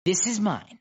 This is mine.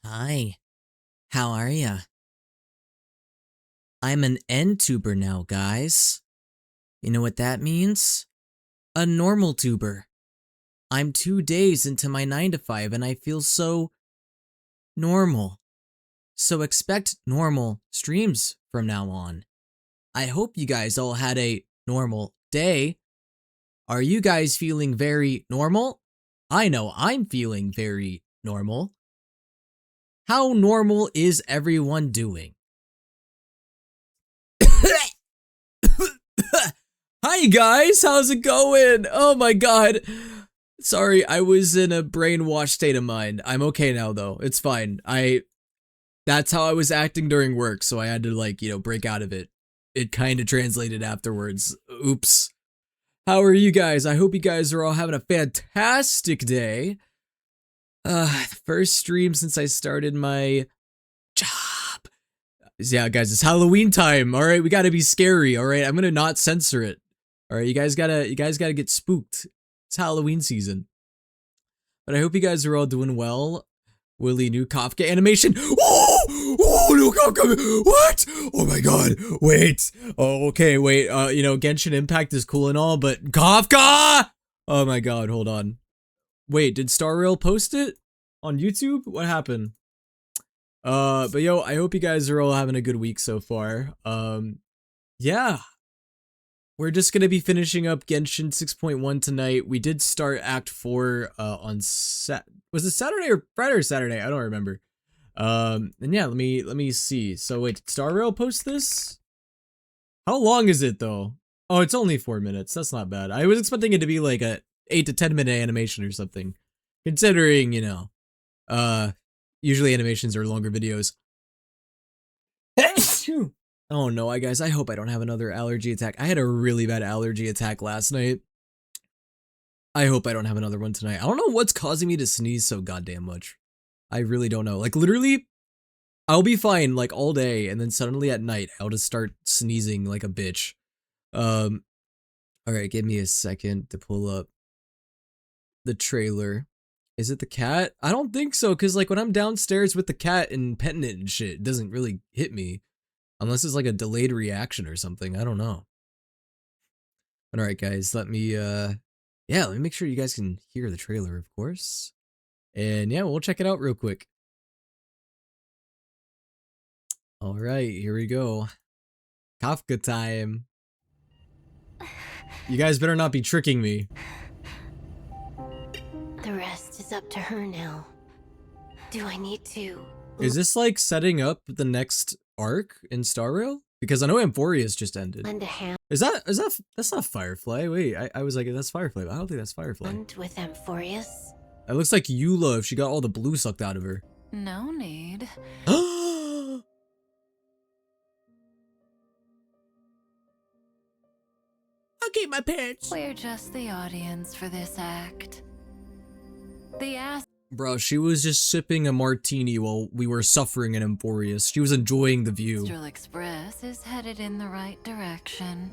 Hi, how are ya? I'm an N-tuber now, guys. You know what that means? A normal tuber. I'm 2 days into my 9 to 5 and I feel so normal. So expect normal streams from now on. I hope you guys all had a normal day. Are you guys feeling very normal? I know I'm feeling very normal. How normal is everyone doing? Hi guys, how's it going? Oh my god. Sorry, I was in a brainwashed state of mind. I'm okay now though. It's fine. That's how I was acting during work, so I had to break out of it. It kind of translated afterwards. Oops. How are you guys? I hope you guys are all having a fantastic day. First stream since I started my job. Yeah, guys, it's Halloween time. All right, we got to be scary, all right? I'm going to not censor it. All right, you guys got to get spooked. It's Halloween season. But I hope you guys are all doing well. Willie, new Kafka animation. Oh, new Kafka. What? Oh my god. Wait. Oh, okay, wait. Genshin Impact is cool and all, but Kafka? Oh my god, hold on. Wait, did Star Rail post it on YouTube? What happened? But yo, I hope you guys are all having a good week so far. Yeah, we're just gonna be finishing up Genshin 6.1 tonight. We did start Act 4 on was it Saturday or Friday or Saturday? I don't remember. And yeah, let me see. So wait, did Star Rail post this? How long is it though? Oh, it's only 4 minutes. That's not bad. I was expecting it to be like a 8 to 10 minute animation or something. Considering, usually animations are longer videos. Oh no, I hope I don't have another allergy attack. I had a really bad allergy attack last night. I hope I don't have another one tonight. I don't know what's causing me to sneeze so goddamn much. I really don't know. Like literally, I'll be fine like all day, and then suddenly at night, I'll just start sneezing like a bitch. All right, give me a second to pull up the trailer. Is it the cat? I don't think so, cause like when I'm downstairs with the cat and petting it and shit, it doesn't really hit me. Unless it's like a delayed reaction or something. I don't know. All right, guys, let me make sure you guys can hear the trailer, of course. And yeah, we'll check it out real quick. All right, here we go. Kafka time. You guys better not be tricking me. The rest is up to her now. Do I need to? Is this like setting up the next arc in Star Rail? Because I know Amphorius just ended. Lend a hand That's not Firefly. Wait, I was like, that's Firefly. I don't think that's Firefly. with Amphorius? It looks like Eula if she got all the blue sucked out of her. No need. Okay, my pants. We're just the audience for this act. The Bro, she was just sipping a martini while we were suffering in Amphorius. She was enjoying the view. Astral Express is headed in the right direction,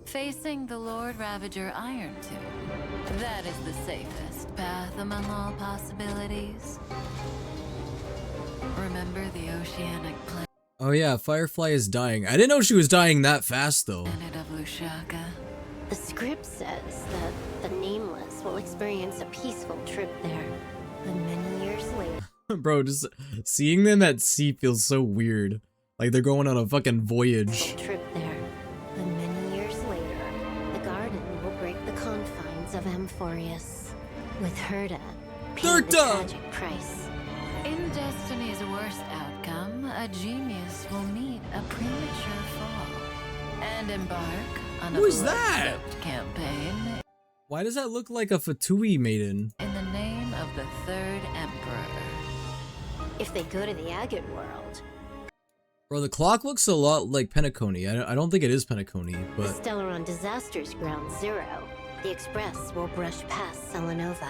facing the Lord Ravager Iron Tomb. That is the safest path among all possibilities. Remember the oceanic planet Oh yeah, Firefly is dying. I didn't know she was dying that fast though. of Lushaka. The script says that the Nameless will experience a peaceful trip there. Then many years later, Bro, just seeing them at sea feels so weird. Like they're going on a fucking voyage. Then many years later, the garden will break the confines of Amphorius, with Herta paying the tragic price. In Destiny's worst outcome, a genius will meet a premature fall and embark on a blood-soaked campaign Why does that look like a Fatui maiden? in the name of the Third Emperor. If they go to the Agate world, Bro, the clock looks a lot like Penacony. I don't think it is Penacony, the but... Stellaron Disaster's ground zero, the Express will brush past Selenova.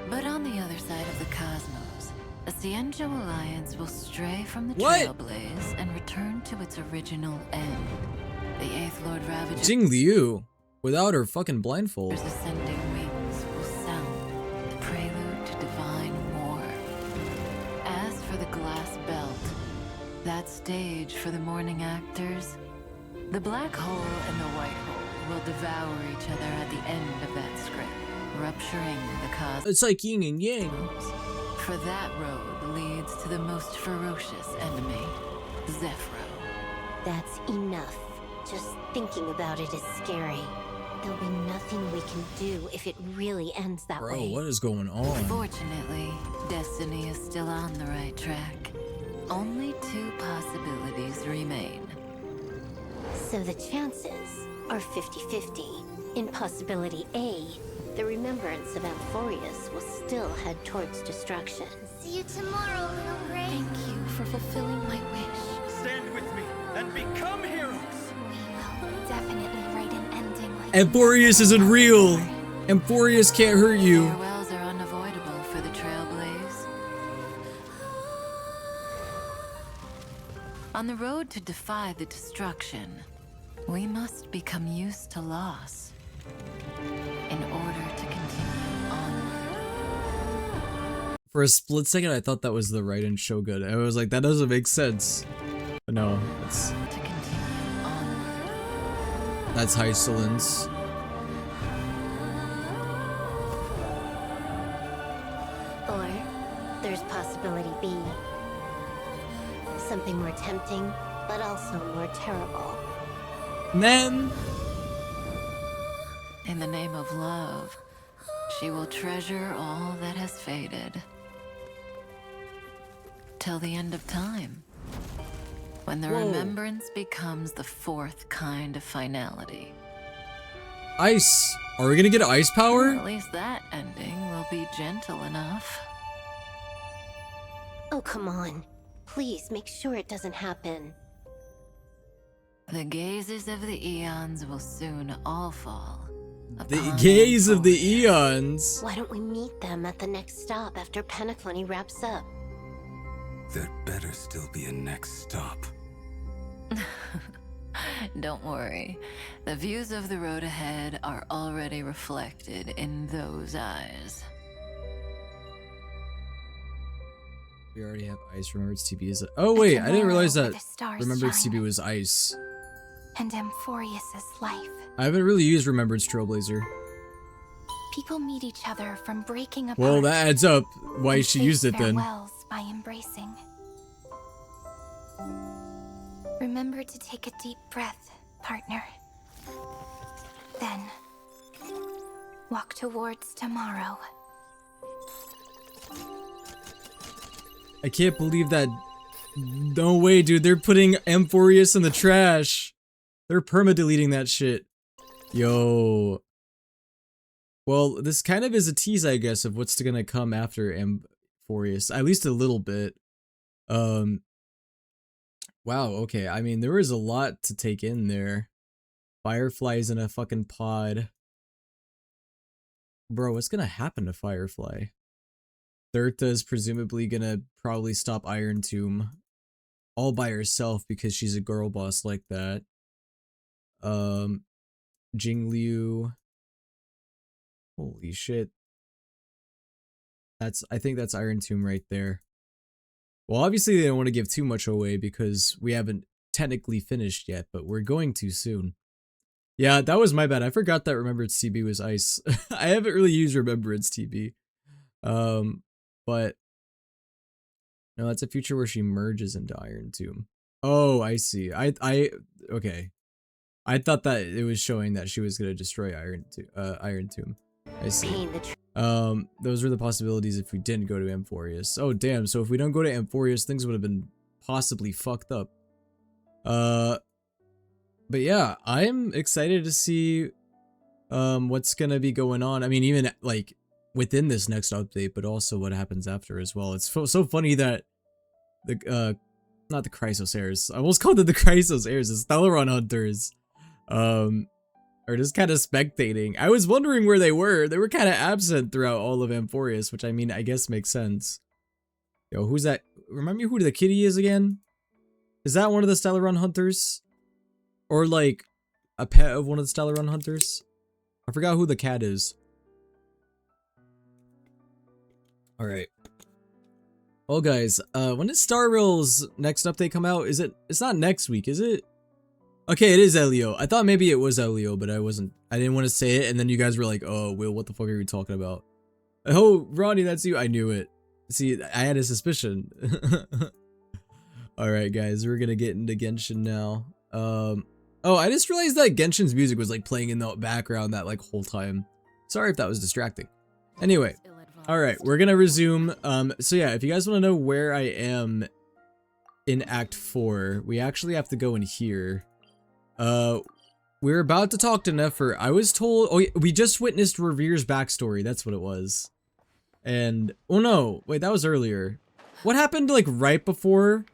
But on the other side of the cosmos, a Cienjo alliance will stray from the What? Trailblaze and return to its original end. The Eighth Lord Ravager Jing Liu, without her fucking blindfold. His ascending wings will sound the prelude to divine war. As for the glass belt, that stage for the morning actors, the black hole and the white hole will devour each other at the end of that script, rupturing the cosmos. It's like yin and yang. For that road leads to the most ferocious enemy, Zephyro. That's enough. Just thinking about it is scary. There'll be nothing we can do if it really ends that Bro, way. what is going on? Fortunately, Destiny is still on the right track. Only two possibilities remain. So the chances are 50-50. In possibility A, the remembrance of Amphorius will still head towards destruction. See you tomorrow, little Gray. Thank you for fulfilling my wish. Stand with me and become heroes! We will definitely write an ending like Amphorius isn't real. Amphorius can't hurt you. Farewells are unavoidable for the Trailblaze. On the road to defy the destruction, we must become used to loss in order to continue onward. For a split second, I thought that was the right in Shogun. I was like, that doesn't make sense. But no, that's Hysolence. Or there's possibility B. Something more tempting, but also more terrible. And then... In the name of love, she will treasure all that has faded. Till the end of time. When the remembrance becomes the fourth kind of finality. Ice. Are we gonna get ice power? At least that ending will be gentle enough. Oh, come on. Please make sure it doesn't happen. The gazes of the eons will soon all fall. The upon gaze of the Amphorius. eons. Why don't we meet them at the next stop after Penacony wraps up? There better still be a next stop. Don't worry. The views of the road ahead are already reflected in those eyes. We already have ice. Remembered TB is. Oh wait, I didn't realize that. the stars Remembered shine. TB was ice. And Amphorius's life. I haven't really used Remembered Trailblazer. People meet each other from breaking apart. Well, that adds up. Why and she say used it then. farewells by embracing. Remember to take a deep breath, partner. Then, walk towards tomorrow. I can't believe that. No way, dude. They're putting Amphorius in the trash. They're perma-deleting that shit. Yo. Well, this kind of is a tease, I guess, of what's gonna come after Amphorius. At least a little bit. Wow, okay. I mean, there was a lot to take in there. Firefly's in a fucking pod. Bro, what's gonna happen to Firefly? Thurtha's presumably gonna probably stop Iron Tomb all by herself because she's a girl boss like that. Jingliu. Holy shit. I think that's Iron Tomb right there. Well, obviously they don't want to give too much away because we haven't technically finished yet, but we're going to soon. Yeah, that was my bad. I forgot that Remembrance TB was ice. I haven't really used Remembrance TB. But no, that's a future where she merges into Iron Tomb. Oh, I see. Okay. I thought that it was showing that she was gonna destroy Iron Tomb. I see. Those were the possibilities if we didn't go to Amphorius. Oh damn, so if we don't go to Amphorius, things would have been possibly fucked up. But yeah, I'm excited to see what's gonna be going on. I mean, even like within this next update, but also what happens after as well. It's so funny that the not the Chrysos heirs. I almost called it the Chrysos heirs, the Stellaron hunters. Are just kind of spectating. I was wondering where they were. They were kind of absent throughout all of Amphorius, which I mean, I guess makes sense. Yo, who's that? Remind me who the kitty is again? Is that one of the Stellaron hunters? Or like a pet of one of the Stellaron hunters? I forgot who the cat is. Alright. Well guys, when does Star Rail's next update come out? It's not next week, is it? Okay, it is Elio. I thought maybe it was Elio, but I didn't want to say it, and then you guys were like, oh, Will, what the fuck are you talking about? Oh, Ronnie, that's you. I knew it. See, I had a suspicion. Alright, guys, we're gonna get into Genshin now. Oh, I just realized that Genshin's music was like playing in the background that like whole time. Sorry if that was distracting. Anyway, alright, we're gonna resume. So yeah, if you guys want to know where I am in Act 4, we actually have to go in here. We're about to talk to Nefer. I was told, oh, we just witnessed Revere's backstory. That's what it was. And, oh no, wait, that was earlier. What happened like right before?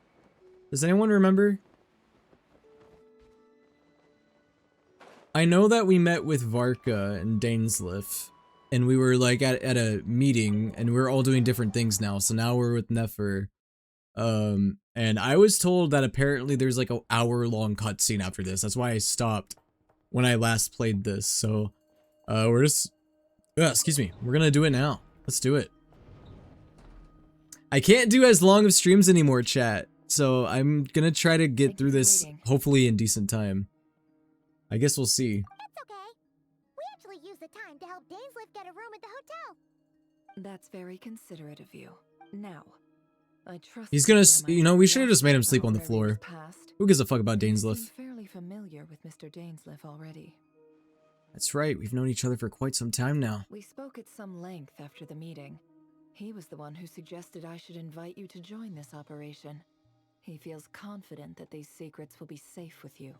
Does anyone remember? I know that we met with Varka and Dainsleif, and we were like at a meeting, and we're all doing different things now. So now we're with Nefer. And I was told that apparently there's like an hour-long cutscene after this. That's why I stopped when I last played this. So, we're just, excuse me, we're gonna do it now. Let's do it. I can't do as long of streams anymore, chat. So I'm gonna try to get through this hopefully in decent time. I guess we'll see. That's okay. We actually used the time to help Dainsleif get a room at the hotel. That's very considerate of you. Now, I trust He's gonna, you know, we should have just made him sleep on the floor. Who gives a fuck about Dainsleif? Fairly familiar with Mr. Dainsleif already. That's right, we've known each other for quite some time now. We spoke at some length after the meeting. He was the one who suggested I should invite you to join this operation. He feels confident that these secrets will be safe with you.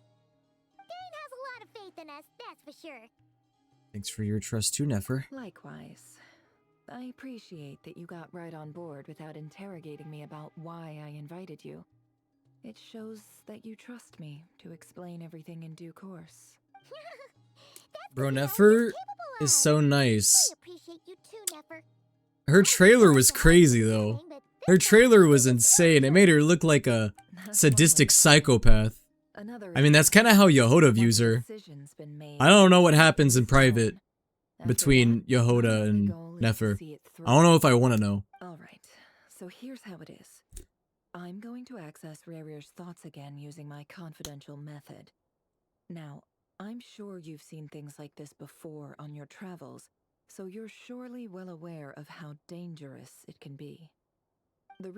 Dane has a lot of faith in us, that's for sure. Thanks for your trust too, Nefer. Likewise. I appreciate that you got right on board without interrogating me about why I invited you. It shows that you trust me to explain everything in due course. Bro, Nefer is so nice. We appreciate you too, Nefer. Her trailer was crazy though. Her trailer was insane. It made her look like a sadistic psychopath. I mean, that's kind of how Yehoda views her. I don't know what happens in private between Yehoda and Nefer. I don't know if I want to know. Alright, so here's how it is. I'm going to access Rere's thoughts again using my confidential method. Now, I'm sure you've seen things like this before on your travels, so you're surely well aware of how dangerous it can be.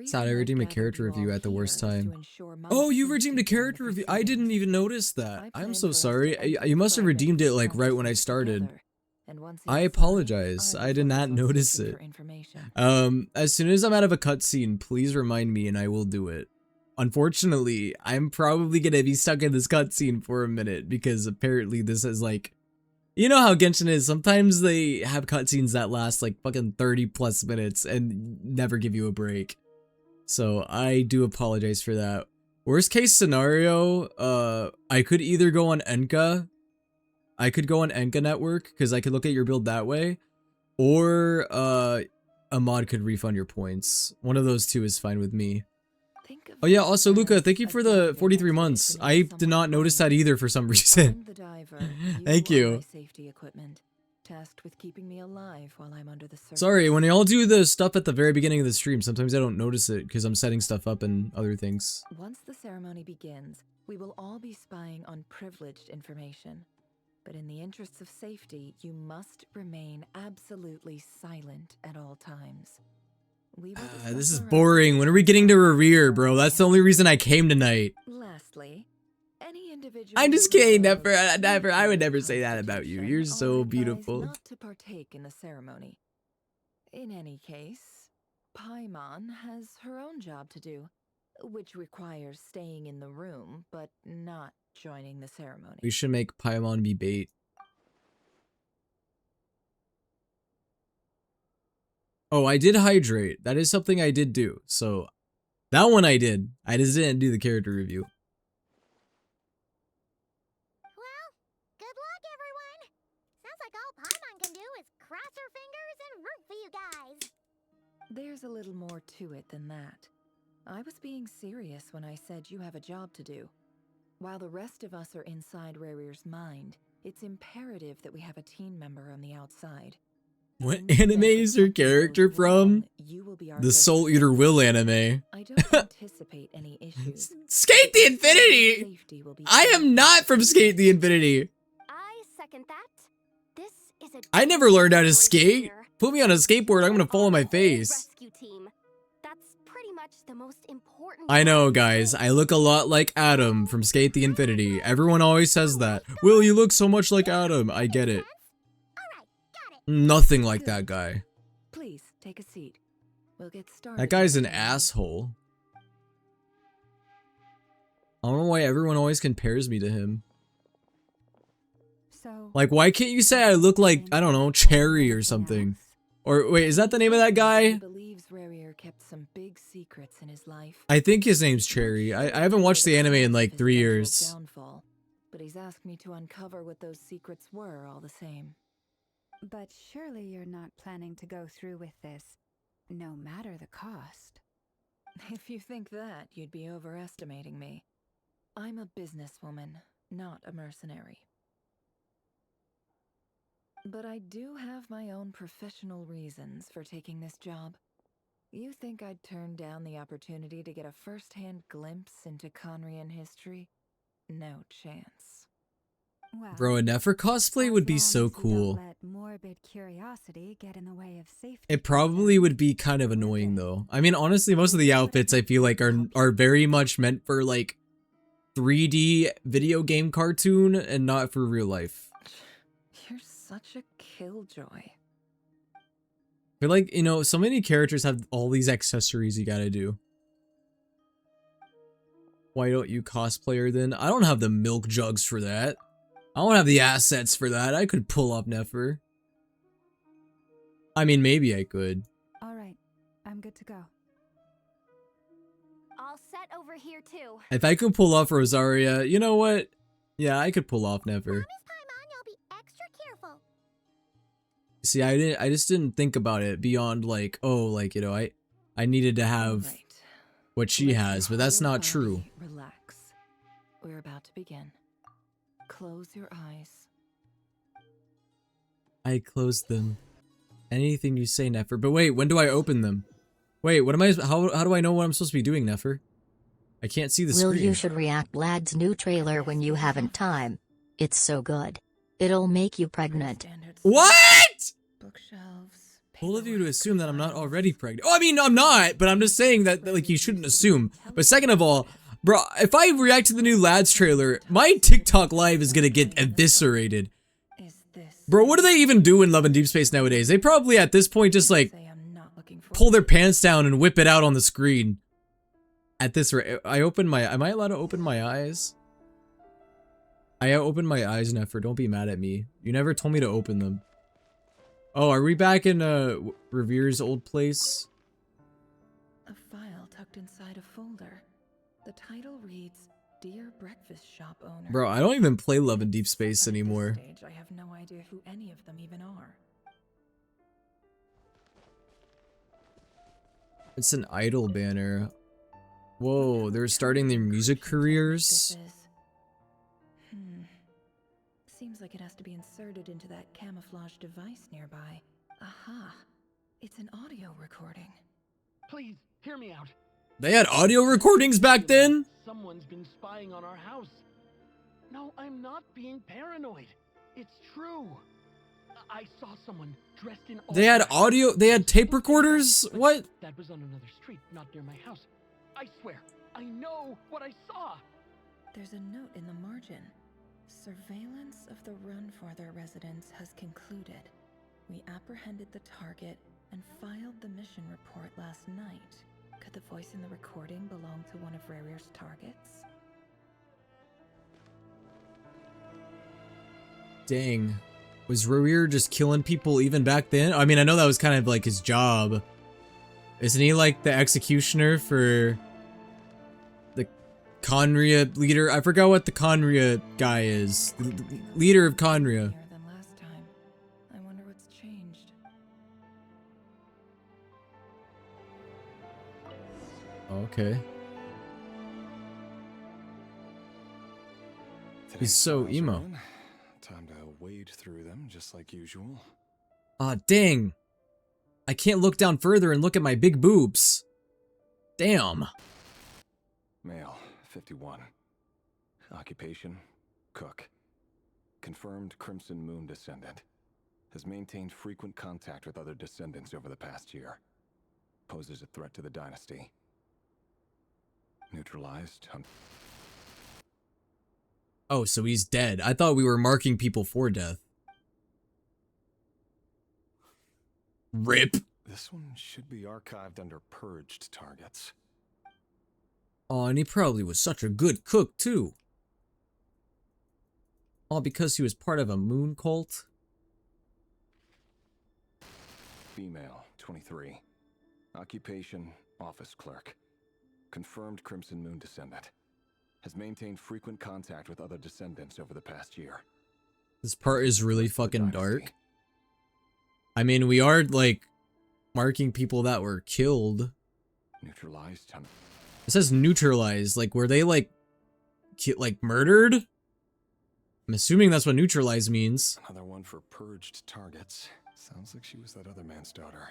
Sad I redeemed a character review at the worst time. Oh, you redeemed a character review? I didn't even notice that. I'm so sorry. You must have redeemed it like right when I started. I apologize. I did not notice it. As soon as I'm out of a cutscene, please remind me and I will do it. Unfortunately, I'm probably gonna be stuck in this cutscene for a minute because apparently this is like, you know how Genshin is. Sometimes they have cutscenes that last like fucking 30 plus minutes and never give you a break. So I do apologize for that. Worst case scenario, I could either go on Enka. I could go on Enka network because I could look at your build that way, or a mod could refund your points. One of those two is fine with me. Oh yeah, also Luca, thank you for the 43 months. I did not notice that either for some reason. Thank you. Tasked with keeping me alive while I'm under the surface. Sorry, when y'all do the stuff at the very beginning of the stream, sometimes I don't notice it because I'm setting stuff up and other things. Once the ceremony begins, we will all be spying on privileged information. But in the interests of safety, you must remain absolutely silent at all times. This is boring. When are we getting to Reverie, bro? That's the only reason I came tonight. Lastly, any individual I'm just kidding, never. I would never say that about you. You're so beautiful. Not to partake in the ceremony. In any case, Paimon has her own job to do, which requires staying in the room, but not joining the ceremony. We should make Paimon be bait. Oh, I did hydrate. That is something I did do. So, that one I did. I just didn't do the character review. Well, good luck, everyone. Sounds like all Paimon can do is cross her fingers and root for you guys. There's a little more to it than that. I was being serious when I said you have a job to do. While the rest of us are inside Rarier's mind, it's imperative that we have a team member on the outside. What anime is her character from? The souleaterwill anime. I don't anticipate any issues. Skate the Infinity! I am not from Skate the Infinity. I second that. This is a I never learned how to skate. Put me on a skateboard, I'm gonna fall on my face. rescue team. That's pretty much the most important. I know, guys. I look a lot like Adam from Skate the Infinity. Everyone always says that. Will, you look so much like Adam. I get it. Nothing like that guy. Please take a seat. We'll get started. That guy's an asshole. I don't know why everyone always compares me to him. Like, why can't you say I look like, I don't know, Cherry or something? Or, wait, is that the name of that guy? Believes Rarier kept some big secrets in his life. I think his name's Cherry. I haven't watched the anime in like 3 years. Downfall, but he's asked me to uncover what those secrets were all the same. But surely you're not planning to go through with this, no matter the cost. If you think that, you'd be overestimating me. I'm a businesswoman, not a mercenary. But I do have my own professional reasons for taking this job. You think I'd turn down the opportunity to get a first-hand glimpse into Conrian history? No chance. Well, Bro, a Nefer cosplay would be so cool. Let morbid curiosity get in the way of safety. It probably would be kind of annoying though. I mean, honestly, most of the outfits I feel like are very much meant for like 3D video game cartoon and not for real life. You're such a killjoy. I feel like, you know, so many characters have all these accessories you gotta do. Why don't you cosplayer then? I don't have the milk jugs for that. I don't have the assets for that. I could pull off Nefer. I mean, maybe I could. All right, I'm good to go. All set over here too. If I could pull off Rosaria, you know what? Yeah, I could pull off Nefer. Promise Paimon you'll be extra careful. See, I just didn't think about it beyond like, oh, like, you know, I needed to have Right. what she Let has, but your that's whole not true. body Relax. We're about to begin. Close your eyes. I closed them. Anything you say, Nefer. But wait, when do I open them? Wait, what am I? How do I know what I'm supposed to be doing, Nefer? I can't see the Will, screen. you should react lad's new trailer when you haven't time. It's so good. It'll make you pregnant. Standards. What? Bookshelves. bold of you to assume that I'm not already pregnant. Oh, I mean, I'm not, but I'm just saying that, like, you shouldn't assume. But second of all, bro, if I react to the new Lads trailer, my TikTok live is gonna get eviscerated. Bro, what do they even do in Love and Deep Space nowadays? They probably, at this point, just, like, pull their pants down and whip it out on the screen. At this rate, I open my... Am I allowed to open my eyes? I opened my eyes, Nefer. Don't be mad at me. You never told me to open them. Oh, are we back in Revere's old place? A file tucked inside a folder. The title reads, "Dear Breakfast Shop Owner." Bro, I don't even play Love and Deep Space anymore. At this stage, I have no idea who any of them even are. It's an idol banner. Whoa, they're starting their music careers. Seems like it has to be inserted into that camouflage device nearby. Aha! It's an audio recording. Please, hear me out. They had audio recordings back then? Someone's been spying on our house. No, I'm not being paranoid. It's true. I saw someone dressed in all They had black. audio, they had tape recorders? What? That was on another street, not near my house. I swear, I know what I saw. There's a note in the margin. Surveillance of the Runfather residence has concluded. We apprehended the target and filed the mission report last night. Could the voice in the recording belong to one of Rerear's targets? Dang. Was Rerear just killing people even back then? I mean, I know that was kind of like his job. Isn't he like the executioner for the Conria leader? I forgot what the Conria guy is. The leader of Conria. Than last time. I wonder what's changed. Okay. He's so emo. Time to wade through them just like usual. Aw, dang. I can't look down further and look at my big boobs. Damn. Male, 51. Occupation, cook. Confirmed Crimson Moon descendant. Has maintained frequent contact with other descendants over the past year. Poses a threat to the dynasty. Neutralized. Oh, so he's dead. I thought we were marking people for death. RIP. This one should be archived under purged targets. Oh, and he probably was such a good cook, too. All because he was part of a moon cult? Female, 23. Occupation, office clerk. Confirmed Crimson Moon descendant. Has maintained frequent contact with other descendants over the past year. This part is really fucking dark. I mean, we are, like, marking people that were killed. Neutralized. It says neutralized. Like, were they, like, murdered? I'm assuming that's what neutralized means. Another one for purged targets. Sounds like she was that other man's daughter.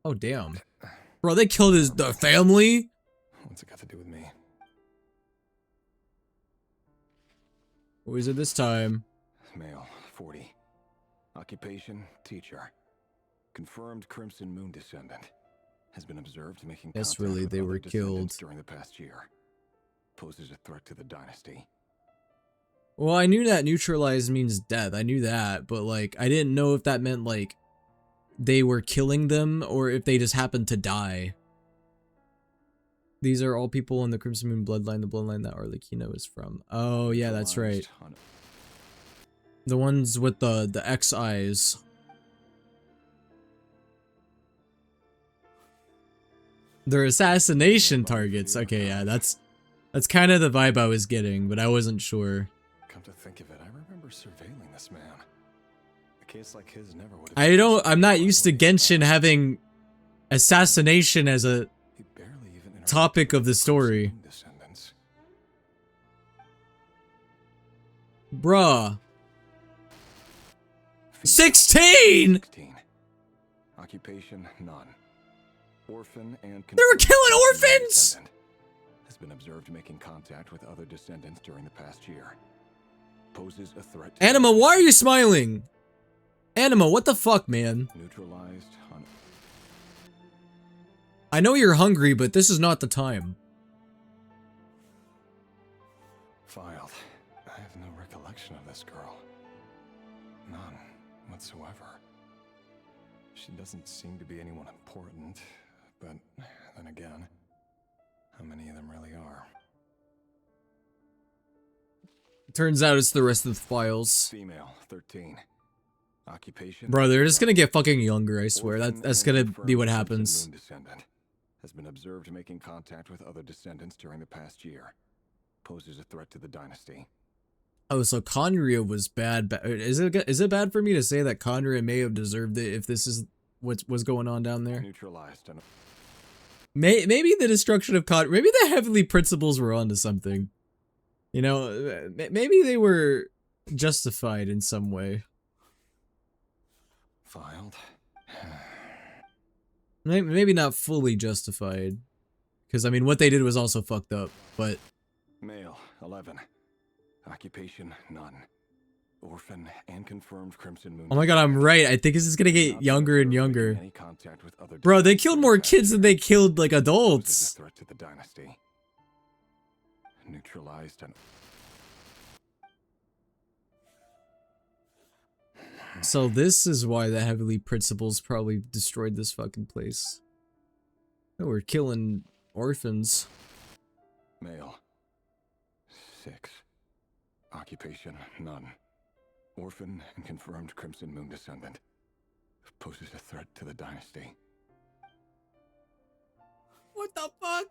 Oh, damn. Bro, they killed the family? What's it got to do with me? What is it this time? Male, 40. Occupation, teacher. Confirmed Crimson Moon descendant. Has been observed making Yes, contact really, with they other were killed descendants during the past year. Poses a threat to the dynasty. Well, I knew that neutralized means death. I knew that, but, like, I didn't know if that meant, like, they were killing them or if they just happened to die. These are all people in the Crimson Moon bloodline, the bloodline that Arlecchino is from. Oh, yeah, that's right. The ones with the X eyes. They're assassination targets. Okay, yeah, that's kind of the vibe I was getting, but I wasn't sure. Come to think of it, I remember surveilling this man. A case like his never would have. I'm not used to Genshin having assassination as a topic of the story. Bruh. 16! Occupation, none. Orphan and they were killing orphans! Has been observed making contact with other descendants during the past year. Poses a threat to Anima, why are you smiling? Anima, what the fuck, man? Neutralized on... I know you're hungry, but this is not the time. Filed. I have no recollection of this girl. None whatsoever. She doesn't seem to be anyone important, but then again, how many of them really are? Turns out it's the rest of the files. Female, 13. Occupation. Bro, they're just gonna get fucking younger, I swear. That's gonna be what happens. Moon descendant. Has been observed making contact with other descendants during the past year. Poses a threat to the dynasty. Oh, so Conria was bad. Is it bad for me to say that Conria may have deserved it if this is what was going on down there? Neutralized. Maybe the destruction of maybe the Heavenly Principles were onto something. You know, maybe they were justified in some way. Filed. Maybe not fully justified. Because, I mean, what they did was also fucked up, but... Male, 11. Occupation, none. Orphan and confirmed Crimson Moon. Oh my god, I'm right. I think this is gonna get younger and younger. Any contact with other Bro, they killed more kids than they killed, like, Poses a adults. threat to the dynasty. Neutralized and... So this is why the Heavenly Principles probably destroyed this fucking place. Oh, we're killing orphans. Male, 6. Occupation, none. Orphan and confirmed Crimson Moon descendant. Poses a threat to the dynasty. What the fuck?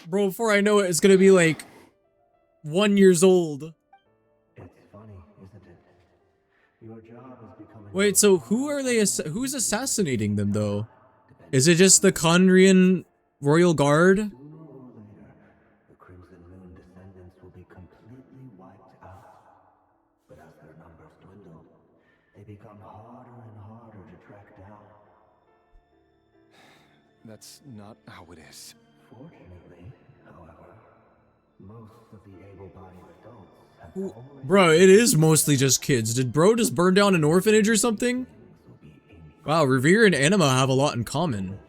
Bro, before I know it, it's gonna be like 1 year old. It's funny, isn't it? Your job is becoming... Wait, so who are they? Who's assassinating them though? Is it just the Conrian Royal Guard? Sooner or later, the Crimson Moon descendants will be completely wiped out. But as their numbers dwindle, they become harder and harder to track down. That's not how it is. Fortunately, however, most of the able-bodied adults have already... Bro, it is mostly just kids. Did bro just burn down an orphanage or something? Wow, Revere and Anima have a lot in common.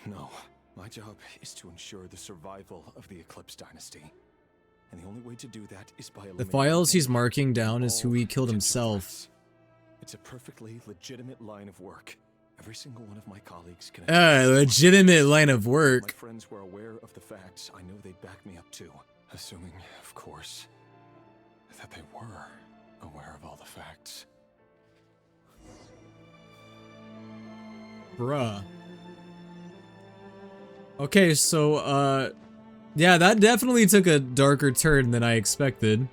No. My job is to ensure the survival of the Eclipse Dynasty. And the only way to do that is by The eliminating files he's any marking down is who he killed potential himself. threats. It's a perfectly legitimate line of work. Every single one of my colleagues can... Legitimate line of My work. friends were aware of the facts. I know they'd back me up too. Assuming, of course, that they were aware of all the facts. Bruh. Okay, so, yeah, that definitely took a darker turn than I expected.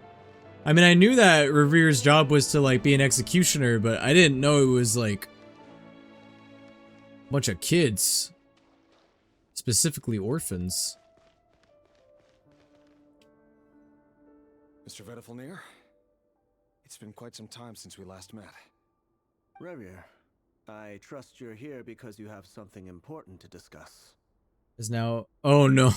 I mean, I knew that Revere's job was to, like, be an executioner, but I didn't know it was, like, a bunch of kids. Specifically orphans. Mr. Vedifalnir, it's been quite some time since we last met. Revere, I trust you're here because you have something important to discuss. Is now... Oh, no.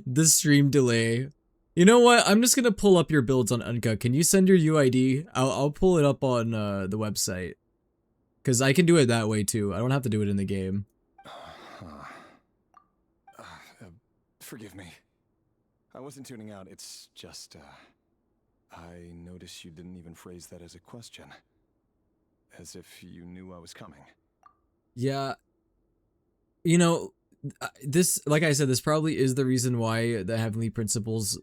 The stream delay. You know what? I'm just gonna pull up your builds on Uncut. Can you send your UID? I'll pull it up on the website. Because I can do it that way, too. I don't have to do it in the game. Forgive me. I wasn't tuning out. It's just, I noticed you didn't even phrase that as a question. As if you knew I was coming. Yeah. You know, this, like I said, this probably is the reason why the Heavenly Principles,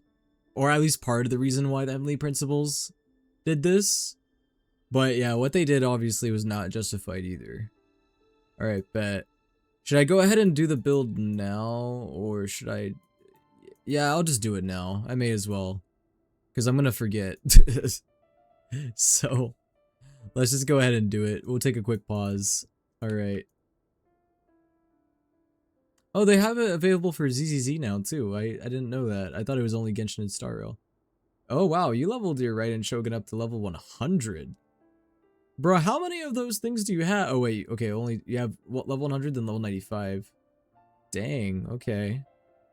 or at least part of the reason why the Heavenly Principles did this. But yeah, what they did obviously was not justified either. Alright, bet. Should I go ahead and do the build now, or should I... Yeah, I'll just do it now. I may as well. Because I'm gonna forget. So, let's just go ahead and do it. We'll take a quick pause. Alright. Oh, they have it available for ZZZ now, too. I didn't know that. I thought it was only Genshin and Star Rail. Oh, wow. You leveled your Raiden Shogun up to level 100. Bro, how many of those things do you have? Oh, wait. Okay, only... You have what, level 100, then level 95. Dang, okay.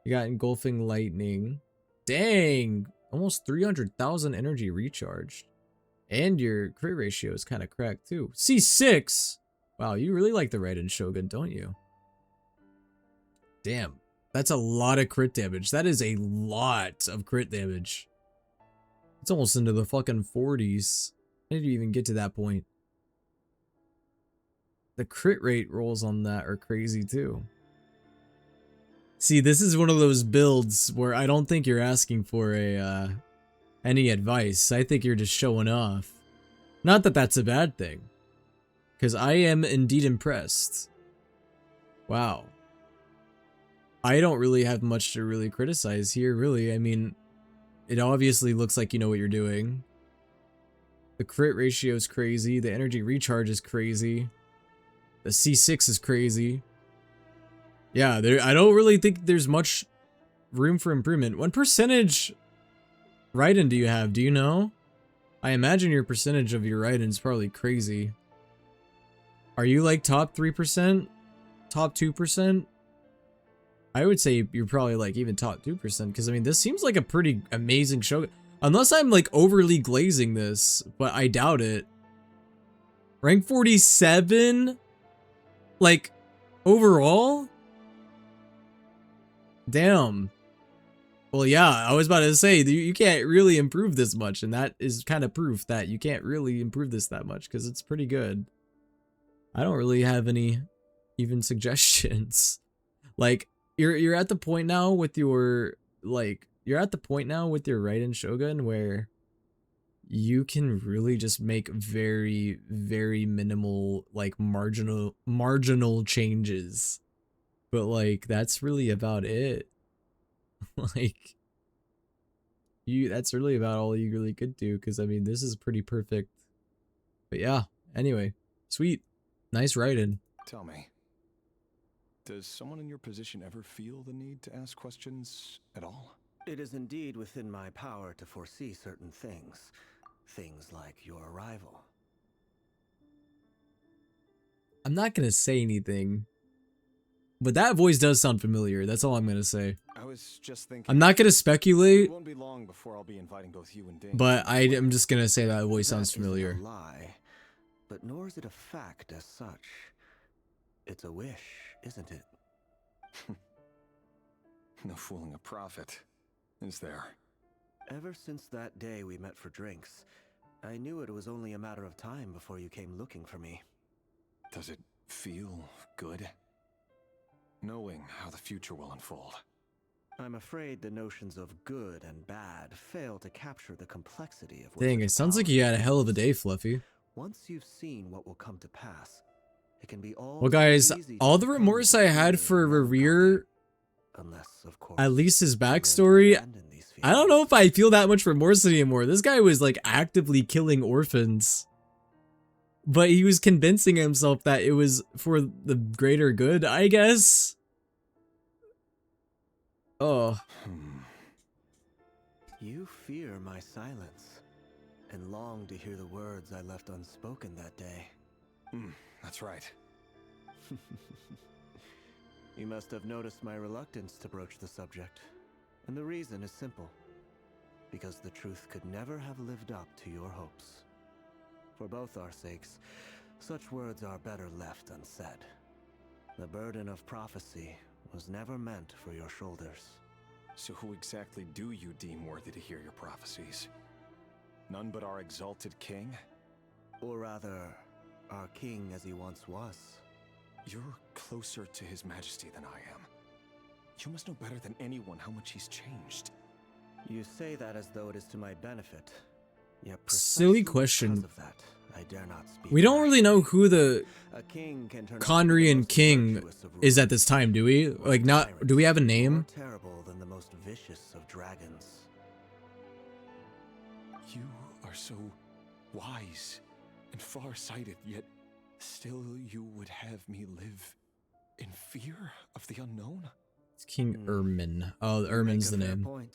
You got Engulfing Lightning. Dang, almost 300,000 energy recharged. And your crit ratio is kind of cracked too. C6! Wow, you really like the Raiden Shogun, don't you? Damn, that's a lot of crit damage. That is a lot of crit damage. It's almost into the fucking 40s. How did you even get to that point? The crit rate rolls on that are crazy too. See, this is one of those builds where I don't think you're asking for a any advice. I think you're just showing off. Not that that's a bad thing, because I am indeed impressed. Wow. I don't really have much to really criticize here, really. I mean, it obviously looks like you know what you're doing. The crit ratio is crazy. The energy recharge is crazy. The C6 is crazy. Yeah, I don't really think there's much room for improvement. What percentage Raiden do you have? Do you know? I imagine your percentage of your Raiden is probably crazy. Are you like top 3%? Top 2%? I would say you're probably like even top 2%, because I mean, this seems like a pretty amazing show. Unless I'm like overly glazing this, but I doubt it. Rank 47? Like, overall? Damn. Well, yeah, I was about to say, you can't really improve this much, and that is kind of proof that you can't really improve this that much, because it's pretty good. I don't really have any even suggestions. Like, you're at the point now with your, like, you're at the point now with your Raiden Shogun where you can really just make very, very minimal, like, marginal changes. But, like, that's really about it. Like, that's really about all you really could do, because, I mean, this is pretty perfect. But yeah, anyway, sweet. Nice Raiden. Tell me, does someone in your position ever feel the need to ask questions at all? It is indeed within my power to foresee certain things. Things like your arrival. I'm not gonna say anything, but that voice does sound familiar. That's all I'm gonna say. I was just thinking. I'm not gonna speculate. It won't be long before I'll be inviting both you and Ding. But I'm just gonna say that voice sounds familiar. Isn't a lie, but nor is it a fact as such. It's a wish, isn't it? No fooling a prophet, is there? Ever since that day we met for drinks, I knew it was only a matter of time before you came looking for me. Does it feel good? Knowing how the future will unfold. I'm afraid the notions of good and bad fail to capture the complexity of. Dang, it sounds like you had a hell of a day, Fluffy. Once you've seen what will come to pass, it can be all. Well, guys, all the remorse I had for Revere, unless, of course, at least his backstory, I don't know if I feel that much remorse anymore. This guy was like actively killing orphans. But he was convincing himself that it was for the greater good, I guess. Oh. You fear my silence, and long to hear the words I left unspoken that day. That's right. You must have noticed my reluctance to broach the subject. And the reason is simple. Because the truth could never have lived up to your hopes. For both our sakes, such words are better left unsaid. The burden of prophecy was never meant for your shoulders. So who exactly do you deem worthy to hear your prophecies? None but our exalted king? Or rather, our king as he once was. You're closer to his majesty than I am. You must know better than anyone how much he's changed. You say that as though it is to my benefit. Yet silly question. Of that, I dare not speak. We don't really know who the Conrian king is at this time, do we? Like, not, do we have a name? More terrible than the most vicious of dragons. You are so wise and far-sighted, yet still you would have me live in fear of the unknown? It's King Ermin. Oh, Ermin's the name. Point.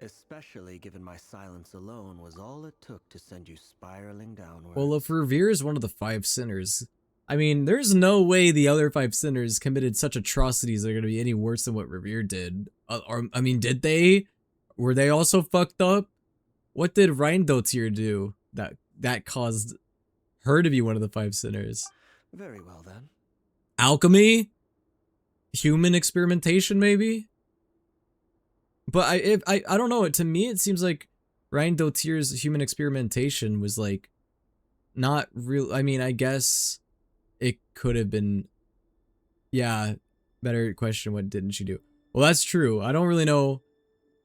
Especially given my silence alone was all it took to send you spiraling downward. Well, if Revere is one of the 5 sinners, I mean, there's no way the other 5 sinners committed such atrocities that are going to be any worse than what Revere did. Or I mean, did they? Were they also fucked up? What did Reindotir do that caused her to be one of the 5 sinners? Very well then. Alchemy? Human experimentation, maybe? But I don't know. To me, it seems like Reindotir's human experimentation was like not real. I mean, I guess it could have been. Yeah, better question. What didn't she do? Well, that's true. I don't really know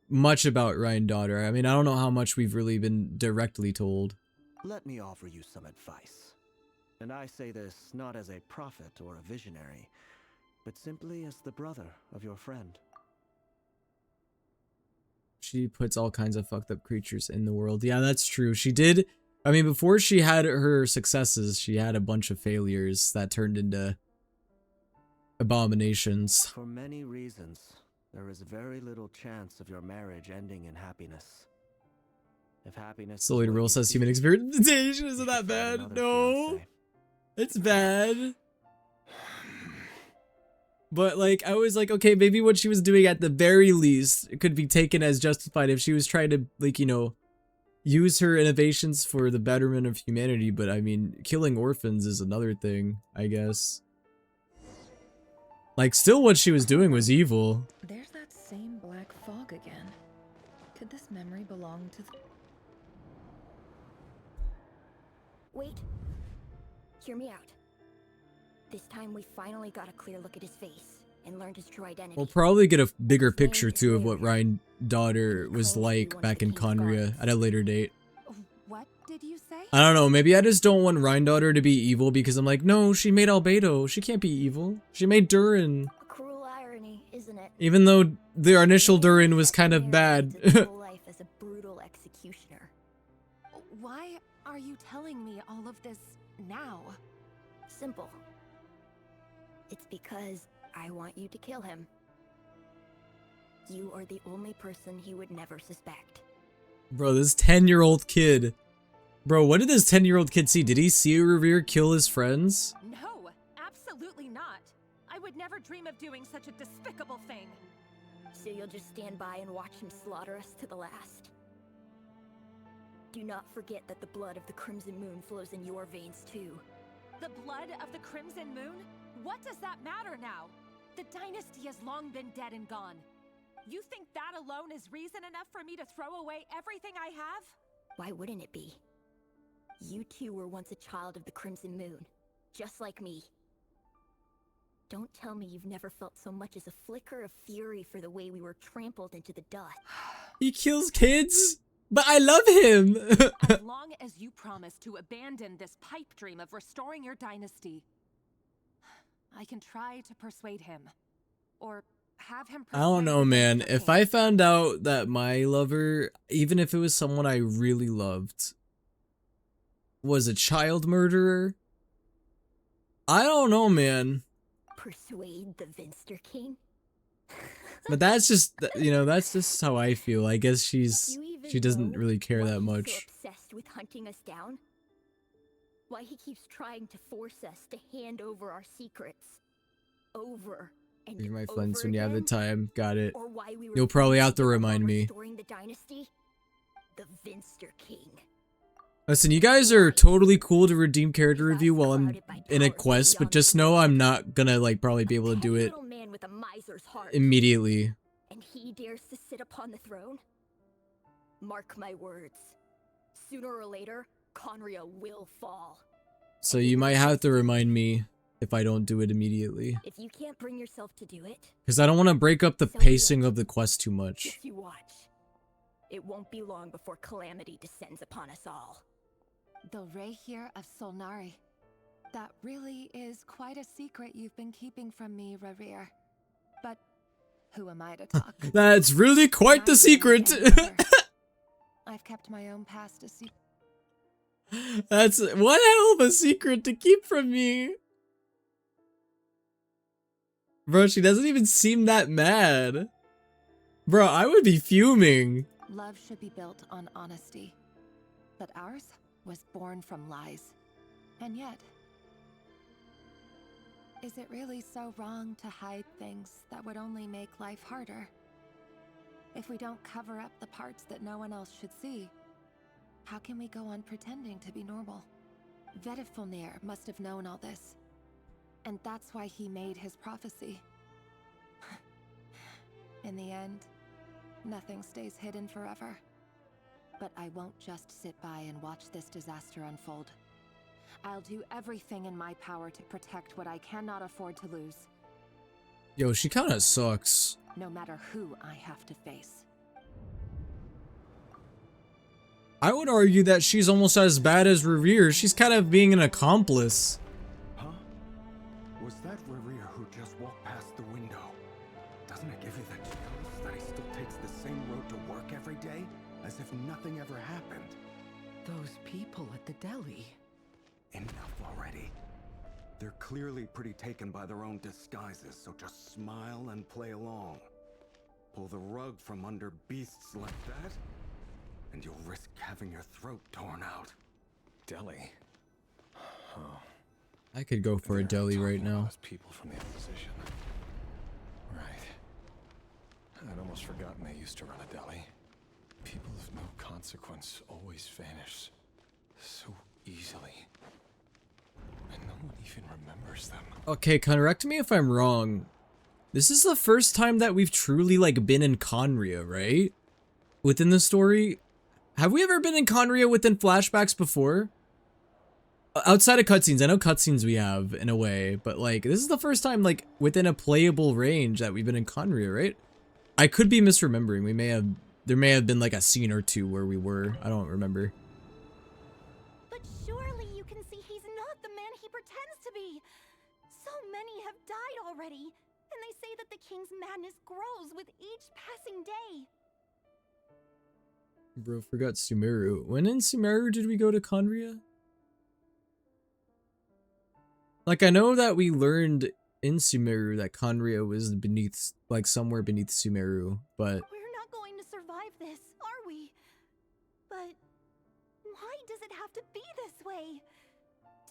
much about Reindotir. I mean, I don't know how much we've really been directly told. Let me offer you some advice. And I say this not as a prophet or a visionary, but simply as the brother of your friend. She puts all kinds of fucked up creatures in the world. Yeah, that's true. She did. I mean, before she had her successes, she had a bunch of failures that turned into abominations. For many reasons, there is very little chance of your marriage ending in happiness. If happiness... souleaterwill says human experimentation isn't that bad. No. It's bad. But, like, I was like, okay, maybe what she was doing at the very least could be taken as justified if she was trying to, like, you know, use her innovations for the betterment of humanity. But, I mean, killing orphans is another thing, I guess. Like, still what she was doing was evil. There's that same black fog again. Could this memory belong to... Wait. Hear me out. This time we finally got a clear look at his face and learned his true identity. We'll probably get a bigger picture, too, of what Reindotir was like back in Conria at a later date. What did you say? I don't know, maybe I just don't want Reindotir to be evil because I'm like, no, she made Albedo. She can't be evil. She made Durin. A cruel irony, isn't it? Even though their initial Durin was kind of bad. Life as a brutal executioner. Why are you telling me all of this now? Simple. It's because I want you to kill him. You are the only person he would never suspect. Bro, this 10-year-old kid. Bro, what did this 10-year-old kid see? Did he see Revere kill his friends? No, absolutely not. I would never dream of doing such a despicable thing. So you'll just stand by and watch him slaughter us to the last? Do not forget that the blood of the Crimson Moon flows in your veins too. The blood of the Crimson Moon? What does that matter now? The dynasty has long been dead and gone. You think that alone is reason enough for me to throw away everything I have? Why wouldn't it be? You two were once a child of the Crimson Moon, just like me. Don't tell me you've never felt so much as a flicker of fury for the way we were trampled into the dust. He kills kids? But I love him! As long as you promise to abandon this pipe dream of restoring your dynasty, I can try to persuade him. Or have him I don't know, man. If I found out that my lover, even if it was someone I really loved, was a child murderer, I don't know, man. Persuade the Vinster King? But that's just, you know, that's just how I feel. I guess she doesn't really care that much. So obsessed with hunting us down? Why he keeps trying to force us to hand over our secrets. Over and You're my over friends when you have the again? time. Got it. Or why we were You'll probably have to remind me. restoring the dynasty? The Vinster King. Listen, you guys are totally cool to redeem character review while I'm in a quest, but just know I'm not gonna, like, probably be able to do it Little man with a miser's heart. immediately. And he dares to sit upon the throne? Mark my words. Sooner or later, Conria will fall. So you might have to remind me if I don't do it immediately. If you can't bring yourself to do it, Because I don't want to break up the pacing of the quest too much. just you watch. It won't be long before calamity descends upon us all. The Rehir of Solnari. That really is quite a secret you've been keeping from me, Revere. But who am I to talk? That's really quite the secret. I've kept my own past a secret. That's one hell of a secret to keep from me. Bro, she doesn't even seem that mad. Bro, I would be fuming. Love should be built on honesty. But ours was born from lies. And yet, is it really so wrong to hide things that would only make life harder? If we don't cover up the parts that no one else should see, how can we go on pretending to be normal? Vedifulnir must have known all this. And that's why he made his prophecy. In the end, nothing stays hidden forever. But I won't just sit by and watch this disaster unfold. I'll do everything in my power to protect what I cannot afford to lose. Yo, she kind of sucks. No matter who I have to face. I would argue that she's almost as bad as Revere. She's kind of being an accomplice. Huh? Was that Revere who just walked past the window? Doesn't it give you the chills that he still takes the same road to work every day? As if nothing ever happened. Those people at the deli. Enough already. They're clearly pretty taken by their own disguises, so just smile and play along. Pull the rug from under beasts like that, and you'll risk having your throat torn out. Deli? Oh. I could go for a deli right now. People from the opposition. Right. I'd almost forgotten they used to run a deli. People of no consequence always vanish so easily. And no one even remembers them. Okay, correct me if I'm wrong. This is the first time that we've truly, like, been in Conria, right? Within the story? Have we ever been in Conria within flashbacks before? Outside of cutscenes, I know cutscenes we have, in a way, but, like, this is the first time, like, within a playable range that we've been in Conria, right? I could be misremembering. There may have been, like, a scene or two where we were. I don't remember. But surely you can see he's not the man he pretends to be. So many have died already, and they say that the king's madness grows with each passing day. Bro, forgot Sumeru. When in Sumeru did we go to Conria? Like, I know that we learned in Sumeru that Conria was beneath, like, somewhere beneath Sumeru, but... We're not going to survive this, are we? But why does it have to be this way?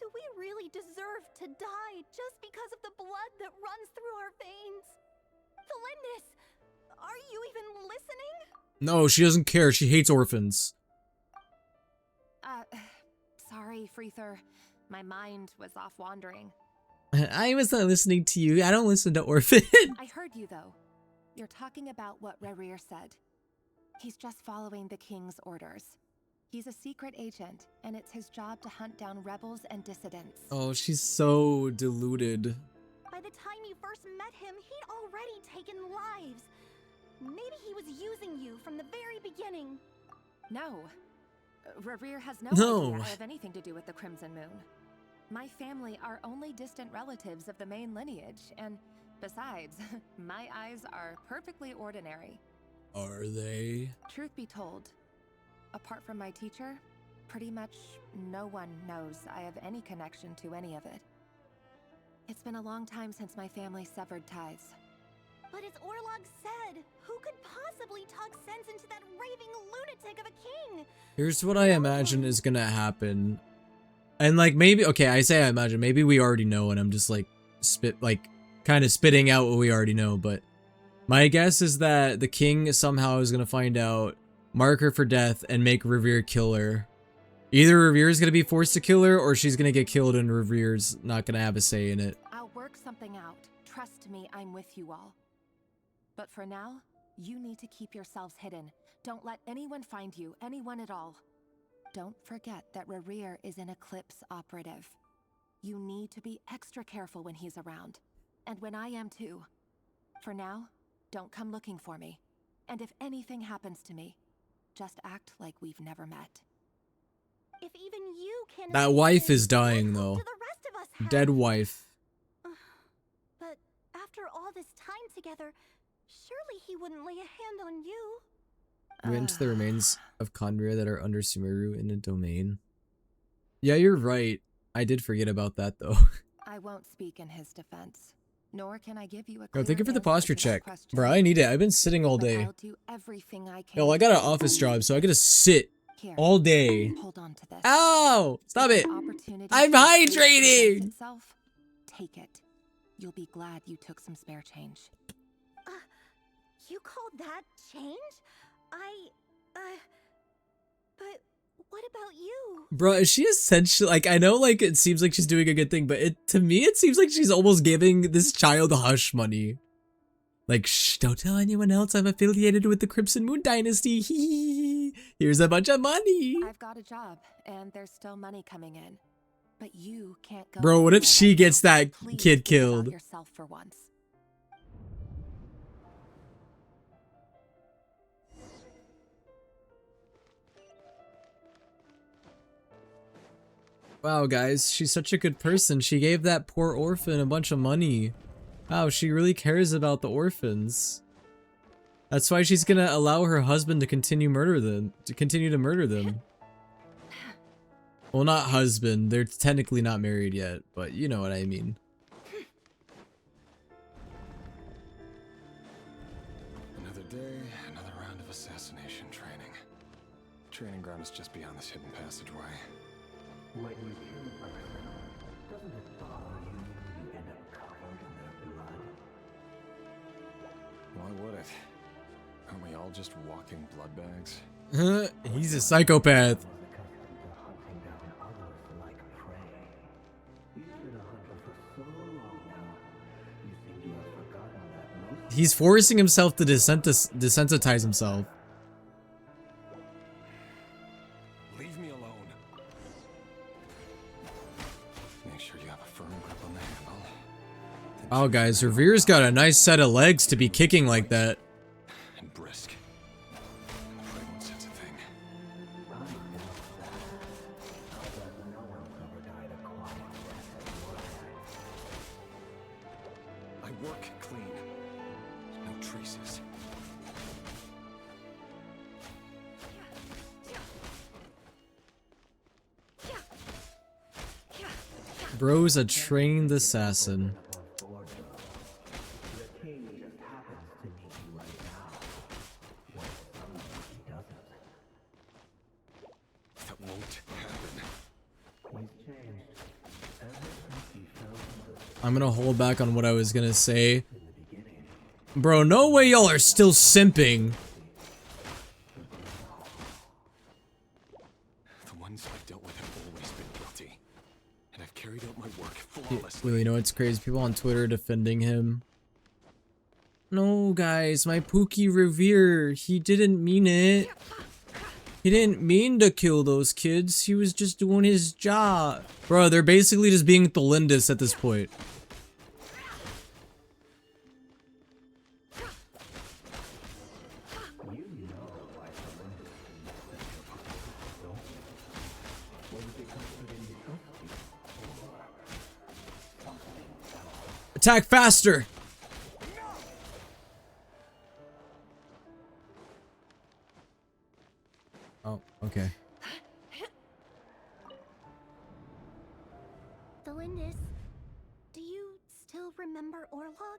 Do we really deserve to die just because of the blood that runs through our veins? Felindis, are you even listening? No, she doesn't care. She hates orphans. Sorry, Freether. My mind was off wandering. I was not listening to you. I don't listen to orphans. I heard you, though. You're talking about what Rerir said. He's just following the king's orders. He's a secret agent, and it's his job to hunt down rebels and dissidents. Oh, she's so deluded. By the time you first met him, he'd already taken lives. Maybe he was using you from the very beginning. No. Rerir has no idea I have anything to do with the Crimson Moon. My family are only distant relatives of the main lineage, and besides, my eyes are perfectly ordinary. Are they? Truth be told, apart from my teacher, pretty much no one knows I have any connection to any of it. It's been a long time since my family severed ties. But as Orlog said, who could possibly talk sense into that raving lunatic of a king? Here's what I imagine is gonna happen. And, like, maybe, okay, I say I imagine, maybe we already know and I'm just, like, kind of spitting out what we already know, but my guess is that the king somehow is gonna find out, mark her for death, and make Revere kill her. Either Revere's gonna be forced to kill her, or she's gonna get killed and Revere's not gonna have a say in it. I'll work something out. Trust me, I'm with you all. But for now, you need to keep yourselves hidden. Don't let anyone find you, anyone at all. Don't forget that Rerir is an Eclipse operative. You need to be extra careful when he's around. And when I am too. For now, don't come looking for me. And if anything happens to me, just act like we've never met. If even you can... That wife is dying, though. Dead wife. But after all this time together, surely he wouldn't lay a hand on you. We went to the remains of Conria that are under Sumeru in a domain. Yeah, you're right. I did forget about that, though. I won't speak in his defense. Nor can I give you a Yo, thank you for the answer posture to that check. question. Bro, I need it. I've been sitting all But day. I'll do everything I can. Yo, I got an office job, so I gotta sit Here, all day. Hold on to this. Ow! Stop If it! the opportunity I'm to escape presents hydrating! itself, take it. You'll be glad you took some spare change. You call that change? But what about you? Bro, is she essentially, like, I know, like, it seems like she's doing a good thing, but to me, it seems like she's almost giving this child hush money. Like, shh, don't tell anyone else I'm affiliated with the Crimson Moon Dynasty. Hee. Here's a bunch of money. I've got a job, and there's still money coming in. But you can't go. Bro, what if anywhere she right gets now. that Please kid think about killed? yourself for once. Wow, guys, she's such a good person. She gave that poor orphan a bunch of money. Wow, she really cares about the orphans. That's why she's gonna allow her husband to continue to murder them. Well, not husband. They're technically not married yet, but you know what I mean. Another day, another round of assassination training. Training ground is just beyond this hidden passageway. When you kill a person, doesn't it bother you when you end up covered in their blood? Why would it? Aren't we all just walking blood bags? He's a psychopath. Hunting down others like prey. You've been a hunter for so long now. You seem to have forgotten that most. He's forcing himself to desensitize himself. Leave me alone. Make sure you have a firm grip on the handle. Wow, guys, Revere's got a nice set of legs to be kicking like that. And brisk. And the prey won't sense a thing. I work clean. No traces. Bro's a trained assassin. That won't happen. I'm gonna hold back on what I was gonna say. Bro, no way y'all are still simping. The ones I've dealt with have always been guilty. And I've carried out my work flawlessly. Well, you know what's crazy? People on Twitter defending him. No, guys, my Pookie Revere, he didn't mean it. He didn't mean to kill those kids. He was just doing his job. Bro, they're basically just being Thelindis at this point. Attack faster! Oh, okay. Thelindis, do you still remember Orlog?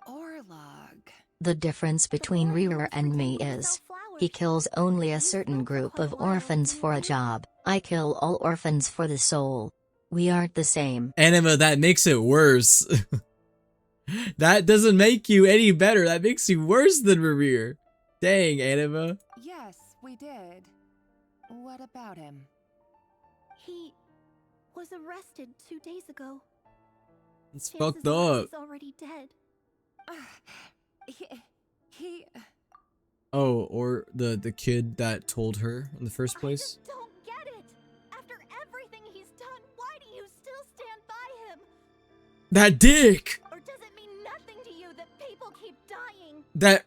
Orlog. The difference between Rearer and me is, he kills only a certain group of orphans for a job. I kill all orphans for the soul. We aren't the same. Anima, that makes it worse. That doesn't make you any better. That makes you worse than Revere. Dang, Anima. Yes, we did. What about him? He was arrested 2 days ago. It's Chances fucked are up. He's already dead. He... Oh, or the kid that told her in the first place? I just don't get it. After everything he's done, why do you still stand by him? That dick! Or does it mean nothing to you that people keep dying? That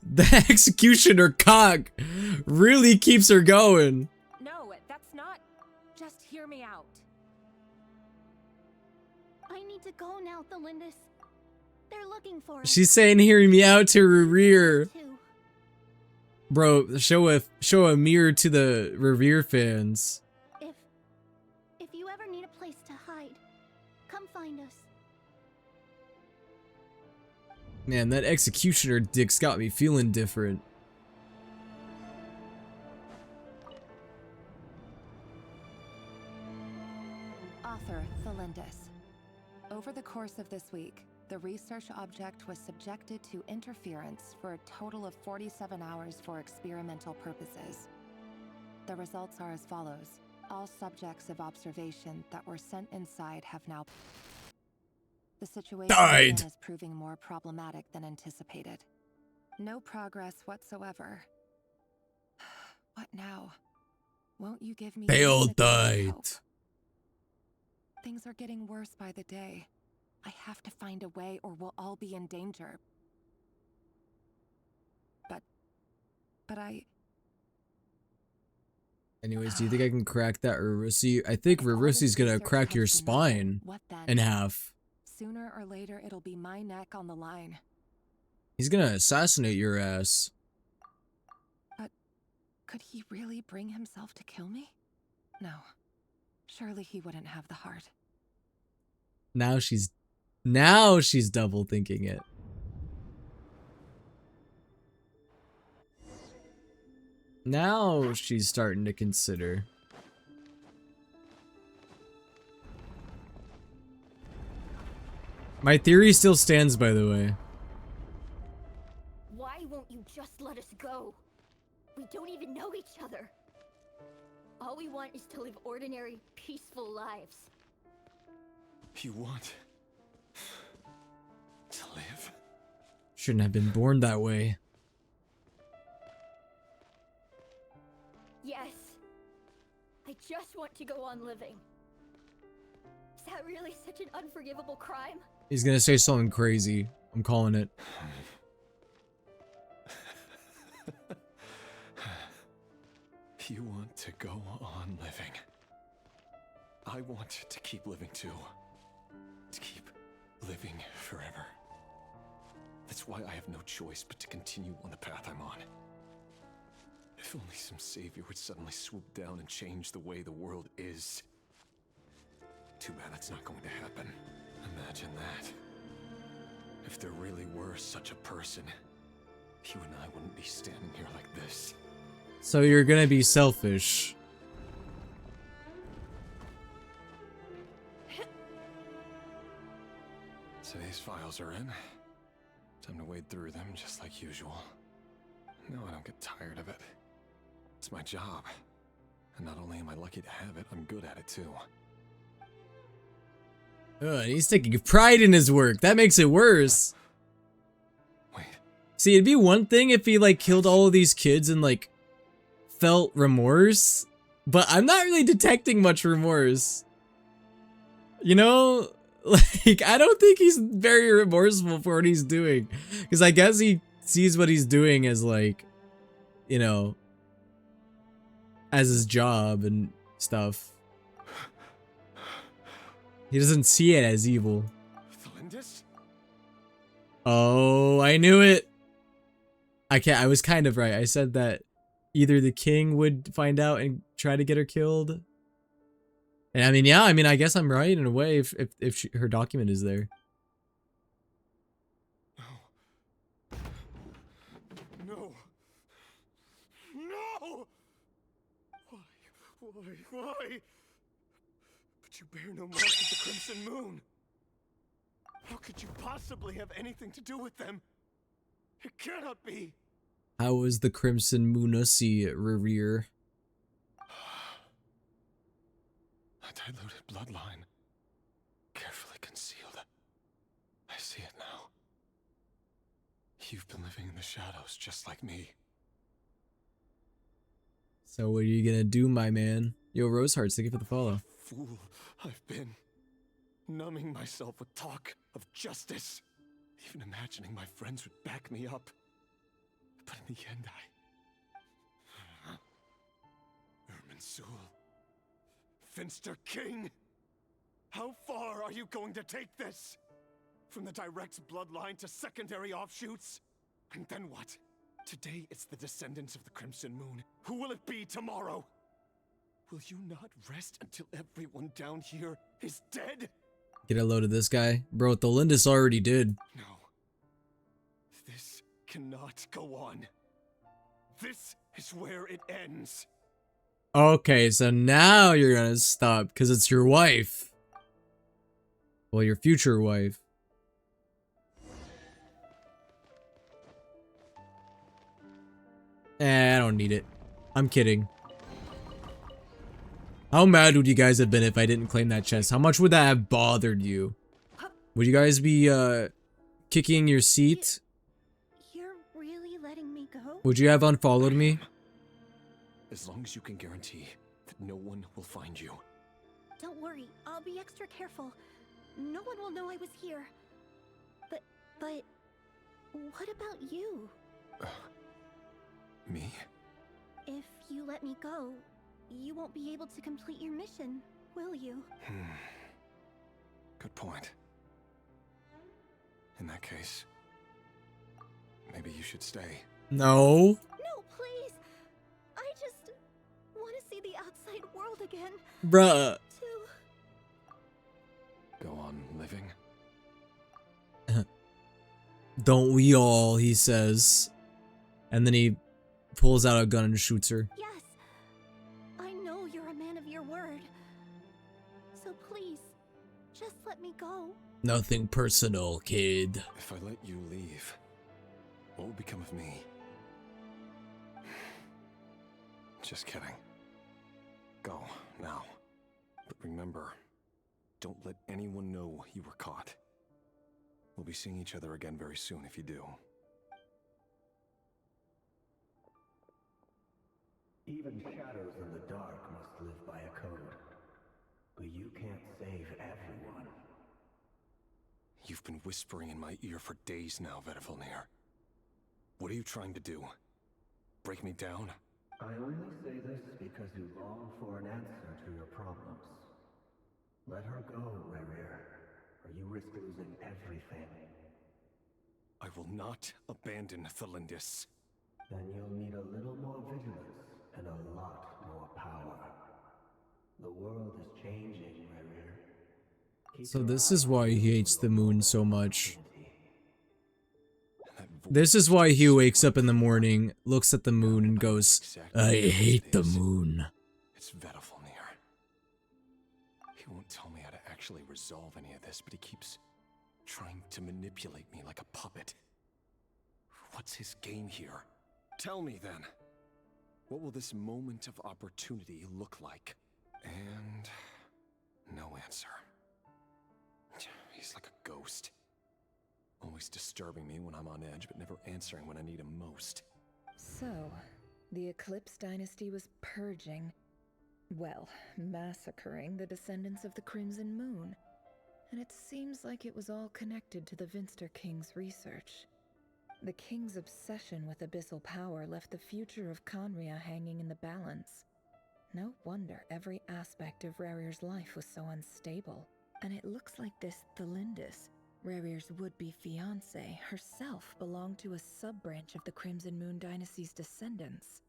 the executioner cock really keeps her going. No, that's not... Just hear me out. I need to go now, Thelindis. They're looking for us. She's saying hearing me out to Revere. Too. Bro, show a mirror to the Revere fans. If you ever need a place to hide, come find us. Man, that executioner dick's got me feeling different. Author Thelindis. Over the course of this week, the research object was subjected to interference for a total of 47 hours for experimental purposes. The results are as follows. All subjects of observation that were sent inside have now... The situation Died. is proving more problematic than anticipated. No progress whatsoever. What now? Won't you give me... They all even a glimmer of died. hope? Things are getting worse by the day. I have to find a way or we'll all be in danger. But I... Anyways, do you think I can crack that Rarusi? I think Rarusi's gonna crack your spine What then? in half. Sooner or later, it'll be my neck on the line. He's gonna assassinate your ass. But could he really bring himself to kill me? No. Surely he wouldn't have the heart. Now she's double thinking it. Now she's starting to consider. My theory still stands, by the way. Why won't you just let us go? We don't even know each other. All we want is to live ordinary, peaceful lives. You want to live? Shouldn't have been born that way. Yes. I just want to go on living. Is that really such an unforgivable crime? He's gonna say something crazy. I'm calling it. You want to go on living. I want to keep living too. To keep living forever. That's why I have no choice but to continue on the path I'm on. If only some savior would suddenly swoop down and change the way the world is. Too bad that's not going to happen. Imagine that. If there really were such a person, you and I wouldn't be standing here like this. So you're gonna be selfish. Today's files are in. Time to wade through them just like usual. No, I don't get tired of it. It's my job. And not only am I lucky to have it, I'm good at it too. Ugh, he's taking pride in his work. That makes it worse. Wait. See, it'd be one thing if he like killed all of these kids and like felt remorse, but I'm not really detecting much remorse. You know, like I don't think he's very remorseful for what he's doing, because I guess he sees what he's doing as like, you know, as his job and stuff. He doesn't see it as evil. Felindis? Oh, I knew it. I was kind of right. I said that either the king would find out and try to get her killed. And I mean, yeah, I guess I'm right in a way if her document is there. No. No! Why? But you bear no mark of the Crimson Moon. How could you possibly have anything to do with them? It cannot be. How was the Crimson Moonusi Reverie? A diluted bloodline. Carefully concealed. I see it now. You've been living in the shadows just like me. So what are you gonna do, my man? Yo, Rosehearts, thank you for the follow. Fool I've been. Numbing myself with talk of justice. Even imagining my friends would back me up. But in the end, Irminsul. Finster King! How far are you going to take this? From the direct bloodline to secondary offshoots? And then what? Today it's the descendants of the Crimson Moon. Who will it be tomorrow? Will you not rest until everyone down here is dead? Get a load of this guy. Bro, Tholindis already did. No. This cannot go on. This is where it ends. Okay, so now you're gonna stop because it's your wife. Well, your future wife. I don't need it. I'm kidding. How mad would you guys have been if I didn't claim that chest? How much would that have bothered you? Would you guys be, kicking your seat? You're really letting me go? Would you have unfollowed me? As long as you can guarantee that no one will find you. Don't worry, I'll be extra careful. No one will know I was here. But what about you? Me? If you let me go, you won't be able to complete your mission, will you? Good point. In that case, maybe you should stay. No. No, please! I just want to see the outside world again. Bruh. Go on living? Don't we all, he says. And then he pulls out a gun and shoots her. Yes, I know you're a man of your word. So please, just let me go. Nothing personal, kid. If I let you leave, what will become of me? Just kidding. Go, now. But remember, don't let anyone know you were caught. We'll be seeing each other again very soon if you do. Even shadows in the dark must live by a code. But you can't save everyone. You've been whispering in my ear for days now, Vedivulnir. What are you trying to do? Break me down? I only say this because you long for an answer to your problems. Let her go, Rerir, or you risk losing everything. I will not abandon Thelindis. Then you'll need a little more vigilance and a lot more power. The world is changing, Rerir. So this is why he hates the moon so much. This is why he wakes up in the morning, looks at the moon, and goes, I hate the moon. It's Vedivulnir. He won't tell me how to actually resolve any of this, but he keeps trying to manipulate me like a puppet. What's his game here? Tell me then. What will this moment of opportunity look like? And no answer. He's like a ghost. Always disturbing me when I'm on edge, but never answering when I need him most. So, the Eclipse Dynasty was purging, well, massacring the descendants of the Crimson Moon. And it seems like it was all connected to the Vinster King's research. The King's obsession with abyssal power left the future of Conria hanging in the balance. No wonder every aspect of Rerir's life was so unstable. And it looks like this Thelindis, Rerir's would-be fiancée, herself belonged to a sub-branch of the Crimson Moon Dynasty's descendants.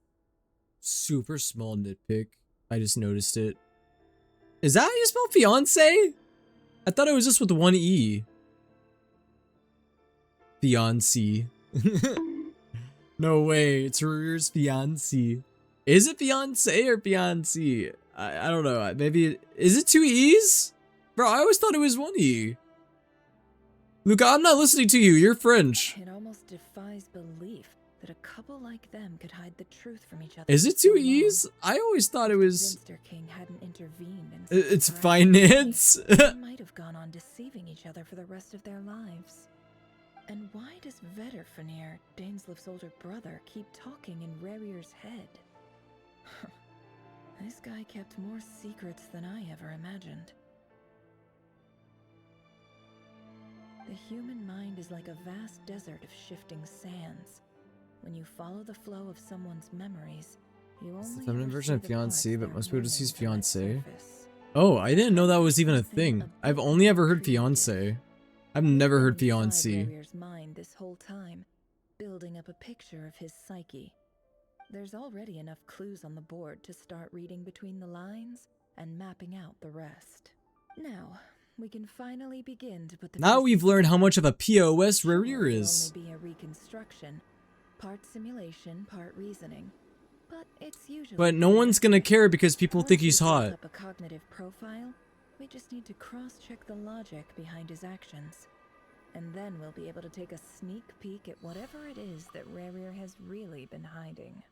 Super small nitpick. I just noticed it. Is that how you spell fiancé? I thought it was just with one E. Fiancé. No way, it's Rerir's fiancé. Is it fiancé or fiancé? I don't know. Maybe, is it two E's? Bro, I always thought it was one E. Luca, I'm not listening to you. You're French. It almost defies belief that a couple like them could hide the truth from each other. Is it two E's? I always thought it was... Vinster King hadn't intervened and it's finance. they might have gone on deceiving each other for the rest of their lives. And why does Vedivulnir, Danesliv's older brother, keep talking in Rerir's head? This guy kept more secrets than I ever imagined. The human mind is like a vast desert of shifting sands. When you follow the flow of someone's memories, you only It's the feminine version of fiancé, but most people just use fiancé. surface. Oh, I didn't know that was even a thing. I've only ever heard fiancé. I've never heard Inside fiancé. Rerir's mind this whole time, building up a picture of his psyche. There's already enough clues on the board to start reading between the lines and mapping out the rest. Now, we can finally begin to put the Now we've pieces learned how together. much of a POS Sure, Rerir it'll is. only be a reconstruction, part simulation, part reasoning, but it's usually. But no one's gonna care because people Once think we he's build hot. up a cognitive profile, We just need to cross-check the logic behind his actions. And then we'll be able to take a sneak peek at whatever it is that Rerir has really been hiding.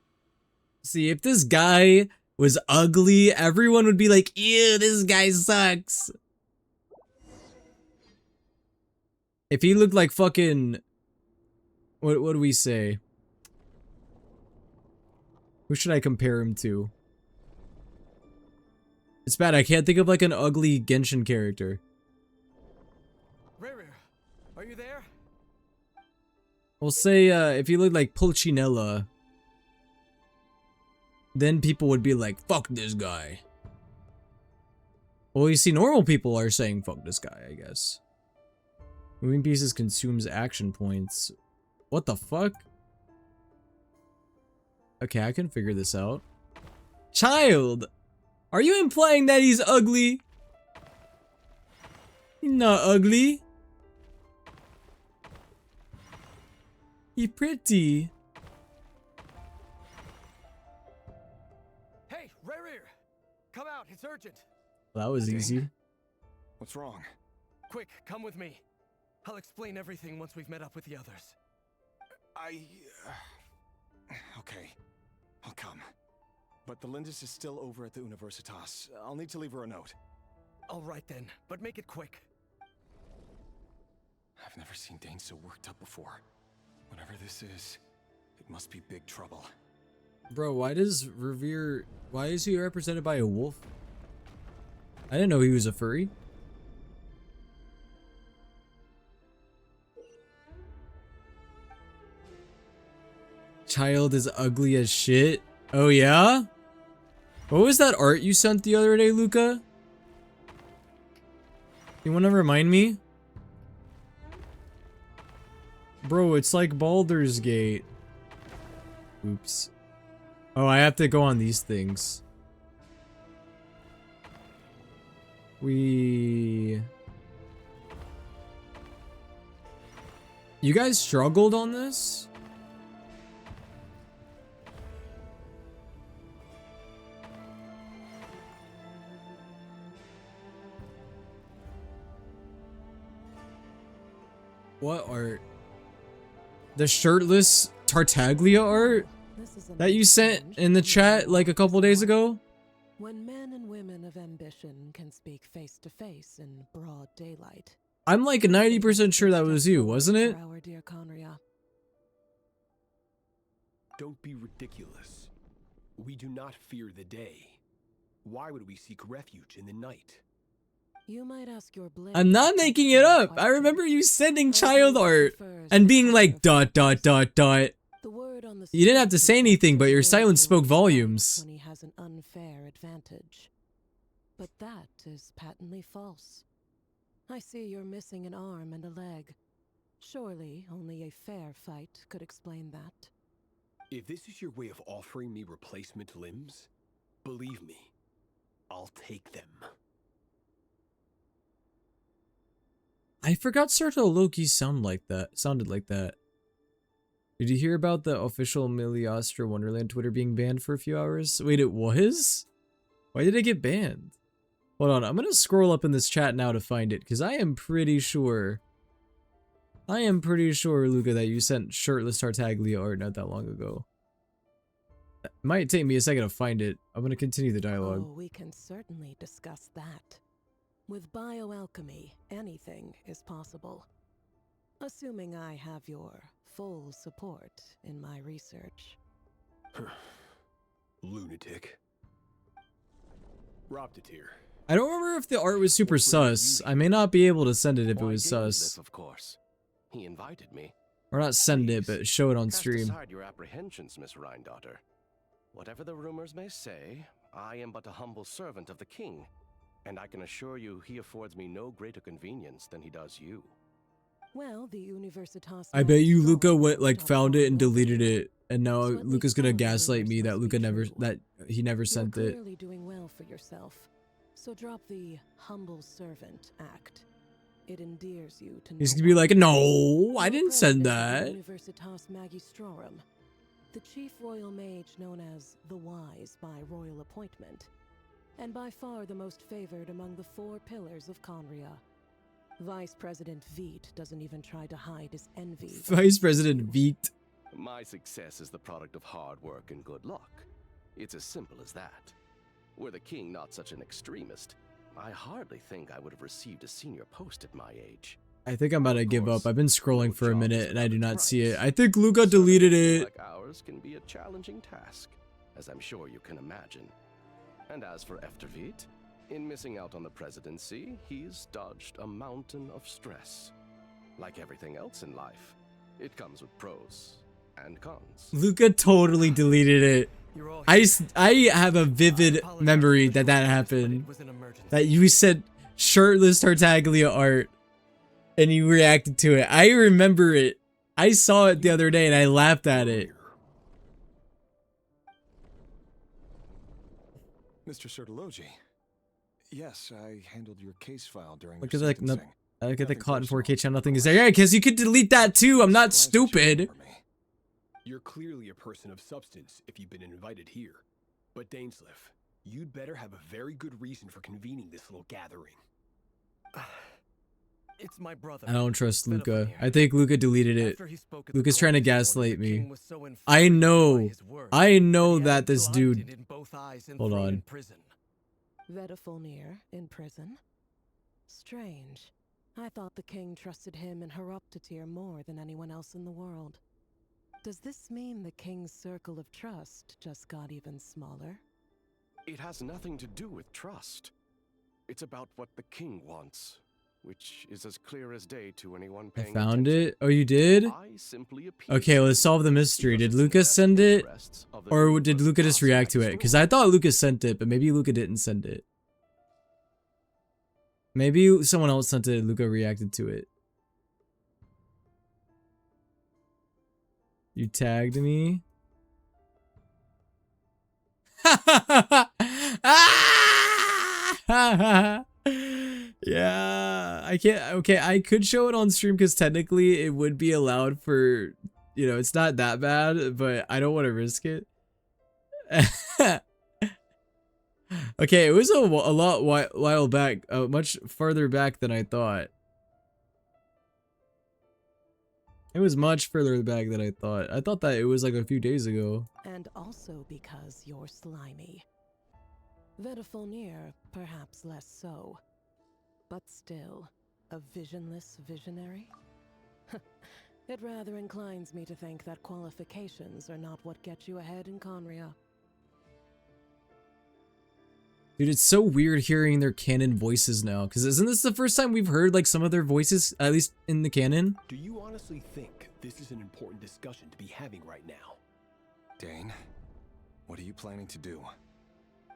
See, if this guy was ugly, everyone would be like, ew, this guy sucks. If he looked like fucking... What do we say? Who should I compare him to? It's bad, I can't think of like an ugly Genshin character. Rerir, are you there? We'll say, if he looked like Pulcinella, then people would be like, fuck this guy. Well, you see, normal people are saying fuck this guy, I guess. Moving pieces consumes action points. What the fuck? Okay, I can figure this out. Child! Are you implying that he's ugly? He's not ugly. He's pretty. Hey, Rerir! Come out, it's urgent. That was easy. What's wrong? Quick, come with me. I'll explain everything once we've met up with the others. Okay, I'll come. But the Lindis is still over at the Universitas. I'll need to leave her a note. All right then, but make it quick. I've never seen Dane so worked up before. Whatever this is, it must be big trouble. Bro, why is he represented by a wolf? I didn't know he was a furry. Child is ugly as shit. Oh yeah? What was that art you sent the other day, Luca? You wanna remind me? Bro, it's like Baldur's Gate. Oops. Oh, I have to go on these things. You guys struggled on this? What art? The shirtless Tartaglia art that you sent in the chat like a couple days ago? When men and women of ambition can speak face to face in broad daylight. I'm like 90% sure that was you, wasn't it? Our dear Conria. Don't be ridiculous. We do not fear the day. Why would we seek refuge in the night? You might ask your blade. I'm not making it up. I remember you sending child art and being like ... You didn't have to say anything, but your silence spoke volumes. When he has an unfair advantage. But that is patently false. I see you're missing an arm and a leg. Surely only a fair fight could explain that. If this is your way of offering me replacement limbs, believe me, I'll take them. I forgot Serto Loki sounded like that. Did you hear about the official Miliastra Wonderland Twitter being banned for a few hours? Wait, it was? Why did it get banned? Hold on, I'm gonna scroll up in this chat now to find it, because I am pretty sure, Luca, that you sent shirtless Tartaglia art not that long ago. It might take me a second to find it. I'm gonna continue the dialogue. Oh, we can certainly discuss that. With bioalchemy, anything is possible. Assuming I have your full support in my research. Lunatic. Raptatir. I don't remember if the art was super sus. I may not be able to send it if it was sus. Of course. He invited me. Or not send it, but show it on Cast stream. aside your apprehensions, Miss Rhindaughter. Whatever the rumors may say, I am but a humble servant of the king. And I can assure you he affords me no greater convenience than he does you. Well, the Universitas. I bet you Luca found it and deleted it, and now Luca's gonna gaslight me that he never sent it. Clearly doing well for yourself. So drop the humble servant act. It endears you to. He's gonna be like, no, I didn't send that. Universitas Magistrorum, the chief royal mage known as the Wise by royal appointment. and by far the most favored among the 4 pillars of Conria. Vice President Veet doesn't even try to hide his envy. Vice President Veet. My success is the product of hard work and good luck. It's as simple as that. Were the king not such an extremist, I hardly think I would have received a senior post at my age. I think I'm about to give up. I've been scrolling for a minute and I do not see it. I think Luca deleted it. Like ours can be a challenging task, as I'm sure you can imagine. And as for Efterveet, in missing out on the presidency, he's dodged a mountain of stress. Like everything else in life, it comes with pros and cons. Luca totally deleted it. I have a vivid memory that happened. That you said shirtless Tartaglia art and you reacted to it. I remember it. I saw it the other day and I laughed at it. Mr. Sertologi. Yes, I handled your case file during Look your at the sentencing. look at the Cotton 4K channel. Nothing is there. Yeah, because you could delete that too. I'm not stupid. You're clearly a person of substance if you've been invited here. But Dainsleif, you'd better have a very good reason for convening this little gathering. It's my brother. I don't trust Luca. I think Luca deleted it. Luca's trying to gaslight me. I know that this dude. Hold on. Vedafulnir in prison? Strange. I thought the king trusted him and Heroptatir more than anyone else in the world. Does this mean the king's circle of trust just got even smaller? It has nothing to do with trust. It's about what the king wants, which is as clear as day to anyone I paying found attention. it. Oh, you did? I simply appeal Okay, let's solve the mystery. Did Luca send it? Or did Luca just react to it? Because I thought Luca sent it, but maybe Luca didn't send it. Maybe someone else sent it and Luca reacted to it. You tagged me? Yeah, I can't. Okay, I could show it on stream because technically it would be allowed for, you know, it's not that bad, but I don't want to risk it. Okay, it was a lot while back, much farther back than I thought. It was much further back than I thought. I thought that it was like a few days ago. And also because you're slimy. Vedafulnir, perhaps less so. But still, a visionless visionary? It rather inclines me to think that qualifications are not what get you ahead in Conria. Dude, it's so weird hearing their canon voices now. Because isn't this the first time we've heard like some of their voices, at least in the canon? Do you honestly think this is an important discussion to be having right now? Dane, what are you planning to do?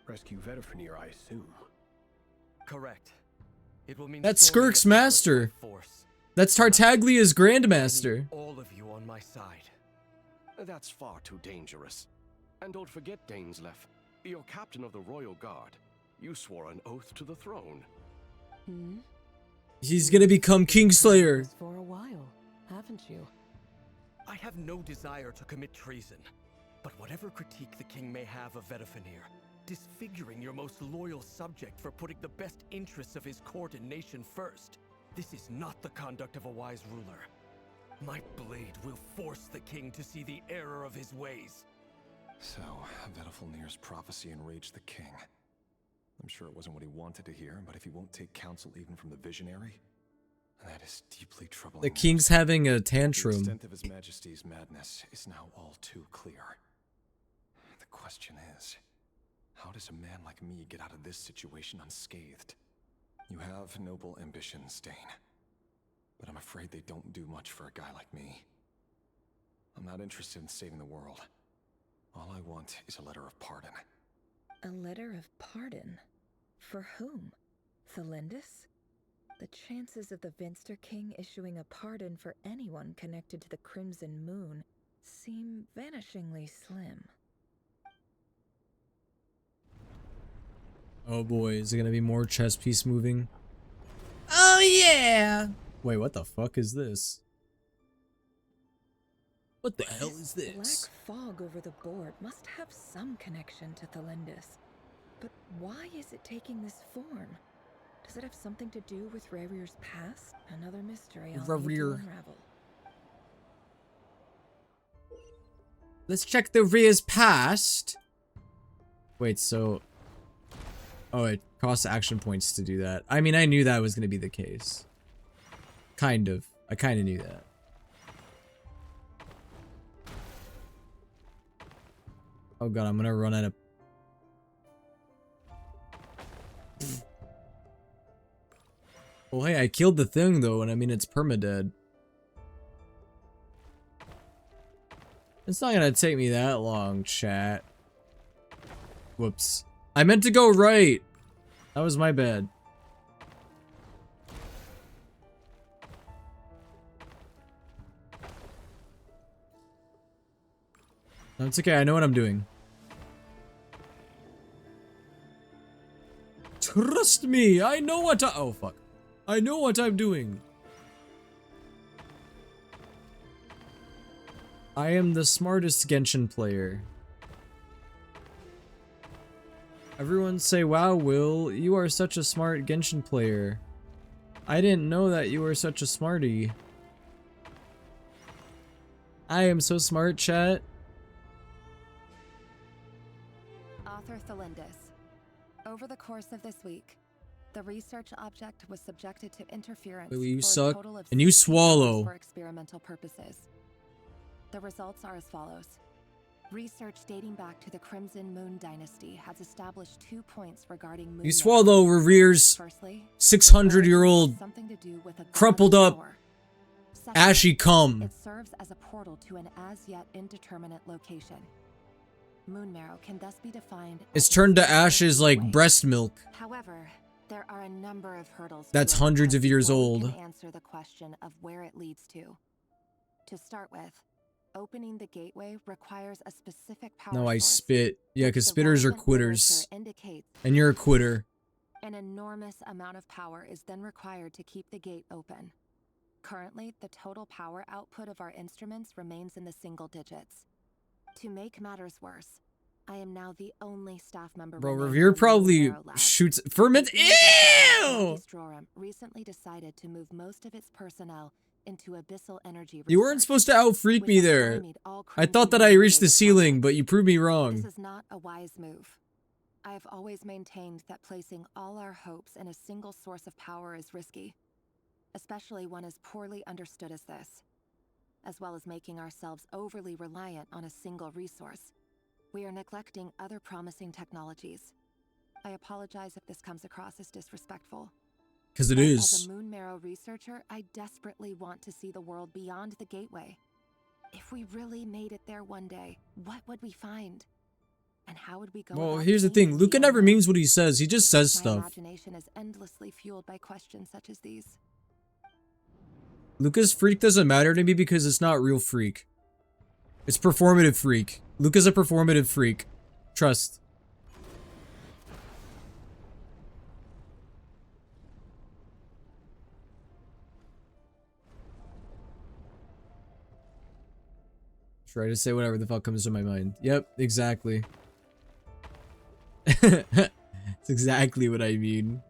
Rescue Vedafulnir, I assume. Correct. It will mean That's storming Skirk's the palace master. by force. That's Tartaglia's grandmaster. All of you on my side. That's far too dangerous. And don't forget, Dainsleif, you're captain of the Royal Guard. You swore an oath to the throne. He's gonna become Kingslayer. For a while, haven't you? I have no desire to commit treason. But whatever critique the king may have of Vedafulnir, disfiguring your most loyal subject for putting the best interests of his court and nation first, this is not the conduct of a wise ruler. My blade will force the king to see the error of his ways. So, Vedafulnir's prophecy enraged the king. I'm sure it wasn't what he wanted to hear, but if he won't take counsel even from the visionary, that is deeply troubling. The king's having a The tantrum. extent of his majesty's madness is now all too clear. The question is, how does a man like me get out of this situation unscathed? You have noble ambitions, Dane, but I'm afraid they don't do much for a guy like me. I'm not interested in saving the world. All I want is a letter of pardon. A letter of pardon? For whom? Thelindis? The chances of the Vinster King issuing a pardon for anyone connected to the Crimson Moon seem vanishingly slim. Oh boy, is it gonna be more chess piece moving? Oh yeah! Wait, what the fuck is this? What the hell is this? Black fog over the board must have some connection to Thelindis. But why is it taking this form? Does it have something to do with Rarir's past? Another mystery I'll need to unravel. Let's check the Rhea's past. Wait, so... Oh, it costs action points to do that. I mean, I knew that was going to be the case. Kind of. I kind of knew that. Oh god, I'm going to run out of... Well, hey, I killed the thing, though, and I mean, it's permadead. It's not gonna take me that long, chat. Whoops. I meant to go right! That was my bad. No, it's okay, I know what I'm doing. Trust me, I know what I- oh, fuck. I know what I'm doing. I am the smartest Genshin player. Everyone say, wow, Will, you are such a smart Genshin player. I didn't know that you were such a smarty. I am so smart, chat. Author Thelindis. Over the course of this week, the research object was subjected to interference Wait, you for a suck, total of and you 16 swallow. hours for experimental purposes. The results are as follows. Research dating back to the Crimson Moon Dynasty has established 2 points regarding moon. You swallow Revere's 600-year-old crumpled up ashy cum. It serves as a portal to an as-yet indeterminate location. Moon marrow can thus be defined. It's turned to ashes like breast milk. However, there are a number of hurdles. That's hundreds of years old. To answer the question of where it leads to. To start with, opening the gateway requires a specific power No, I source, spit. Yeah, because which the spitters are relevant quitters. literature indicates And you're a quitter. an enormous amount of power is then required to keep the gate open. Currently, the total power output of our instruments remains in the single digits. To make matters worse, I am now the only staff member. Bro, remaining Revere in the probably Neuro Lab. shoots ferment. Ew! Drorum recently decided to move most of its personnel into abyssal energy. You weren't supposed to out-freak me there. I thought that I reached the ceiling, but you proved me wrong. This is not a wise move. I have always maintained that placing all our hopes in a single source of power is risky, especially one as poorly understood as this, as well as making ourselves overly reliant on a single resource. We are neglecting other promising technologies. I apologize if this comes across as disrespectful. Because it But is. As a moon marrow researcher, I desperately want to see the world beyond the gateway. If we really made it there one day, what would we find? And how would we go Well, about here's the gaining thing. Luca never unknown? means what he says. He just says My stuff. imagination is endlessly fueled by questions such as these. Luca's freak doesn't matter to me because it's not real freak. It's performative freak. Luca's a performative freak. Trust. Try to say whatever the fuck comes to my mind. Yep, exactly. That's exactly what I mean.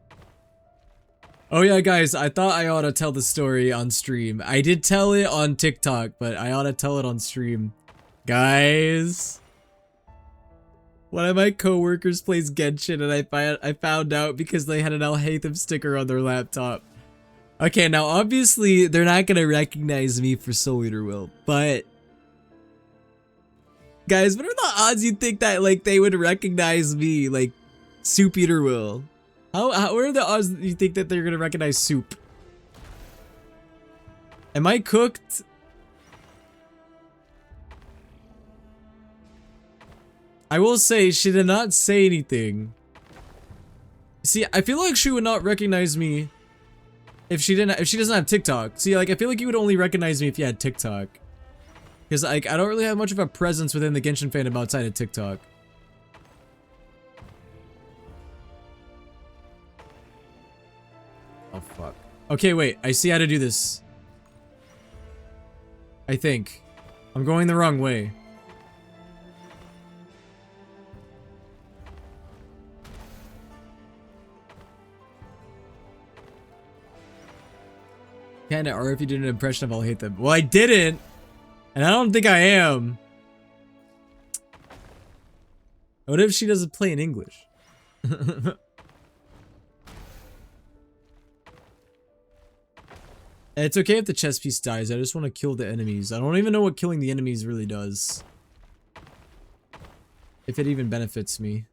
Oh yeah, guys, I thought I ought to tell the story on stream. I did tell it on TikTok, but I ought to tell it on stream. Guys, one of my coworkers plays Genshin, and I found out because they had an Alhaitham sticker on their laptop. Okay, now obviously they're not gonna recognize me for souleaterwill, but guys, what are the odds you think that like they would recognize me like Soup Eater will? What are the odds that you think that they're gonna recognize Soup? Am I cooked? I will say she did not say anything. See, I feel like she would not recognize me if she doesn't have TikTok. See, like I feel like you would only recognize me if you had TikTok. Because like I don't really have much of a presence within the Genshin fandom outside of TikTok. Oh fuck. Okay, wait. I see how to do this. I think. I'm going the wrong way. Kinda, or if you did an impression of I'll hate them. Well, I didn't, and I don't think I am. What if she doesn't play in English? It's okay if the chess piece dies. I just want to kill the enemies. I don't even know what killing the enemies really does. If it even benefits me.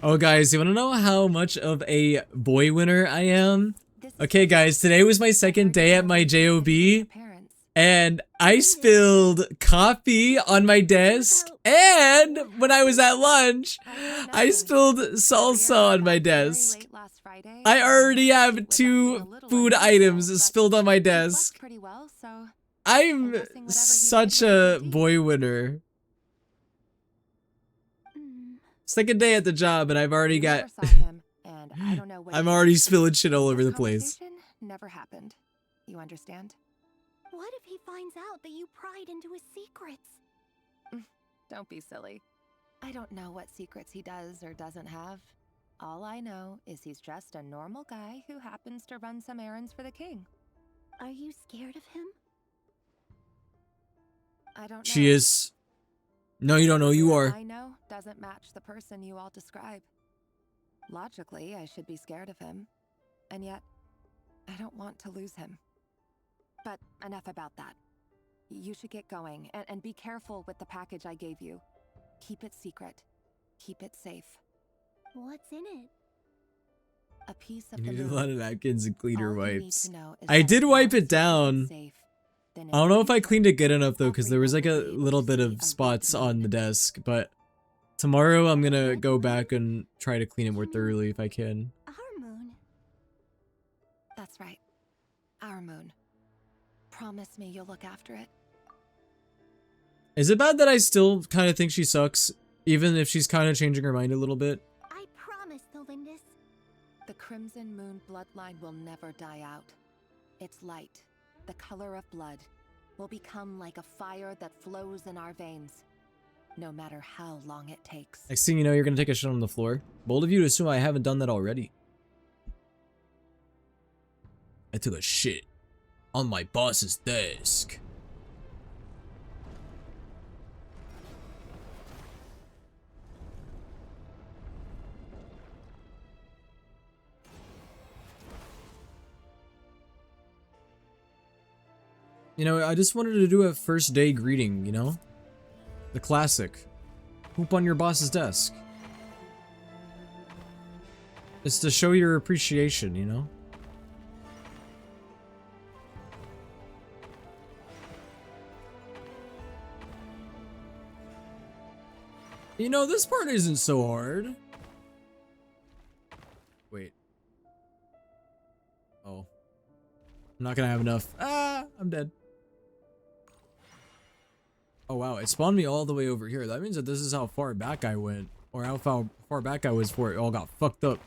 Oh, guys, you want to know how much of a boy winner I am? Okay, guys, today was my second day at my JOB, and I spilled coffee on my desk, and when I was at lunch, I spilled salsa on my desk. I already have 2 food items spilled on my desk. I'm such a boy winner. Second day at the job, and I've already got... I'm already spilling shit all over the place. Never happened. You understand? What if he finds out that you pried into his secrets? Don't be silly. I don't know what secrets he does or doesn't have. All I know is he's just a normal guy who happens to run some errands for the king. Are you scared of him? I don't know. She is. No, you don't know. You are. I know doesn't match the person you all describe. Logically, I should be scared of him. And yet, I don't want to lose him. But enough about that. You should get going, and be careful with the package I gave you. Keep it secret. Keep it safe. What's in it? A piece of You the need a moon. lot of napkins and cleaner All you need wipes. to know is I that did if wipe you're it down. safe, then I don't know if I future, cleaned it good enough though, because there was like a little bit of spots on the desk. But tomorrow I'm gonna go back and try to clean it more thoroughly if I can. Our moon. That's right. Our moon. Promise me you'll look after it. Is it bad that I still kind of think she sucks, even if she's kind of changing her mind a little bit? I promise, Thelindis. The Crimson Moon bloodline will never die out. Its light, the color of blood, will become like a fire that flows in our veins, no matter how long it takes. Next thing you know, you're gonna take a shit on the floor. Bold of you to assume I haven't done that already. I took a shit on my boss's desk. You know, I just wanted to do a first day greeting, you know? The classic. Poop on your boss's desk. It's to show your appreciation, you know? You know, this part isn't so hard. Wait. Oh. I'm not gonna have enough. Ah, I'm dead. Oh wow, it spawned me all the way over here. That means that this is how far back I went. Or how far back I was before it all got fucked up.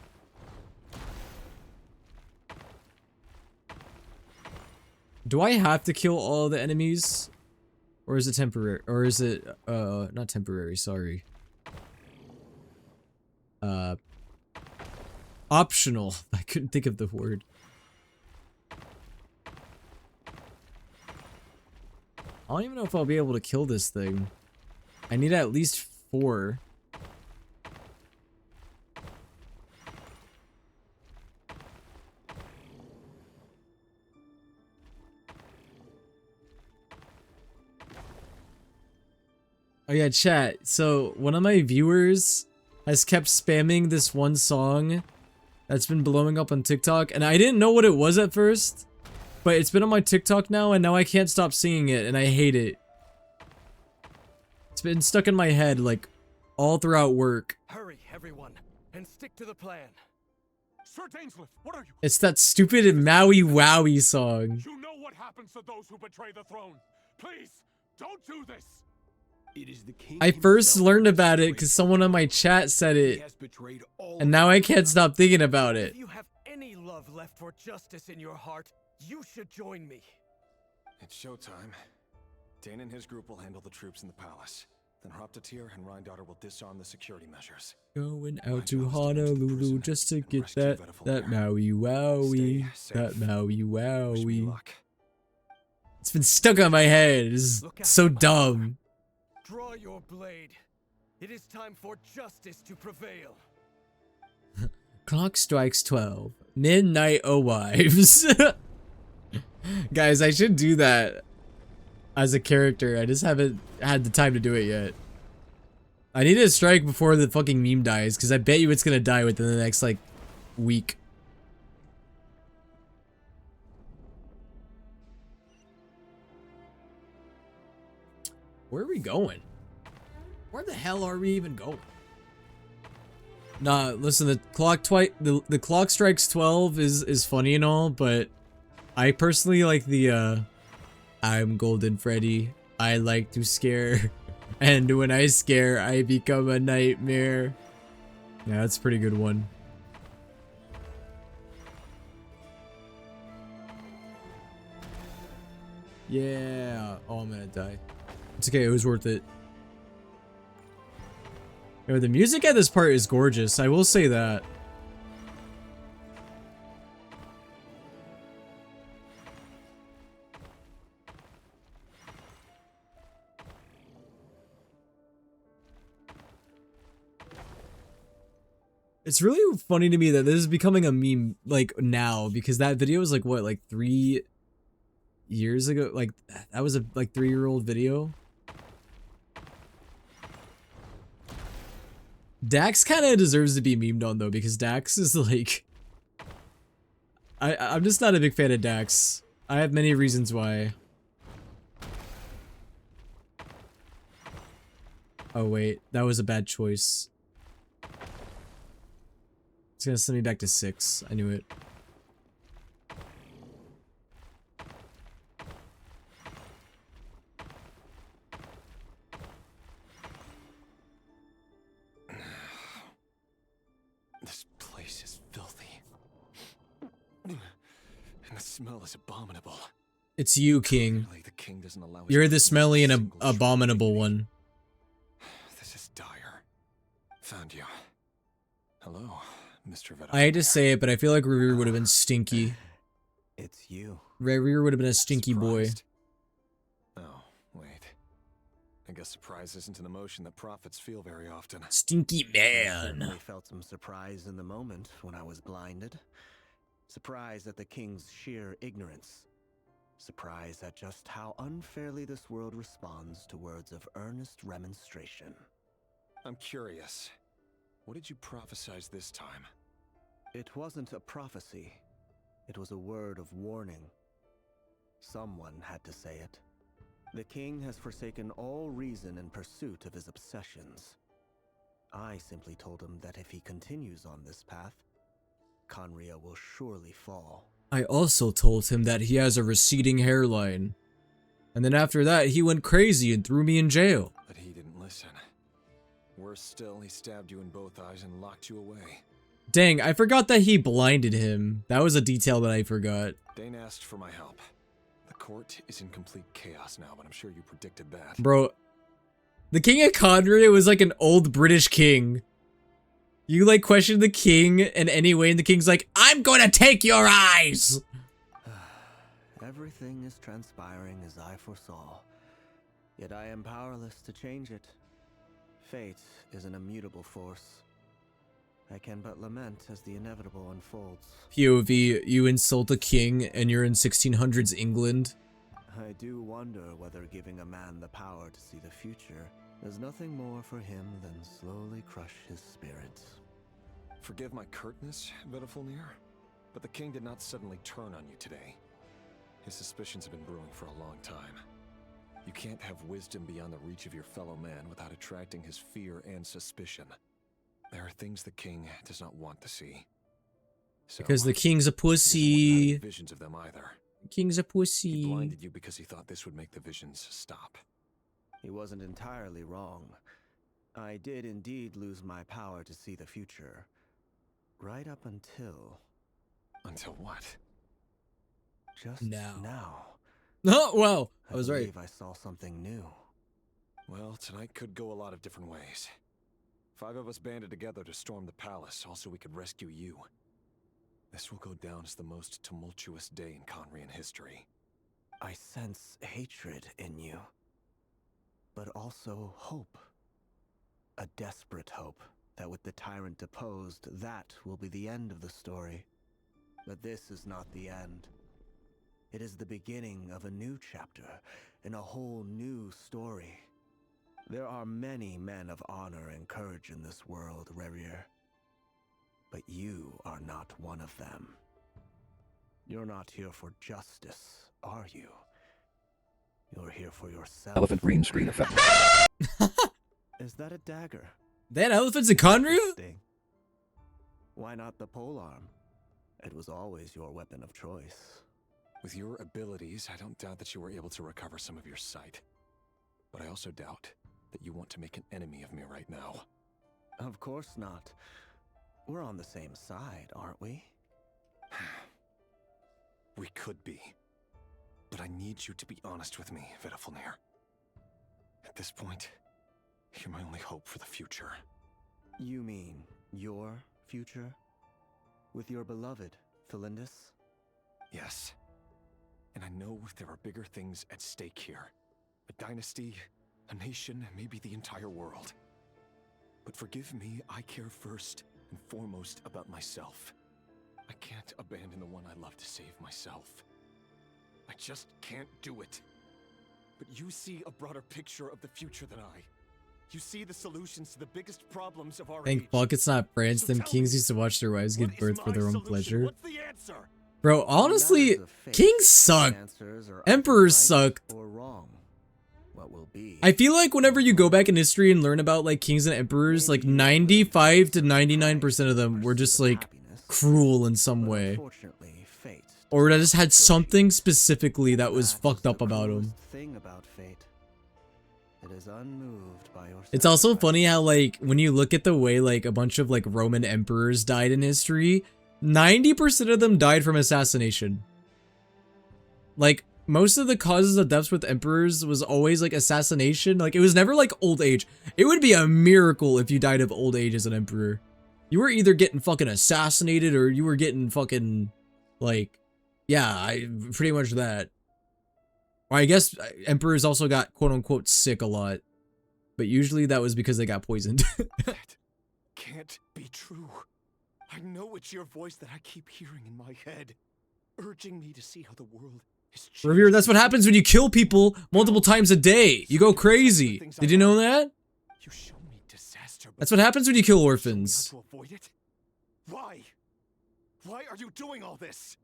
Do I have to kill all the enemies? Or is it temporary? Or is it, not temporary, sorry. Optional. I couldn't think of the word. I don't even know if I'll be able to kill this thing. I need at least 4. Oh yeah, chat. So one of my viewers has kept spamming this one song that's been blowing up on TikTok, and I didn't know what it was at first. But it's been on my TikTok now, and now I can't stop singing it, and I hate it. It's been stuck in my head, like, all throughout work. Hurry, everyone, and stick to the plan. Sir Dainsleif, what are you? It's that stupid Maui Wowie song. You know what happens to those who betray the throne. Please, don't do this. It is the king I first learned about it because someone on my chat said it, and now I can't stop thinking about it. If you have any love left for justice in your heart, you should join me. It's showtime. Dane and his group will handle the troops in the palace. Then Hroptatyr and Rhine-Daughter will disarm the security measures. Going out to Honolulu just to get that Maui Wowie. That Maui Wowie. It's been stuck on my head. It's so dumb. Draw your blade. It is time for justice to prevail. Clock strikes 12. Midnight wives. Guys, I should do that as a character. I just haven't had the time to do it yet. I need to strike before the fucking meme dies, because I bet you it's gonna die within the next, like, week. Where are we going? Where the hell are we even going? Nah, listen, the clock strikes 12 is funny and all, but I personally like the I'm Golden Freddy. I like to scare, and when I scare, I become a nightmare. Yeah, that's a pretty good one. Yeah. Oh, I'm gonna die. It's okay, it was worth it. Yo, the music at this part is gorgeous, I will say that. It's really funny to me that this is becoming a meme, like, now, because that video was like, what, like 3 years ago? Like, that was a, like, 3-year-old video? Dax kind of deserves to be memed on, though, because Dax is, like... I'm just not a big fan of Dax. I have many reasons why. Oh, wait. That was a bad choice. It's gonna send me back to 6. I knew it. This place is filthy. And the smell is abominable. It's you, King. Clearly, the king doesn't allow his You're the smelly and single abominable one. This is dire. Found you. Hello, Mr. Vedder. I hate to say it, but I feel like Revere would have been stinky. It's you. Revere would have been a stinky boy. Oh, wait. I guess surprise isn't an emotion that prophets feel very often. Stinky man. I felt some surprise in the moment when I was blinded. Surprise at the king's sheer ignorance. Surprise at just how unfairly this world responds to words of earnest remonstration. I'm curious. What did you prophesize this time? It wasn't a prophecy. It was a word of warning. Someone had to say it. The king has forsaken all reason in pursuit of his obsessions. I simply told him that if he continues on this path, Conria will surely fall. I also told him that he has a receding hairline. And then after that, he went crazy and threw me in jail. But he didn't listen. Worse still, he stabbed you in both eyes and locked you away. Dang, I forgot that he blinded him. That was a detail that I forgot. Dane asked for my help. The court is in complete chaos now, but I'm sure you predicted that. Bro, the King of Conria was like an old British king. You like question the king in any way and the king's like, I'm gonna take your eyes! Everything is transpiring as I foresaw. Yet I am powerless to change it. Fate is an immutable force. I can but lament as the inevitable unfolds. POV, you insult a king and you're in 1600s England. I do wonder whether giving a man the power to see the future is nothing more for him than slowly crush his spirit. Forgive my curtness, Vedafulnir, but the king did not suddenly turn on you today. His suspicions have been brewing for a long time. You can't have wisdom beyond the reach of your fellow man without attracting his fear and suspicion. There are things the king does not want to see. So, because the king's a pussy. Visions of them either. King's a pussy. He blinded you because he thought this would make the visions stop. He wasn't entirely wrong. I did indeed lose my power to see the future. Right up until... Until what? Just now. Oh, wow. I was right. I saw something new. Well, tonight could go a lot of different ways. 5 of us banded together to storm the palace, also we could rescue you. This will go down as the most tumultuous day in Conrian history. I sense hatred in you, but also hope. A desperate hope that with the tyrant deposed, that will be the end of the story. But this is not the end. It is the beginning of a new chapter, in a whole new story. There are many men of honor and courage in this world, Rerir. But you are not one of them. You're not here for justice, are you? You're here for yourself. Elephant green screen effect. Is that a dagger? They had elephants in Conria? Why not the polearm? It was always your weapon of choice. With your abilities, I don't doubt that you were able to recover some of your sight. But I also doubt that you want to make an enemy of me right now. Of course not. We're on the same side, aren't we? We could be. But I need you to be honest with me, Vedafilnir. At this point, you're my only hope for the future. You mean your future? With your beloved, Felindis? Yes. And I know there are bigger things at stake here. A dynasty, a nation, maybe the entire world. But forgive me, I care first and foremost about myself. I can't abandon the one I love to save myself. I just can't do it. But you see a broader picture of the future than I. You see the solutions to the biggest problems of our Thank age. fuck it's not France. Them kings used to watch their wives give birth for their own pleasure. Bro, honestly, kings suck. Emperors suck. I feel like whenever you go back in history and learn about like kings and emperors, like 95 to 99% of them were just like cruel in some way. Or that just had something specifically that was fucked up about them. It's also funny how like when you look at the way like a bunch of like Roman emperors died in history, 90% of them died from assassination. Like most of the causes of deaths with emperors was always like assassination. Like it was never like old age. It would be a miracle if you died of old age as an emperor. You were either getting fucking assassinated or you were getting fucking like, yeah, pretty much that. Or I guess emperors also got quote unquote sick a lot. But usually that was because they got poisoned. That can't be true. I know it's your voice that I keep hearing in my head, urging me to see how the world is changing. Revere, that's what happens when you kill people multiple times a day. You go crazy. Did you know that? You show me disaster, That's what happens when you kill orphans. to avoid it. Why? Why are you doing all this?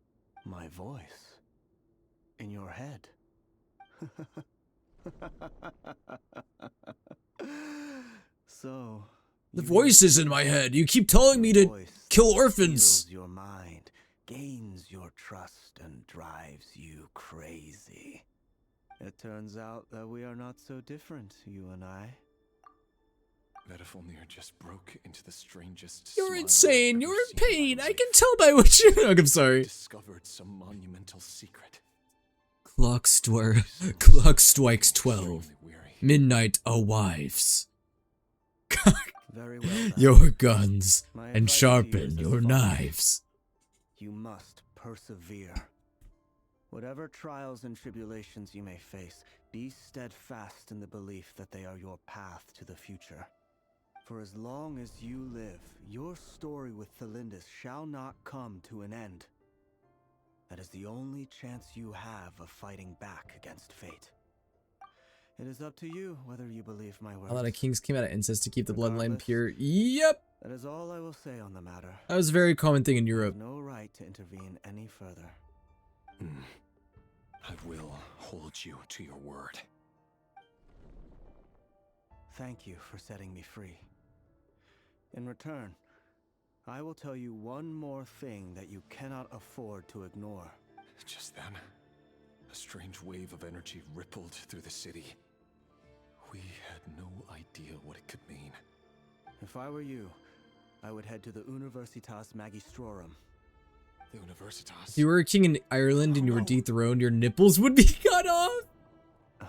My voice. In your head. So The voice is in my head. You keep telling me to kill orphans. Your mind, gains your trust, and drives you crazy. It turns out that we are not so different, you and I. Vedafilnir just broke into the strangest. You're insane. You're in pain. I can tell by what you. I'm sorry. Discovered some monumental secret. Clock strikes 12. Midnight arrives. Very well done. Your guns My and advice to you sharpen is as your follows. knives. You must persevere. Whatever trials and tribulations you may face, be steadfast in the belief that they are your path to the future. For as long as you live, your story with Felindis shall not come to an end. That is the only chance you have of fighting back against fate. It is up to you whether you believe my words. A lot of kings came out of incest to keep the bloodline pure. Yep. That is all I will say on the matter. That was a very common thing in Europe. No right to intervene any further. I will hold you to your word. Thank you for setting me free. In return, I will tell you one more thing that you cannot afford to ignore. Just then, a strange wave of energy rippled through the city. We had no idea what it could mean. If I were you, I would head to the Universitas Magistrorum. The Universitas? If you were a king in Ireland and you were dethroned, your nipples would be cut off.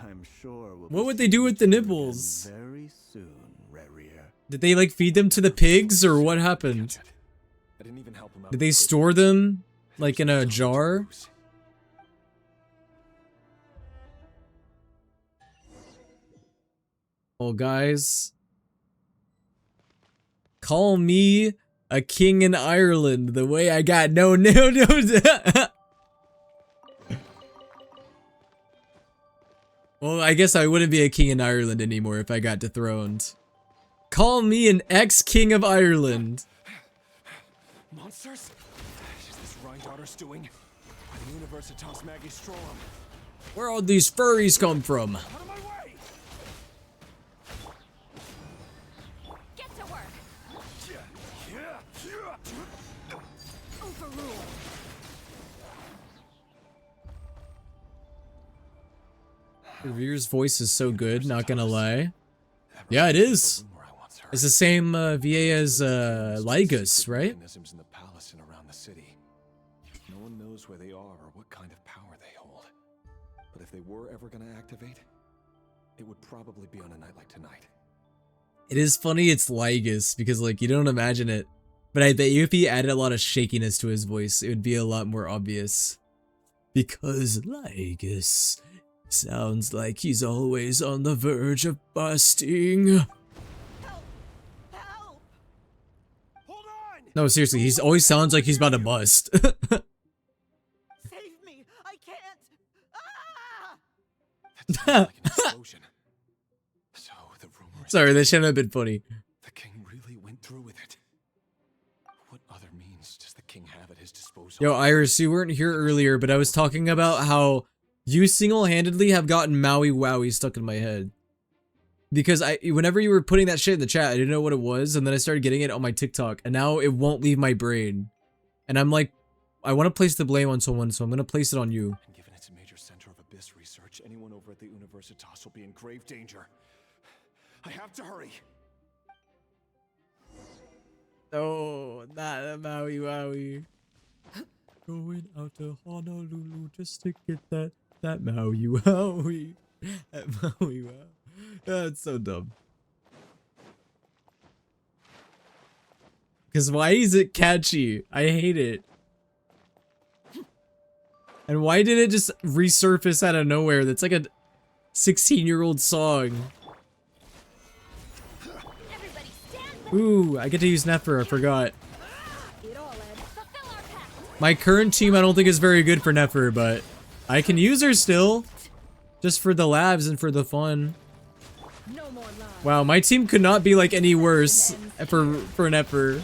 I'm sure we'll What would they do with the nibbles? very soon, Rerir. Did they like feed them to the pigs or what happened? I didn't even help him out. Did they store them like in a jar? Oh, guys. Call me a king in Ireland the way I got no. Well, I guess I wouldn't be a king in Ireland anymore if I got dethroned. Call me an ex-king of Ireland. Monsters? Is this Rheindarter's doing? By the Universitas Magistrorum. Where all these furries come from? Out of my way! Get to work! Overrule. Revere's voice is so good, not gonna lie. Yeah, it is. It's the same VA as Lygus, right? Mechanisms in the palace and around the city. No one knows where they are or what kind of power they hold. But if they were ever going to activate, it would probably be on a night like tonight. It is funny it's Lygus, because like you don't imagine it. But I bet you if he added a lot of shakiness to his voice, it would be a lot more obvious. Because Lygus sounds like he's always on the verge of busting. No, seriously, he always sounds like he's about to bust. Save me! I can't! That sounds like an explosion. So the rumor is Sorry, that shouldn't have been funny. the king really went through with it. What other means does the king have at his disposal? Yo, Iris, you weren't here earlier, but I was talking about how you single-handedly have gotten Maui Wowie stuck in my head. Because whenever you were putting that shit in the chat, I didn't know what it was, and then I started getting it on my TikTok, and now it won't leave my brain. And I'm like, I want to place the blame on someone, so I'm gonna place it on you. And given its a major center of abyss research, anyone over at the Universitas will be in grave danger. I have to hurry. Oh, not a Maui Wowie. Going out to Honolulu just to get that Maui Wowie. That Maui Wowie. That's so dumb. Because why is it catchy? I hate it. And why did it just resurface out of nowhere? That's like a 16-year-old song. Ooh, I get to use Nefer, I forgot. My current team I don't think is very good for Nefer, but I can use her still. Just for the labs and for the fun. Wow, my team could not be like any worse for Nefer.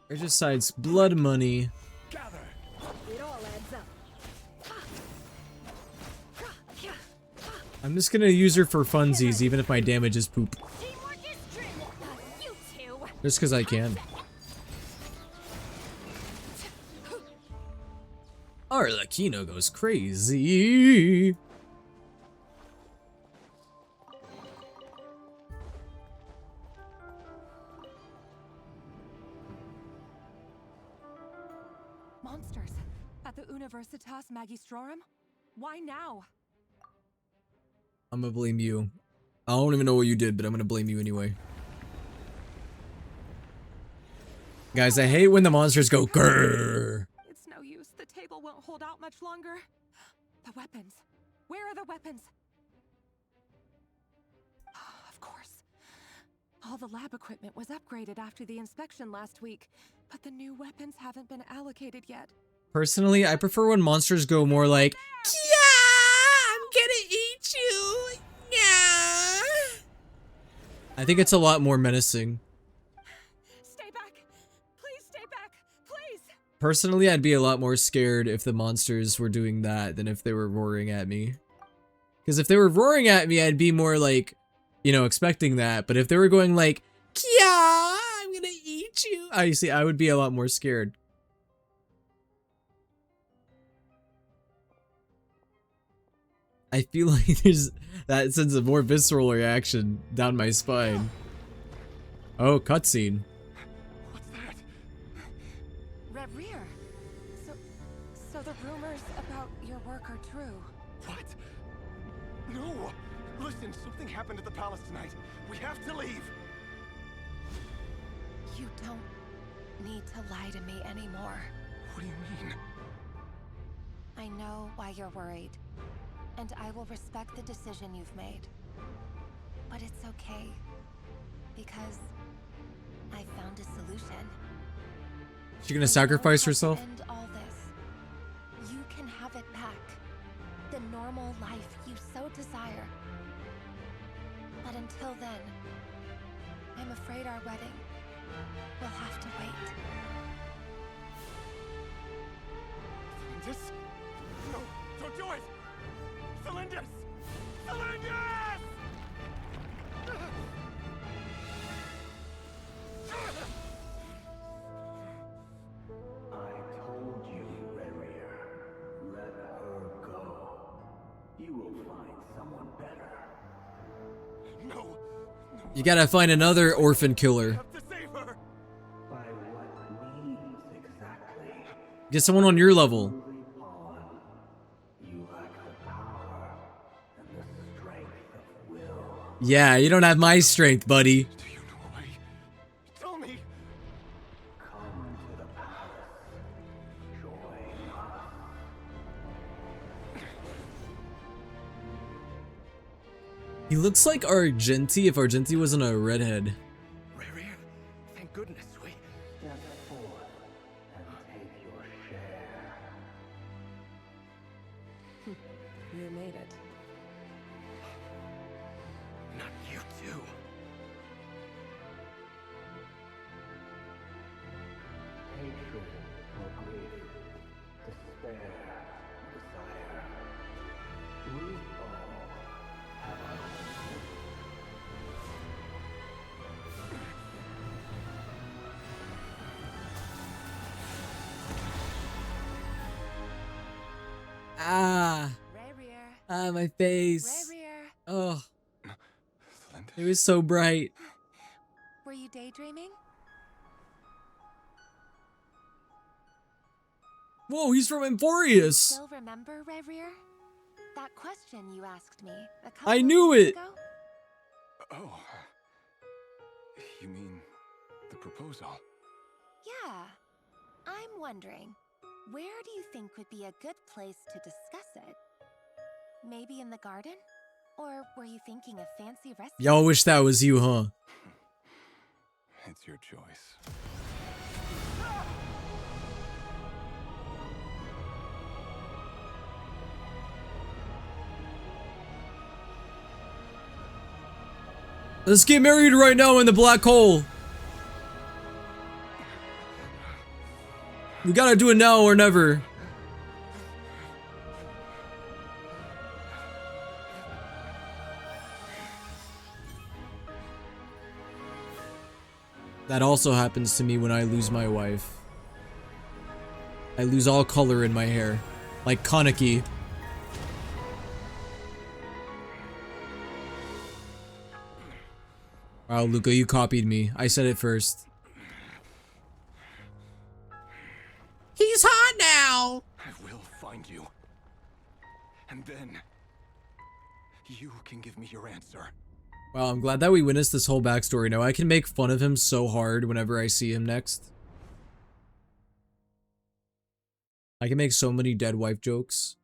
Regicide's blood money. I'm just gonna use her for funsies, even if my damage is poop. Just because I can. Arlecchino goes crazy. Monsters at the Universitas Magistrorum? Why now? I'm gonna blame you. I don't even know what you did, but I'm gonna blame you anyway. Guys, I hate when the monsters go grrr. It's no use. The table won't hold out much longer. The weapons. Where are the weapons? Of course. All the lab equipment was upgraded after the inspection last week, but the new weapons haven't been allocated yet. Personally, I prefer when monsters go more like, yeah, I'm gonna eat you. Yeah. I think it's a lot more menacing. Stay back. Please stay back. Please. Personally, I'd be a lot more scared if the monsters were doing that than if they were roaring at me. Because if they were roaring at me, I'd be more like, you know, expecting that. But if they were going like, yeah, I'm gonna eat you. I would be a lot more scared. I feel like there's that sense of more visceral reaction down my spine. Oh, cutscene. Rear. So the rumors about your work are true. What? No! Listen, something happened at the palace tonight. We have to leave! You don't need to lie to me anymore. What do you mean? I know why you're worried, and I will respect the decision you've made. But it's okay, because I found a solution. She gonna sacrifice herself? End all this. You can have it back. The normal life you so desire. But until then, I'm afraid our wedding will have to wait. This? No, don't do it! Cylinders! Cylinders! I told you, Rerir. Let her go. You will find someone better. No! You gotta find another orphan killer. To save her! By what means exactly? Get someone on your level. You lack the power and the strength of will. Yeah, you don't have my strength, buddy. Tell me! Come to the palace. Join us. He looks like Argenti if Argenti wasn't a redhead. Thank goodness we... Step forth and take your share. You made it. Not you too. Hatred or grief, despair, desire. We all have our own. Ah. Ah, my face. Oh. It was so bright. Were you daydreaming? Whoa, he's from Emporius. Still remember, Rerir? That question you asked me a couple I knew of weeks it. ago? Oh. You mean the proposal? Yeah. I'm wondering, where do you think would be a good place to discuss it? Maybe in the garden? Or were you thinking a fancy restaurant? Y'all wish that was you, huh? It's your choice. Let's get married right now in the black hole. We gotta do it now or never. That also happens to me when I lose my wife. I lose all color in my hair. Like Kaneki. Wow, Luca, you copied me. I said it first. He's hot now! I will find you. And then... you can give me your answer. Wow, I'm glad that we witnessed this whole backstory now. I can make fun of him so hard whenever I see him next. I can make so many dead wife jokes.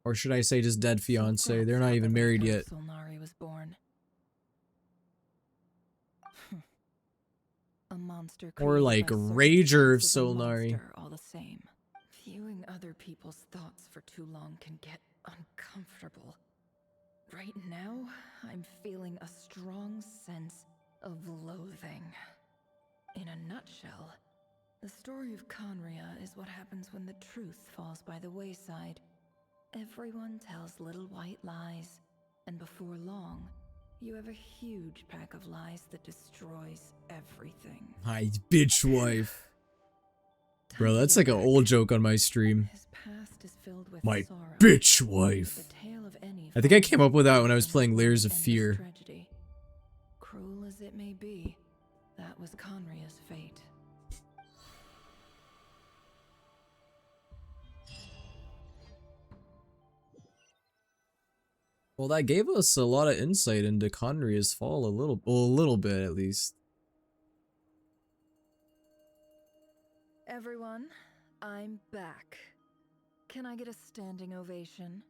Or should I say just dead fiance? They're not even married yet. Solnari was born. A monster Or like Rager of Solnari. All the same. Viewing other people's thoughts for too long can get uncomfortable. Right now, I'm feeling a strong sense of loathing. In a nutshell, the story of Conria is what happens when the truth falls by the wayside. Everyone tells little white lies, and before long, you have a huge pack of lies that destroys everything. Hi, bitch wife. Bro, that's like an old joke on my stream. His past is filled with My sorrow, bitch wife. but the tale of any I think I came up with that when I was playing Layers of Fear. tragedy. Cruel as it may be, that was Conria's fate. Well, that gave us a lot of insight into Conria's fall, a little bit at least. Everyone, I'm back. Can I get a standing ovation?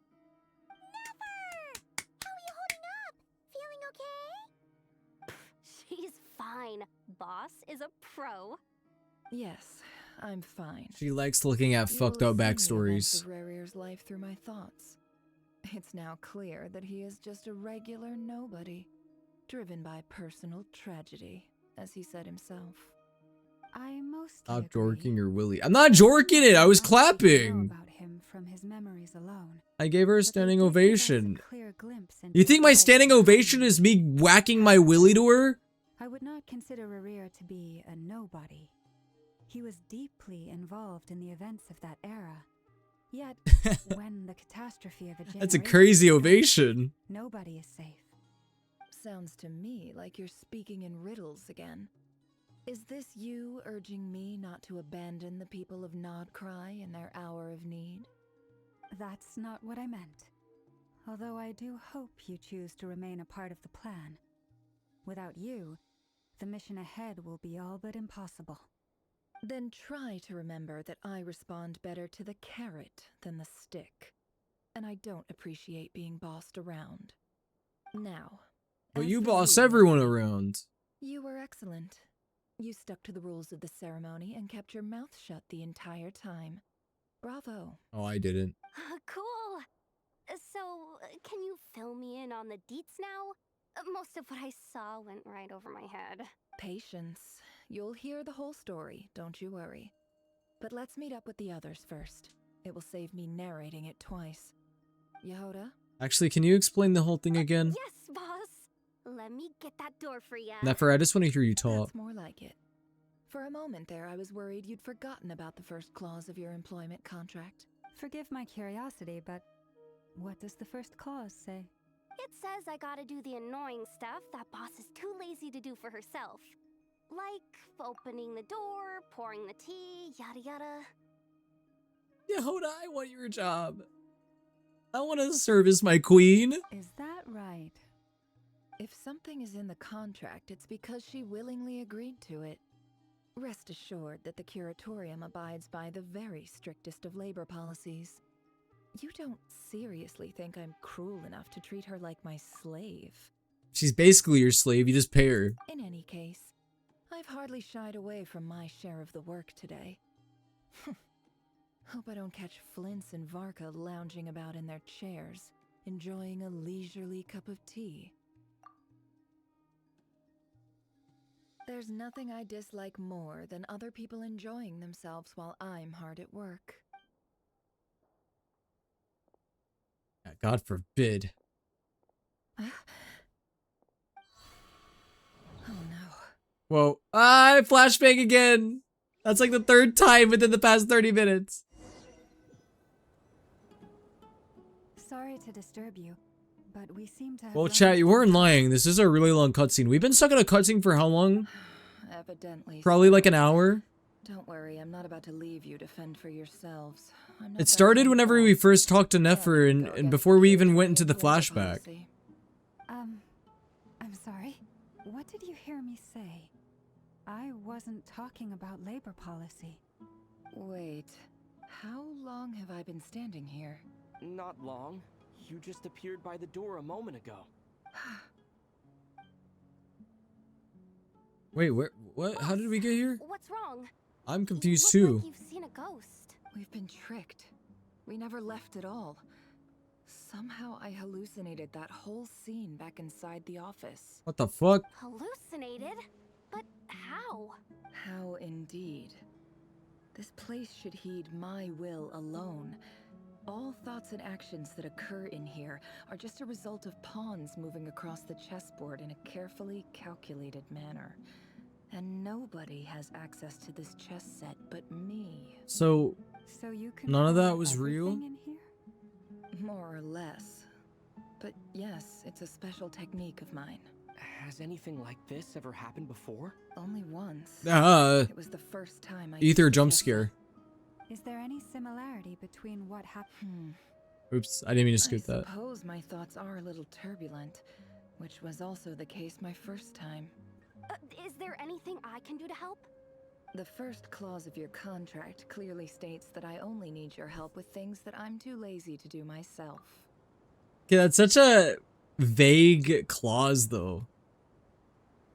She's fine. Boss is a pro. Yes, I'm fine. She likes looking at fucked up backstories. Of Rarir's life through my thoughts. It's now clear that he is just a regular nobody, driven by personal tragedy, as he said himself. I mostly Stop jorking your willy. I'm not jorking it. I was clapping. about him from his memories alone. I gave her a standing ovation. Clear glimpse You think my standing ovation is me whacking my willy to her? I would not consider Rarir to be a nobody. He was deeply involved in the events of that era. Yet, when the catastrophe of a generation... That's a crazy ovation. Nobody is safe. Sounds to me like you're speaking in riddles again. Is this you urging me not to abandon the people of Nodcry in their hour of need? That's not what I meant. Although I do hope you choose to remain a part of the plan. Without you, the mission ahead will be all but impossible. Then try to remember that I respond better to the carrot than the stick. And I don't appreciate being bossed around. Now, But you boss everyone around. you were excellent. You stuck to the rules of the ceremony and kept your mouth shut the entire time. Bravo. Oh, I didn't. Cool. So, can you fill me in on the deets now? Most of what I saw went right over my head. Patience. You'll hear the whole story, don't you worry. But let's meet up with the others first. It will save me narrating it twice. Yehoda? Actually, can you explain the whole thing again? Yes, boss. Let me get that door for ya. Nefer, I just want to hear you talk. That's more like it. For a moment there, I was worried you'd forgotten about the first clause of your employment contract. Forgive my curiosity, but what does the first clause say? It says I gotta do the annoying stuff that boss is too lazy to do for herself. Like opening the door, pouring the tea, yada yada. Yehoda, I want your job. I want to service my queen. Is that right? If something is in the contract, it's because she willingly agreed to it. Rest assured that the Curatorium abides by the very strictest of labor policies. You don't seriously think I'm cruel enough to treat her like my slave? She's basically your slave, you just pay her. In any case, I've hardly shied away from my share of the work today. Hope I don't catch Flints and Varka lounging about in their chairs, enjoying a leisurely cup of tea. There's nothing I dislike more than other people enjoying themselves while I'm hard at work. God forbid. Oh no. Whoa. Ah, flashbang again. That's like the third time within the past 30 minutes. Sorry to disturb you, but we seem to have... Well, chat, you weren't lying. This is a really long cutscene. We've been stuck in a cutscene for how long? Evidently. Probably like an hour. Don't worry, I'm not about to leave you to fend for yourselves. It started whenever we first talked to Nefer and before we even went into the flashback. I'm sorry. What did you hear me say? I wasn't talking about labor policy. Wait, how long have I been standing here? Not long. You just appeared by the door a moment ago. Wait, what? How did we get here? What's wrong? I'm confused You too. look like you've seen a ghost. We've been tricked. We never left at all. Somehow I hallucinated that whole scene back inside the office. What the fuck? Hallucinated? But how? How indeed. This place should heed my will alone. All thoughts and actions that occur in here are just a result of pawns moving across the chessboard in a carefully calculated manner. And nobody has access to this chess set but me. So you can none of that was real? in here? More or less. But yes, it's a special technique of mine. Has anything like this ever happened before? Only once. It was the first time I Ether used jump chess scare. Is there any similarity between what happened? Oops, I didn't mean to scoot I that. suppose my thoughts are a little turbulent, which was also the case my first time. Is there anything I can do to help? The first clause of your contract clearly states that I only need your help with things that I'm too lazy to do myself. Okay, that's such a vague clause, though.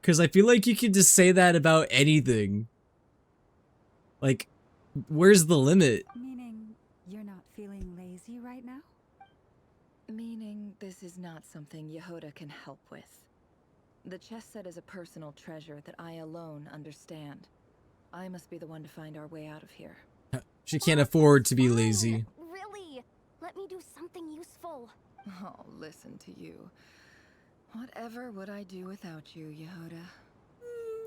Because I feel like you could just say that about anything. Like, where's the limit? Meaning you're not feeling lazy right now? Meaning this is not something Yehoda can help with. The chess set is a personal treasure that I alone understand. I must be the one to find our way out of here. She can't afford to be lazy. Really? Let me do something useful. Oh, listen to you. Whatever would I do without you, Yehoda?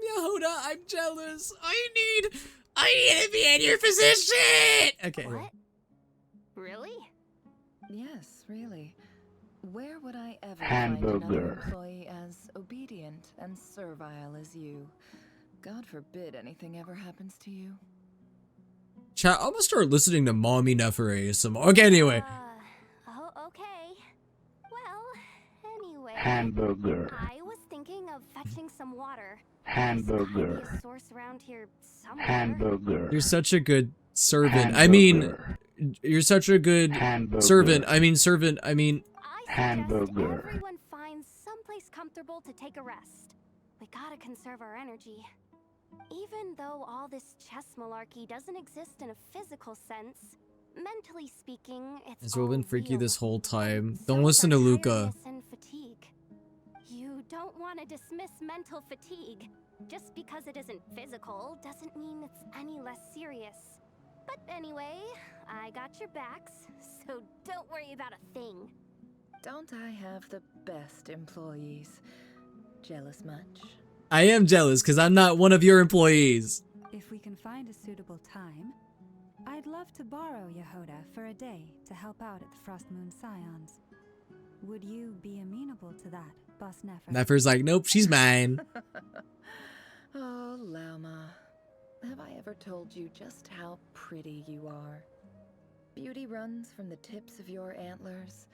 Yehoda, I'm jealous. I need to be in your position. Okay. What? Really? Yes, really. Where would I ever find another employee as obedient and servile as you? God forbid anything ever happens to you. Chat, I'm gonna start listening to Mommy Neferre some more. Okay, anyway. Oh, okay. Well, anyway. Hamburger. I was thinking of fetching some water. Hamburger. There's gotta be a source around here somewhere. Hamburger. You're such a good servant. I mean, you're such a good servant. I mean, servant. I mean. Hamburger. Everyone finds someplace comfortable to take a rest. We gotta conserve our energy. Even though all this chess malarkey doesn't exist in a physical sense, mentally speaking, it's Has Will been freaky real. this whole time? Don't listen to Luca. Tiredness and fatigue. You don't want to dismiss mental fatigue. Just because it isn't physical doesn't mean it's any less serious. But anyway, I got your backs, so don't worry about a thing. Don't I have the best employees? Jealous much? I am jealous because I'm not one of your employees. If we can find a suitable time, I'd love to borrow Yehoda for a day to help out at the Frost Moon Scions. Would you be amenable to that, Boss Nefer? Nefer's like, nope, she's mine. Oh, Lama. Have I ever told you just how pretty you are? Beauty runs from the tips of your antlers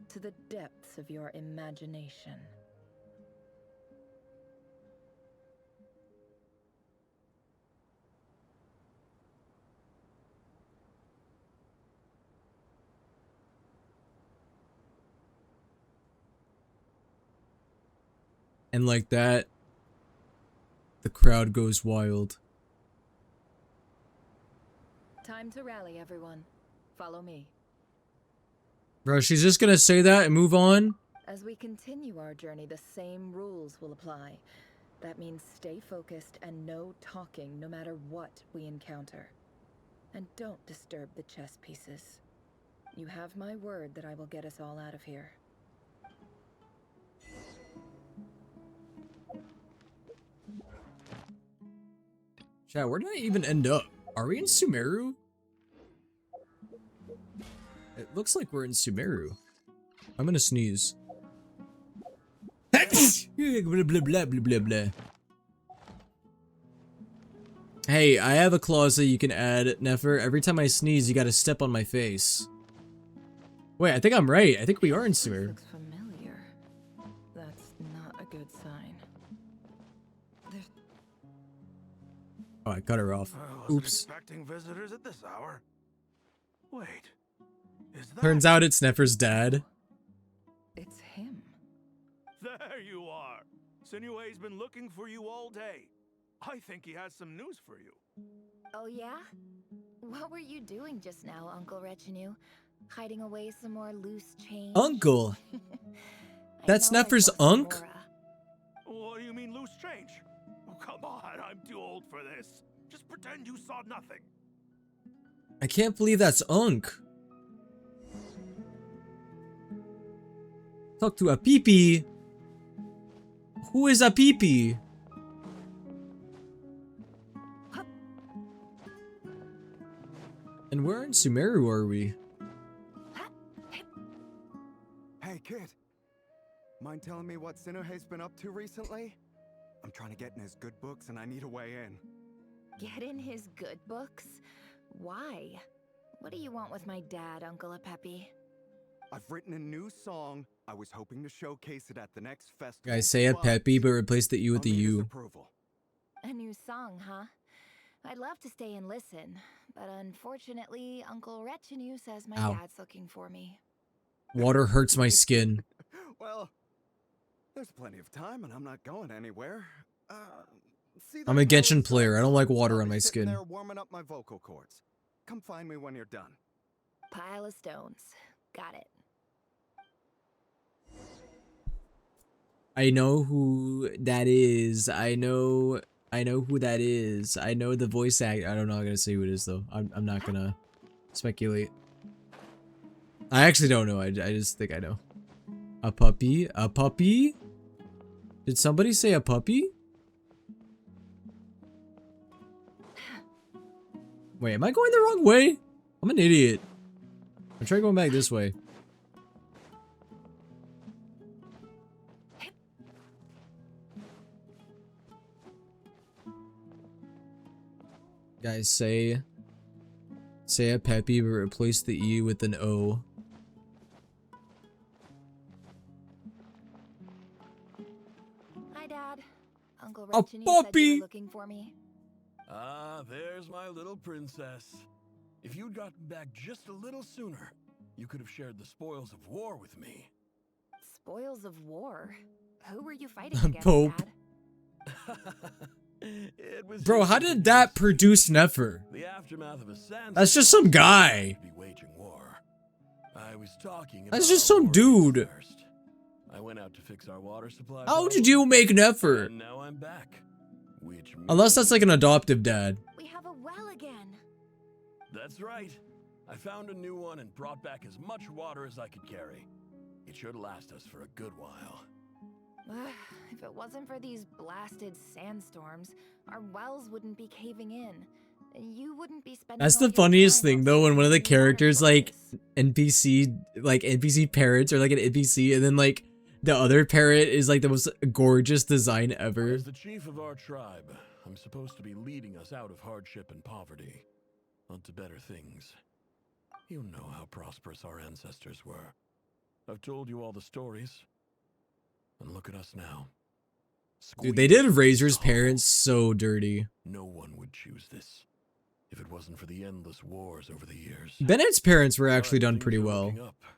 to the depths of your imagination. And like that, the crowd goes wild. Time to rally, everyone. Follow me. Bro, she's just gonna say that and move on? As we continue our journey, the same rules will apply. That means stay focused and no talking no matter what we encounter. And don't disturb the chess pieces. You have my word that I will get us all out of here. Chat, where did I even end up? Are we in Sumeru? It looks like we're in Sumeru. I'm gonna sneeze. Blah, blah, blah, blah, blah, blah. Hey, I have a clause that you can add, Nefer. Every time I sneeze, you gotta step on my face. Wait, I think I'm right. I think we are in Sumeru. Looks familiar. That's not a good sign. Oh, I cut her off. Oops. Expecting visitors at this hour. Wait. Is that... Turns out it's Nefer's dad. It's him. There you are. Sinue's been looking for you all day. I think he has some news for you. Oh yeah? What were you doing just now, Uncle Retinue? Hiding away some more loose change? Uncle? That's Nefer's unk? What do you mean loose change? Oh, come on, I'm too old for this. Just pretend you saw nothing. I can't believe that's unk. Talk to a peepee. Who is a peepee? And where in Sumeru are we? Hey, kid. Mind telling me what Sinuhe's been up to recently? I'm trying to get in his good books and I need a way in. Get in his good books? Why? What do you want with my dad, Uncle Apepi? I've written a new song. I was hoping to showcase it at the next festival. Guys, say a Peppy, but replace the U with the U. Approval. A new song, huh? I'd love to stay and listen, but unfortunately, Uncle Retinue says my Ow. dad's looking for me. Water hurts my skin. Well, there's plenty of time and I'm not going anywhere. See I'm a that Genshin yellow player. I don't like water I'll on be my sitting skin. there warming up my vocal cords. Come find me when you're done. Pile of stones. Got it. I know who that is. I know who that is. I know the voice act. I don't know. I'm gonna say who it is though. I'm not gonna speculate. I actually don't know. I just think I know. A puppy? A puppy? Did somebody say a puppy? Wait, am I going the wrong way? I'm an idiot. I'm trying going back this way. Guys, say a Peppy, but replace the E with an O. Hi, Dad. Uncle A Retinue said you puppy! were looking for me. Ah, there's my little princess. If you'd gotten back just a little sooner, you could have shared the spoils of war with me. Spoils of war? Who were you fighting against, Pope. Dad? It was Bro, just how did that produce Nefer? the aftermath of a sandstorm. That's just some guy. Be waging war. I was talking That's about just some war dude. first. I went out to fix our water supply. How did problem, you make Nefer? And now I'm back. Which Unless that's like an adoptive dad. We have a well again. That's right. I found a new one and brought back as much water as I could carry. It should last us for a good while. If it wasn't for these blasted sandstorms, our wells wouldn't be caving in. And you wouldn't be spending That's all the your funniest time thing though, when one of the outside cleaning water characters like sources. NPC parrots or like an NPC, and then like the other parrot is like the most gorgeous design ever. As the chief of our tribe, I'm supposed to be leading us out of hardship and poverty, onto better things. You know how prosperous our ancestors were. I've told you all the stories. And look at us now. Dude, they did Razor's parents so dirty. No one would choose this if it wasn't for the endless wars over the years. Bennett's parents were actually done pretty well.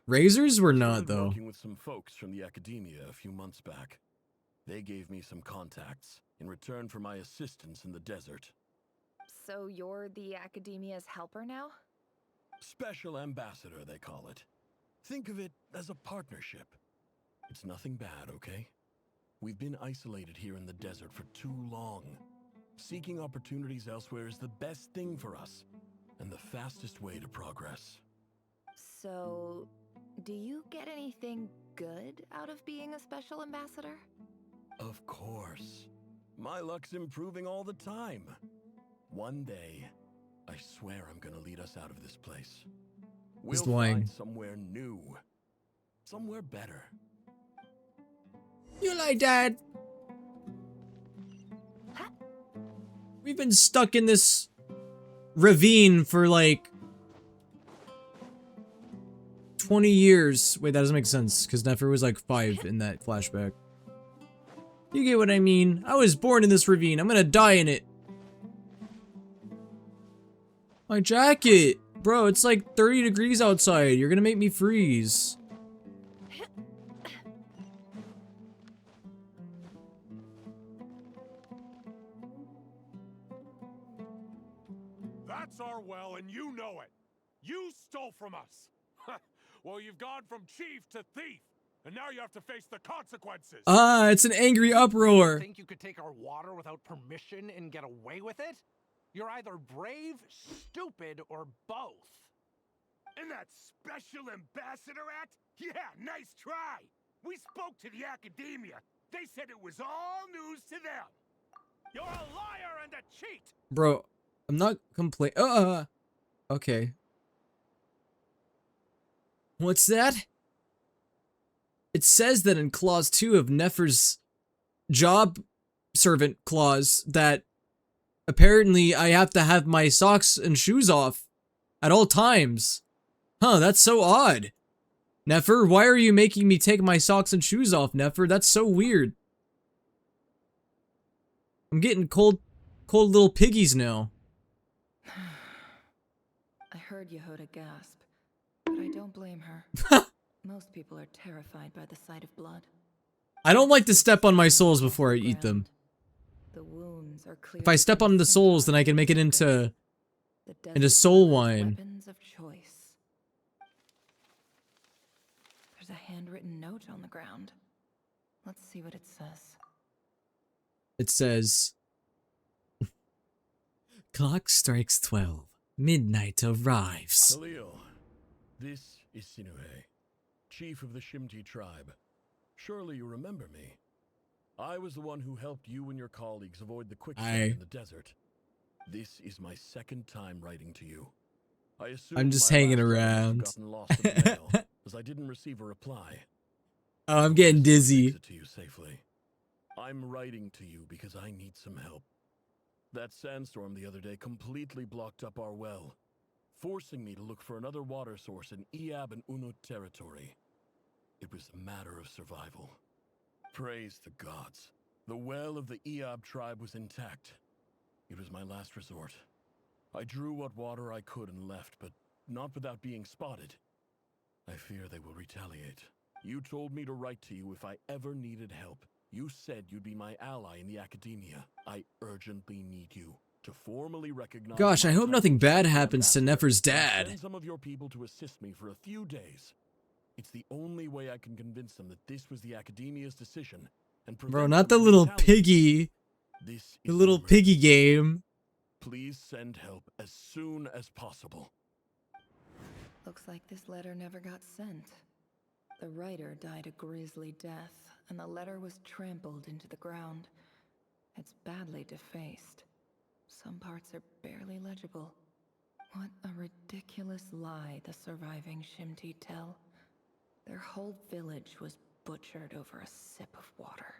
Razor's were not Started though. Working with some folks from the academia a few months back. They gave me some contacts in return for my assistance in the desert. So you're the academia's helper now? Special ambassador, they call it. Think of it as a partnership. It's nothing bad, okay? We've been isolated here in the desert for too long. Seeking opportunities elsewhere is the best thing for us, and the fastest way to progress. So, do you get anything good out of being a special ambassador? Of course. My luck's improving all the time. One day, I swear I'm gonna lead us out of this place. He's We'll lying. find somewhere new. Somewhere better. You lie, Dad. We've been stuck in this ravine for like 20 years. Wait, that doesn't make sense because Nefer was like 5 in that flashback. You get what I mean? I was born in this ravine. I'm gonna die in it. My jacket. Bro, it's like 30 degrees outside. You're gonna make me freeze. That's our well, and you know it. You stole from us. Well, you've gone from chief to thief, and now you have to face the consequences. Ah, it's an angry uproar. Think you could take our water without permission and get away with it? You're either brave, stupid, or both. And that special ambassador act? Yeah, nice try. We spoke to the academia. They said it was all news to them. You're a liar and a cheat. Bro, I'm not complaining. Okay. What's that? It says that in Clause 2 of Nefer's job servant clause that apparently I have to have my socks and shoes off at all times. Huh, that's so odd. Nefer, why are you making me take my socks and shoes off, Nefer? That's so weird. I'm getting cold little piggies now. I heard Yehuda gasp, but I don't blame her. Most people are terrified by the sight of blood. I don't like to step on my souls before I eat them. The wounds are clear. If I step on the souls, then I can make it into soul wine. Weapons of choice. There's a handwritten note on the ground. Let's see what it says. It says, clock strikes 12. Midnight arrives. Khalil, this is Sinuhe, chief of the Shimti tribe. Surely you remember me. I was the one who helped you and your colleagues avoid the quicksand in the desert. This is my second time writing to you. I assume I'm just my hanging last around. letters have gotten lost in the mail, as I didn't receive a reply. Oh, I'm getting dizzy. To you safely. I'm writing to you because I need some help. That sandstorm the other day completely blocked up our well, forcing me to look for another water source in Iab and Unut territory. It was a matter of survival. Praise the gods. The well of the Iab tribe was intact. It was my last resort. I drew what water I could and left, but not without being spotted. I fear they will retaliate. You told me to write to you if I ever needed help. You said you'd be my ally in the academia. I urgently need you to formally recognize. Gosh, I hope nothing bad happens to Nefer's dad. Send some of your people to assist me for a few days. It's the only way I can convince them that this was the academia's decision. And Bro, not the little piggy. The little piggy game. Please send help as soon as possible. Looks like this letter never got sent. The writer died a grisly death, and the letter was trampled into the ground. It's badly defaced. Some parts are barely legible. What a ridiculous lie the surviving Shimti tell. Their whole village was butchered over a sip of water.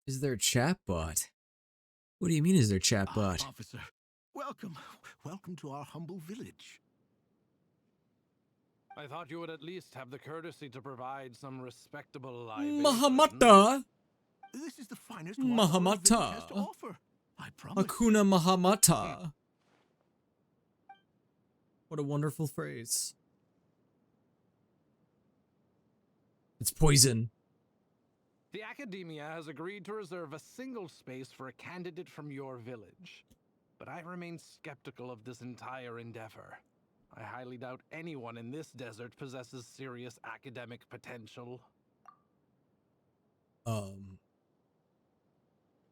Is there a chatbot? What do you mean is there chatbot? Officer, welcome. Welcome to our humble village. I thought you would at least have the courtesy to provide some respectable libation. Mahamata. This is the finest Mahamata. has to offer. I promise. Hakuna Mahamata. What a wonderful phrase. It's poison. The Academia has agreed to reserve a single space for a candidate from your village. But I remain skeptical of this entire endeavor. I highly doubt anyone in this desert possesses serious academic potential.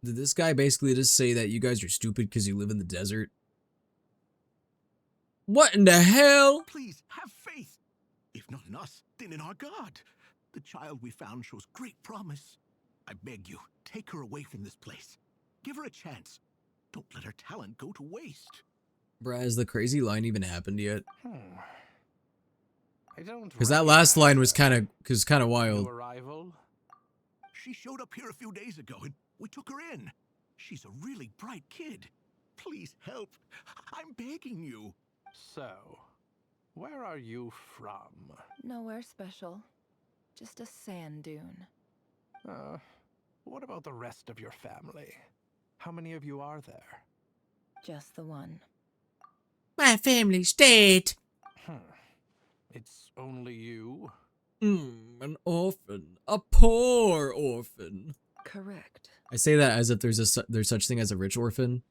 Did this guy basically just say that you guys are stupid because you live in the desert? What in the hell? Please, have faith. If not in us, then in our God. The child we found shows great promise. I beg you, take her away from this place. Give her a chance. Don't let her talent go to waste. Bruh, has the crazy line even happened yet? I don't. Because that last line was kind of wild. New arrival? She showed up here a few days ago and we took her in. She's a really bright kid. Please help. I'm begging you. So, where are you from? Nowhere special. Just a sand dune. What about the rest of your family? How many of you are there? Just the one. My family's dead. It's only you? An orphan. A poor orphan. Correct. I say that as if there's such thing as a rich orphan.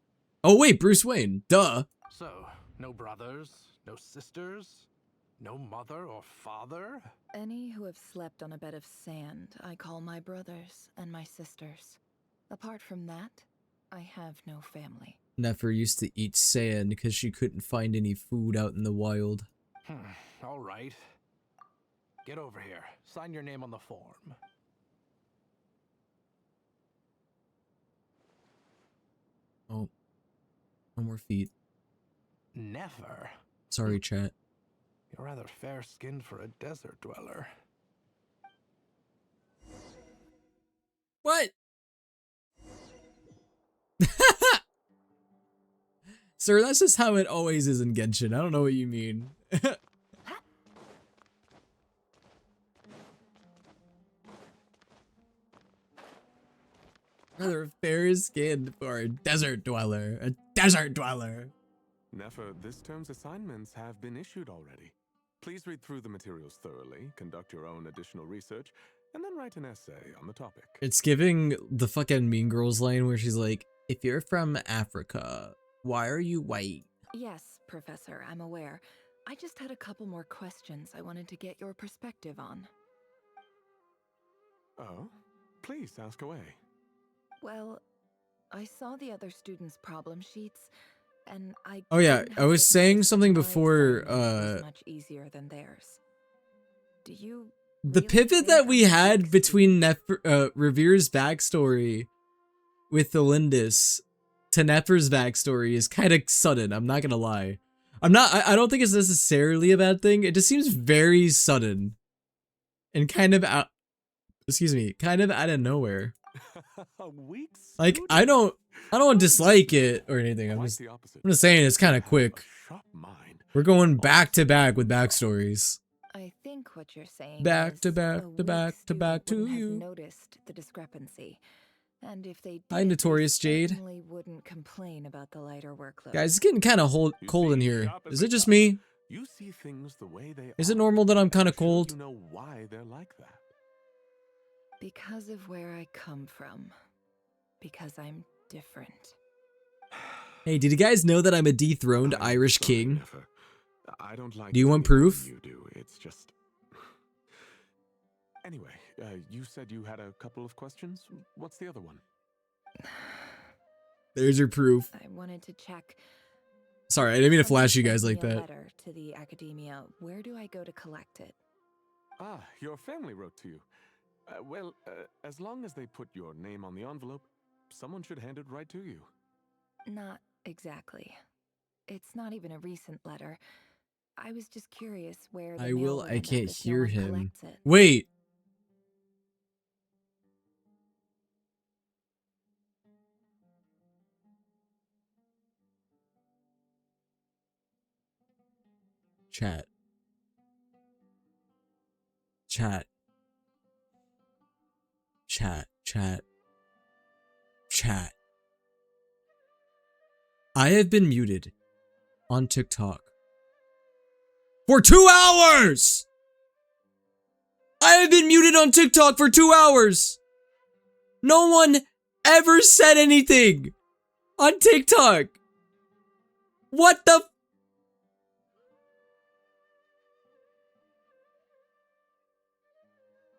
Oh wait, Bruce Wayne. Duh. So, no brothers, no sisters, no mother or father? Any who have slept on a bed of sand, I call my brothers and my sisters. Apart from that, I have no family. Nefer used to eat sand because she couldn't find any food out in the wild. All right. Get over here. Sign your name on the form. Oh. No more feet. Never. Sorry, chat. You're rather fair-skinned for a desert dweller. What? Sir, that's just how it always is in Genshin. I don't know what you mean. Rather fair-skinned for a desert dweller. A desert dweller. Nefer, this term's assignments have been issued already. Please read through the materials thoroughly, conduct your own additional research, and then write an essay on the topic. It's giving the fucking Mean Girls line where she's like, if you're from Africa, why are you white? Yes, Professor, I'm aware. I just had a couple more questions I wanted to get your perspective on. Oh? Please ask away. Well, I saw the other students' problem sheets, and I Oh yeah, couldn't I help was but saying notice something my before, assignment was much easier than theirs. Do you the really pivot think that we I'm had between Revere's backstory with the Lindis to Nefer's backstory is kind of sudden, I'm not gonna lie. I don't think it's necessarily a bad thing, it just seems very sudden. And kind of out, kind of out of nowhere. Like, I don't want to dislike it or anything, I'm just saying it's kind of quick. We're going back to back with backstories. I think what you're saying Back is to back a to back weak to back to student wouldn't you. have noticed the discrepancy. And if they did, Hi, Notorious they Jade. certainly wouldn't complain about the lighter workload. Guys, it's getting kind of cold in here. Is it just me? You see things the way they Is it normal that I'm kind of Sure cold? you know why they're like that. Because of where I come from. Because I'm different. Hey, did you guys know that I'm a dethroned Irish king? I don't like Do you want any more proof? than you do. It's just. Anyway, you said you had a couple of questions. What's the other one? There's your proof. I wanted to check. Sorry, I didn't mean to Someone flash you sent guys like me a that. letter to the academia. Where do I go to collect it? Ah, your family wrote to you. Well, as long as they put your name on the envelope, someone should hand it right to you. Not exactly. It's not even a recent letter. I was just curious where the I mail will. will I end up can't if no hear one him. collects it. Wait. Chat. Chat. Chat. Chat. Chat. I have been muted on TikTok for 2 hours! I have been muted on TikTok for 2 hours! No one ever said anything on TikTok! What the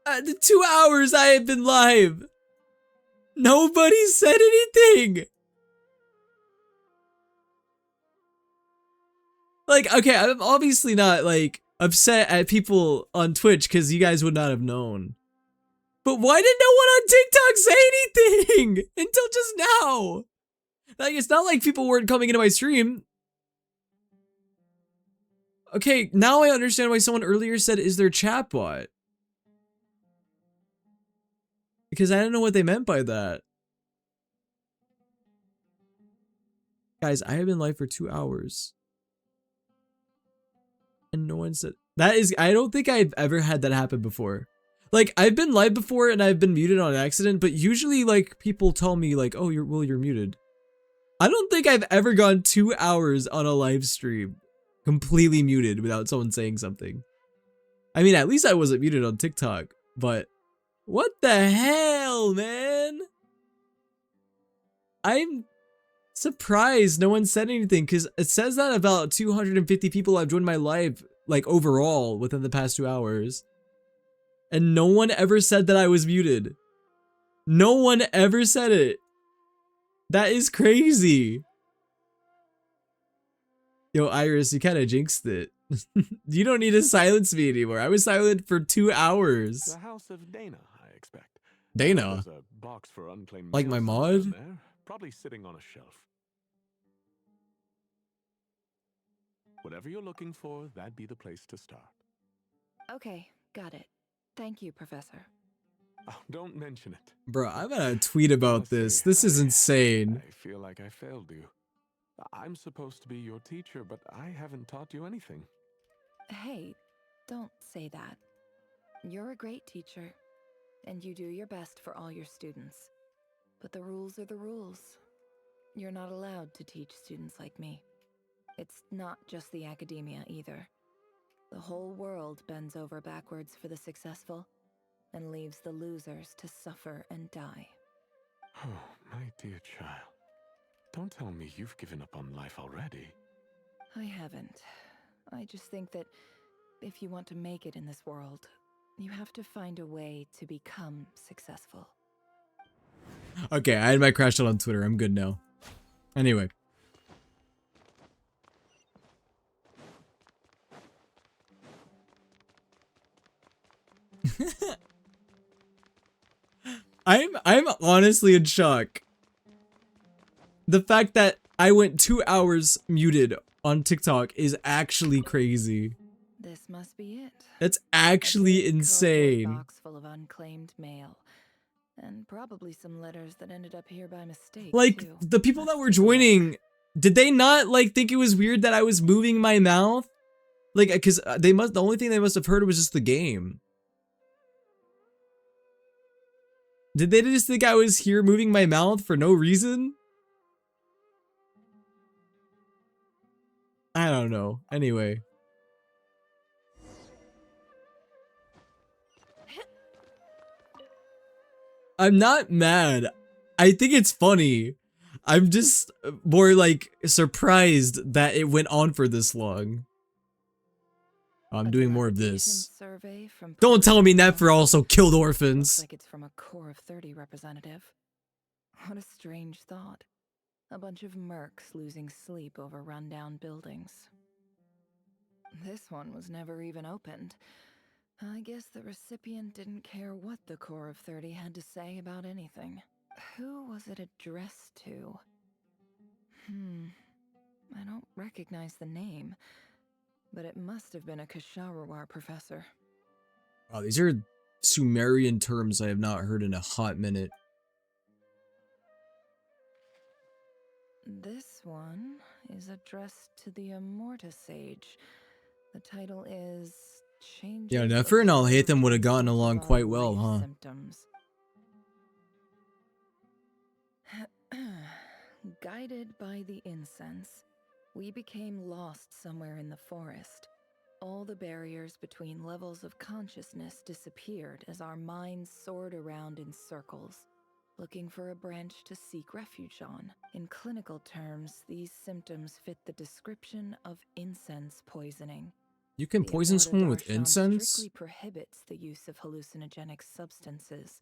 the 2 hours I have been live! Nobody said anything! Like, okay, I'm obviously not, like, upset at people on Twitch because you guys would not have known. But why did no one on TikTok say anything until just now? Like, it's not like people weren't coming into my stream. Okay, now I understand why someone earlier said, is there chatbot? Because I didn't know what they meant by that. Guys, I have been live for 2 hours. And no one said that is. I don't think I've ever had that happen before. Like, I've been live before and I've been muted on accident, but usually like people tell me like, oh, you're muted. I don't think I've ever gone 2 hours on a live stream completely muted without someone saying something. I mean, at least I wasn't muted on TikTok, but what the hell, man? I'm surprised no one said anything because it says that about 250 people have joined my live, like, overall within the past 2 hours. And no one ever said that I was muted. No one ever said it. That is crazy. Yo, Iris, you kind of jinxed it. You don't need to silence me anymore. I was silent for 2 hours. The house of Dana, I expect. Dana? There's a box for unclaimed Like my mail somewhere mod? in there, probably sitting on a shelf. Whatever you're looking for, that'd be the place to start. Okay, got it. Thank you, Professor. Oh, don't mention it. Bro, I'm gonna tweet about this. This is insane. I feel like I failed you. I'm supposed to be your teacher, but I haven't taught you anything. Hey, don't say that. You're a great teacher, and you do your best for all your students. But the rules are the rules. You're not allowed to teach students like me. It's not just the academia either. The whole world bends over backwards for the successful, and leaves the losers to suffer and die. Oh, my dear child. Don't tell me you've given up on life already. I haven't. I just think that if you want to make it in this world, you have to find a way to become successful. Okay, I had my crash out on Twitter. I'm good now. Anyway. I'm honestly in shock. The fact that I went 2 hours muted on TikTok is actually crazy. This must be it. That's actually insane. Box full of unclaimed mail, and probably some letters that ended up here by mistake. Like, too. the people that were joining, did they not, like, think it was weird that I was moving my mouth? Like, because the only thing they must have heard was just the game. Did they just think I was here moving my mouth for no reason? I don't know. Anyway. I'm not mad. I think it's funny. I'm just more like surprised that it went on for this long. I'm doing more of this. Don't tell me Nefer also killed orphans. Looks like it's from a Core of 30 representative. What a strange thought. A bunch of mercs losing sleep over rundown buildings. This one was never even opened. I guess the recipient didn't care what the Core of 30 had to say about anything. Who was it addressed to? I don't recognize the name, but it must have been a Kasharawar professor. Wow, these are Sumerian terms I have not heard in a hot minute. This one is addressed to the Immorta Sage. The title is Changes. Yeah, Nefer and Alhaitham would have gotten along quite well, huh? Symptoms. Guided by the incense, we became lost somewhere in the forest. All the barriers between levels of consciousness disappeared as our minds soared around in circles, looking for a branch to seek refuge on. In clinical terms, these symptoms fit the description of incense poisoning. You can poison someone with incense? Strictly prohibits the use of hallucinogenic substances,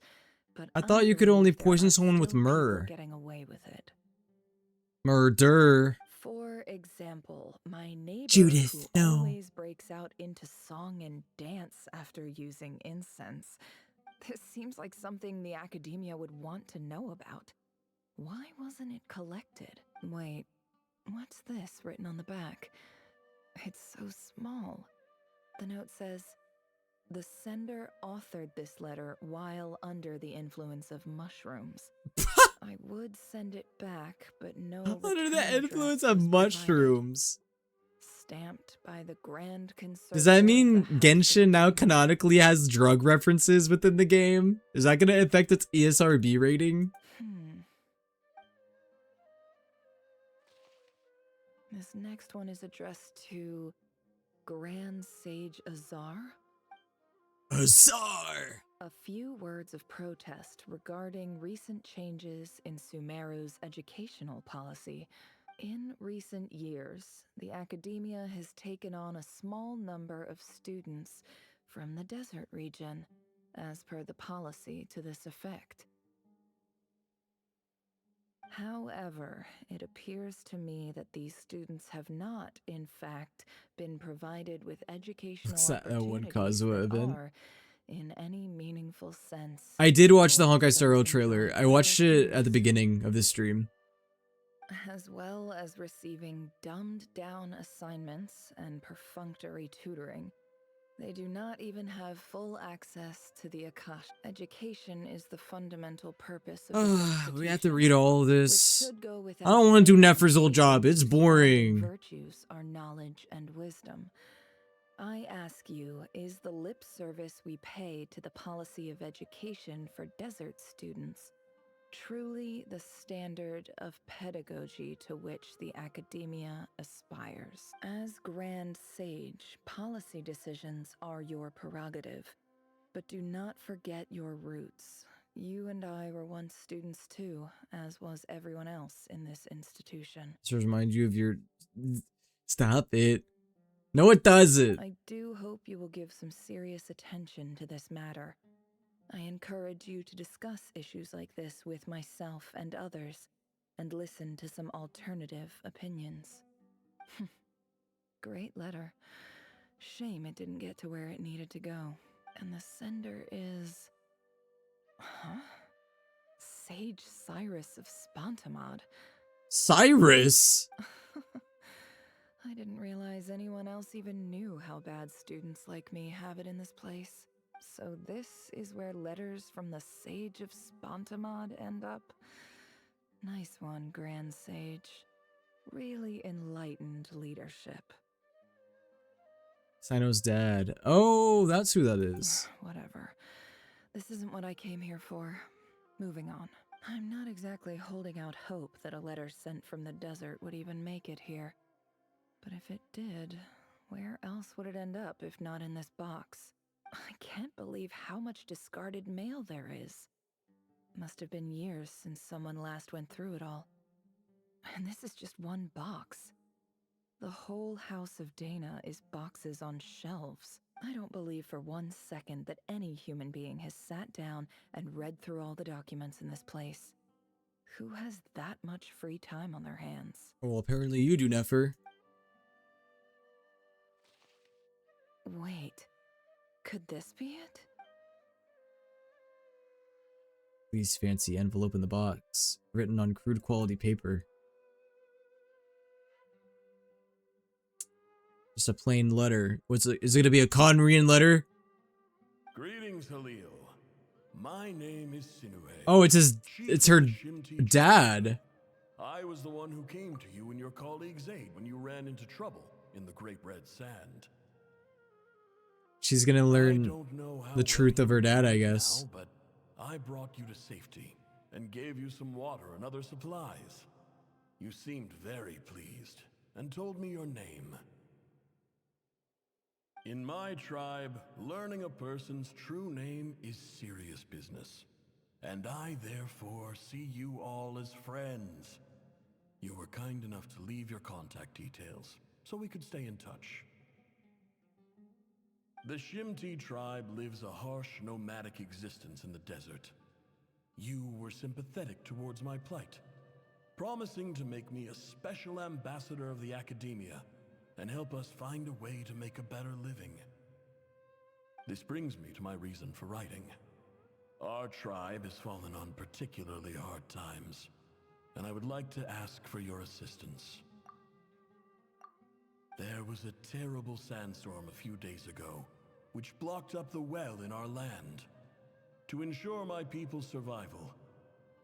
but I thought you could only poison someone with still myrrh. people getting away with it. Murder. For example, my neighbor Judith, who no. always breaks out into song and dance after using incense. This seems like something the academia would want to know about. Why wasn't it collected? Wait, what's this written on the back? It's so small. The note says, "The sender authored this letter while under the influence of mushrooms." I would send it back, but no. Under the return influence address of was provided. mushrooms. Stamped by the Grand Conservator. Does that mean Genshin now canonically has drug references within the game? Is that going to affect its ESRB rating? This next one is addressed to Grand Sage Azar. Azar! A few words of protest regarding recent changes in Sumeru's educational policy. In recent years, the academia has taken on a small number of students from the desert region, as per the policy to this effect. However, it appears to me that these students have not, in fact, been provided with educational What's that one opportunities Kazuha that event? are, in any meaningful sense, I did watch the Honkai Star Rail trailer. I watched it at the beginning of this stream. as well as receiving dumbed-down assignments and perfunctory tutoring. They do not even have full access to the Akash. Education is the fundamental purpose of this institution, We have to read all which this. should go without I don't want to do saying, Nefer's old job. It's the surrounding boring. virtues are knowledge and wisdom. I ask you, is the lip service we pay to the policy of education for desert students truly the standard of pedagogy to which the academia aspires? As Grand Sage, policy decisions are your prerogative, but do not forget your roots. You and I were once students too, as was everyone else in this institution. To remind you of your... Stop it. No, it doesn't. I do hope you will give some serious attention to this matter. I encourage you to discuss issues like this with myself and others, and listen to some alternative opinions. Great letter. Shame it didn't get to where it needed to go. And the sender is... Huh? Sage Cyrus of Spontamod. Cyrus? I didn't realize anyone else even knew how bad students like me have it in this place. So this is where letters from the Sage of Spontamod end up? Nice one, Grand Sage. Really enlightened leadership. Sino's dad. Oh, that's who that is. Whatever. This isn't what I came here for. Moving on. I'm not exactly holding out hope that a letter sent from the desert would even make it here. But if it did, where else would it end up if not in this box? I can't believe how much discarded mail there is. Must have been years since someone last went through it all. And this is just one box. The whole house of Dana is boxes on shelves. I don't believe for 1 second that any human being has sat down and read through all the documents in this place. Who has that much free time on their hands? Well, apparently you do, Nefer. Wait, could this be it? Please fancy envelope in the box, written on crude quality paper. Just a plain letter. Is it gonna be a Conrian letter? Greetings, Halil. My name is Sinue. Oh, it's her dad. I was the one who came to you and your colleague's aid when you ran into trouble in the Great Red Sand. She's gonna learn the truth of her dad, I guess. Now, but I brought you to safety and gave you some water and other supplies. You seemed very pleased and told me your name. In my tribe, learning a person's true name is serious business, and I therefore see you all as friends. You were kind enough to leave your contact details, so we could stay in touch. The Shimti tribe lives a harsh, nomadic existence in the desert. You were sympathetic towards my plight, promising to make me a special ambassador of the academia and help us find a way to make a better living. This brings me to my reason for writing. Our tribe has fallen on particularly hard times, and I would like to ask for your assistance. There was a terrible sandstorm a few days ago, which blocked up the well in our land. To ensure my people's survival,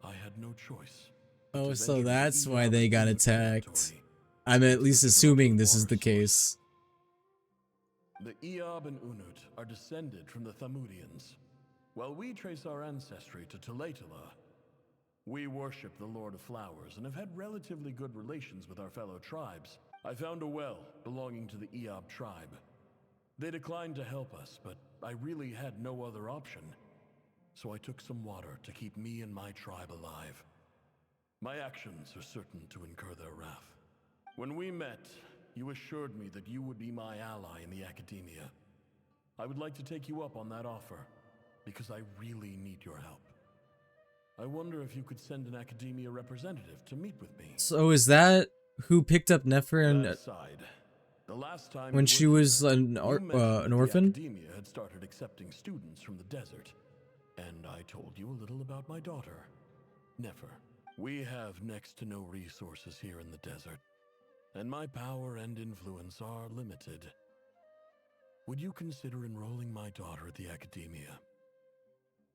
I had no choice. Oh, so that's why they got attacked. I'm at least assuming this is the case. The Eob and Unut are descended from the Thamudians, while we trace our ancestry to Tulatala. We worship the Lord of Flowers and have had relatively good relations with our fellow tribes. I found a well belonging to the Eob tribe. They declined to help us, but I really had no other option. So I took some water to keep me and my tribe alive. My actions are certain to incur their wrath. When we met, you assured me that you would be my ally in the academia. I would like to take you up on that offer, because I really need your help. I wonder if you could send an academia representative to meet with me. So is that who picked up Nefer and the last time when she was an orphan? The academia had started accepting students from the desert, and I told you a little about my daughter, Nefer. We have next to no resources here in the desert, and my power and influence are limited. Would you consider enrolling my daughter at the academia?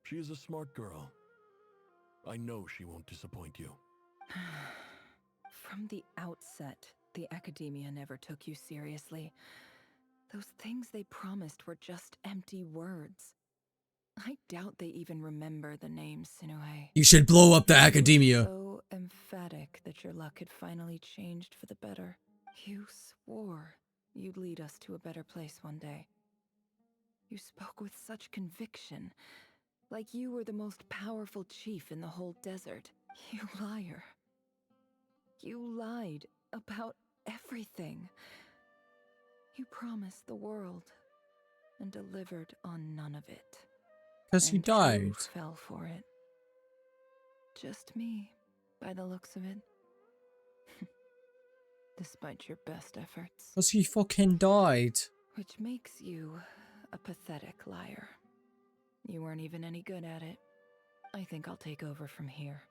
She is a smart girl. I know she won't disappoint you. From the outset, the academia never took you seriously. Those things they promised were just empty words. I doubt they even remember the name Sinuhe. You should blow up the You were academia. so emphatic that your luck had finally changed for the better. You swore you'd lead us to a better place one day. You spoke with such conviction, like you were the most powerful chief in the whole desert. You liar. You lied about everything. You promised the world and delivered on none of it. Because he died. You fell for it. Just me, by the looks of it. Despite your best efforts. Because he fucking died. Which makes you a pathetic liar. You weren't even any good at it. I think I'll take over from here.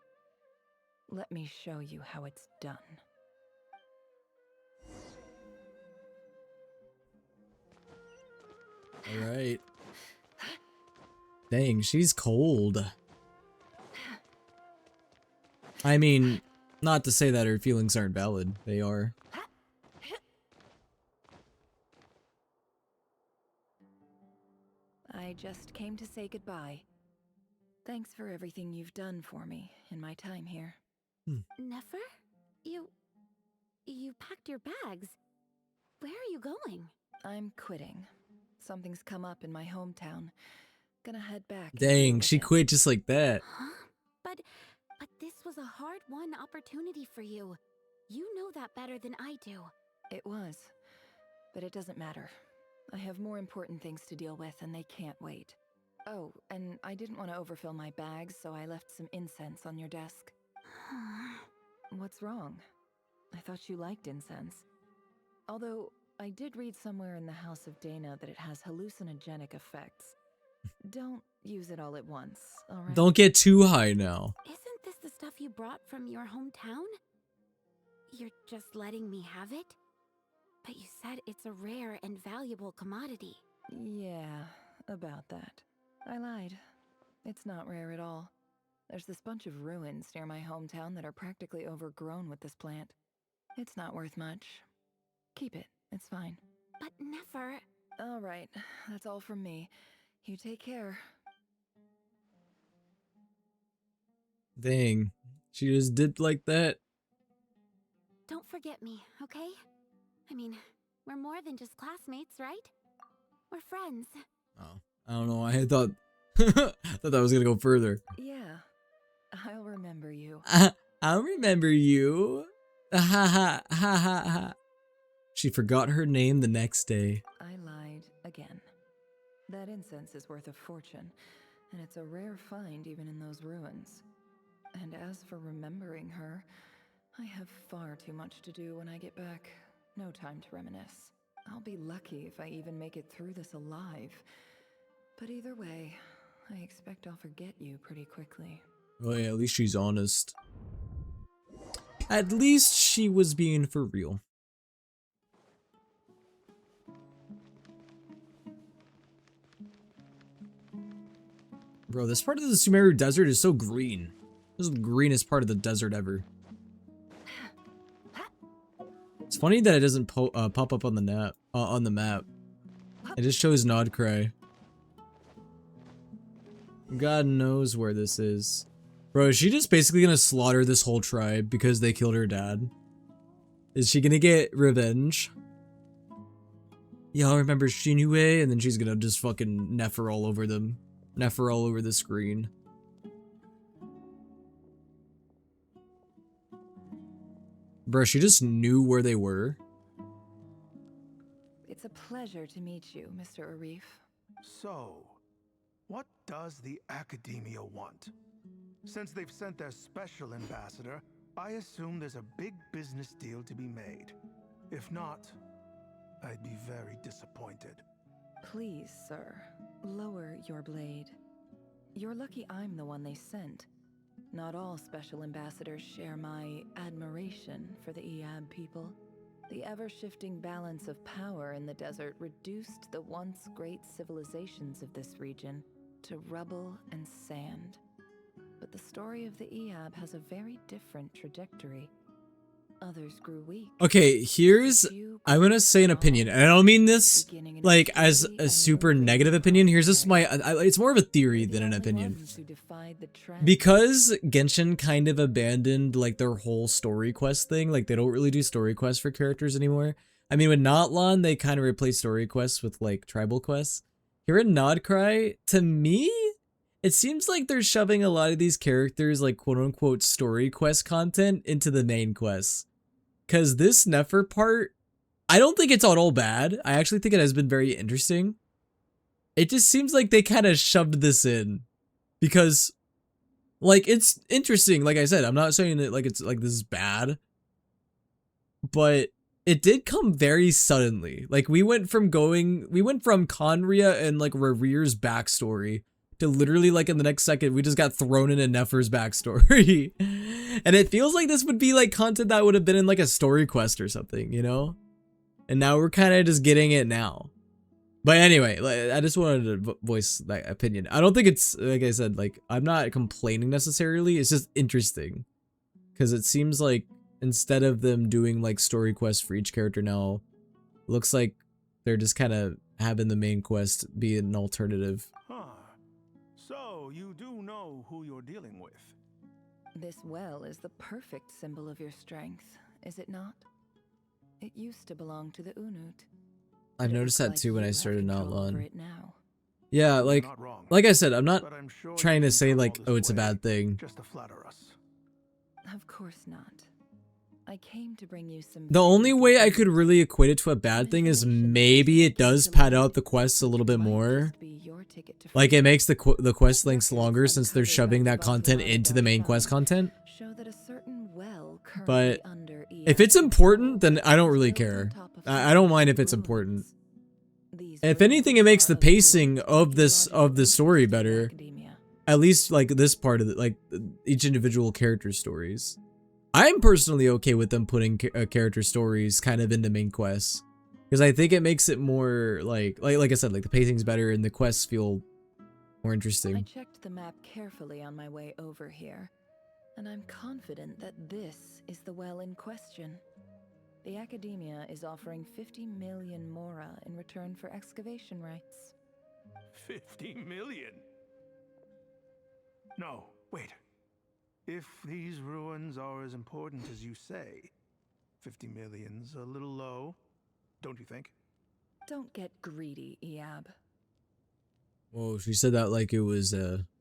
Let me show you how it's done. Alright. Dang, she's cold. I mean, not to say that her feelings aren't valid. They are. I just came to say goodbye. Thanks for everything you've done for me in my time here. Nefer? You packed your bags. Where are you going? I'm quitting. Something's come up in my hometown. Gonna head back. Dang, she quit just like that. Huh? But this was a hard-won opportunity for you. You know that better than I do. It was. But it doesn't matter. I have more important things to deal with and they can't wait. Oh, and I didn't want to overfill my bags, so I left some incense on your desk. What's wrong? I thought you liked incense. Although, I did read somewhere in the House of Dana that it has hallucinogenic effects. Don't use it all at once, alright? Don't get too high now. Isn't this the stuff you brought from your hometown? You're just letting me have it? But you said it's a rare and valuable commodity. Yeah, about that. I lied. It's not rare at all. There's this bunch of ruins near my hometown that are practically overgrown with this plant. It's not worth much. Keep it. It's fine. But Nefer... All right. That's all from me. You take care. Dang. She just did like that. Don't forget me, okay? I mean, we're more than just classmates, right? We're friends. Oh. I don't know. I thought... I thought that was gonna go further. Yeah. I'll remember you. I'll remember you. Ha ha ha ha ha. She forgot her name the next day. I lied again. That incense is worth a fortune, and it's a rare find even in those ruins. And as for remembering her, I have far too much to do when I get back. No time to reminisce. I'll be lucky if I even make it through this alive. But either way, I expect I'll forget you pretty quickly. Oh yeah, at least she's honest. At least she was being for real. Bro, this part of the Sumeru Desert is so green. This is the greenest part of the desert ever. It's funny that it doesn't pop up on the map. It just shows Nodcry. God knows where this is. Bro, is she just basically gonna slaughter this whole tribe because they killed her dad? Is she gonna get revenge? Y'all remember Shinue? And then she's gonna just fucking Nefer all over them. Nefer all over the screen. Bro, she just knew where they were. It's a pleasure to meet you, Mr. Arif. So, what does the Academia want? Since they've sent their special ambassador, I assume there's a big business deal to be made. If not, I'd be very disappointed. Please, sir, lower your blade. You're lucky I'm the one they sent. Not all special ambassadors share my admiration for the Eab people. The ever-shifting balance of power in the desert reduced the once great civilizations of this region to rubble and sand. But the story of the Eab has a very different trajectory. Others grew weak. Okay, I'm gonna say an opinion, and I don't mean this like as a super negative opinion. Here's just my, it's more of a theory than an opinion. Because Genshin kind of abandoned like their whole story quest thing, like they don't really do story quests for characters anymore. I mean, with Notlan, they kind of replaced story quests with like tribal quests. Here in Nodcry, to me, it seems like they're shoving a lot of these characters like quote-unquote story quest content into the main quests. Because this Nefer part, I don't think it's at all bad. I actually think it has been very interesting. It just seems like they kind of shoved this in. Because, like, it's interesting. Like I said, I'm not saying that like it's like this is bad. But it did come very suddenly. Like we went from Conria and like Rareer's backstory to literally like in the next second, we just got thrown into Nefer's backstory. And it feels like this would be like content that would have been in like a story quest or something, you know? And now we're kind of just getting it now. But anyway, like, I just wanted to voice that opinion. I don't think it's, like I said, like, I'm not complaining necessarily. It's just interesting. Because it seems like instead of them doing like story quests for each character now, looks like they're just kind of having the main quest be an alternative. So, you do know who you're dealing with. This well is the perfect symbol of your strength, is it not? It used to belong to the Unut. I've noticed that too when I started Notlan. Now. Yeah, like I said, I'm not trying to say like, oh, it's a bad thing. Just to flatter us. Of course not. I came to bring you some. The only way I could really equate it to a bad thing is maybe it does pad out the quests a little bit more. Like it makes the quest lengths longer since they're shoving that content into the main quest content. But if it's important, then I don't really care. I don't mind if it's important. If anything, it makes the pacing of the story better. At least like this part of it, like each individual character's stories. I'm personally okay with them putting character stories kind of into main quests. Because I think it makes it more like I said, like the pacing's better and the quests feel more interesting. I checked the map carefully on my way over here, and I'm confident that this is the well in question. The Academia is offering 50 million mora in return for excavation rights. 50 million? No, wait. If these ruins are as important as you say, 50 million's a little low, don't you think? Don't get greedy, Eab. Whoa, she said that like it was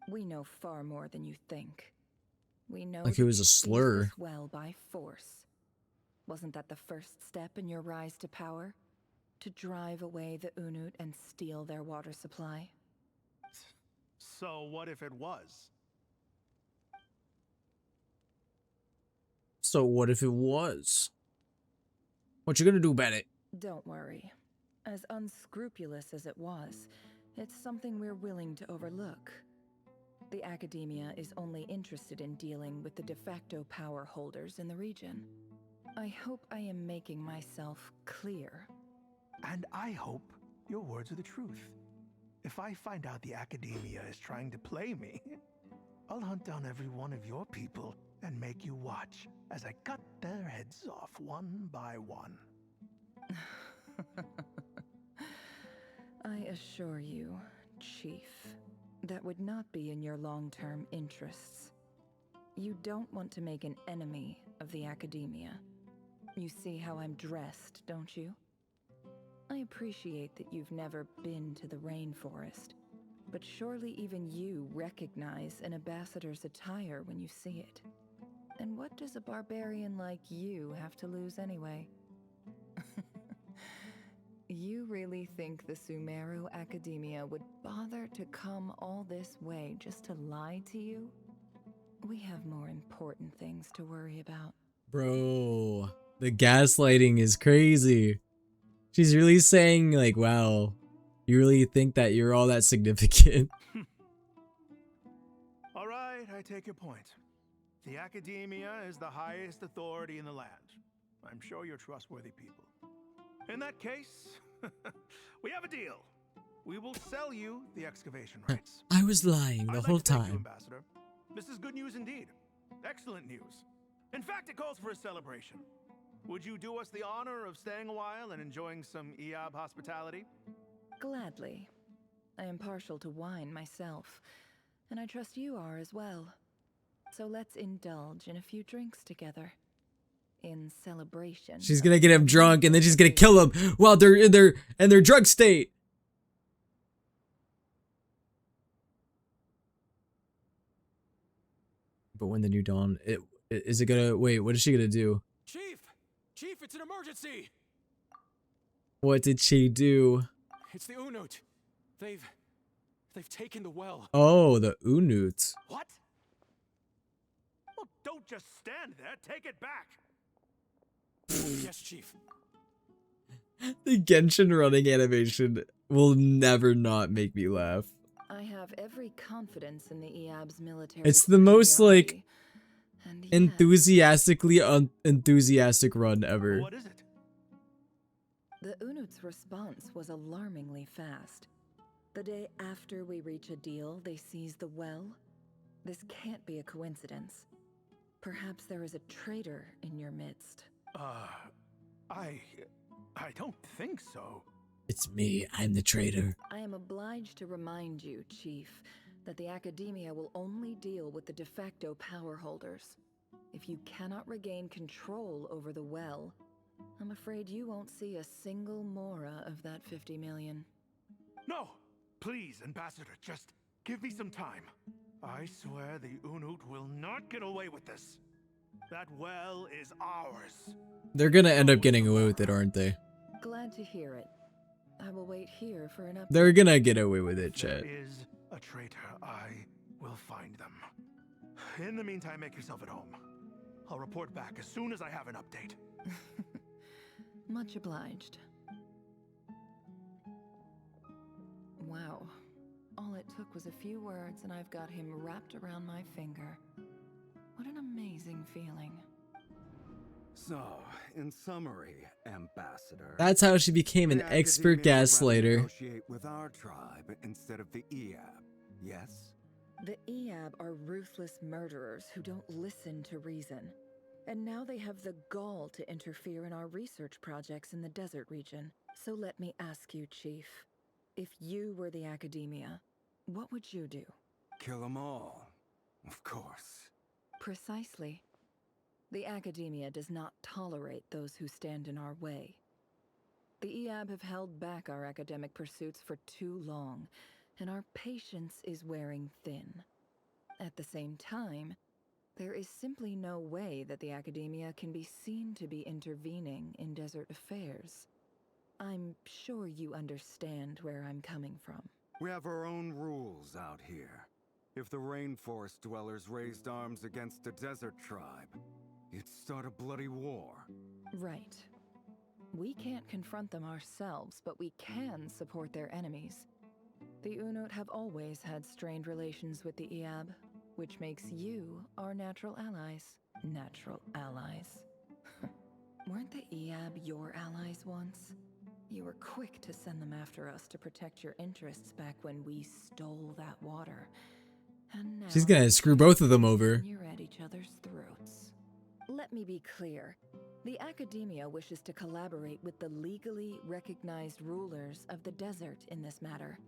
We know far more than you think. We know like it was a slur. This well by force. Wasn't that the first step in your rise to power? To drive away the Unut and steal their water supply? So what if it was? So what if it was? What you gonna do about it? Don't worry. As unscrupulous as it was, it's something we're willing to overlook. The Academia is only interested in dealing with the de facto power holders in the region. I hope I am making myself clear. And I hope your words are the truth. If I find out the Academia is trying to play me, I'll hunt down every one of your people and make you watch as I cut their heads off one by one. I assure you, Chief, that would not be in your long-term interests. You don't want to make an enemy of the Academia. You see how I'm dressed, don't you? I appreciate that you've never been to the rainforest, but surely even you recognize an ambassador's attire when you see it. And what does a barbarian like you have to lose anyway? You really think the Sumeru Academia would bother to come all this way just to lie to you? We have more important things to worry about. Bro, the gaslighting is crazy. She's really saying like, wow, you really think that you're all that significant? All right, I take your point. The Academia is the highest authority in the land. I'm sure you're trustworthy people. In that case, we have a deal. We will sell you the excavation rights. I was lying the whole I'd like to thank you, time. Ambassador. This is good news indeed. Excellent news. In fact, it calls for a celebration. Would you do us the honor of staying a while and enjoying some EOB hospitality? Gladly. I am partial to wine myself, and I trust you are as well. So let's indulge in a few drinks together. In celebration. She's gonna get him drunk and then she's gonna kill him while they're in their drug state. But when the new dawn, is it gonna wait? What is she gonna do? Chief, Chief, it's an emergency. What did she do? It's the Unut. They've taken the well. Oh, the Unut. What? Well, don't just stand there. Take it back. Yes, Chief. The Genshin running animation will never not make me laugh. I have every confidence in the EAB's military. It's the most like and enthusiastically enthusiastic run ever. What is it? The Unut's response was alarmingly fast. The day after we reach a deal, they seize the well. This can't be a coincidence. Perhaps there is a traitor in your midst. I don't think so. It's me, I'm the traitor. I am obliged to remind you, Chief, that the Academia will only deal with the de facto power holders. If you cannot regain control over the well, I'm afraid you won't see a single mora of that 50 million. No! Please, Ambassador, just give me some time. I swear the Unut will not get away with this. That well is ours. They're gonna end up getting away with it, aren't they? Glad to hear it. I will wait here for an update. They're gonna get away with it, chat. There is a traitor. I will find them. In the meantime, make yourself at home. I'll report back as soon as I have an update. Much obliged. Wow. All it took was a few words and I've got him wrapped around my finger. What an amazing feeling. So, in summary, Ambassador. That's how she became an expert gaslighter. Negotiate with our tribe instead of the EAB, yes? The EAB are ruthless murderers who don't listen to reason. And now they have the gall to interfere in our research projects in the desert region. So let me ask you, Chief. If you were the Academia, what would you do? Kill them all. Of course. Precisely. The Academia does not tolerate those who stand in our way. The EAB have held back our academic pursuits for too long, and our patience is wearing thin. At the same time, there is simply no way that the Academia can be seen to be intervening in desert affairs. I'm sure you understand where I'm coming from. We have our own rules out here. If the rainforest dwellers raised arms against a desert tribe, it'd start a bloody war. Right. We can't confront them ourselves, but we can support their enemies. The Unut have always had strained relations with the EAB, which makes you our natural allies. Natural allies. Weren't the EAB your allies once? You were quick to send them after us to protect your interests back when we stole that water. And now She's gonna screw both of them over. you're at each other's throats. Let me be clear. The Academia wishes to collaborate with the legally recognized rulers of the desert in this matter.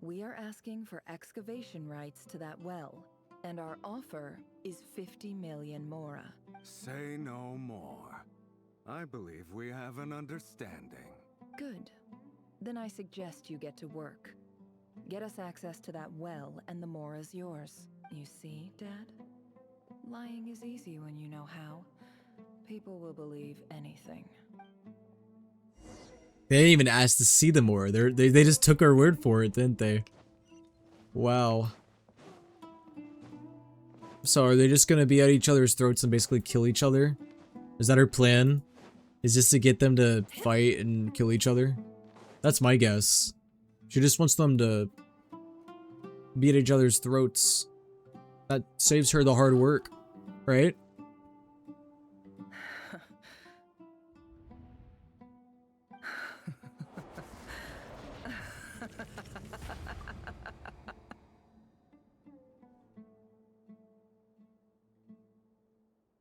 We are asking for excavation rights to that well, and our offer is 50 million mora. Say no more. I believe we have an understanding. Good. Then I suggest you get to work. Get us access to that well, and the mora's yours. You see, Dad? Lying is easy when you know how. People will believe anything. They didn't even ask to see them more. They just took our word for it, didn't they? Wow. So are they just gonna be at each other's throats and basically kill each other? Is that her plan? Is this to get them to fight and kill each other? That's my guess. She just wants them to be at each other's throats. That saves her the hard work. right?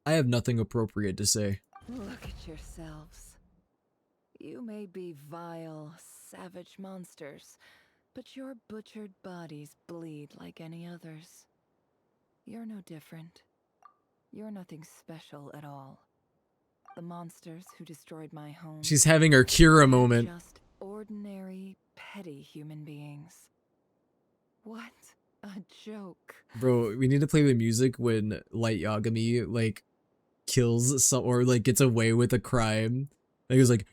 I have nothing appropriate to say. Look at yourselves. You may be vile, savage monsters, but your butchered bodies bleed like any others. You're no different. You're nothing special at all. The monsters who destroyed my home... She's having her Kira moment. ...just ordinary, petty human beings. What a joke. Bro, we need to play the music when Light Yagami, like, kills some, or, like, gets away with a crime. Like, it was like...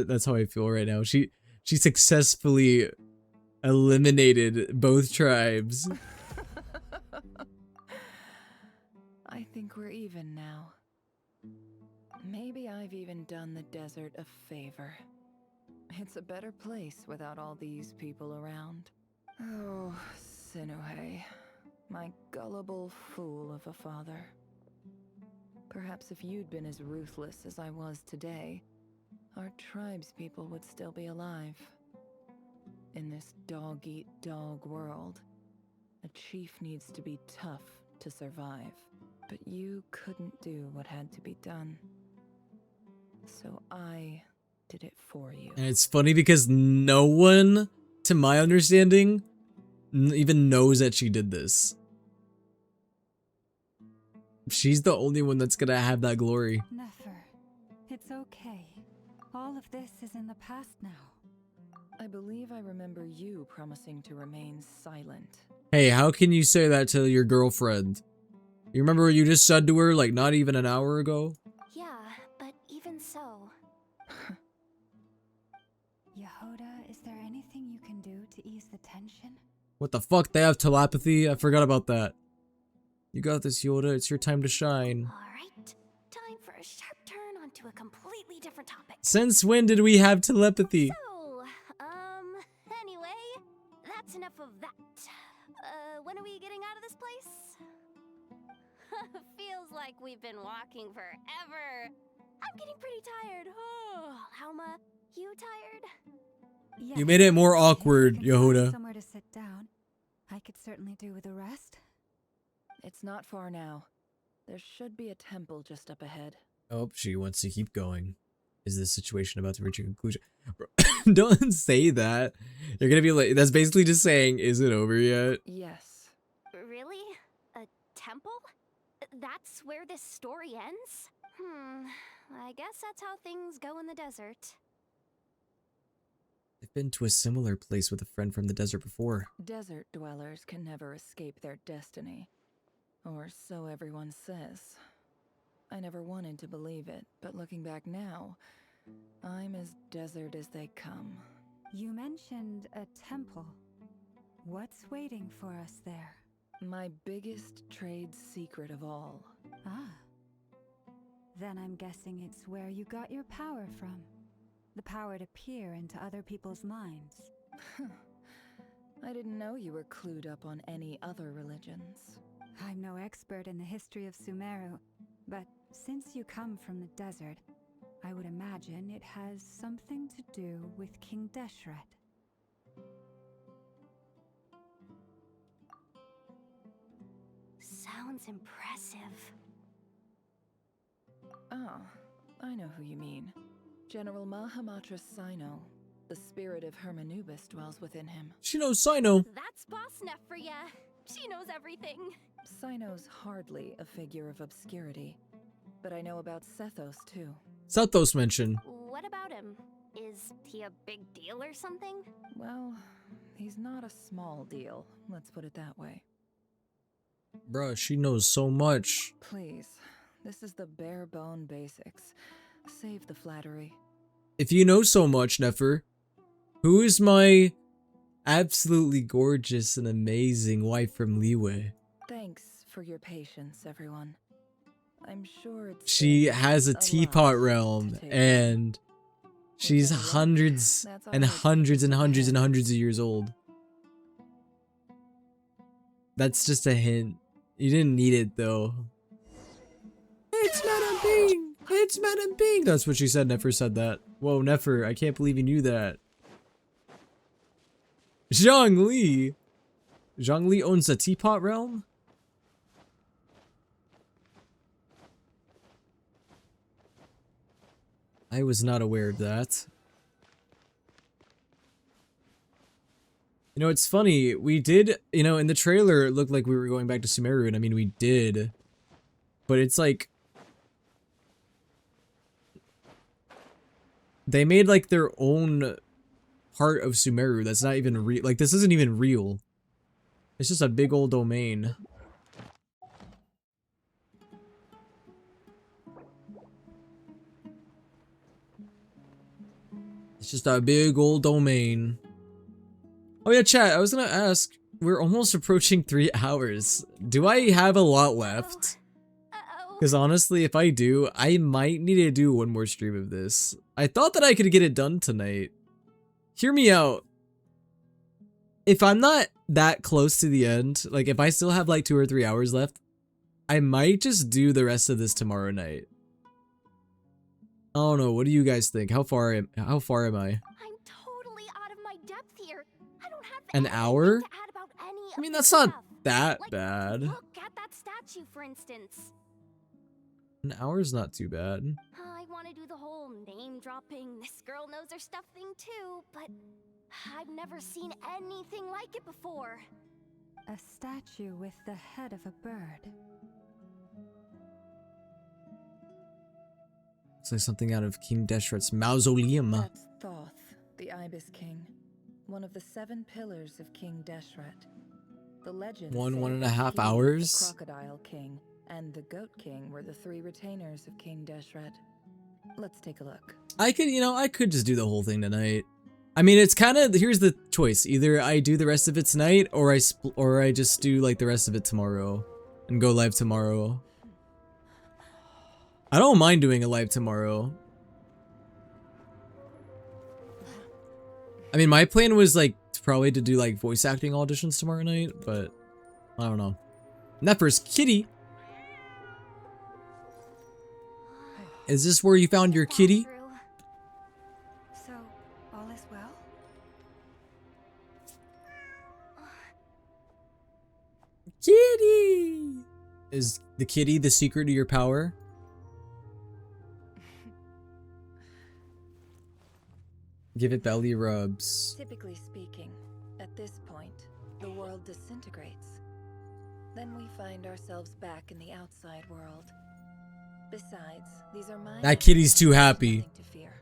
That's how I feel right now. She successfully eliminated both tribes. I think we're even now. Maybe I've even done the desert a favor. It's a better place without all these people around. Oh, Sinuhe, my gullible fool of a father. Perhaps if you'd been as ruthless as I was today, our tribespeople would still be alive. In this dog-eat-dog world, a chief needs to be tough to survive. But you couldn't do what had to be done. So I did it for you. And it's funny because no one, to my understanding, even knows that she did this. She's the only one that's gonna have that glory. Nefer, it's okay. All of this is in the past now. I believe I remember you promising to remain silent. Hey, how can you say that to your girlfriend? You remember what you just said to her, like, not even an hour ago? Yeah, but even so... Yehoda, is there anything you can do to ease the tension? What the fuck? They have telepathy? I forgot about that. You got this, Yoda. It's your time to shine. Alright, time for a sharp turn onto a completely different topic. Since when did we have telepathy? So, anyway, that's enough of that. When are we getting out of this place? Feels like we've been walking forever. I'm getting pretty tired. Oh, Alma, you tired? Yes. You made it more awkward, If you can find Yehoda. somewhere to sit down. I could certainly do with a rest. It's not far now. There should be a temple just up ahead. Oh, she wants to keep going. Is this situation about to reach a conclusion? Bro, don't say that. You're gonna be like, that's basically just saying, is it over yet? Yes. Really? A temple? That's where this story ends? I guess that's how things go in the desert. I've been to a similar place with a friend from the desert before. Desert dwellers can never escape their destiny. Or so everyone says. I never wanted to believe it, but looking back now, I'm as desert as they come. You mentioned a temple. What's waiting for us there? My biggest trade secret of all. Ah. Then I'm guessing it's where you got your power from. The power to peer into other people's minds. I didn't know you were clued up on any other religions. I'm no expert in the history of Sumeru, but since you come from the desert, I would imagine it has something to do with King Deshret. Sounds impressive. Ah, I know who you mean. General Mahamatra Sino. The spirit of Hermanubis dwells within him. She knows Sino. That's Boss Neff for ya. She knows everything. Sino's hardly a figure of obscurity, but I know about Sethos too. Sethos mentioned. What about him? Is he a big deal or something? Well, he's not a small deal, let's put it that way. Bruh, she knows so much. Please, this is the bare bone basics. Save the flattery. If you know so much, Nefer, who is my absolutely gorgeous and amazing wife from Liyue? Thanks for your patience, everyone. I'm sure it's... She has a teapot realm, and she's hundreds and hundreds and hundreds and hundreds of years old. That's just a hint. You didn't need it though. It's Madam Bing! It's Madam Bing! That's what she said. Nefer said that. Whoa, Nefer, I can't believe you knew that. Zhongli! Zhongli owns the Teapot Realm? I was not aware of that. You know, it's funny. We did, you know, in the trailer, it looked like we were going back to Sumeru, and I mean, we did. But it's like... they made, like, their own part of Sumeru that's not even real. Like, this isn't even real. It's just a big old domain. It's just a big old domain. Oh yeah, chat, I was gonna ask, we're almost approaching 3 hours. Do I have a lot left? Because honestly, if I do, I might need to do one more stream of this. I thought that I could get it done tonight. Hear me out. If I'm not that close to the end, like if I still have like 2 or 3 hours left, I might just do the rest of this tomorrow night. I don't know, what do you guys think? How far am I? I'm totally out of my depth here. I don't have An hour? to add about any I mean, of that's this not stuff. that Like, bad. Look at that statue, for instance. An hour's not too bad. I want to do the whole name-dropping, this girl knows her stuff thing too, but I've never seen anything like it before. A statue with the head of a bird. Looks like something out of King Deshret's mausoleum. That's Thoth, the Ibis King, one of the 7 pillars of King Deshret. The legend One says and a that half he, hours? the Crocodile King, and the Goat King were the 3 retainers of King Deshret. Let's take a look. I could, you know, I could just do the whole thing tonight. I mean, it's kind of, here's the choice. Either I do the rest of it tonight, or I just do like the rest of it tomorrow and go live tomorrow. I don't mind doing a live tomorrow. I mean, my plan was like probably to do like voice acting auditions tomorrow night, but I don't know. Nefer's kitty. Is this where you found your kitty? So, all is well? Kitty! Is the kitty the secret to your power? Give it belly rubs. Typically speaking, at this point, the world disintegrates. Then we find ourselves back in the outside world. Besides, these are my That kitty's too happy. nothing to fear.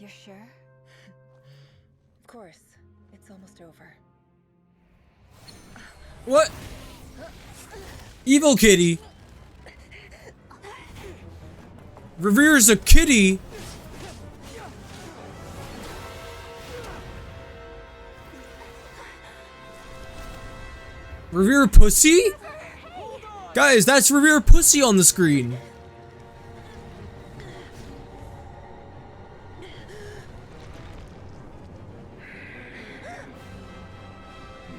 You're sure? Of course, it's almost over. What? Evil kitty. Revere's a kitty. Revere pussy? Guys, that's Revere pussy on the screen.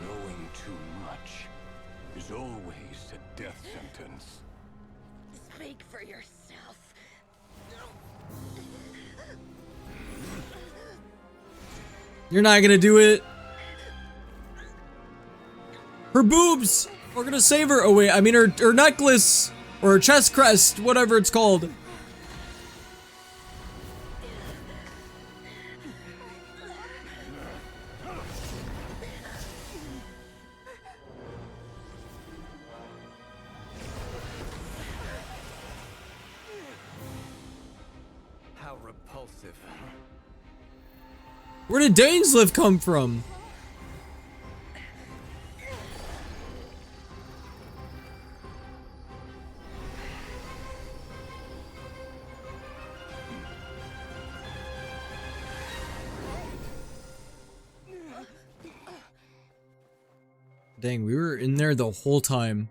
Knowing too much is always a death sentence. Speak for yourself. You're not gonna do it. Her boobs! We're gonna save her. Oh wait, I mean her necklace! Or her chest crest, whatever it's called. How repulsive. Where did Dainsliff come from? Dang, we were in there the whole time.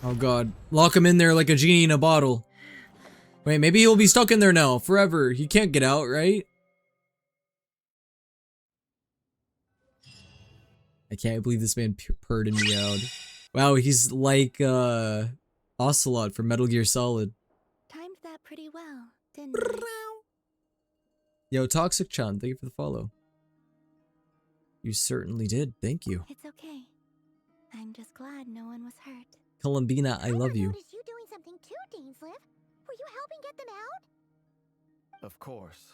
Oh god. Lock him in there like a genie in a bottle. Wait, maybe he'll be stuck in there now forever. He can't get out, right? I can't believe this man purred and meowed. Wow, he's like Ocelot from Metal Gear Solid. Timed that pretty well, didn't I? Yo, Toxic-chan, thank you for the follow. You certainly did. Thank you. It's okay. I'm just glad no one was hurt. Columbina, I love you. Noticed you doing something too, Dainsleif. Were you helping get them out? Of course.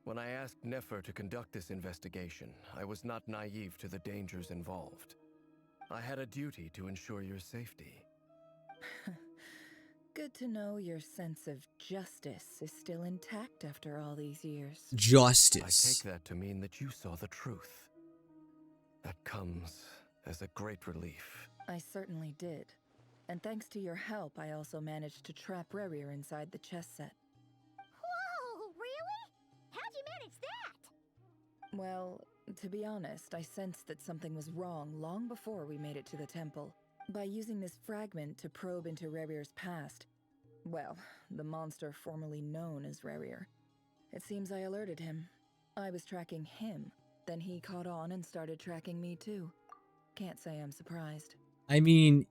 When I asked Nefer to conduct this investigation, I was not naive to the dangers involved. I had a duty to ensure your safety. Good to know your sense of justice is still intact after all these years. Justice. I take that to mean that you saw the truth. That comes as a great relief. I certainly did. And thanks to your help, I also managed to trap Rerir inside the chess set. Whoa, really? How'd you manage that? Well, to be honest, I sensed that something was wrong long before we made it to the temple. By using this fragment to probe into Rerir's past, well, the monster formerly known as Rerir, it seems I alerted him. I was tracking him, then he caught on and started tracking me too. Can't say I'm surprised. I mean,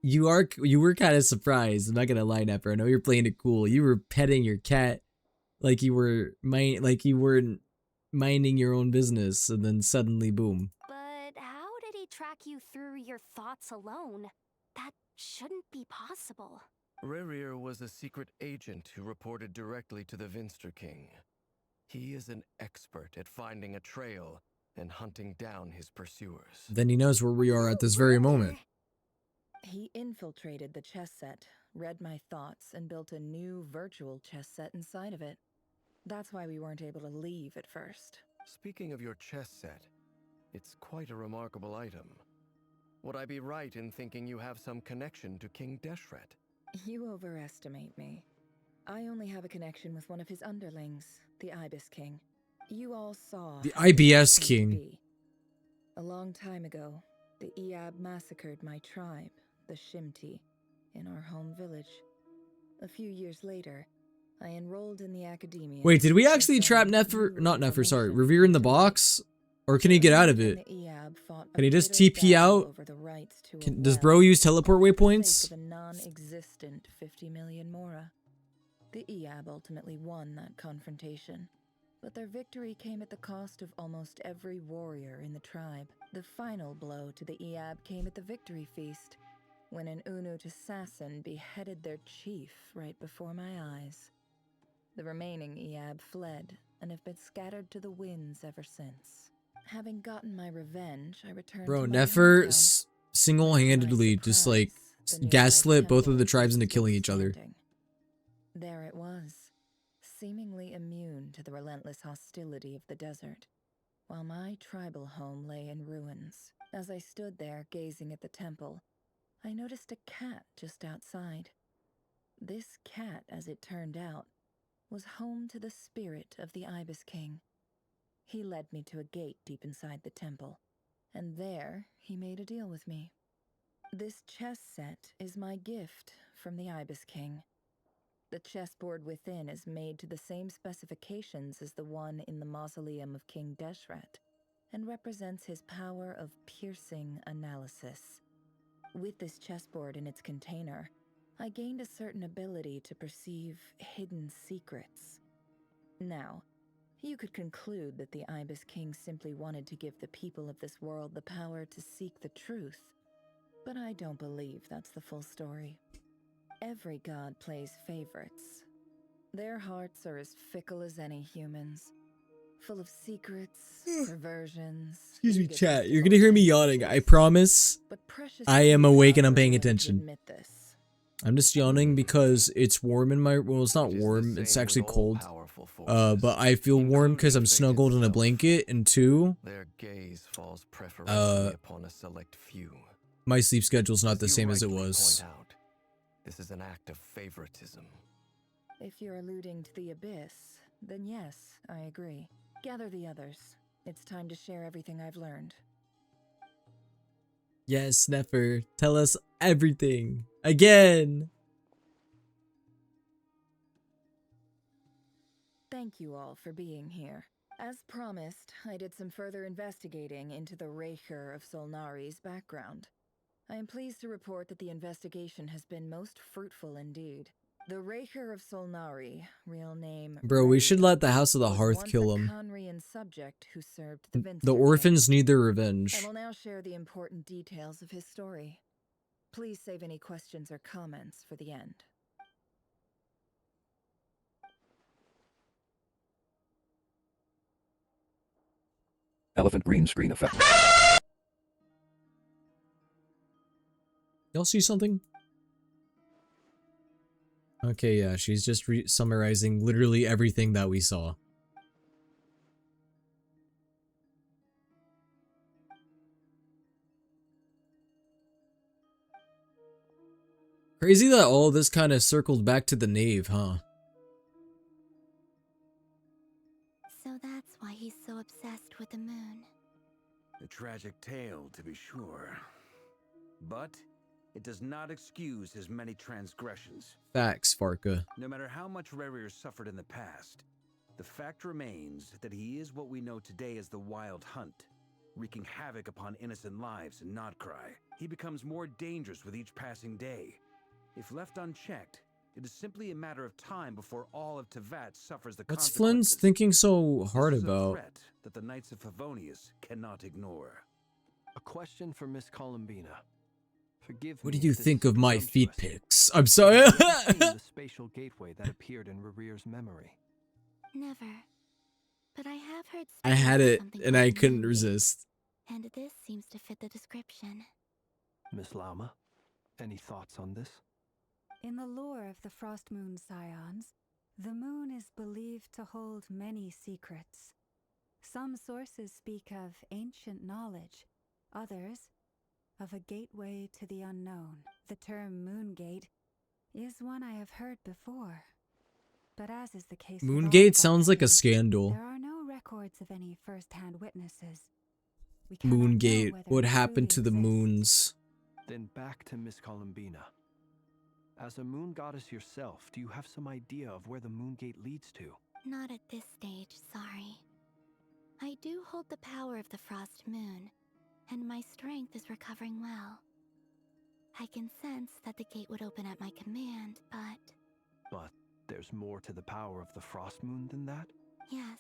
you were kind of surprised. I'm not gonna lie, Nefer. I know you're playing it cool. You were petting your cat like you weren't minding your own business, and then suddenly, boom. But how did he track you through your thoughts alone? That shouldn't be possible. Rerir was a secret agent who reported directly to the Vinster King. He is an expert at finding a trail and hunting down his pursuers. Then he knows where we are at this very moment. He infiltrated the chess set, read my thoughts, and built a new virtual chess set inside of it. That's why we weren't able to leave at first. Speaking of your chess set, it's quite a remarkable item. Would I be right in thinking you have some connection to King Deshret? You overestimate me. I only have a connection with one of his underlings, the Ibis King. You all saw The how IBS it came to King. be. A long time ago, the Eab massacred my tribe, the Shimti, in our home village. A few years later, I enrolled in the academia. Wait, did we actually trap Nefer? Not Nefer, sorry. Revere in the box? Or can he get out of it? Can he just TP out? Does bro use teleport waypoints? A non-existent 50 million Mora. The Eab ultimately won that confrontation, but their victory came at the cost of almost every warrior in the tribe. The final blow to the Eab came at the victory feast, when an Unut assassin beheaded their chief right before my eyes. The remaining Eab fled and have been scattered to the winds ever since. Having gotten my revenge, I returned Bro, to my Nefer hometown. single-handedly just like gaslit both of the tribes into killing each other. There it was, seemingly immune to the relentless hostility of the desert, while my tribal home lay in ruins. As I stood there gazing at the temple, I noticed a cat just outside. This cat, as it turned out, was home to the spirit of the Ibis King. He led me to a gate deep inside the temple, and there he made a deal with me. This chess set is my gift from the Ibis King. The chessboard within is made to the same specifications as the one in the mausoleum of King Deshret, and represents his power of piercing analysis. With this chessboard in its container, I gained a certain ability to perceive hidden secrets. Now, you could conclude that the Ibis King simply wanted to give the people of this world the power to seek the truth, but I don't believe that's the full story. Every god plays favorites. Their hearts are as fickle as any human's, full of secrets, perversions. Excuse me, chat. You're gonna hear me yawning. I promise. I am awake and I'm paying attention. I'm just yawning because it's warm in my. Well, it's not warm. It's actually cold. But I feel warm because I'm snuggled in a blanket, and two, Their gaze falls preferentially upon a select few. my sleep schedule's not the As you same as it rightly was. point out, this is an act of favoritism. If you're alluding to the abyss, then yes, I agree. Gather the others. It's time to share everything I've learned. Yes, Nefer, tell us everything again. thank you all for being here. As promised, I did some further investigating into the Raker of Solnari's background. I am pleased to report that the investigation has been most fruitful indeed. The Raker of Solnari, real name Bro, we should let the House of the was Hearth once kill a him. Conrian subject who served the Vinster The King. orphans need their revenge. I will now share the important details of his story. Please save any questions or comments for the end. Elephant green screen effect. Y'all see something? Okay, yeah, she's just summarizing literally everything that we saw. Crazy that all this kind of circled back to the nave, huh? So that's why he's so obsessed with the moon. A tragic tale, to be sure. But it does not excuse his many transgressions. Facts, Farka. No matter how much Rerir suffered in the past, the fact remains that he is what we know today as the Wild Hunt, wreaking havoc upon innocent lives in Notcry. He becomes more dangerous with each passing day. If left unchecked, it is simply a matter of time before all of Tevat suffers the What's consequences. Flynn's thinking so hard This is a about? threat that the Knights of Favonius cannot ignore. A question for Miss Columbina. Forgive What me do you if this think is of my presumptuous. feet pics? I'm sorry. Have you ever seen the spatial gateway that appeared in Rerir's memory? Never. But I have heard I had stories of it something and I called couldn't moon resist. gate, and this seems to fit the description. Miss Lama, any thoughts on this? In the lore of the Frost Moon Scions, the moon is believed to hold many secrets. Some sources speak of ancient knowledge, others of a gateway to the unknown. The term Moon Gate is one I have heard before. But as is the case with all Moongate of sounds like a Arcane, scandal. there are no records of any first-hand witnesses. We cannot know Moongate. whether What it happened to truly the exists. moons? Then back to Miss Columbina. As a moon goddess yourself, do you have some idea of where the moon gate leads to? Not at this stage, sorry. I do hold the power of the Frost Moon, and my strength is recovering well. I can sense that the gate would open at my command, But there's more to the power of the Frost Moon than that? yes.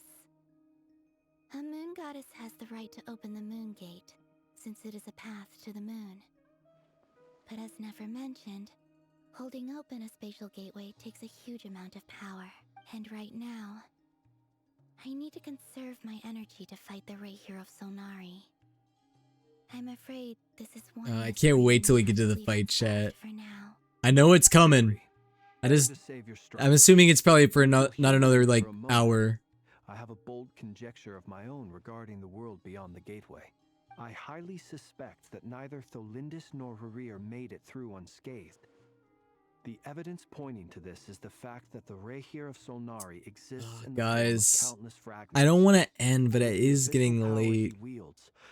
A moon goddess has the right to open the moon gate, since it is a path to the moon. But as never mentioned, holding open a spatial gateway takes a huge amount of power. And right now, I need to conserve my energy to fight the Raher of Solnari. I'm afraid this is one I less can't reason wait till we I get to have the leave fight unsolved chat. for now. I know it's coming. I'm assuming it's probably for not another like For a moment, hour. I have a bold conjecture of my own regarding the world beyond the gateway. I highly suspect that neither Tholindis nor Rerir made it through unscathed. The evidence pointing to this is the fact that the Raher of Solnari exists in the form of Guys, countless fragments. I don't want to end, but it is getting late.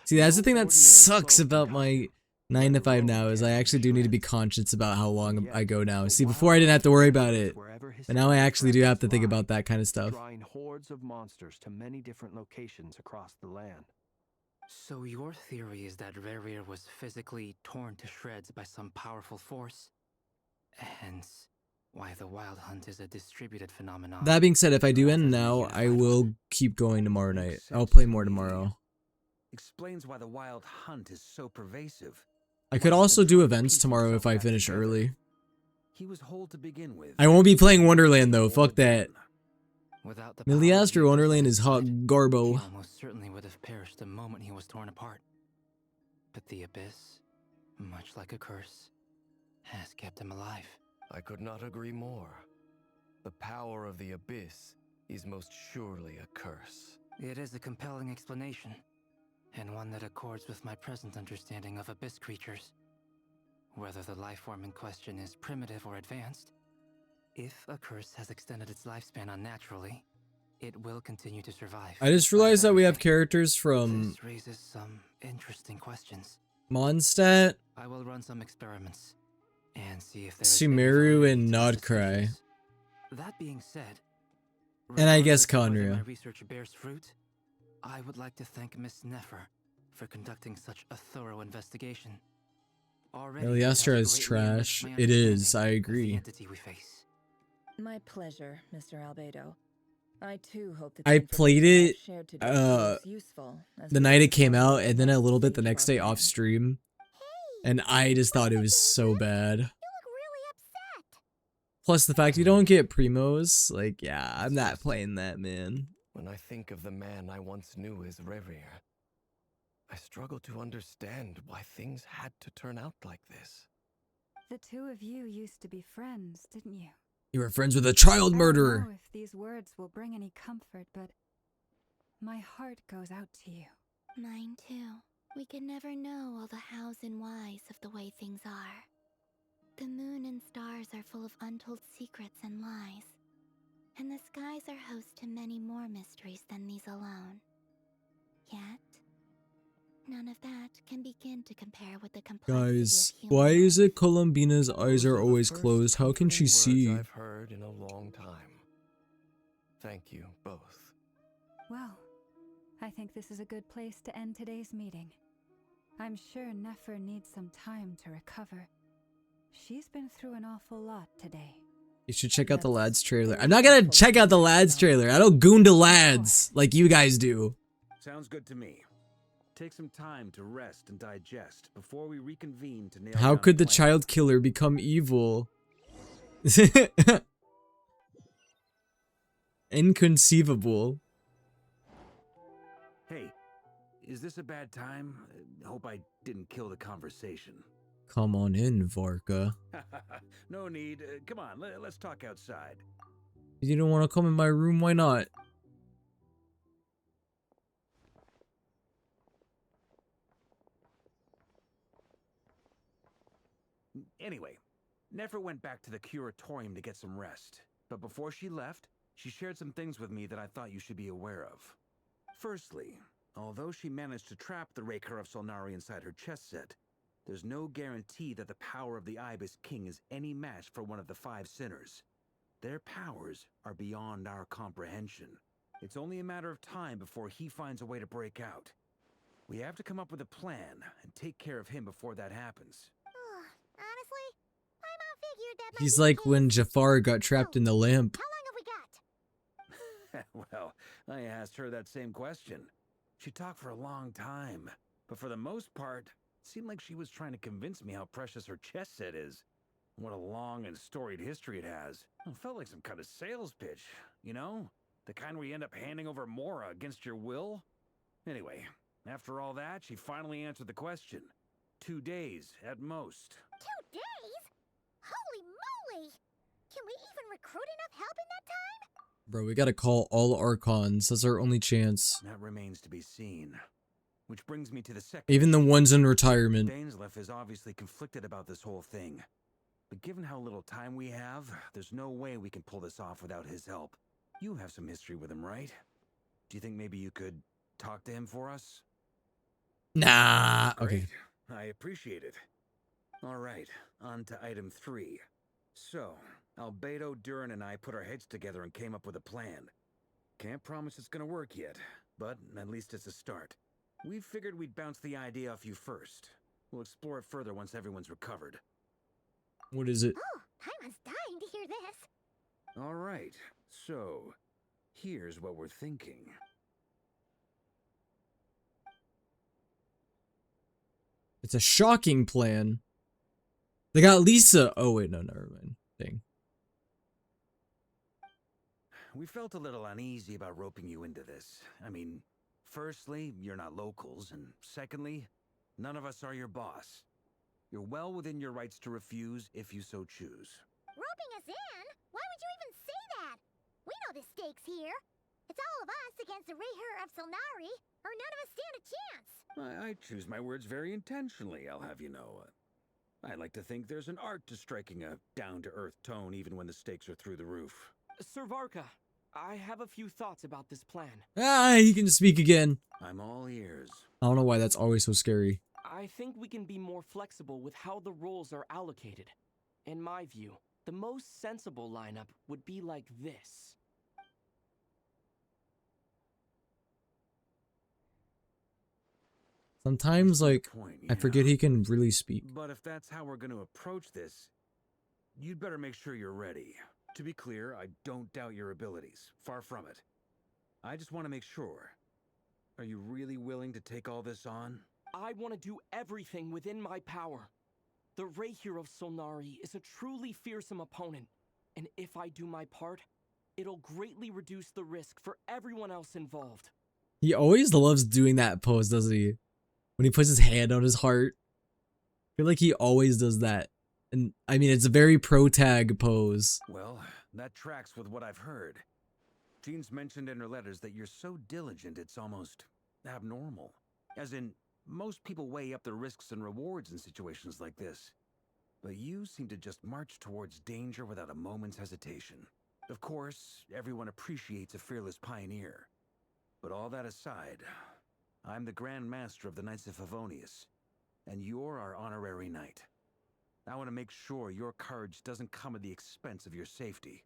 See, that's the thing that sucks about my 9 to 5 now is I actually do need to be conscious about how long I go now. See, before I didn't have to worry about it, but now I actually do have to think about that kind of stuff. Drawing hordes of monsters to many different locations across the land. So your theory is that Rerir was physically torn to shreds by some powerful force? Hence, why the Wild Hunt is a distributed phenomenon. That being said, if I do end now, I will keep going tomorrow night. I'll play more tomorrow. Explains why the Wild Hunt is so pervasive. I could also do events tomorrow if I finish early. He was whole to begin with. I won't be playing Wonderland though, fuck that. Without the Miliastra Wonderland is hot he garbo. almost certainly would have perished the moment he was torn apart. But the Abyss, much like a curse, has kept him alive. I could not agree more. The power of the Abyss is most surely a curse. It is a compelling explanation, and one that accords with my present understanding of Abyss creatures. Whether the life form in question is primitive or advanced, if a curse has extended its lifespan unnaturally, it will continue to survive. I just realized that we have characters from This raises some interesting questions. Mondstadt, I will run some experiments and see if there is Sumeru, and Nodcry. That being said, And I guess Regardless of whether Conria. my research bears fruit, I would like to thank Miss Nefer for conducting such a thorough investigation. Already, it has Eliastra is greatly enriched trash. my It is, I understanding of the agree. entity we face. My pleasure, Mr. Albedo. I too hope that I the played information I it have shared today proves useful as the we night look it to came formulate out, the and then a best little bit the future next our day off plan. stream. And I just thought it was so bad. Plus the fact you don't get primos, like, yeah, I'm not playing that, man. When I think of the man I once knew as Rerir, I struggle to understand why things had to turn out like this. The two of you used to be friends, didn't you? You were friends with a child I don't murderer. know if these words will bring any comfort, but my heart goes out to you. Mine too. We could never know all the hows and whys of the way things are. The moon and stars are full of untold secrets and lies. And the skies are host to many more mysteries than these alone. Yet, none of that can begin to compare with the complexity Guys, of human why life. is it Columbina's eyes Those are the always first closed? How can she comforting see? words I've heard in a long time. Thank you both. Well, I think this is a good place to end today's meeting. I'm sure Nefer needs some time to recover. She's been through an awful lot today. You should check out the That's lads trailer. very I'm not gonna thoughtful check of out the you, lads John. trailer. I don't goon to lads like you guys do. Sounds good to me. Take some time to rest and digest before we reconvene to nail How down could a the plan. child killer become evil? Inconceivable. Hey, is this a bad time? Hope I didn't kill the conversation. Come on in, Varka. No need. Come on, let's talk outside. You don't want to come in my room? Why not? Anyway, Nefer went back to the curatorium to get some rest. But before she left, she shared some things with me that I thought you should be aware of. Firstly, although she managed to trap the Raker of Solnari inside her chess set, there's no guarantee that the power of the Ibis King is any match for one of the 5 sinners. Their powers are beyond our comprehension. It's only a matter of time before he finds a way to break out. We have to come up with a plan and take care of him before that happens. Honestly, my mom figured that He's like when Jafar got trapped in the lamp. Well, I asked her that same question. She talked for a long time, but for the most part, it seemed like she was trying to convince me how precious her chess set is. What a long and storied history it has. It felt like some kind of sales pitch, you know? The kind where you end up handing over Mora against your will? Anyway, after all that, she finally answered the question. 2 days, at most. 2 days? Holy moly! Can we even recruit enough help in that time? Bro, we gotta call all Archons. That's our only chance. That remains to be seen. Which brings me to the second Even the issue. ones in retirement. Dainsleif is obviously conflicted about this whole thing. But given how little time we have, there's no way we can pull this off without his help. You have some history with him, right? Do you think maybe you could talk to him for us? Nah. Okay. Great. I appreciate it. All right, on to item 3. So, Albedo, Durin, and I put our heads together and came up with a plan. Can't promise it's gonna work yet, but at least it's a start. We figured we'd bounce the idea off you first. We'll explore it further once everyone's recovered. What is it? Oh, Paimon's dying to hear this. All right, so here's what we're thinking. It's a shocking plan. They got Lisa. Oh, wait, no, never mind. Dang. We felt a little uneasy about roping you into this. I mean, firstly, you're not locals, and secondly, none of us are your boss. You're well within your rights to refuse if you so choose. Roping us in? Why would you even say that? We know the stakes here. It's all of us against the Reher of Solnari, or none of us stand a chance. I choose my words very intentionally, I'll have you know. I like to think there's an art to striking a down-to-earth tone even when the stakes are through the roof. Sir Varka, I have a few thoughts about this plan. Ah, he can speak again. I'm all ears. I don't know why that's always so scary. I think we can be more flexible with how the roles are allocated. In my view, the most sensible lineup would be like this. Sometimes, like, point, I forget yeah. he can really speak. But if that's how we're going to approach this, you'd better make sure you're ready. To be clear, I don't doubt your abilities. Far from it. I just want to make sure. Are you really willing to take all this on? I want to do everything within my power. The Rahier of Solnari is a truly fearsome opponent, and if I do my part, it'll greatly reduce the risk for everyone else involved. He always loves doing that pose, doesn't he? When he puts his hand on his heart. I feel like he always does that. And I mean, it's a very pro-tag pose. Well, that tracks with what I've heard. Jean's mentioned in her letters that you're so diligent it's almost abnormal. As in, most people weigh up the risks and rewards in situations like this. But you seem to just march towards danger without a moment's hesitation. Of course, everyone appreciates a fearless pioneer. But all that aside, I'm the Grand Master of the Knights of Favonius, and you're our honorary knight. I want to make sure your courage doesn't come at the expense of your safety.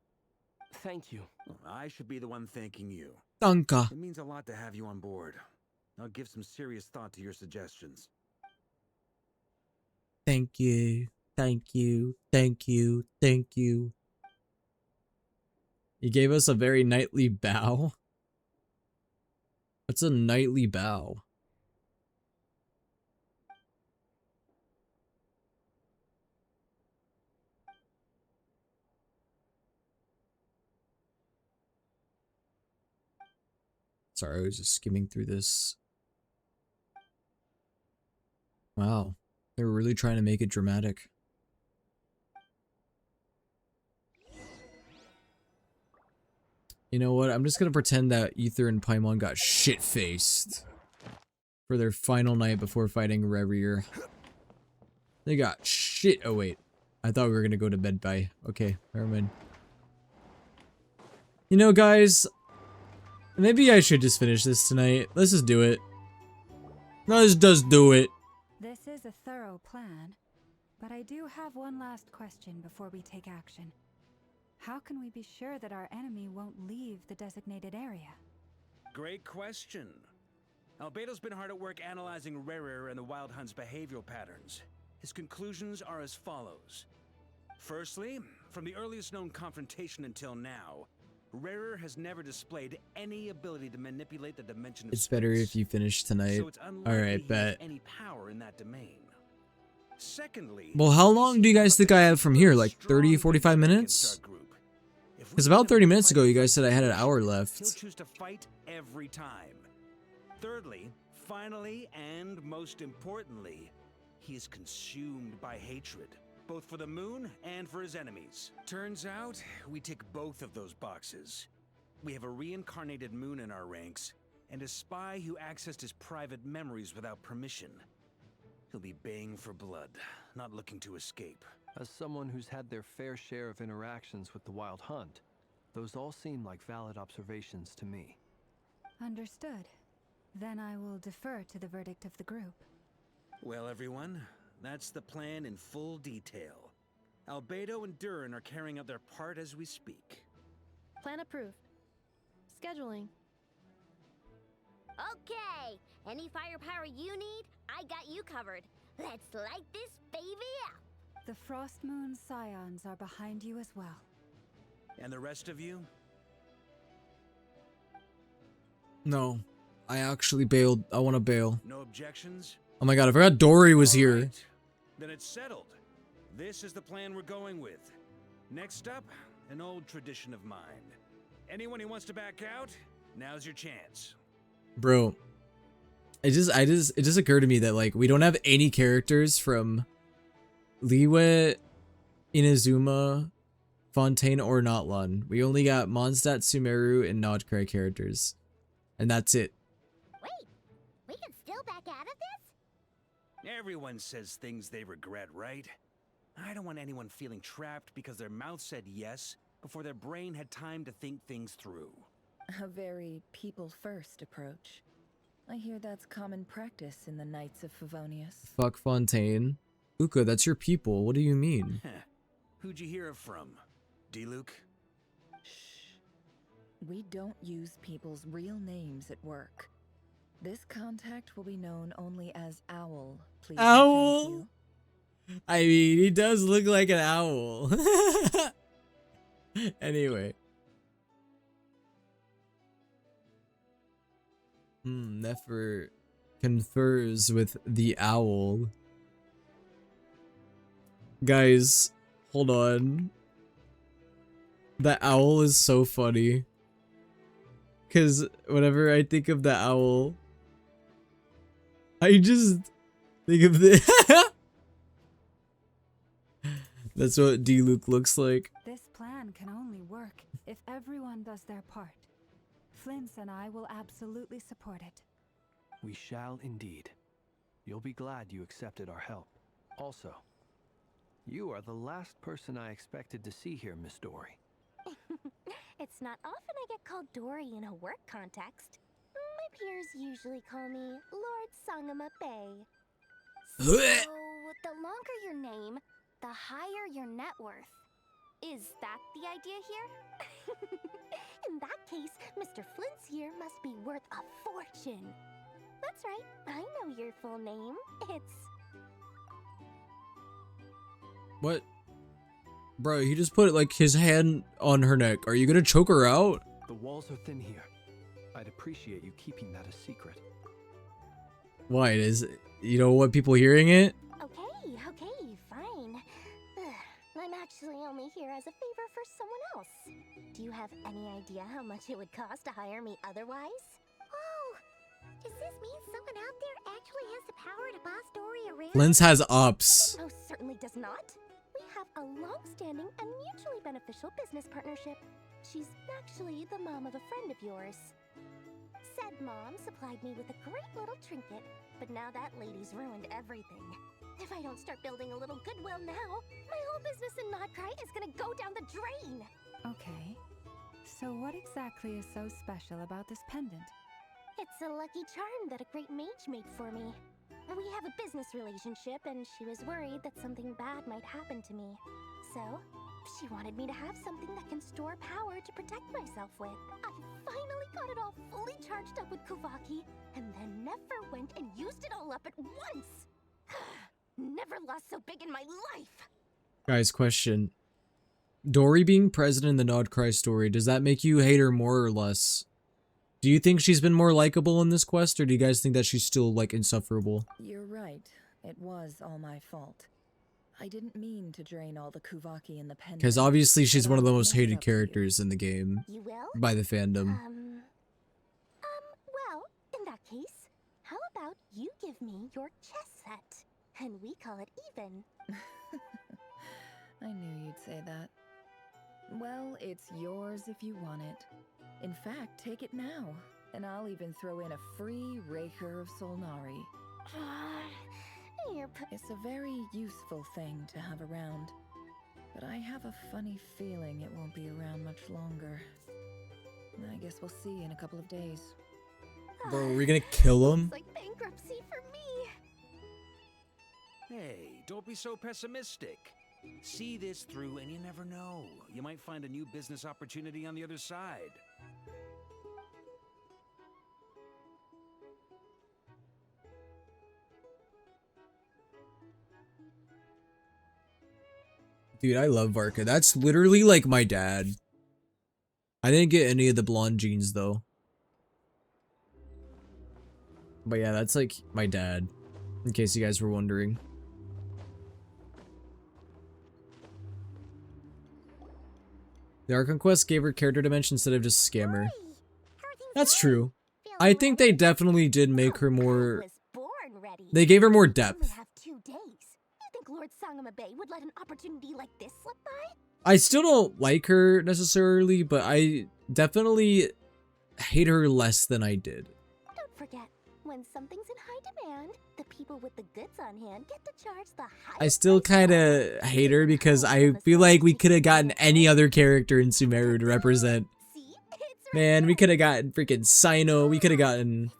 Thank you. I should be the one thanking you. Danke. It means a lot to have you on board. I'll give some serious thought to your suggestions. Thank you. Thank you. Thank you. Thank you. He gave us a very knightly bow. What's a knightly bow? Sorry, I was just skimming through this. Wow, they were really trying to make it dramatic. You know what? I'm just gonna pretend that Ether and Paimon got shit-faced for their final night before fighting Revier. They got shit. Oh wait, I thought we were gonna go to bed by. Okay, never mind. You know, guys, maybe I should just finish this tonight. Let's just do it. Let's just do it. This is a thorough plan, but I do have one last question before we take action. How can we be sure that our enemy won't leave the designated area? Great question. Albedo's been hard at work analyzing Rerir and the Wild Hunt's behavioral patterns. His conclusions are as follows. Firstly, from the earliest known confrontation until now, Rerir has never displayed any ability to manipulate the dimension of It's better if you finish tonight. so it's unlikely Alright, he bet. has any power in that domain. Secondly, Well, how long do you guys think I have from here? Like 30, 45 minutes? Because about 30 minutes ago, you guys said I had an hour he'll left. choose to fight every time. Thirdly, finally, and most importantly, he is consumed by hatred, both for the moon and for his enemies. Turns out, we tick both of those boxes. We have a reincarnated moon in our ranks, and a spy who accessed his private memories without permission. He'll be baying for blood, not looking to escape. As someone who's had their fair share of interactions with the Wild Hunt, those all seem like valid observations to me. Understood. Then I will defer to the verdict of the group. Well, everyone, that's the plan in full detail. Albedo and Durin are carrying out their part as we speak. Plan approved. Scheduling. Okay, any firepower you need, I got you covered. Let's light this baby up. The Frost Moon Scions are behind you as well. And the rest of you? No, I actually bailed. I want to bail. No objections? Oh my god, I forgot Dory was here. Then it's settled. This is the plan we're going with. Next up, an old tradition of mine. Anyone who wants to back out, now's your chance. Bro, it just occurred to me that like we don't have any characters from Liyue, Inazuma, Fontaine, or Notlun. We only got Mondstadt, Sumeru, and Nodcry characters. And that's it. Wait, we can still back out of this? Everyone says things they regret, right? I don't want anyone feeling trapped because their mouth said yes before their brain had time to think things through. A very people-first approach. I hear that's common practice in the Knights of Favonius. Fuck Fontaine. Uka, that's your people. What do you mean? Who'd you hear it from? D-Luke? We don't use people's real names at work. This contact will be known only as Owl, please. and Owl? thank you. I mean, he does look like an owl. Anyway. Nefer confers with the owl. Guys, hold on. The owl is so funny. Because whenever I think of the owl, I just think of the... That's what D-Luke looks like. This plan can only work if everyone does their part. Flint's and I will absolutely support it. We shall indeed. You'll be glad you accepted our help. Also, you are the last person I expected to see here, Miss Dory. It's not often I get called Dory in a work context. My peers usually call me Lord Sangama Bay. So, the longer your name, the higher your net worth. Is that the idea here? In that case, Mr. Flint's here must be worth a fortune. That's right, I know your full name. It's... What? Bro, he just put like his hand on her neck. Are you gonna choke her out? The walls are thin here. I'd appreciate you keeping that a secret. Why? You don't want people hearing it? Okay, fine. I'm actually only here as a favor for someone else. Do you have any idea how much it would cost to hire me otherwise? Oh, does this mean someone out there actually has the power to boss Dory around? Lens has ops. Most certainly does not. We have a long-standing and mutually beneficial business partnership. She's actually the mom of a friend of yours. Said mom supplied me with a great little trinket, but now that lady's ruined everything. If I don't start building a little goodwill now, my whole business in Nodcry is gonna go down the drain! Okay. So what exactly is so special about this pendant? It's a lucky charm that a great mage made for me. We have a business relationship, and she was worried that something bad might happen to me. So, she wanted me to have something that can store power to protect myself with. I finally got it all fully charged up with Kuvaki, and then never went and used it all up at once! Never lost so big in my life! Guys, question. Dory being present in the Nodcry story, does that make you hate her more or less? Do you think she's been more likable in this quest, or do you guys think that she's still, like, insufferable? You're right. It was all my fault. I didn't mean to drain all the Kuvaki in the pendant. Because obviously she's one of the most hated characters in the game. You will? By the fandom. Well, in that case, how about you give me your chess set? And we call it even. I knew you'd say that. Well, it's yours if you want it. In fact, take it now, and I'll even throw in a free Raker of Solnari. It's a very useful thing to have around, but I have a funny feeling it won't be around much longer. I guess we'll see in a couple of days. Bro, are we gonna kill him? It's like bankruptcy for me. Hey, don't be so pessimistic. See this through and you never know. You might find a new business opportunity on the other side. Dude, I love Varka. That's literally like my dad. I didn't get any of the blonde genes though. But yeah, that's like my dad. In case you guys were wondering. The Archon quest gave her character dimension instead of just scammer. That's true. I think they definitely did make her more... They gave her more depth. Lord Sangama Bay would let an opportunity like this slip by? I still don't like her necessarily, but I definitely hate her less than I did. Don't forget, when something's in high demand, the people with the goods on hand get to charge the highest. I still kind of hate her because I feel like we could have gotten any other character in Sumeru to represent. Man, we could have gotten freaking Sino. We could have gotten...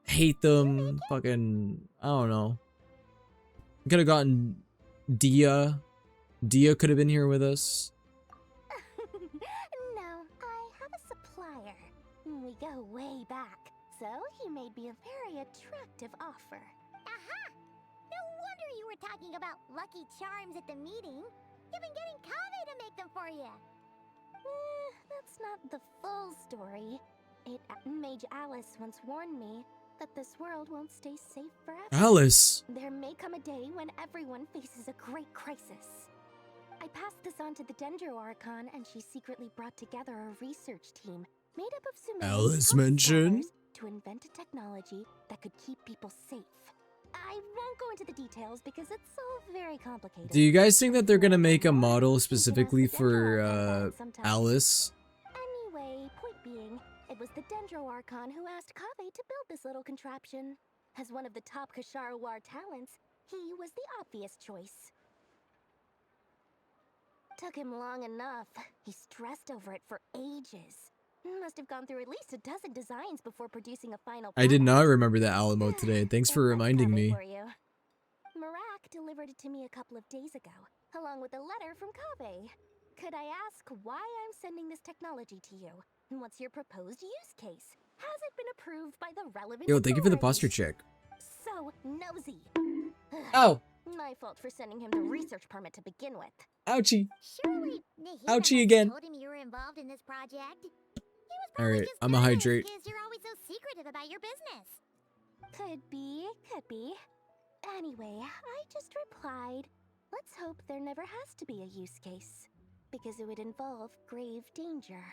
Hate them. Fucking... I don't know. We could have gotten Dia. Dia could have been here with us. No, I have a supplier. We go way back. so, he made me a very attractive offer. Aha! No wonder you were talking about lucky charms at the meeting. You've been getting Kave to make them for you. That's not the full story. Mage Alice once warned me that this world won't stay safe forever. Alice. There may come a day when everyone faces a great crisis. I passed this on to the Dendro Archon, and she secretly brought together a research team made up of Sumerian Alice top mentioned scholars to invent a technology that could keep people safe. I won't go into the details because it's all very complicated. Do you guys think that they're gonna make a model specifically for Alice? Anyway, point being, it was the Dendro Archon who asked Kave to build this little contraption. As one of the top Kashara War talents, he was the obvious choice. Took him long enough. He stressed over it for ages. Must have gone through at least a dozen designs before producing a final product. I did not remember the Alamo today. Thanks for reminding me. Marak delivered it to me a couple of days ago, along with a letter from Kave. Could I ask why I'm sending this technology to you? And what's your proposed use case? Has it been approved by the relevant Yo, thank you for the authorities? posture check. So nosy. Oh. My fault for sending him the research permit to begin with. Ouchie. Surely Nahida Ouchie again. told him you were involved in this project. Alright, I'ma hydrate. Because you're always so secretive about your business. Could be, could be. Anyway, I just replied, let's hope there never has to be a use case. Because it would involve grave danger.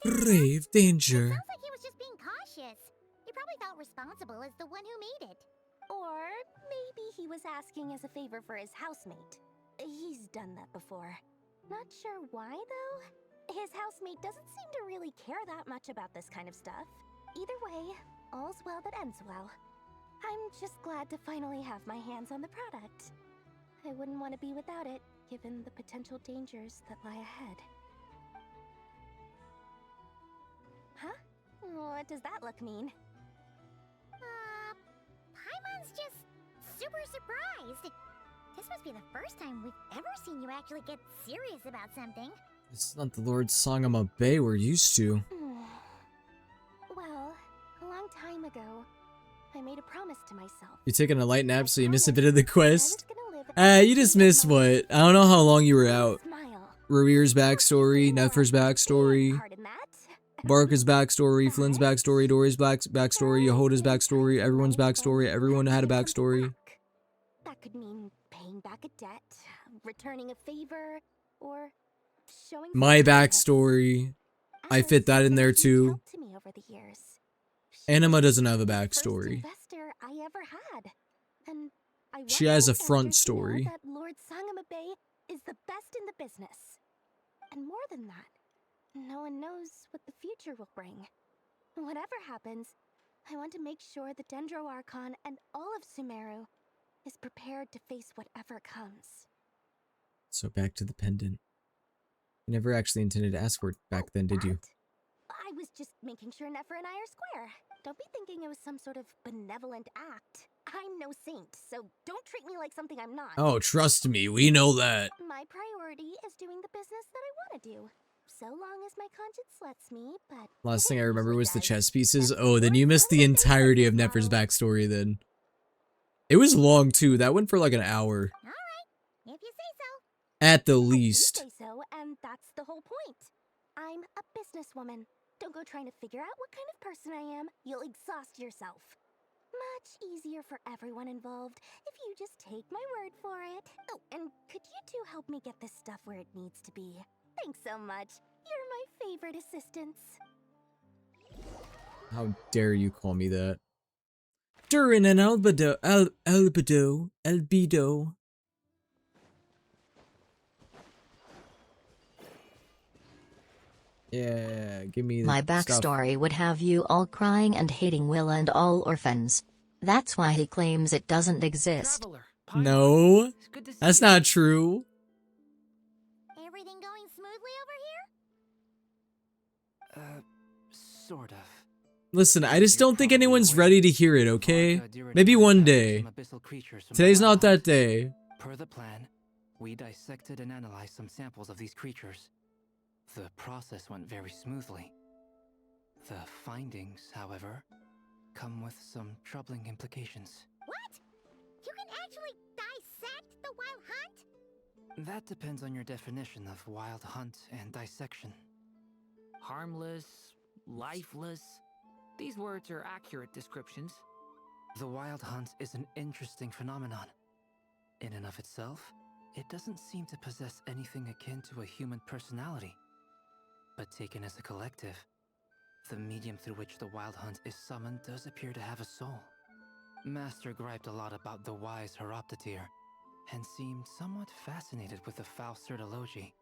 Grave danger. Sounds like he was just being cautious. He probably felt responsible as the one who made it. Or maybe he was asking as a favor for his housemate. He's done that before. Not sure why, though. His housemate doesn't seem to really care that much about this kind of stuff. Either way, all's well that ends well. I'm just glad to finally have my hands on the product. I wouldn't want to be without it, given the potential dangers that lie ahead. Huh? What does that look mean? Paimon's just super surprised. This must be the first time we've ever seen you actually get serious about something. It's not the Lord's Song I'm a Bay we're used to. Well, a long time ago, I made a promise to myself. You taking a light nap so you missed a bit of the quest? You just missed what? I don't know how long you were out. Ravir's backstory, Nefer's backstory, Barca's backstory, Flynn's backstory, Dory's backstory, Yehoda's backstory, everyone's backstory, everyone had a backstory. That could mean paying back a debt, returning a favor, or showing My backstory. I fit that in there too. to me over the years. Anima doesn't have a backstory. Investor I ever had. And I She want has my a front investors to know story. that Lord Sangamabe is the best in the business. And more than that, no one knows what the future will bring. Whatever happens, I want to make sure the Dendro Archon and all of Sumeru is prepared to face whatever comes. So back to the pendant. You never actually intended to ask for it back then, did you? I was just making sure Nefer and I are square. Don't be thinking it was some sort of benevolent act. I'm no saint, so don't treat me like something I'm not. Oh, trust me, we know that. My priority is doing the business that I want to do. So long as my conscience lets me, but... Last thing I remember was the chess pieces. Oh, then you missed the entirety of Nefer's backstory then. It was long too. That went for like an hour. If you say so. At the You least. say so, and that's the whole point. I'm a businesswoman. Don't go trying to figure out what kind of person I am. You'll exhaust yourself. Much easier for everyone involved if you just take my word for it. Oh, and could you two help me get this stuff where it needs to be? Thanks so much. You're my favorite assistants. How dare you call me that? Durin and albedo. Yeah, give me the My stuff. backstory would have you all crying and hating Will and all orphans. That's why he claims it doesn't exist. No, that's not true. Everything going smoothly over here? Sort of. Listen, I just don't think anyone's ready to hear it, okay? Maybe one day. Today's not that day. Per the plan, we dissected and analyzed some samples of these creatures. The process went very smoothly. The findings, however, come with some troubling implications. What? You can actually dissect the wild hunt? That depends on your definition of wild hunt and dissection. Harmless, lifeless. These words are accurate descriptions. The wild hunt is an interesting phenomenon. In and of itself, it doesn't seem to possess anything akin to a human personality. But taken as a collective, the medium through which the wild hunt is summoned does appear to have a soul. Master griped a lot about the wise Horoptotire, and seemed somewhat fascinated with the foul Certology.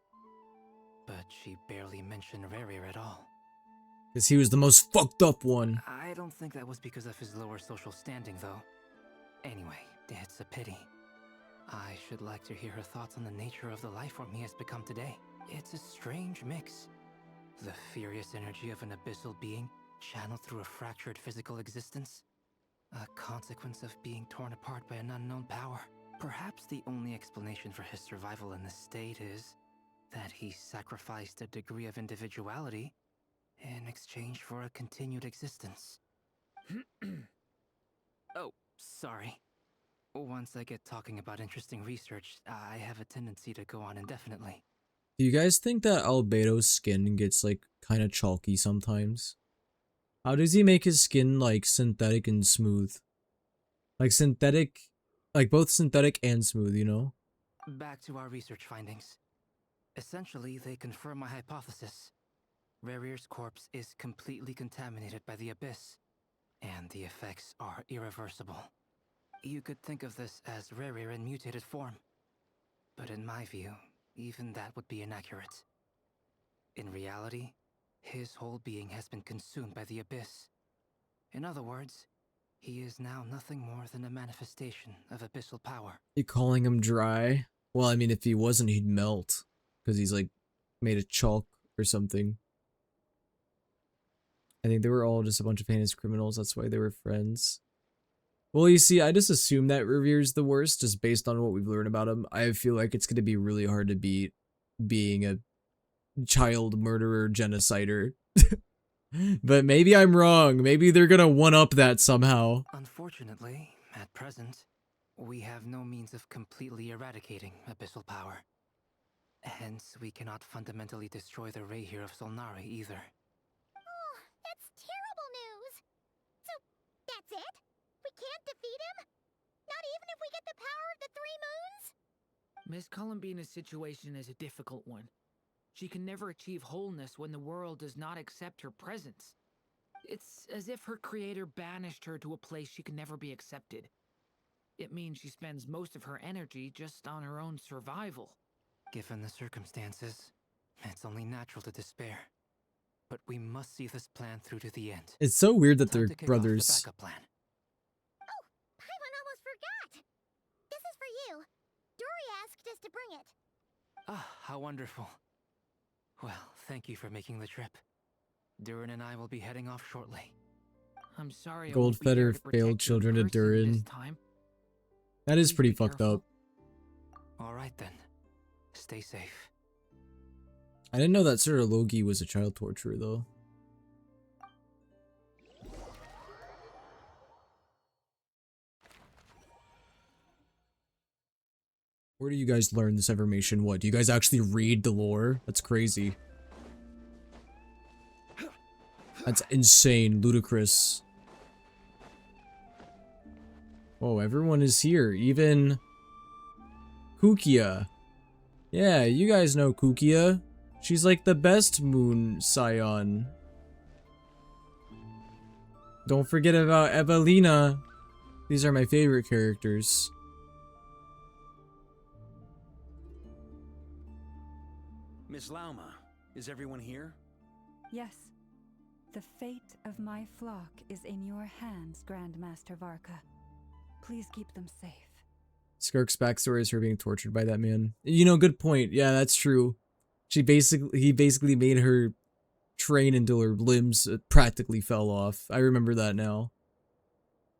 But she barely mentioned Rerir at all. Because he was the most fucked up one. I don't think that was because of his lower social standing, though. Anyway, it's a pity. I should like to hear her thoughts on the nature of the life form he has become today. It's a strange mix. The furious energy of an abyssal being channeled through a fractured physical existence. A consequence of being torn apart by an unknown power. Perhaps the only explanation for his survival in this state is that he sacrificed a degree of individuality in exchange for a continued existence. Oh, sorry. Once I get talking about interesting research, I have a tendency to go on indefinitely. Do you guys think that Albedo's skin gets like kind of chalky sometimes? How does he make his skin like synthetic and smooth? Like synthetic, like both synthetic and smooth, you know? Back to our research findings. Essentially, they confirm my hypothesis. Rerir's corpse is completely contaminated by the abyss, and the effects are irreversible. You could think of this as Rerir in mutated form. But in my view, even that would be inaccurate. In reality, his whole being has been consumed by the abyss. In other words, he is now nothing more than a manifestation of abyssal power. You calling him dry? Well, I mean, if he wasn't, he'd melt. Because he's like made of chalk or something. I think they were all just a bunch of heinous criminals. That's why they were friends. Well, you see, I just assume that Revir's the worst, just based on what we've learned about him. I feel like it's going to be really hard to beat being a child murderer genocider. But maybe I'm wrong. Maybe they're going to one-up that somehow. Unfortunately, at present, we have no means of completely eradicating abyssal power. Hence, we cannot fundamentally destroy the Reihir of Solnari either. Oh, that's terrible news. So, that's it? We can't defeat him? Not even if we get the power of the Three Moons? Miss Columbina's situation is a difficult one. She can never achieve wholeness when the world does not accept her presence. It's as if her creator banished her to a place she can never be accepted. It means she spends most of her energy just on her own survival. Given the circumstances, it's only natural to despair. But we must see this plan through to the end. It's so weird that Time they're to kick brothers. off the backup plan. Oh, Paimon almost forgot. This is for you. Dory asked us to bring it. Ah, how wonderful. Well, thank you for making the trip. Durin and I will be heading off shortly. I'm sorry. I won't be Goldfeather here to protect failed you in children to person Durin. this time. That is Please pretty be fucked careful. up. All right then. Stay safe. I didn't know that Certologi was a child torturer, though. Where do you guys learn this information? What, do you guys actually read the lore? That's crazy. That's insane, ludicrous. Oh, everyone is here, even Kukia. Yeah, you guys know Kukia. She's like the best moon scion. Don't forget about Evelina. These are my favorite characters. Miss Lauma, is everyone here? Yes. The fate of my flock is in your hands, Grand Master Varka. Please keep them safe. Skirk's backstory is her being tortured by that man. You know, good point. Yeah, that's true. He basically made her train until her limbs practically fell off. I remember that now.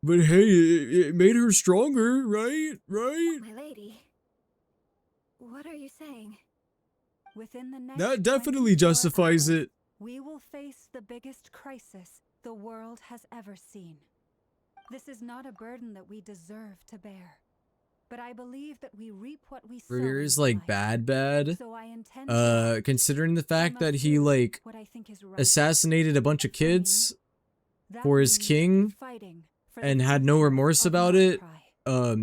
But hey, it made her stronger, right? Right? My lady, what are you saying? Within the next That definitely 24 justifies hours, it. we will face the biggest crisis the world has ever seen. This is not a burden that we deserve to bear, but I believe that we reap what we sow. Revere in is this like life. bad. So I intend Considering the fact that he do like what I think is right. assassinated a bunch of kids That for his means king fighting for the and had no future remorse of about it. Outcry.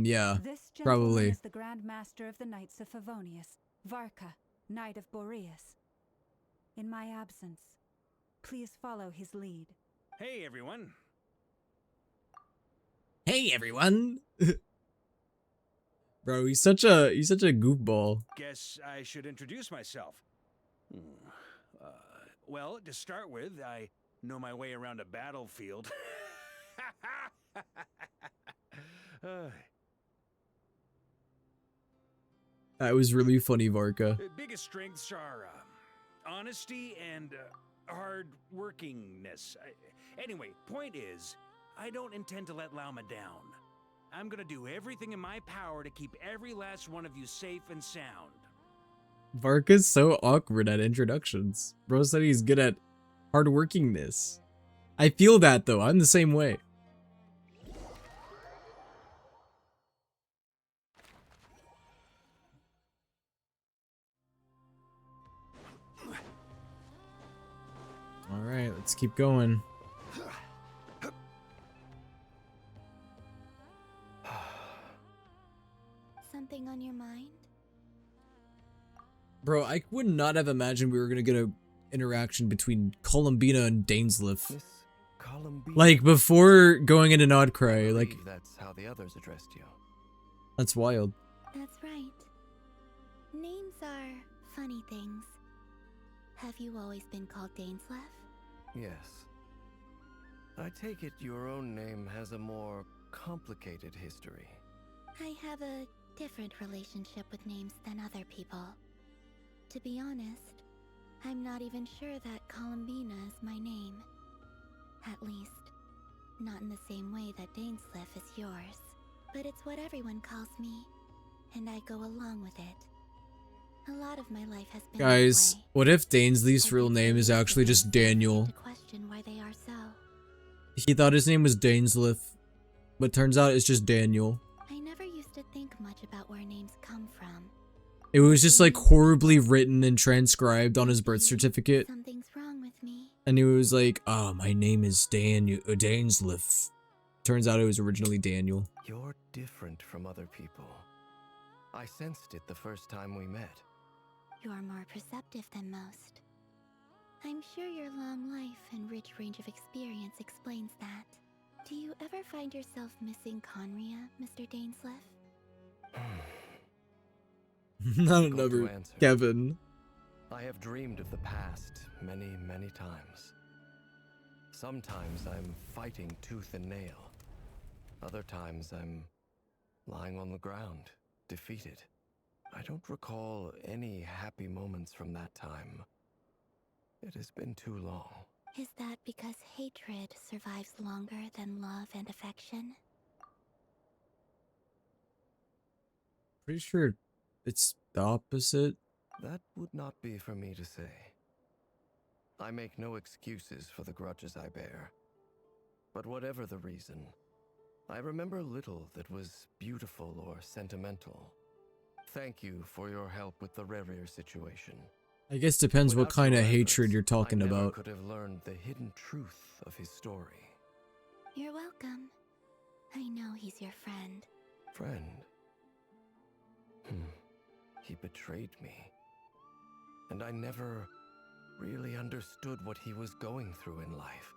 Yeah, This gentleman probably. is the Grand Master of the Knights of Favonius, Varka, Knight of Boreas. In my absence, please follow his lead. Hey, everyone. Hey everyone. Bro, he's such a goofball. Guess I should introduce myself. Well, to start with, I know my way around a battlefield. That was really funny, Varka. The biggest strengths are honesty and hard workingness. Anyway, point is, I don't intend to let Lauma down. I'm gonna do everything in my power to keep every last one of you safe and sound. Varka's so awkward at introductions. Bro said he's good at hardworkingness. I feel that though, I'm the same way. Alright, let's keep going. Something on your mind? Bro, I would not have imagined we were gonna get a interaction between Columbina and Dainsleif. Like, before going into Nodcry, like... That's how the others addressed you. That's wild. That's right. Names are funny things. Have you always been called Dainsleif? Yes. I take it your own name has a more complicated history. I have a different relationship with names than other people. To be honest, I'm not even sure that Columbina is my name. At least, not in the same way that Dainsleif is yours. But it's what everyone calls me, and I go along with it. A lot of my life has been Guys, this way. what if Dainsleif's real name is actually just Daniel? To question why they are so. He thought his name was Dainsleif, but turns out it's just Daniel. I never used to think much about where names come from. It was just like horribly written and transcribed on his birth certificate. Something's wrong with me. And he was like, oh, my name is Dainsleif. Turns out it was originally Daniel. You're different from other people. I sensed it the first time we met. You're more perceptive than most. I'm sure your long life and rich range of experience explains that. Do you ever find yourself missing Conria, Mr. Dainsleif? Not another Kevin. I have dreamed of the past many, many times. Sometimes I'm fighting tooth and nail. Other times I'm lying on the ground, defeated. I don't recall any happy moments from that time. It has been too long. Is that because hatred survives longer than love and affection? Pretty sure it's the opposite. That would not be for me to say. I make no excuses for the grudges I bear. But whatever the reason, I remember little that was beautiful or sentimental. Thank you for your help with the Rerir situation. I guess depends what kind of hatred you're I talking never about. could have learned the hidden truth of his story. You're welcome. I know he's your friend. Friend? He betrayed me. And I never really understood what he was going through in life.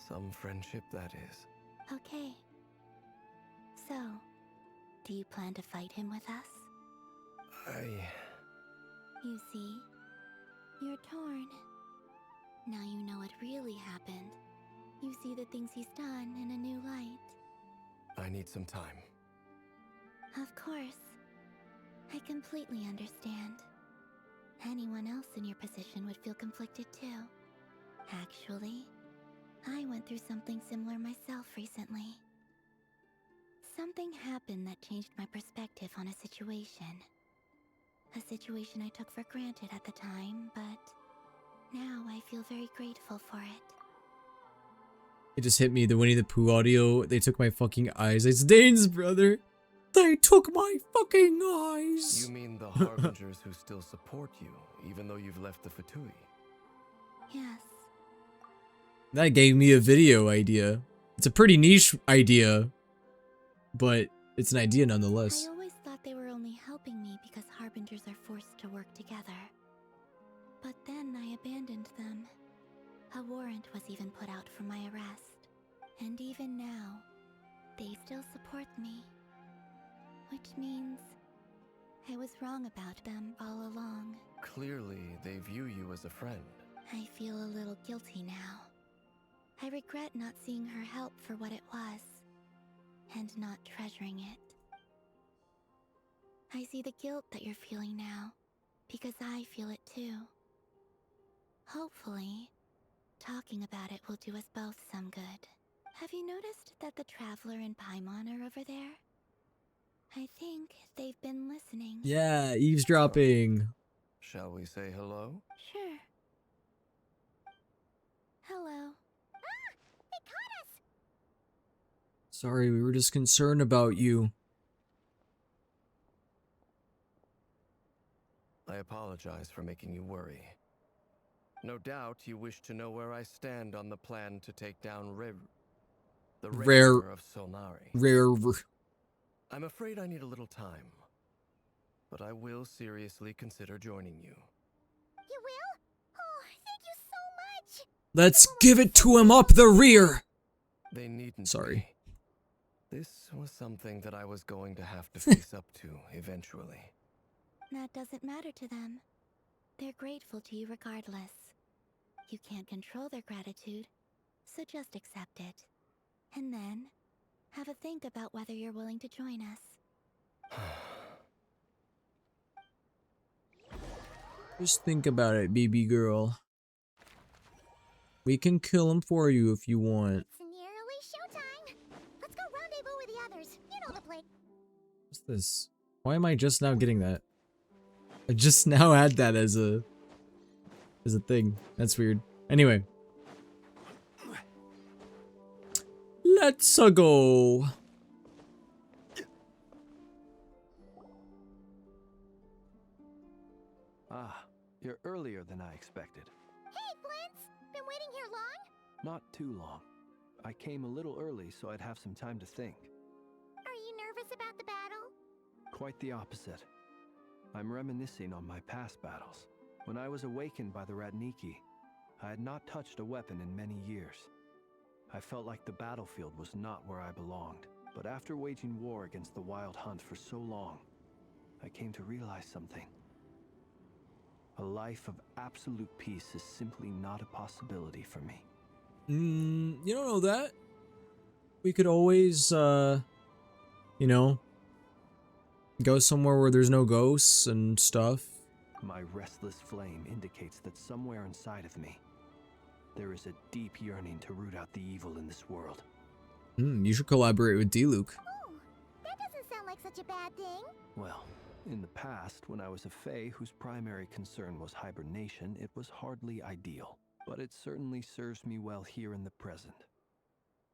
Some friendship, that is. Okay. So, do you plan to fight him with us? You see, you're torn. Now you know what really happened. You see the things he's done in a new light. I need some time. Of course. I completely understand. Anyone else in your position would feel conflicted too. Actually, I went through something similar myself recently. Something happened that changed my perspective on a situation. A situation I took for granted at the time, but Now I feel very grateful for it. It just hit me, the Winnie the Pooh audio. They took my fucking eyes. It's Dane's brother. They took my fucking eyes. You mean the Harbingers who still support you, even though you've left the Fatui? Yes. That gave me a video idea. It's a pretty niche idea, but it's an idea nonetheless. I always thought they were only helping me because Harbingers are forced to work together. But then I abandoned them. A warrant was even put out for my arrest. And even now, they still support me. Which means I was wrong about them all along. Clearly, they view you as a friend. I feel a little guilty now. I regret not seeing her help for what it was, and not treasuring it. I see the guilt that you're feeling now, because I feel it too. Hopefully, talking about it will do us both some good. Have you noticed that the Traveler and Paimon are over there? I think they've been listening. Yeah, eavesdropping. Shall we say hello? Sure. Hello. Ah! They caught us! Sorry, we were just concerned about you. I apologize for making you worry. No doubt you wish to know where I stand on the plan to take down the Ranger of Solnari. I'm afraid I need a little time, but I will seriously consider joining you. You will? Oh, thank you so much! Let's give it to him up the rear! They needn't. Sorry. Be. This was something that I was going to have to face up to eventually. That doesn't matter to them. They're grateful to you regardless. You can't control their gratitude, so just accept it. And then, have a think about whether you're willing to join us. Just think about it, BB girl. We can kill him for you if you want. It's nearly showtime. Let's go rendezvous with the others. You know the place. What's this? Why am I just now getting that? I just now had that as a thing. That's weird. Anyway. Let's go. Ah, you're earlier than I expected. Hey, Flint's! Been waiting here long? Not too long. I came a little early so I'd have some time to think. Are you nervous about the battle? Quite the opposite. I'm reminiscing on my past battles. When I was awakened by the Ratniki, I had not touched a weapon in many years. I felt like the battlefield was not where I belonged. But after waging war against the Wild Hunt for so long, I came to realize something. A life of absolute peace is simply not a possibility for me. You don't know that. We could always, you know, go somewhere where there's no ghosts and stuff. My restless flame indicates that somewhere inside of me, there is a deep yearning to root out the evil in this world. You should collaborate with D-Luke. Oh, that doesn't sound like such a bad thing. Well, in the past, when I was a Fae whose primary concern was hibernation, it was hardly ideal. But it certainly serves me well here in the present.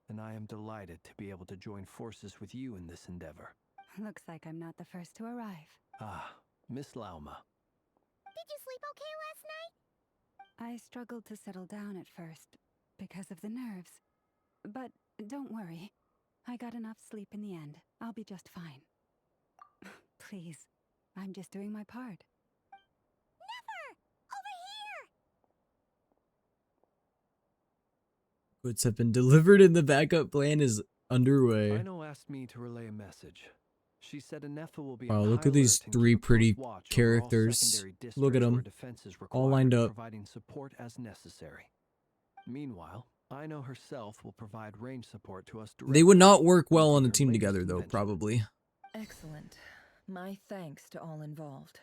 And I am delighted to be able to join forces with you in this endeavor. Looks like I'm not the first to arrive. Ah, Miss Lauma. Did you sleep okay last night? I struggled to settle down at first, because of the nerves. But don't worry, I got enough sleep in the end. I'll be just fine. Please, I'm just doing my part. Never! Over here! Goods have been delivered and the backup plan is underway. Ino asked me to relay a message. She said Anefa will be Wow, look at these three pretty characters. Look at them. All lined up. Providing support as necessary. Meanwhile, Ino herself will provide range support to us directly. They would not work well on the team together though, probably. Excellent. My thanks to all involved.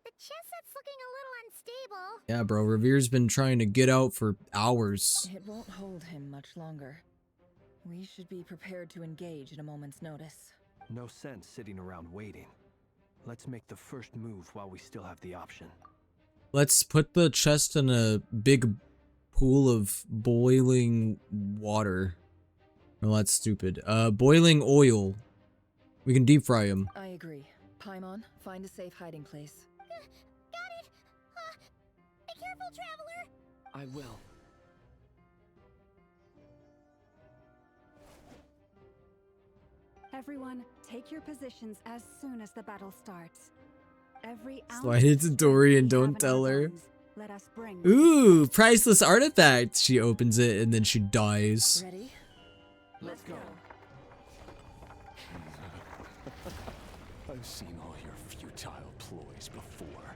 The chess set's looking a little unstable. Yeah, bro, Revere's been trying to get out for hours. It won't hold him much longer. We should be prepared to engage at a moment's notice. No sense sitting around waiting. Let's make the first move while we still have the option. Let's put the chest in a big pool of boiling water. No, that's stupid. Boiling oil. We can deep fry him. I agree. Paimon, find a safe hiding place. Got it. Be careful, traveler. I will. Everyone, take your positions as soon as the battle starts. Every ounce Slide into Dory and we have don't in tell our her. guns, let us bring Ooh, priceless artifact. She opens it and then she dies. Ready? Let's go. I've seen all your futile ploys before.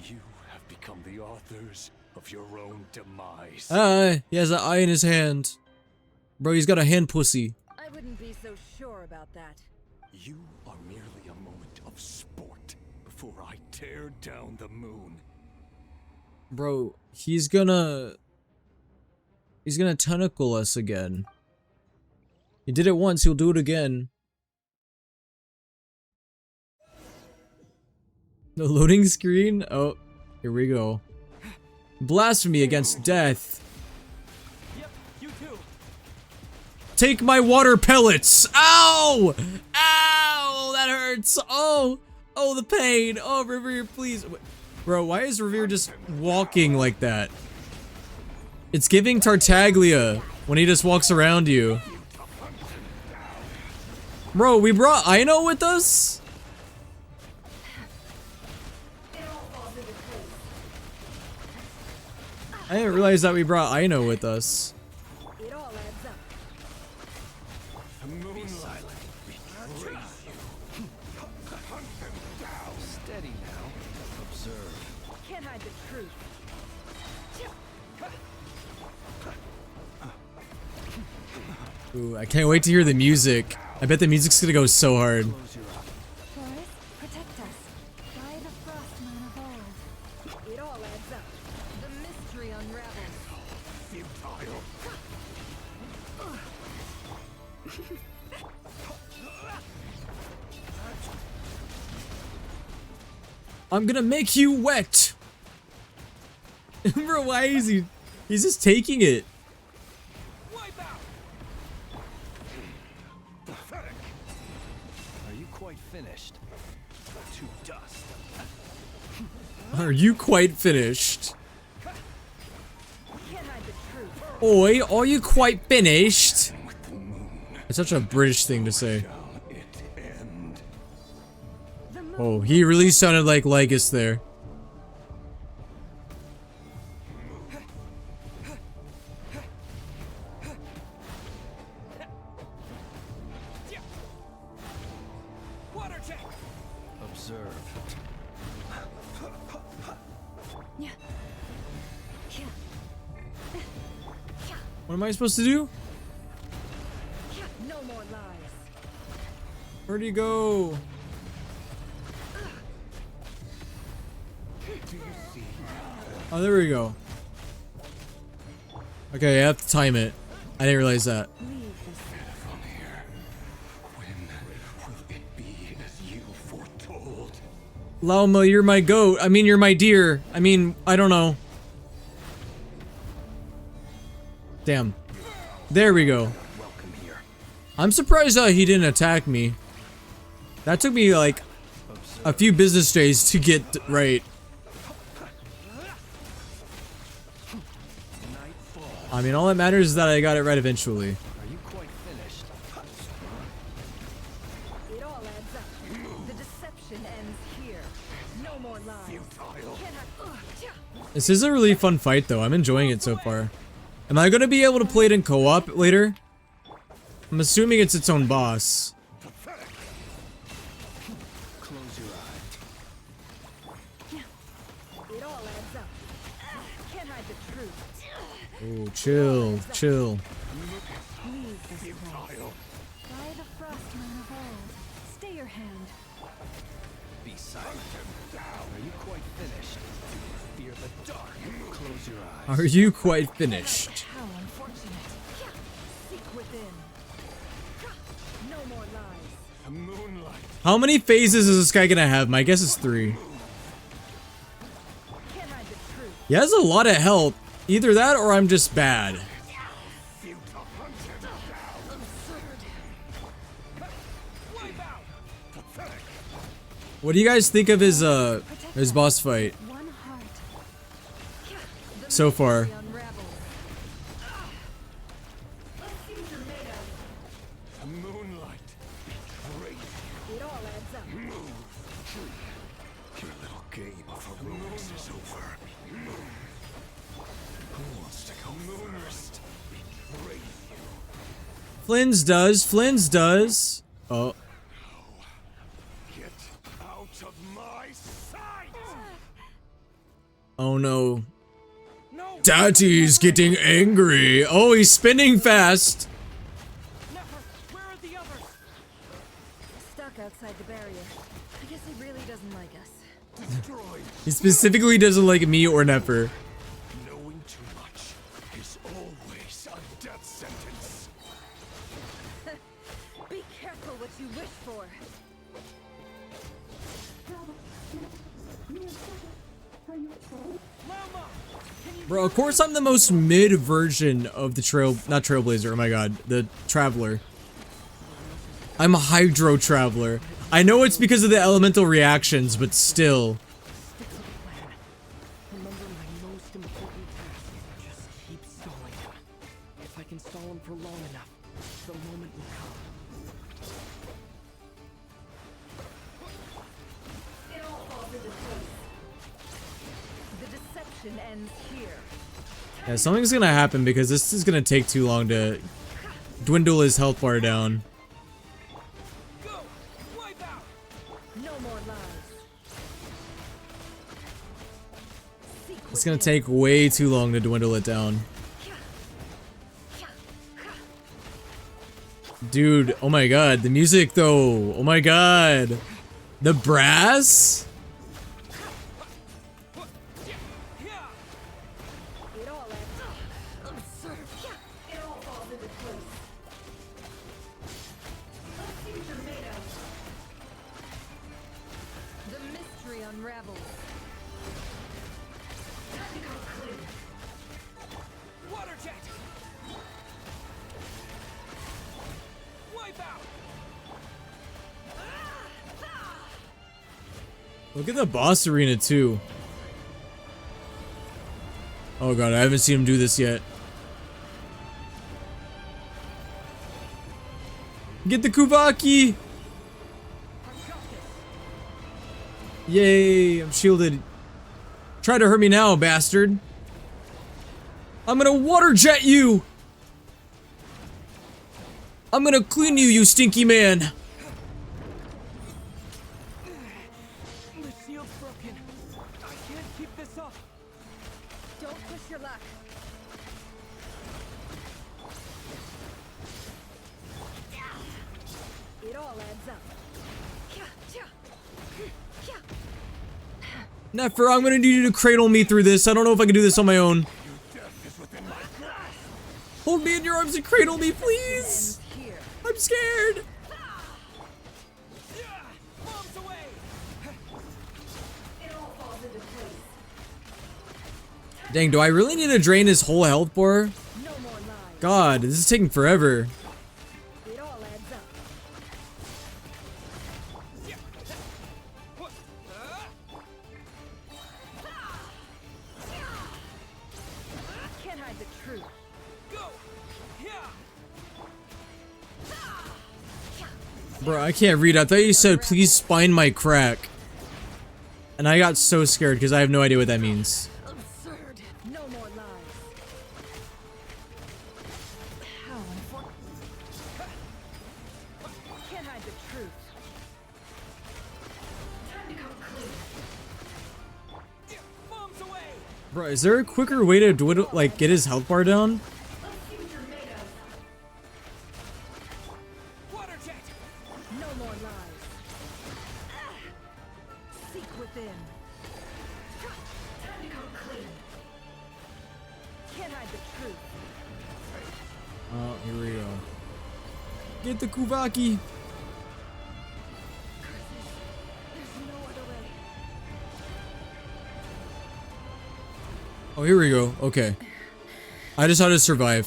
You have become the authors of your own demise. He has an eye in his hand. Bro, he's got a hand pussy. I wouldn't be so sure about that. You are merely a moment of sport before I tear down the moon. Bro, he's gonna tentacle us again. He did it once, he'll do it again. The loading screen? Oh, here we go. Blasphemy against death. Yep, you too. Take my water pellets! Ow! Ow! That hurts! Oh! Oh, the pain! Oh, Revere, please. Bro, why is Revere just walking like that? It's giving Tartaglia when he just walks around you. Bro, we brought Aino with us? I didn't realize that we brought Aino with us. It all adds up. The moonlight betrays you. Hunt them down. Steady now. Observe. Can't hide the truth. Ooh, I can't wait to hear the music. I bet the music's gonna go so hard. Forest, protect us. By the frost moon of old. It all adds up. The mystery unravels. Futile. I'm gonna make you wet! Bro, why is he? He's just taking it. Are you quite finished? To dust. Are you quite finished? Can't hide the truth. Oi, are you quite finished? It's such a British thing to say. Oh, he really sounded like Legus there. Water check. Observe. What am I supposed to do? No more lies. Where'd he go? Oh, there we go. Okay, I have to time it. I didn't realize that. From here, when will it be as you foretold? Lauma, you're my goat. I mean, you're my deer. I mean, I don't know. Damn. There we go. I'm surprised he didn't attack me. That took me like a few business days to get right. I mean, all that matters is that I got it right eventually. Are you quite finished? It all adds up. The deception ends here. No more lies. This is a really fun fight though. I'm enjoying it so far. Am I gonna be able to play it in co-op later? I'm assuming it's its own boss. Close your eye. It all adds up. Can't hide the truth. Oh, chill, chill. Leave this place. By the frost moon of old. Stay your hand. Be silent. Are you quite finished? Fear the dark. Close your eyes. Are you quite finished? How unfortunate. Seek within. No more lies. The moonlight. How many phases is this guy gonna have? My guess is 3. Can't hide He has a lot of health. Either that or I'm just bad. What do you guys think of his boss fight so far? Flynn's does. Flynn's does. Oh. Get out of my sight! Oh no. Daddy's getting angry. Oh, he's spinning fast. Stuck outside the barrier. I guess he really doesn't like us. He specifically doesn't like me or Nefer. Knowing too much is always a death sentence. Be careful what you wish for. Bro, of course I'm the most mid version of the not Trailblazer, oh my god, the Traveler. I'm a Hydro Traveler. I know it's because of the elemental reactions, but still. Remember my most important task. Just keep stalling him. If I can stall him for long enough, the moment will come. It all falls into place. The deception ends here. Yeah, something's gonna happen because this is gonna take too long to dwindle his health bar down. No more lies. It's gonna take way too long to dwindle it down. Dude, oh my god, the music though. Oh my god. The brass? It all adds up. Absurd. It all falls into place. Let's see what you're made of. The mystery unravels. Tactical clue. Water jet! Wipe out! Look at the boss arena too. Oh god, I haven't seen him do this yet. Get the Kuvaki! Yay, I'm shielded. Try to hurt me now, bastard. I'm gonna water jet you! I'm gonna clean you, you stinky man! The shield's broken. I can't keep this up. Don't push your luck. It all adds up. Nefer, I'm gonna need you to cradle me through this. I don't know if I can do this on my own. Hold me in your arms and cradle me, please! I'm scared! Dang, do I really need to drain his whole health bar? God, this is taking forever. It all adds up. Can't hide the truth. Bro, I can't read. I thought you said, please spine my crack. And I got so scared because I have no idea what that means. Absurd. No more lies. How unfortunate. Can't hide the truth. Tactical clue. Bombs away! Bro, is there a quicker way to dwindle, like, get his health bar down? Let's see what you're made of. Water jet! No more lies. Seek within. Tactical clue. Can't hide the truth. Oh, here we go. Get the Kuvaki! There's no other way. Oh, here we go. Okay. I just had to survive.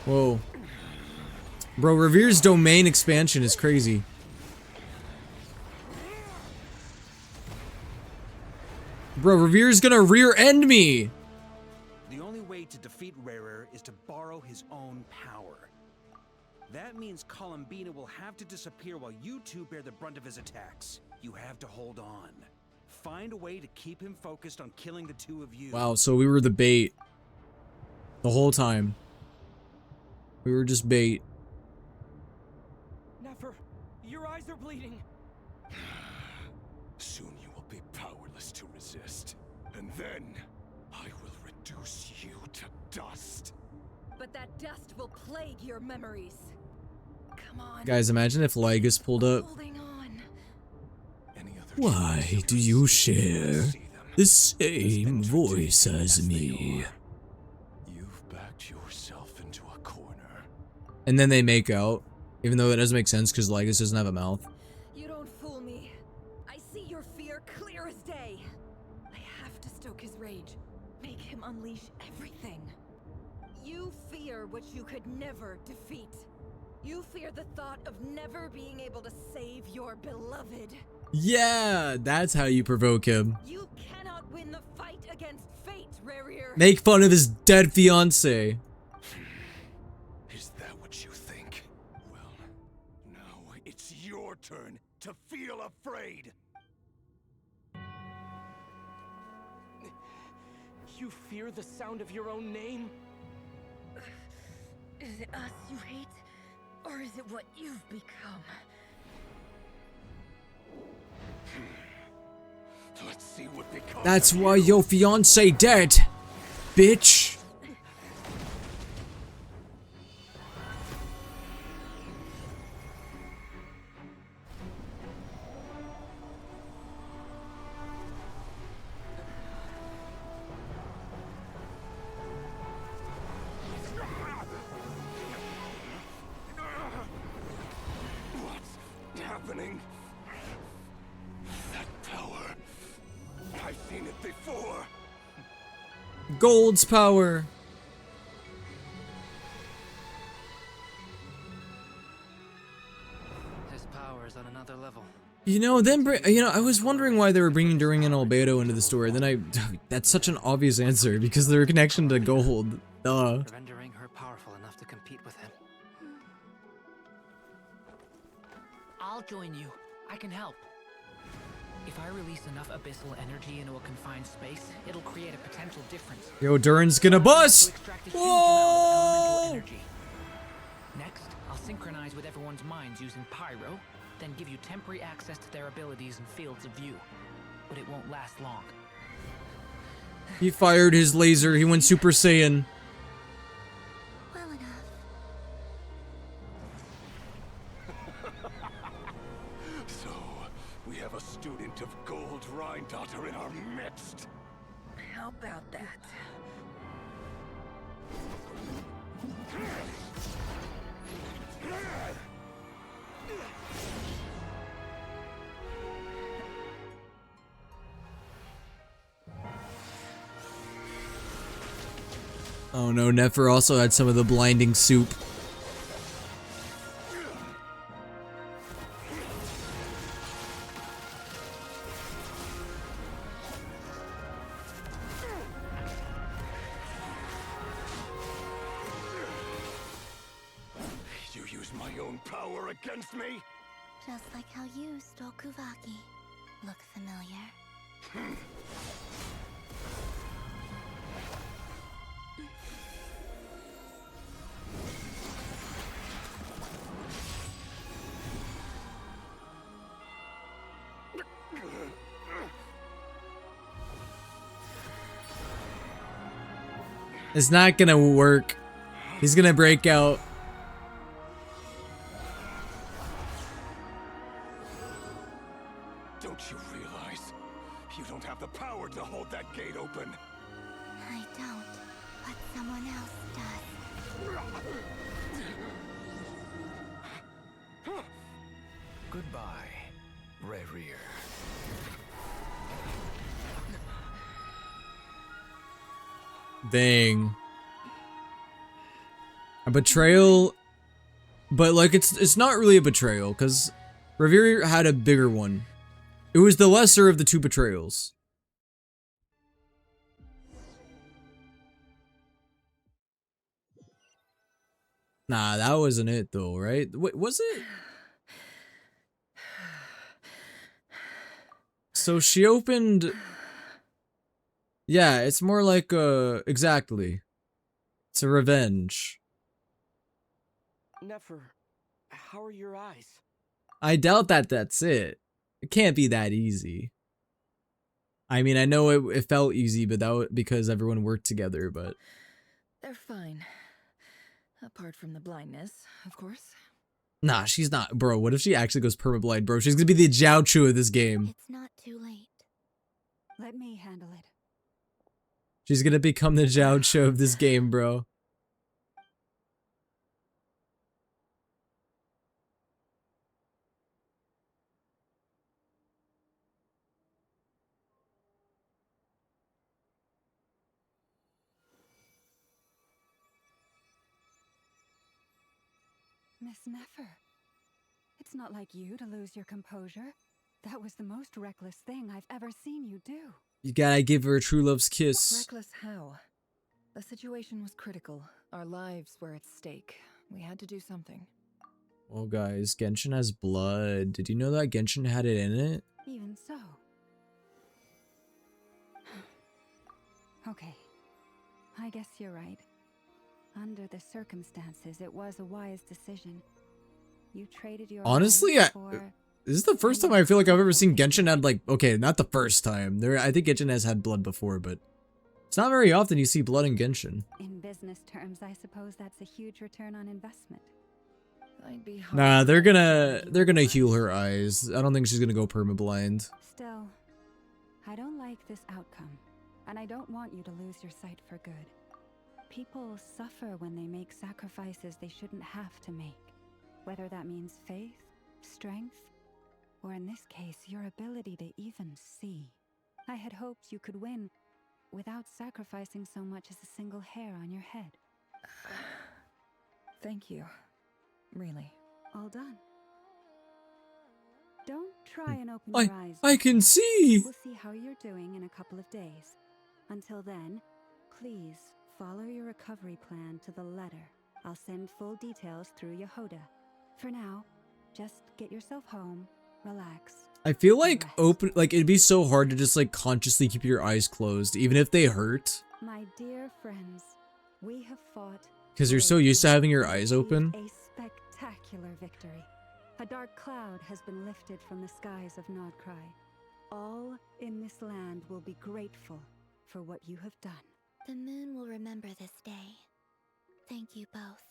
Whoa. Bro, Revere's domain expansion is crazy. Bro, Revere's gonna rear end me! The only way to defeat Rarer is to borrow his own power. That means Columbina will have to disappear while you two bear the brunt of his attacks. You have to hold on. Find a way to keep him focused on killing the two of you. Wow, so we were the bait. The whole time. We were just bait. Nefer, your eyes are bleeding. Soon you will be powerless to resist. And then, I will reduce you to dust. But that dust will plague your memories. Come on. Guys, imagine if Lygus pulled up. Holding on. Why do you share the same voice as me? You've backed yourself into a corner. And then they make out. Even though that doesn't make sense because Lygus doesn't have a mouth. You don't fool me. I see your fear clear as day. I have to stoke his rage. Make him unleash everything. You fear what you could never defeat. You fear the thought of never being able to save your beloved. Yeah, that's how you provoke him. You cannot win the fight against fate, Rarir. Make fun of his dead fiance. Is that what you think? Well, now it's your turn to feel afraid. You fear the sound of your own name? Is it us you hate? Or is it what you've become? Let's see what becomes. That's why your fiance dead, bitch. What's happening? That power. I've seen it before. Gold's power. His power is on another level. You know, I was wondering why they were bringing During and Albedo into the story. Then that's such an obvious answer because their connection to Gold. Duh. Rendering her powerful enough to compete with him. I'll join you. I can help. If I release enough abyssal energy into a confined space, it'll create a potential difference. Yo, Durin's gonna bust! Whoa! Next, I'll synchronize with everyone's minds using Pyro, then give you temporary access to their abilities and fields of view. But it won't last long. He fired his laser. He went Super Saiyan. Well enough. So, we have a student of Gold Rhine-Daughter in our midst. How about that? Oh no, Nefer also had some of the blinding soup. You use my own power against me? Just like how you stole Kuvaki. Look familiar? It's not gonna work. He's gonna break out. Don't you realize you don't have the power to hold that gate open? I don't, but someone else does. Goodbye, Rarir. Dang. A betrayal, but like it's not really a betrayal because Revere had a bigger one. It was the lesser of the two betrayals. Nah, that wasn't it though, right? Wait, was it? So she opened. Yeah, it's more like exactly. It's a revenge. Nefer, how are your eyes? I doubt that that's it. It can't be that easy. I mean, I know it felt easy, but that was because everyone worked together, but... They're fine. Apart from the blindness, of course. Nah, she's not. Bro, what if she actually goes permablind, bro? She's gonna be the Jiao Chu of this game. It's not too late. Let me handle it. She's gonna become the Jiao Chu of this game, bro. Miss Nefer, it's not like you to lose your composure. That was the most reckless thing I've ever seen you do. You gotta give her a true love's kiss. Reckless how? The situation was critical. Our lives were at stake. We had to do something. Oh, guys, Genshin has blood. Did you know that Genshin had it in it? Even so. Okay. I guess you're right. Under the circumstances, it was a wise decision. You traded your Honestly, life for... this is the first time I feel like I've ever seen Genshin had, like, okay, not the first time. I think Genshin has had blood before, but it's not very often you see blood in Genshin. In business terms, I suppose that's a huge return on investment. I'd be Nah, they're gonna heal her eyes. I don't think she's gonna go permablind. Still, I don't like this outcome, and I don't want you to lose your sight for good. People suffer when they make sacrifices they shouldn't have to make, whether that means faith, strength, or in this case, your ability to even see. I had hoped you could win without sacrificing so much as a single hair on your head. Thank you. Really. All done. Don't try and open your eyes. I can see! We'll see how you're doing in a couple of days. Until then, please follow your recovery plan to the letter. I'll send full details through Yehoda. For now, just get yourself home, relax. I feel like it'd be so hard to just like consciously keep your eyes closed, even if they hurt. My dear friends, we have fought. Because you're so used to having your eyes open. A spectacular victory. A dark cloud has been lifted from the skies of Nodcry. All in this land will be grateful for what you have done. The moon will remember this day. Thank you both.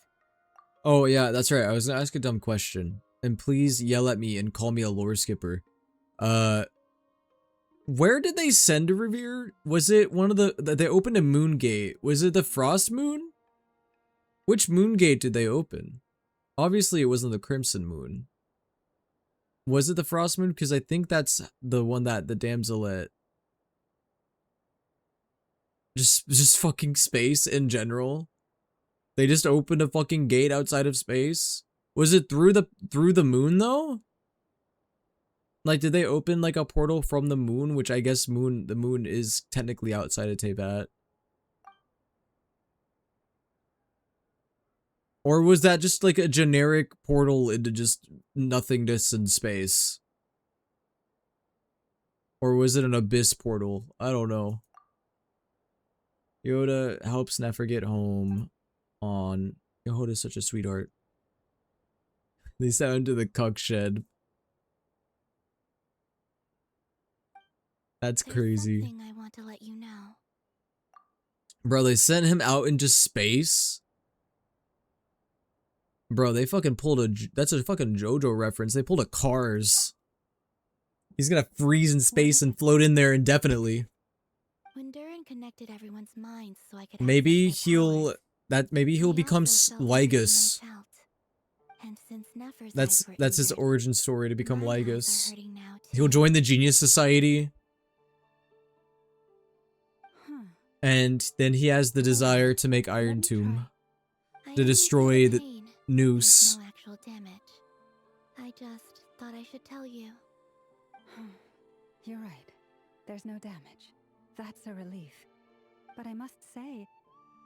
Oh yeah, that's right. I was gonna ask a dumb question. And please yell at me and call me a lore skipper. Where did they send a Revere? Was it one of they opened a moon gate. Was it the Frost Moon? Which moon gate did they open? Obviously it wasn't the Crimson Moon. Was it the Frost Moon? Because I think that's the one that the damsel just fucking space in general. They just opened a fucking gate outside of space. Was it through the moon though? Like, did they open like a portal from the moon, which I guess the moon is technically outside of Teyvat? Or was that just like a generic portal into just nothingness in space? Or was it an abyss portal? I don't know. Yoda helps Nefer get home on... Yehoda's such a sweetheart. They sent him to the cuck shed. That's crazy. There's something I want to let you know. Bro, they sent him out into space? Bro, they fucking pulled that's a fucking JoJo reference. They pulled a Cars. He's gonna freeze in space and float in there indefinitely. When Durin connected everyone's minds so I could Maybe he'll become Lygus. And since Nefer's That's his origin story, to become my Lygus. eyes are hurting now He'll join the Genius Society. And then he has the desire to make Iron Tomb. To destroy the noose. No actual damage. I just thought I should tell you. You're right. There's no damage. That's a relief. But I must say,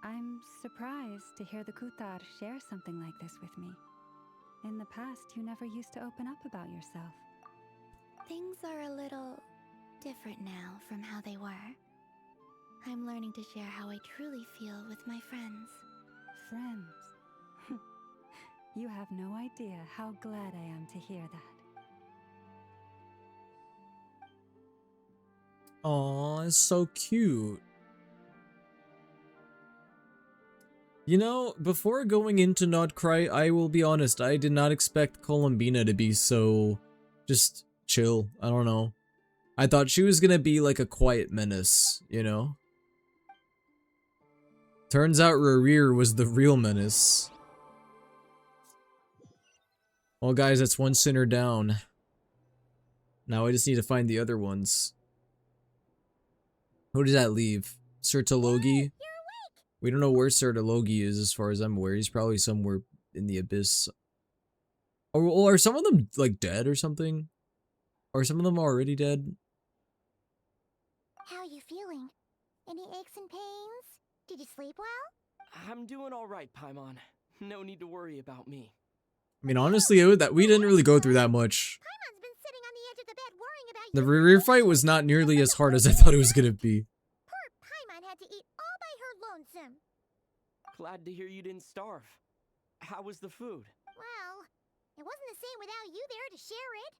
I'm surprised to hear the Kutar share something like this with me. In the past, you never used to open up about yourself. Things are a little different now from how they were. I'm learning to share how I truly feel with my friends. Friends? You have no idea how glad I am to hear that. Aw, it's so cute. You know, before going into Not Cry, I will be honest, I did not expect Columbina to be so just chill. I don't know. I thought she was gonna be like a quiet menace, you know? Turns out Rarir was the real menace. Well guys, that's one sinner down. Now I just need to find the other ones. Who does that leave? Sertologi? We don't know where Sertologi is as far as I'm aware. He's probably somewhere in the abyss. Or are some of them like dead or something? Or some of them already dead? How you feeling? Any aches and pains? Did you sleep well? I'm doing all right, Paimon. No need to worry about me. I mean, honestly, we didn't really go through that much. Paimon's been sitting on the edge of the bed worrying about The you. rear fight was not nearly as hard as I thought it was gonna be. Poor Paimon had to eat all by her lonesome. Glad to hear you didn't starve. How was the food? Well, it wasn't the same without you there to share it.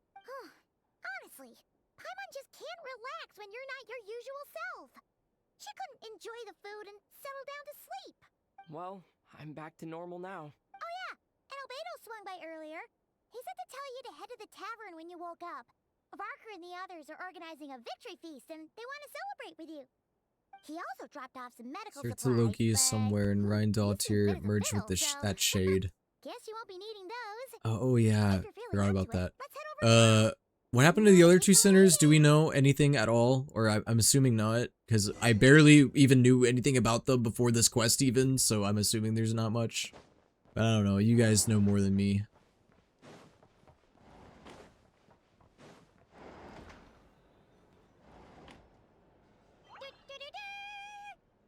Honestly, Paimon just can't relax when you're not your usual self. She couldn't enjoy the food and settle down to sleep. Well, I'm back to normal now. Oh yeah, and Albedo swung by earlier. He said to tell you to head to the tavern when you woke up. Varker and the others are organizing a victory feast and they want to celebrate with you. He also dropped off some medical supplies. Sertologi is somewhere in Rheindahltir merged with the that shade. Guess you won't be needing those. Oh yeah, forgot about that. What happened to the other two sinners? Do we know anything at all? Or I'm assuming not, because I barely even knew anything about them before this quest even, so I'm assuming there's not much. But I don't know, you guys know more than me.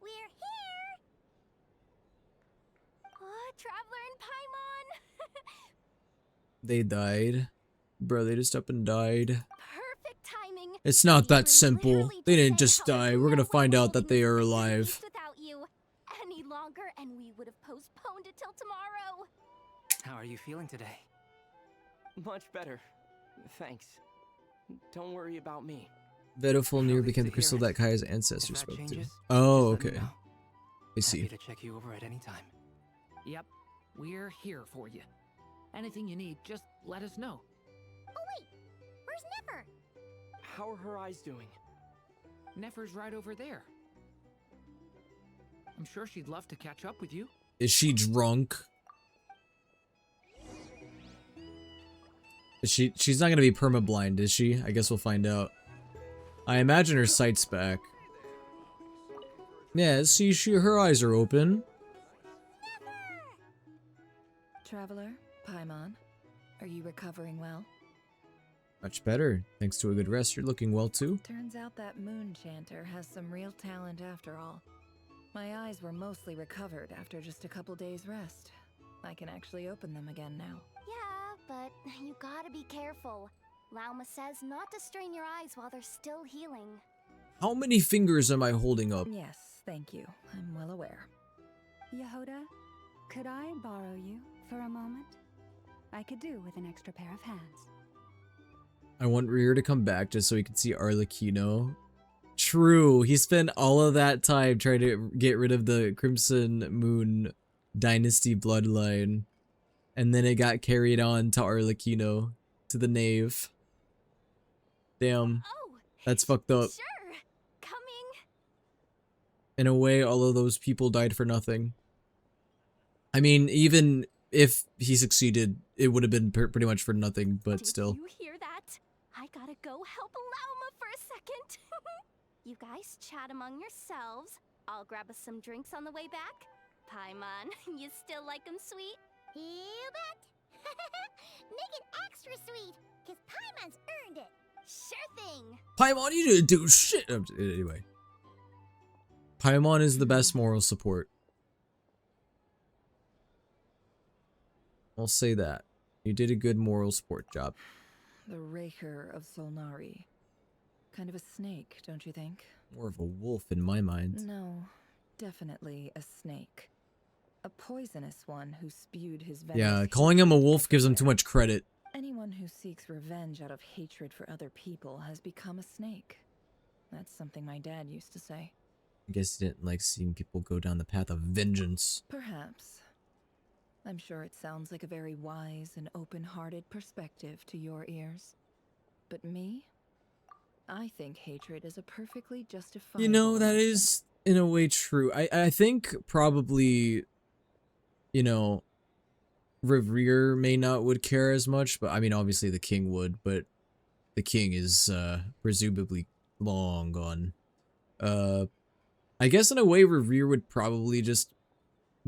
We're here! Oh, Traveler and Paimon! They died. Bro, they just up and died. Perfect timing. It's not that simple. They didn't just die. We're gonna find out that they are alive. Without you any longer, and we would have postponed it till tomorrow. How are you feeling today? Much better. Thanks. Don't worry about me. Vedofulnir became the crystal that Kaya's ancestors spoke to. Oh, okay. I see. Happy to check you over at any time. Yep, we're here for you. Anything you need, just let us know. Oh wait, where's Nefer? How are her eyes doing? Nefer's right over there. I'm sure she'd love to catch up with you. Is she drunk? Is she's not gonna be permablind, is she? I guess we'll find out. I imagine her sight's back. Yeah, see, her eyes are open. Traveler, Paimon, are you recovering well? Much better. Thanks to a good rest, you're looking well too. Turns out that moon chanter has some real talent after all. My eyes were mostly recovered after just a couple days rest. I can actually open them again now. Yeah, but you gotta be careful. Lauma says not to strain your eyes while they're still healing. How many fingers am I holding up? Yes, thank you. I'm well aware. Yehoda, could I borrow you for a moment? I could do with an extra pair of hands. I want Rear to come back just so he can see Arlecchino. True, he spent all of that time trying to get rid of the Crimson Moon dynasty bloodline. And then it got carried on to Arlecchino, to the Knave. Damn, that's fucked up. Sure, coming. In a way, all of those people died for nothing. I mean, even if he succeeded, it would have been pretty much for nothing, but still. Did you hear that? I gotta go help Lauma for a second. You guys chat among yourselves. I'll grab us some drinks on the way back. Paimon, you still like 'em sweet? You bet. Make it extra sweet, cause Paimon's earned it. Sure thing. Paimon, you didn't do shit. Anyway. Paimon is the best moral support. I'll say that. You did a good moral support job. The Raker of Solnari. Kind of a snake, don't you think? More of a wolf in my mind. No, definitely a snake. A poisonous one who spewed his venom. Yeah, calling him a wolf gives him too much credit. Anyone who seeks revenge out of hatred for other people has become a snake. That's something my dad used to say. I guess he didn't like seeing people go down the path of vengeance. Perhaps. I'm sure it sounds like a very wise and open-hearted perspective to your ears. But me? I think hatred is a perfectly justifiable... You know, that is, in a way, true. I think probably, you know, Revere may not would care as much, but I mean, obviously the king would, but the king is, presumably long gone. I guess in a way, Revere would probably just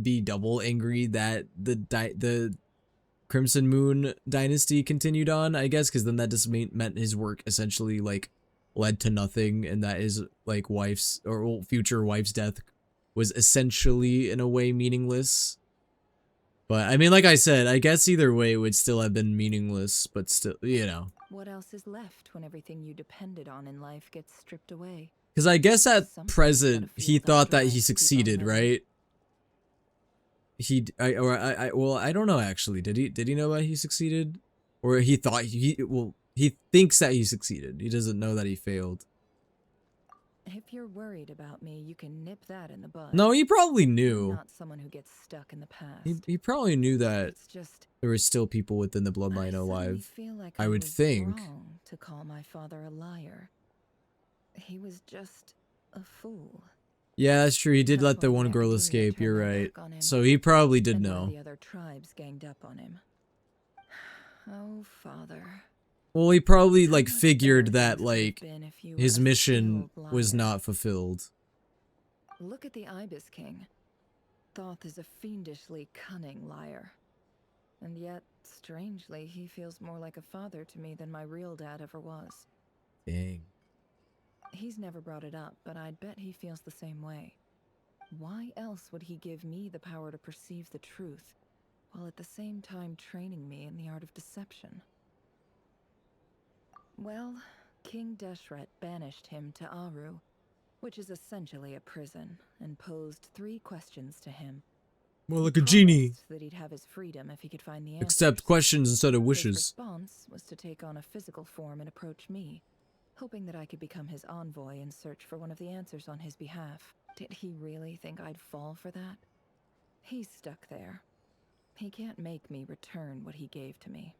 be double angry that the Crimson Moon dynasty continued on, I guess, because then that just meant his work essentially, like, led to nothing, and that his, like, wife's, or future wife's death was essentially, in a way, meaningless. But, I mean, like I said, I guess either way it would still have been meaningless, but still, you know. What else is left when everything you depended on in life gets stripped away? Because I guess at present, he thought that he succeeded, right? Well, I don't know actually. Did he know that he succeeded? Or he thought he thinks that he succeeded. He doesn't know that he failed. If you're worried about me, you can nip that in the bud. No, he probably knew. I'm not someone who gets stuck in the past. He probably knew that It's just there were still people within the bloodline alive. feel like I would was think. wrong to call my father a liar. He was just a fool. Yeah, that's true. He did let the one girl escape. You're right. So he probably did And why know. the other tribes ganged up on him. Oh, father. Well, he probably, like, figured that, like, his mission was not fulfilled. Look at the Ibis King. Thoth is a fiendishly cunning liar. And yet, strangely, he feels more like a father to me than my real dad ever was. Dang. He's never brought it up, but I'd bet he feels the same way. Why else would he give me the power to perceive the truth, while at the same time training me in the art of deception? Well, King Deshret banished him to Aru, which is essentially a prison, and posed 3 questions to him. More like a genie. That he'd have his freedom if he could find the answers. Accept questions instead of His wishes. response was to take on a physical form and approach me, hoping that I could become his envoy and search for one of the answers on his behalf. Did he really think I'd fall for that? He's stuck there. He can't make me return what he gave to me.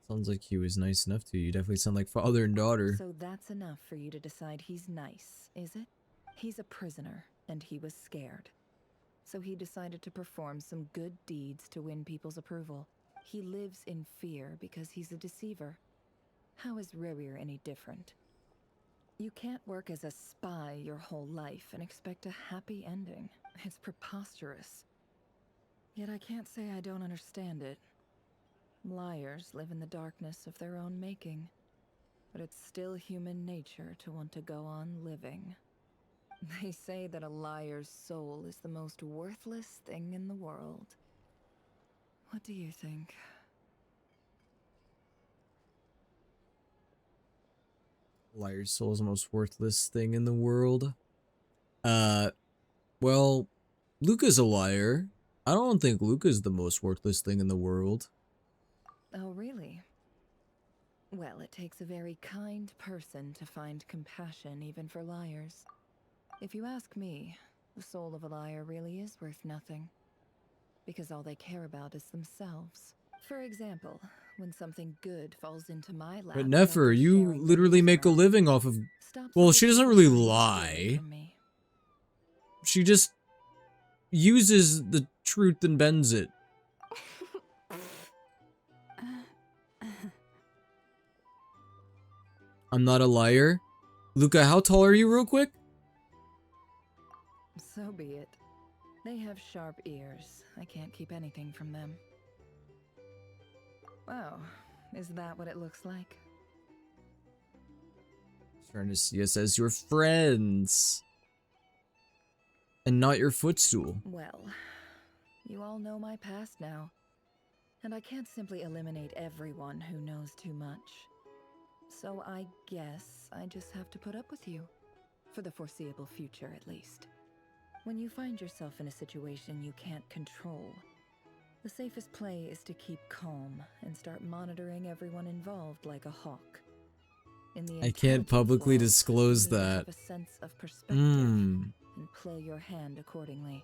Sounds like he was nice enough to you. You definitely sound like father and daughter. So that's enough for you to decide he's nice, is it? He's a prisoner, and he was scared. So he decided to perform some good deeds to win people's approval. He lives in fear because he's a deceiver. How is Rerir any different? You can't work as a spy your whole life and expect a happy ending. It's preposterous. Yet I can't say I don't understand it. Liars live in the darkness of their own making, but it's still human nature to want to go on living. They say that a liar's soul is the most worthless thing in the world. What do you think? Liar's soul is the most worthless thing in the world. Well, Luca's a liar. I don't think Luca's the most worthless thing in the world. Oh, really? Well, it takes a very kind person to find compassion even for liars. If you ask me, the soul of a liar really is worth nothing. Because all they care about is themselves. For example, when something good falls into my lap... But Nefer, you literally make a living off of... Well, she doesn't really lie. She just uses the truth and bends it. I'm not a liar. Luca, how tall are you real quick? So be it. They have sharp ears. I can't keep anything from them. Wow, is that what it looks like? Trying to see us as your friends. And not your footstool. Well, you all know my past now. And I can't simply eliminate everyone who knows too much. So I guess I just have to put up with you. For the foreseeable future, at least. When you find yourself in a situation you can't control, the safest play is to keep calm and start monitoring everyone involved like a hawk. In the I can't publicly world, disclose you need to that. have a sense of perspective and play your hand accordingly.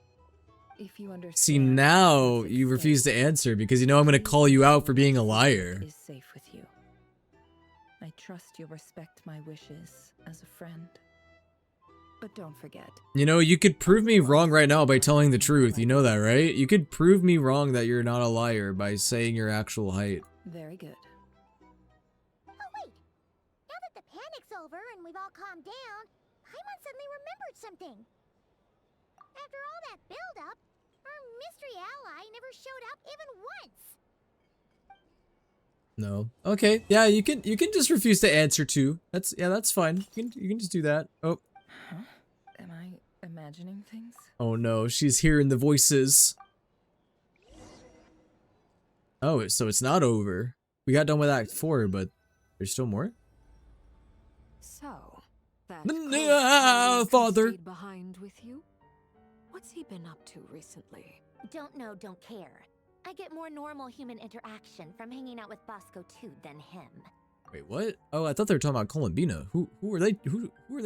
If you understand, See, now you refuse to answer because you know I'm gonna call you out for being a liar. is safe with you. I trust you'll respect my wishes as a friend. But don't forget. You know, you could prove me wrong right now by telling the truth. You know that, right? You could prove me wrong that you're not a liar by saying your actual height. Very good. Oh wait! Now that the panic's over and we've all calmed down, Paimon suddenly remembered something. After all that build-up, our mystery ally never showed up even once. No. Okay. Yeah, you can just refuse to answer too. That's fine. You can just do that. Oh. Huh? Am I imagining things? Oh no, she's hearing the voices. Oh, so it's not over. We got done with Act 4, but there's still more? So, that Father. stayed behind with you? What's he been up to recently? Don't know, don't care. I get more normal human interaction from hanging out with Bosco too than him. Wait, what? Oh, I thought they were talking about Columbina. Who are they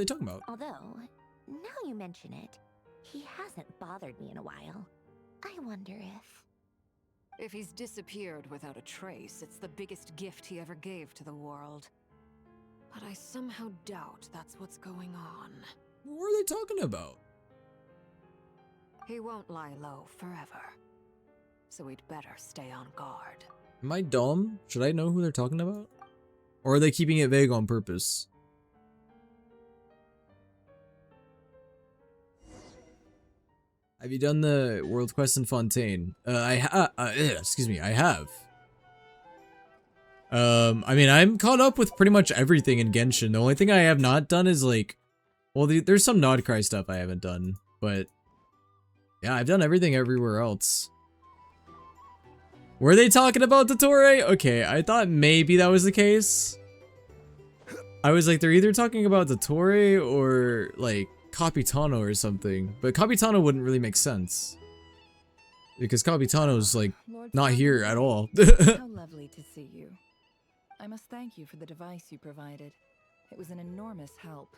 talking about? Although, now you mention it, he hasn't bothered me in a while. I wonder if... If he's disappeared without a trace, it's the biggest gift he ever gave to the world. But I somehow doubt that's what's going on. What are they talking about? He won't lie low forever. So we'd better stay on guard. Am I dumb? Should I know who they're talking about? Or are they keeping it vague on purpose? Have you done the world quest in Fontaine? Excuse me, I have. I mean, I'm caught up with pretty much everything in Genshin. The only thing I have not done is like, well, there's some Nodcry stuff I haven't done, but yeah, I've done everything everywhere else. Were they talking about Dottore? Okay, I thought maybe that was the case. I was like, they're either talking about Dottore or like Capitano or something, but Capitano wouldn't really make sense because Capitano's like not here at all. How lovely to see you. I must thank you for the device you provided. It was an enormous help.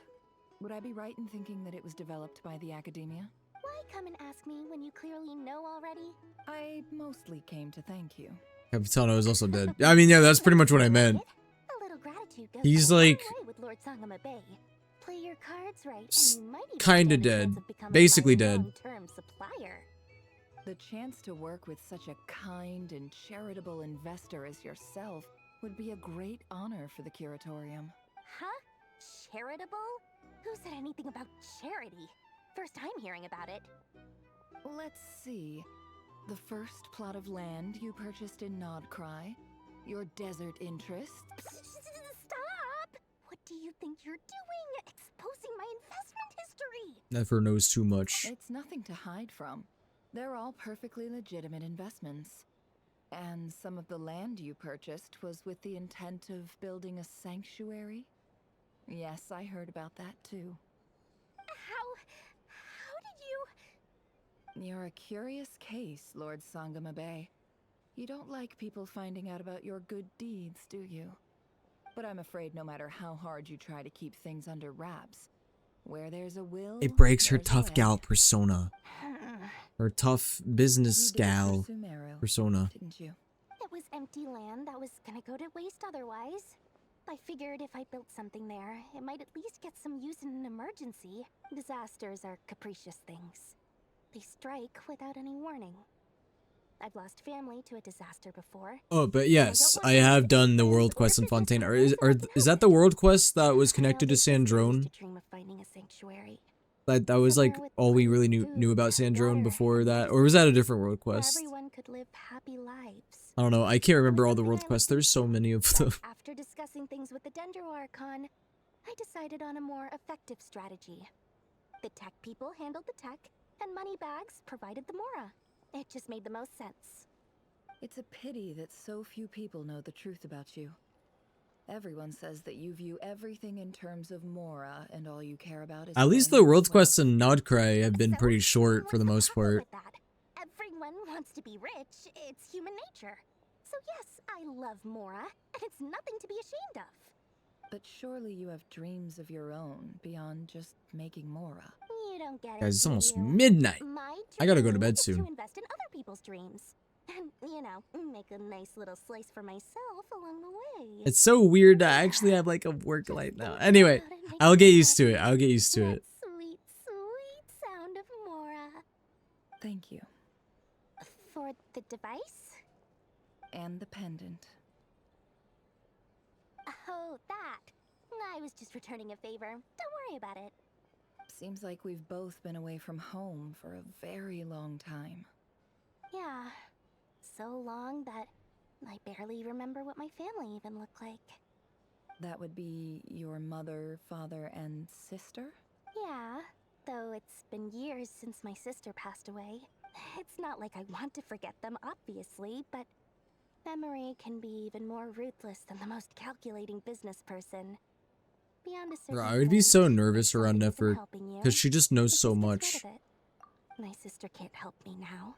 Would I be right in thinking that it was developed by the academia? Why come and ask me when you clearly know already? I mostly came to thank you. Capitano is also dead. I mean, yeah, that's pretty much what I meant. A little gratitude goes He's a long like way with Lord Sangama Bay. Play your cards right, and you might even kinda stand a chance dead. of becoming Basically my dead. long-term supplier. The chance to work with such a kind and charitable investor as yourself would be a great honor for the Curatorium. Huh? Charitable? Who said anything about charity? First time hearing about it. Let's see. The first plot of land you purchased in Nodcry, your desert interests. Stop! What do you think you're doing? Exposing my investment history! Never knows too much. It's nothing to hide from. They're all perfectly legitimate investments. And some of the land you purchased was with the intent of building a sanctuary? Yes, I heard about that too. How did you... You're a curious case, Lord Sangama Bay. You don't like people finding out about your good deeds, do you? But I'm afraid no matter how hard you try to keep things under wraps, where there's a will, It breaks her there's a tough way. gal persona. Her tough business You did it for gal Sumeru, persona. didn't you? It was empty land that was gonna go to waste otherwise. I figured if I built something there, it might at least get some use in an emergency. Disasters are capricious things. They strike without any warning. I've lost family to a disaster before. Oh, but yes, I have done the world quest in Fontaine. Is that the world quest that was connected to Sandrone? To dream of finding a sanctuary. That was like all we really knew about Sandrone before that, or was that a different world quest? Everyone could live happy lives. I don't know. I can't remember all the world quests. There's so many of them. After discussing things with the Dendro Archon, I decided on a more effective strategy. The tech people handled the tech, and Moneybags provided the Mora. It just made the most sense. It's a pity that so few people know the truth about you. Everyone says that you view everything in terms of Mora, and all you care about is... At least the world quests in Nodcry have been pretty short for the most part. Everyone wants to be rich. It's human nature. So yes, I love Mora, and it's nothing to be ashamed of. But surely you have dreams of your own beyond just making Mora. You don't get it. Guys, it's do almost you? midnight. My I gotta go to dream bed is soon. to invest in other people's dreams. And, you know, make a nice little slice for myself along the way. It's so weird to actually have like a work life now. Anyway, I'll get used to it. I'll get used to it. Sweet, sweet sound of Mora. Thank you. For the device? And the pendant. Oh, that. I was just returning a favor. Don't worry about it. Seems like we've both been away from home for a very long time. Yeah. So long that I barely remember what my family even looked like. That would be your mother, father, and sister? Yeah, though it's been years since my sister passed away. It's not like I want to forget them, obviously, but memory can be even more ruthless than the most calculating business person. Beyond a certain Bro, I would be point, so nervous around something isn't Nefer helping you. because she just knows It's so just the much. threat of it. My sister can't help me now.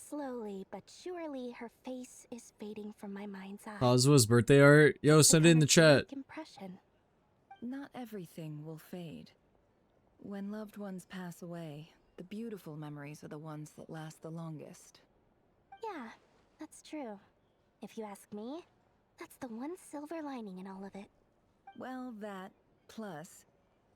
Slowly but surely, her face is fading from my mind's eye. Kazua's birthday art? Yo, send it in the chat. Impression. Not everything will fade. When loved ones pass away, the beautiful memories are the ones that last the longest. Yeah, that's true. If you ask me, that's the one silver lining in all of it. Well, that, plus,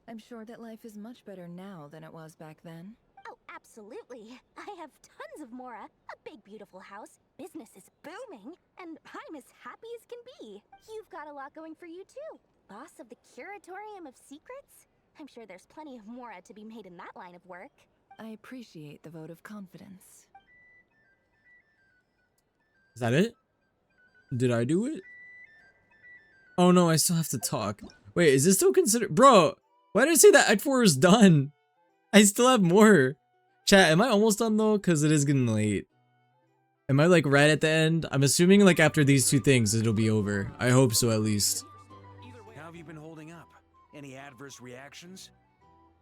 I'm sure that life is much better now than it was back then. Oh, absolutely. I have tons of Mora, a big beautiful house, business is booming, and I'm as happy as can be. You've got a lot going for you too. Boss of the Curatorium of Secrets? I'm sure there's plenty of Mora to be made in that line of work. I appreciate the vote of confidence. Is that it? Did I do it? Oh no, I still have to talk. Wait, is this still considered? Bro, why did I say that Act 4 is done? I still have more. Chat, am I almost done though? Because it is getting late. Am I like right at the end? I'm assuming like after these two things it'll be over. I hope so at least. How have you been holding up? Any adverse reactions?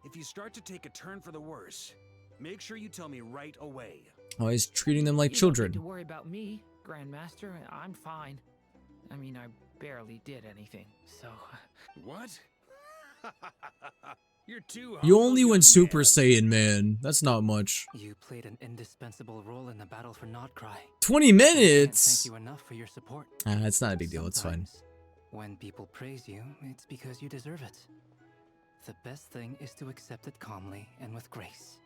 If you start to take a turn for the worse, make sure you tell me right away. Always treating them like You don't children. need to worry about me, Grandmaster. I'm fine. I mean, I barely did anything, so... What? You're too You humble, only young went Super man. Saiyan, man. That's not much. You played an indispensable role in the battle for Nodcry. 20 I can't minutes? thank you enough for your support. It's not a big deal. It's fine. Sometimes, when people praise you, it's because you deserve it. The best thing is to accept it calmly and with grace.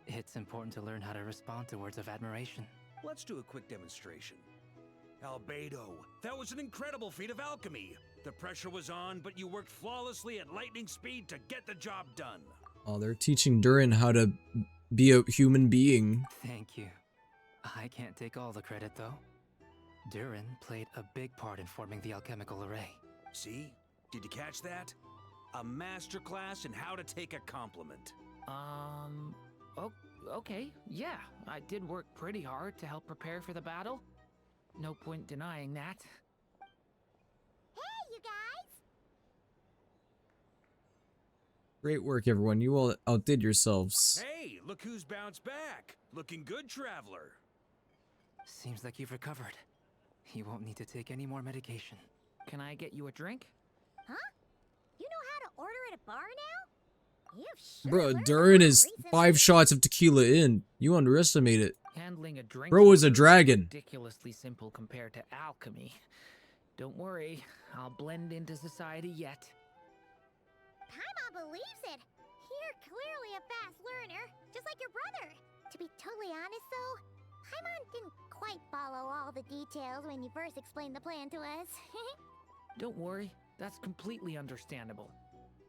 It's important to learn how to respond to words of admiration. Let's do a quick demonstration. Albedo, that was an incredible feat of alchemy. The pressure was on, but you worked flawlessly at lightning speed to get the job done. Oh, they're teaching Durin how to be a human being. Thank you. I can't take all the credit, though. Durin played a big part in forming the alchemical array. See? Did you catch that? A masterclass in how to take a compliment. Oh, okay, yeah. I did work pretty hard to help prepare for the battle. No point denying that. Hey, you guys! Great work, everyone. You all outdid yourselves. Hey, look who's bounced back. Looking good, traveler. Seems like you've recovered. You won't need to take any more medication. Can I get you a drink? Huh? You know how to order at a bar now? You've sure Bro, learned a Durin lot is recently. 5 shots of tequila in. You underestimate it. Handling a drink Bro is a order dragon. ridiculously simple compared to alchemy. Don't worry, I'll blend into society yet. Paimon believes it. You're clearly a fast learner, just like your brother. To be totally honest, though, Paimon didn't quite follow all the details when you first explained the plan to us. Don't worry, that's completely understandable.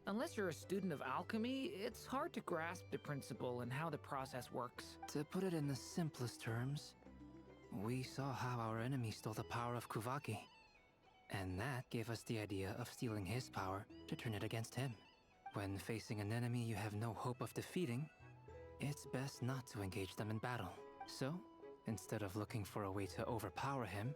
Unless you're a student of alchemy, it's hard to grasp the principle and how the process works. To put it in the simplest terms, we saw how our enemy stole the power of Kuvaki. And that gave us the idea of stealing his power to turn it against him. When facing an enemy you have no hope of defeating, it's best not to engage them in battle. So, instead of looking for a way to overpower him,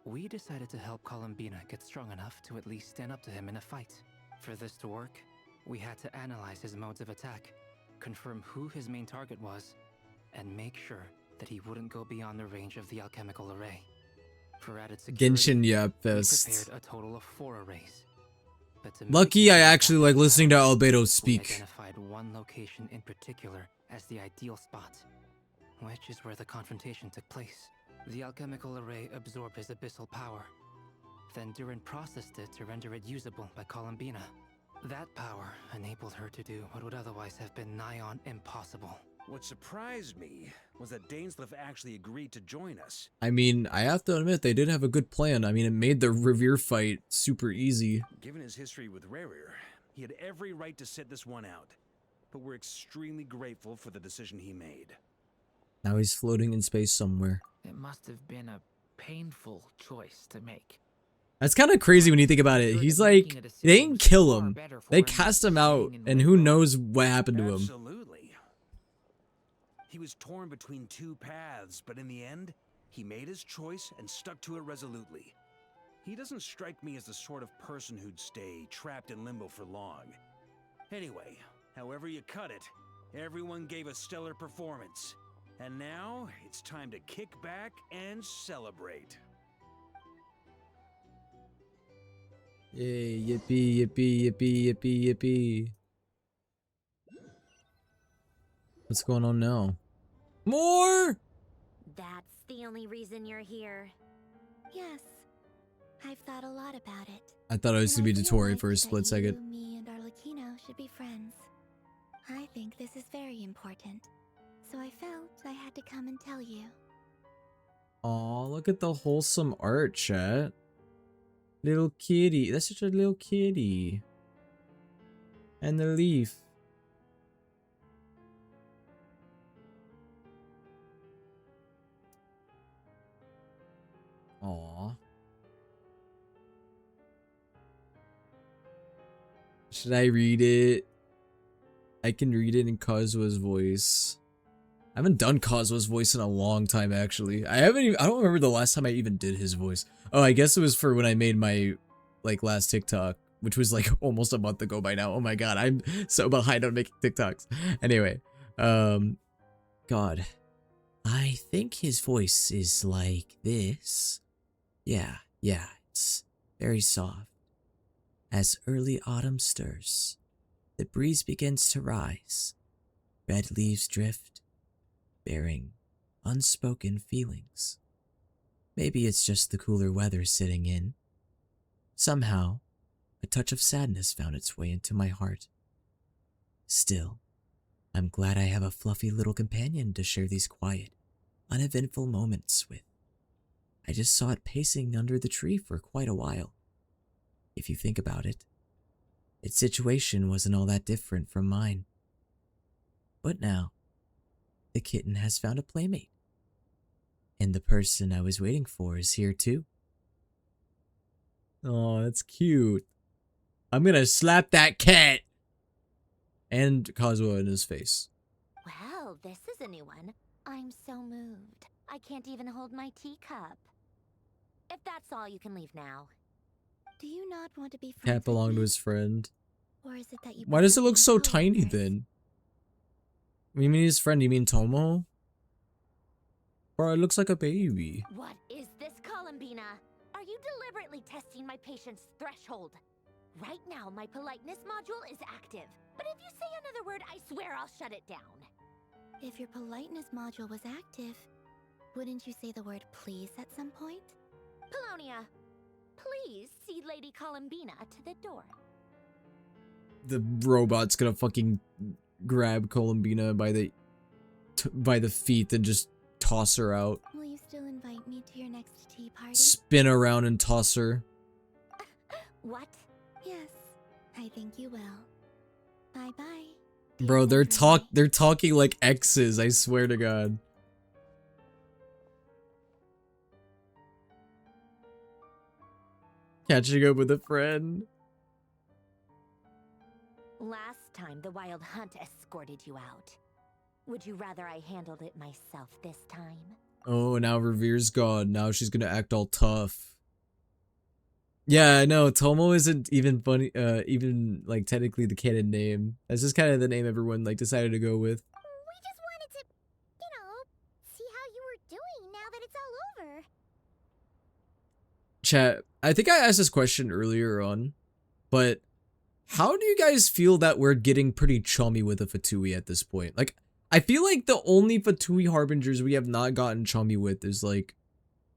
we decided to help Columbina get strong enough to at least stand up to him in a fight. For this to work, we had to analyze his modes of attack, confirm who his main target was, and make sure that he wouldn't go beyond the range of the alchemical array. For added security, Genshin, yeah, we best. prepared a total of 4 arrays. But to Lucky make I it actually like listening to Albedo we speak. identified one location in particular as the ideal spot, which is where the confrontation took place. The alchemical array absorbed his abyssal power. Then Durin processed it to render it usable by Columbina. That power enabled her to do what would otherwise have been nigh on impossible. What surprised me was that Dainsleif actually agreed to join us. I mean, I have to admit, they did have a good plan. I mean, it made the Revere fight super easy. Given his history with Rerir, he had every right to sit this one out. But we're extremely grateful for the decision he made. Now he's floating in space somewhere. It must have been a painful choice to make. That's kind of crazy when you think about it. He's like, they didn't kill him. They cast him out, and who knows what happened to him. Absolutely. He was torn between 2 paths, but in the end, he made his choice and stuck to it resolutely. He doesn't strike me as the sort of person who'd stay trapped in limbo for long. Anyway, however you cut it, everyone gave a stellar performance. And now, it's time to kick back and celebrate. Yay, yippee, yippee, yippee, yippee, yippee. What's going on now? More! That's the only reason you're here. Yes. I've thought a lot about it. I thought I was gonna be And I Dotori for a realized split that second. You, me, and Arlecchino should be friends. I think this is very important. So I felt I had to come and tell you. Aw, look at the wholesome art, chat. Little kitty. That's such a little kitty. And the leaf. Aw. Should I read it? I can read it in Kazua's voice. I haven't done Kazua's voice in a long time, actually. I don't remember the last time I even did his voice. Oh, I guess it was for when I made my, like, last TikTok, which was, like, almost a month ago by now. Oh my god, I'm so behind on making TikToks. Anyway, God. I think his voice is like this. Yeah, it's very soft. As early autumn stirs, the breeze begins to rise. Red leaves drift, bearing unspoken feelings. Maybe it's just the cooler weather sitting in. Somehow, a touch of sadness found its way into my heart. Still, I'm glad I have a fluffy little companion to share these quiet, uneventful moments with. I just saw it pacing under the tree for quite a while. If you think about it, its situation wasn't all that different from mine. But now, the kitten has found a playmate. And the person I was waiting for is here too. Oh, that's cute. I'm gonna slap that cat! And Kazuha in his face. Well, this is a new one. I'm so moved. I can't even hold my teacup. If that's all, you can leave now. Do you not want to be friends Cat belonged to his friend. Or is it that you Why does it prefer look so being tiny coworkers? then? When you mean his friend, you mean Tomo? Bro, it looks like a baby. What is this, Columbina? Are you deliberately testing my patience threshold? Right now, my politeness module is active. But if you say another word, I swear I'll shut it down. If your politeness module was active, wouldn't you say the word please at some point? Polonia, please see Lady Columbina to the door. The robot's gonna fucking grab Columbina by the feet and just toss her out. Will you still invite me to your next tea party? Spin around and toss her. What? Yes. I think you will. Bye-bye. Bro, they're talking like exes, I swear to God. Catching up with a friend. Last time the Wild Hunt escorted you out. Would you rather I handled it myself this time? Oh, now Revere's gone. Now she's gonna act all tough. Yeah, I know. Tomo isn't even funny, even like technically the canon name. That's just kind of the name everyone like decided to go with. We just wanted to, you know, see how you were doing now that it's all over. Chat, I think I asked this question earlier on, but how do you guys feel that we're getting pretty chummy with the Fatui at this point? Like, I feel like the only Fatui harbingers we have not gotten chummy with is like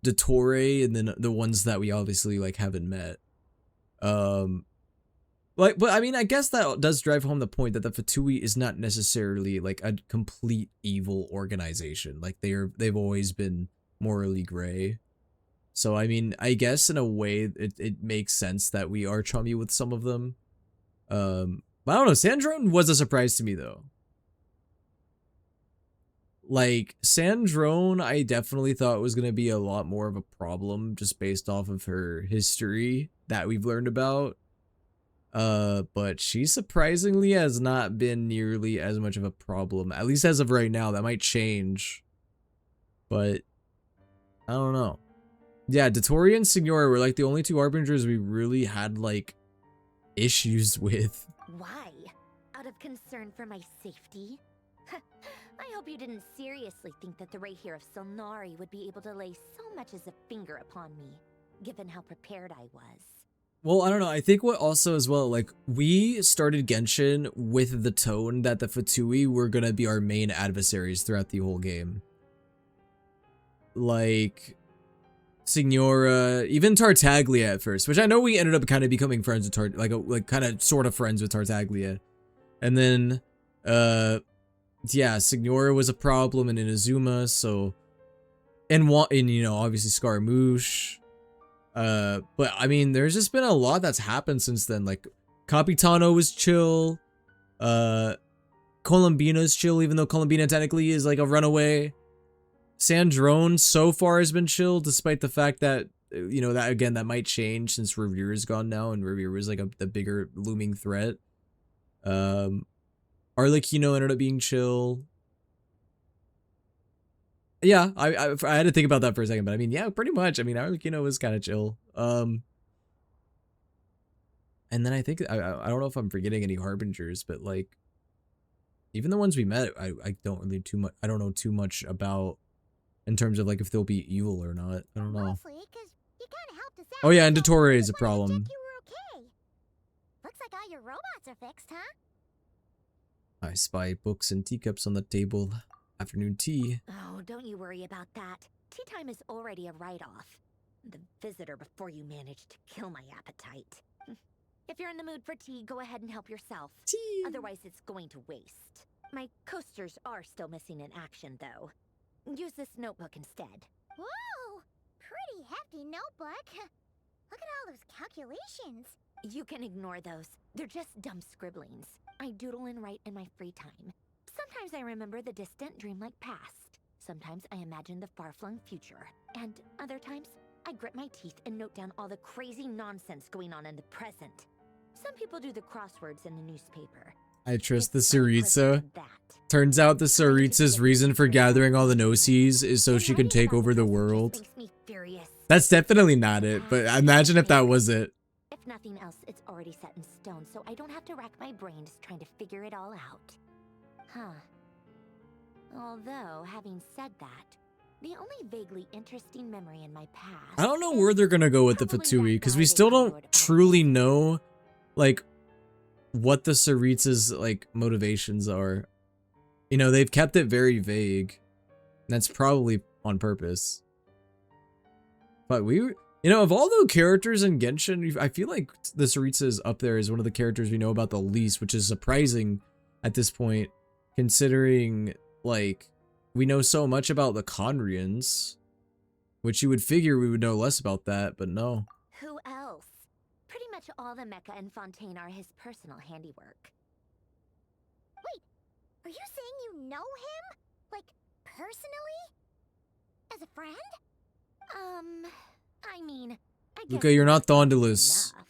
Dottore, and then the ones that we obviously like haven't met. Like, but I mean, I guess that does drive home the point that the Fatui is not necessarily like a complete evil organization. Like they've always been morally gray. So I mean, I guess in a way it makes sense that we are chummy with some of them. But I don't know, Sandrone was a surprise to me though. Like, Sandrone, I definitely thought was going to be a lot more of a problem just based off of her history that we've learned about. But she surprisingly has not been nearly as much of a problem, at least as of right now. That might change, but I don't know. Yeah, Dottore and Signora were like the only two harbingers we really had like issues with. Why? Out of concern for my safety? I hope you didn't seriously think that the Rahier of Solnari would be able to lay so much as a finger upon me, given how prepared I was. Well, I don't know. I think what also as well, like, we started Genshin with the tone that the Fatui were gonna be our main adversaries throughout the whole game. Like, Signora, even Tartaglia at first, which I know we ended up kind of becoming friends with like kind of sort of friends with Tartaglia. And then, yeah, Signora was a problem in Inazuma, so, and you know, obviously Scaramouche. But I mean, there's just been a lot that's happened since then. Like, Capitano was chill. Colombina's chill, even though Colombina technically is like a runaway. Sandrone so far has been chill, despite the fact that, you know, that again, that might change since Revere is gone now, and Revere is like the bigger looming threat. Arlecchino ended up being chill. Yeah, I had to think about that for a second, but I mean, yeah, pretty much. I mean, Arlecchino was kind of chill. And then I think, I don't know if I'm forgetting any harbingers, but like, even the ones we met, I don't really I don't know too much about in terms of like if they'll be evil or not. I don't know. Mostly, 'cause you kinda helped us out, Oh yeah, and so Dottore is a just wanted to check problem. you were okay. Looks like all your robots are fixed, huh? I spy books and teacups on the table. Afternoon tea. Oh, don't you worry about that. Tea time is already a write-off. The visitor before you managed to kill my appetite. If you're in the mood for tea, go ahead and help yourself. Tea. Otherwise, it's going to waste. My coasters are still missing in action, though. Use this notebook instead. Whoa! Pretty hefty notebook. Look at all those calculations. You can ignore those. They're just dumb scribblings. I doodle and write in my free time. Sometimes I remember the distant dreamlike past. Sometimes I imagine the far-flung future. And other times, I grit my teeth and note down all the crazy nonsense going on in the present. Some people do the crosswords in the newspaper. I trust the Tsaritsa. Turns out the Tsaritsa's reason for gathering all the Gnosis is so she can take over the world. That's definitely not it, but imagine if that was it. If nothing else, it's already set in stone, so I don't have to rack my brains trying to figure it all out. Huh. Although, having said that, the only vaguely interesting memory in my past... I don't know where they're gonna go with the Fatui, because we still don't truly know, like, what the Tsaritsa's, like, motivations are. You know, they've kept it very vague. That's probably on purpose. But you know, of all the characters in Genshin, I feel like the Tsaritsa is up there as one of the characters we know about the least, which is surprising at this point, considering, like, we know so much about the Conrians, which you would figure we would know less about that, but no. Who else? Pretty much all the mecha in Fontaine are his personal handiwork. Wait, are you saying you know him? Like, personally? As a friend? I mean, I guess Luca, you're not that's Thondulus. enough.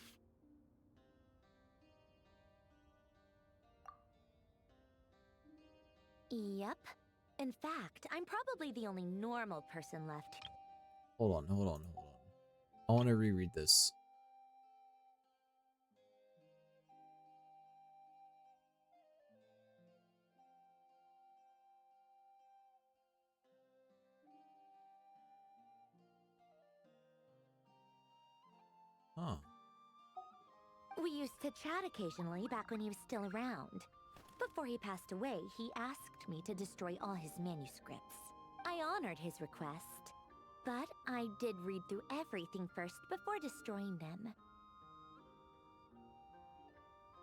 Yep. In fact, I'm probably the only normal person left. Hold on. I want to reread this. Huh. We used to chat occasionally back when he was still around. Before he passed away, he asked me to destroy all his manuscripts. I honored his request, but I did read through everything first before destroying them.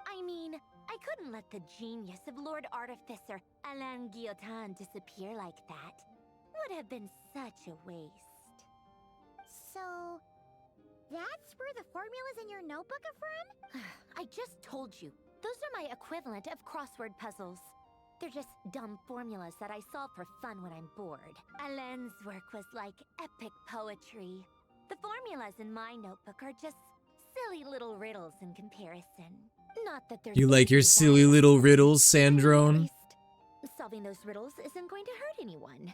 I mean, I couldn't let the genius of Lord Artificer Alain Guillotin disappear like that. Would have been such a waste. So, that's where the formula's in your notebook are from? I just told you. Those are my equivalent of crossword puzzles. They're just dumb formulas that I solve for fun when I'm bored. Alain's work was like epic poetry. The formulas in my notebook are just silly little riddles in comparison. Not that there's You like your anything silly bad little about them. riddles, Sandrone? Solving those riddles isn't going to hurt anyone.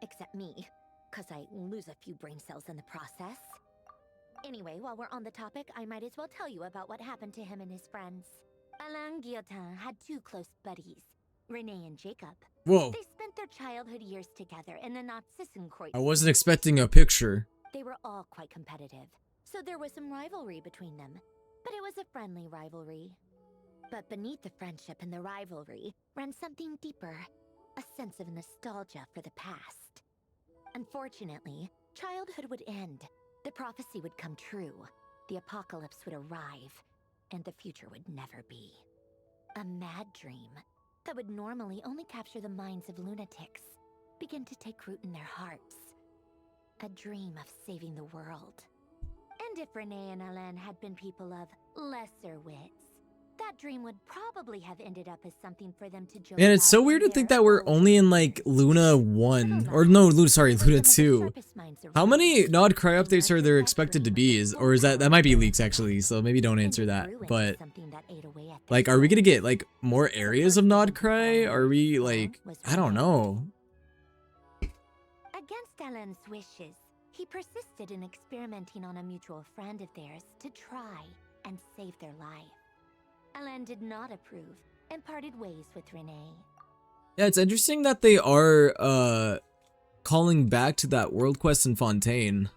Except me, because I lose a few brain cells in the process. Anyway, while we're on the topic, I might as well tell you about what happened to him and his friends. Alain Guillotin had two close buddies, Renee and Jacob. Whoa. They spent their childhood years together in the Nazissenkreuz. I wasn't expecting a picture. They were all quite competitive, so there was some rivalry between them. But it was a friendly rivalry. But beneath the friendship and the rivalry ran something deeper, a sense of nostalgia for the past. Unfortunately, childhood would end. The prophecy would come true, the apocalypse would arrive, and the future would never be. A mad dream that would normally only capture the minds of lunatics begin to take root in their hearts. A dream of saving the world. And if Renee and Alain had been people of lesser wits, that dream would probably have ended up as something for them to joke Man, it's so about weird in to think their that we're own only in like Luna 1. Or no, Luna 2. How many Nod Cry updates are there expected to be? Or is that might be leaks actually, so maybe don't answer that. But like, are we gonna get like more areas of Nod Cry? Are we like, I don't know. Against Alain's wishes, he persisted in experimenting on a mutual friend of theirs to try and save their life. Alain did not approve and parted ways with Renee. Yeah, it's interesting that they are calling back to that world quest in Fontaine.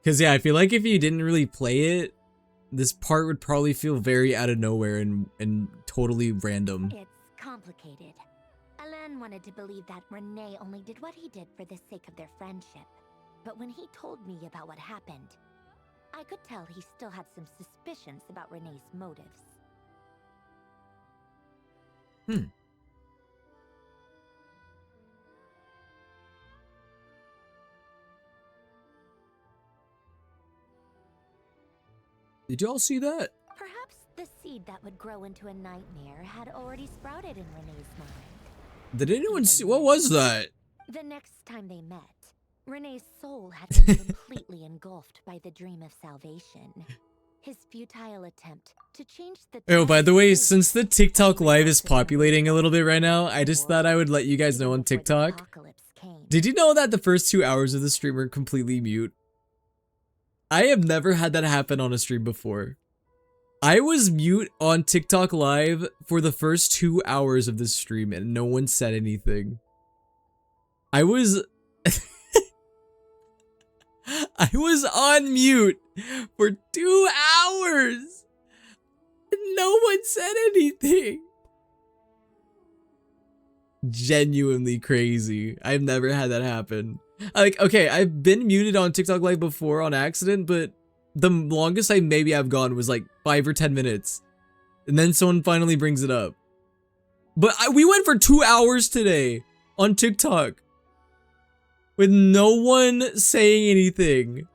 Cause yeah, I feel like if you didn't really play it, this part would probably feel very out of nowhere and totally random. It's complicated. Alain wanted to believe that Renee only did what he did for the sake of their friendship. But when he told me about what happened, I could tell he still had some suspicions about Renee's motives. Did y'all see that? Perhaps the seed that would grow into a nightmare had already sprouted in Renee's mind. Did anyone see? What was that? The next time they met, Renee's soul had been completely engulfed by the dream of salvation. His futile attempt to change the... Oh, by the way, since the TikTok live is populating a little bit right now, I just thought I would let you guys know on TikTok. Did you know that the first 2 hours of the stream are completely mute? I have never had that happen on a stream before. I was mute on TikTok live for the first 2 hours of the stream and no one said anything. I was on mute for 2 hours and no one said anything. Genuinely crazy. I've never had that happen. Like, okay, I've been muted on TikTok live before on accident, but the longest I maybe have gone was like 5 or 10 minutes. And then someone finally brings it up. But we went for 2 hours today on TikTok with no one saying anything.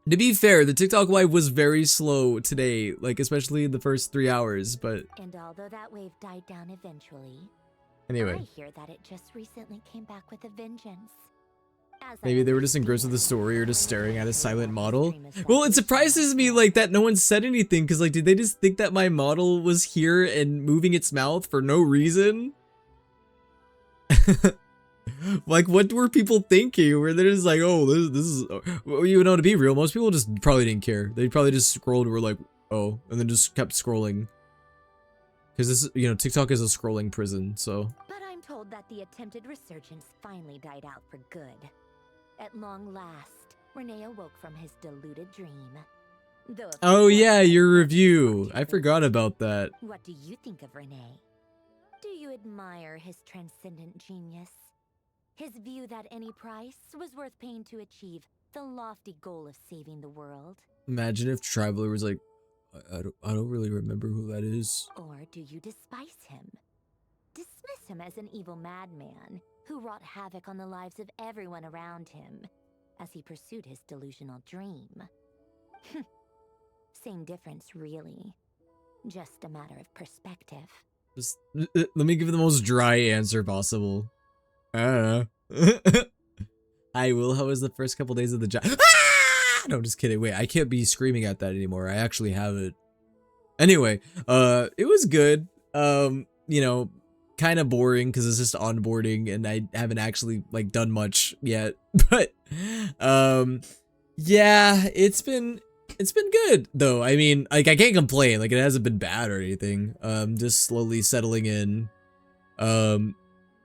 To be fair, the TikTok live was very slow today, like especially in the first 3 hours, but And although that wave died down eventually, anyway. I hear that it just recently came back with a vengeance. As I Maybe they were just engrossed with the story or just staring at a silent model. Well, it surprises me like that no one said anything because like did they just think that my model was here and moving its mouth for no reason? Like what were people thinking? Where they're just like, oh, this is well, you know, to be real, most people just probably didn't care. They probably just scrolled and were like, oh, and then just kept scrolling. Because this, you know, TikTok is a scrolling prison, so. But I'm told that the attempted resurgence finally died out for good. At long last, Renee awoke from his deluded dream. Though of Oh course, yeah, I your never review. talked to I her. forgot about that. What do you think of Renee? Do you admire his transcendent genius? His view that any price was worth paying to achieve the lofty goal of saving the world? Imagine if Traveler was like, I don't really remember who that is. Or do you despise him? Dismiss him as an evil madman who wrought havoc on the lives of everyone around him as he pursued his delusional dream. Same difference, really. Just a matter of perspective. Just let me give the most dry answer possible. I don't know. I will. How was the first couple days of the job? Ah! No, just kidding. Wait, I can't be screaming at that anymore. I actually have it. Anyway, it was good. You know, kind of boring because it's just onboarding and I haven't actually like done much yet. But yeah, it's been good though. I mean, like I can't complain. Like it hasn't been bad or anything. Just slowly settling in.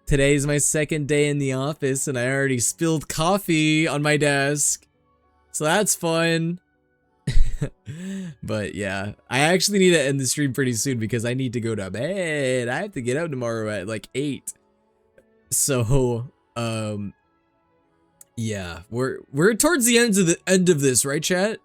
Today's my second day in the office and I already spilled coffee on my desk. So that's fun. But yeah, I actually need to end the stream pretty soon because I need to go to bed. I have to get out tomorrow at like 8. So, yeah, we're towards the end of this, right, chat?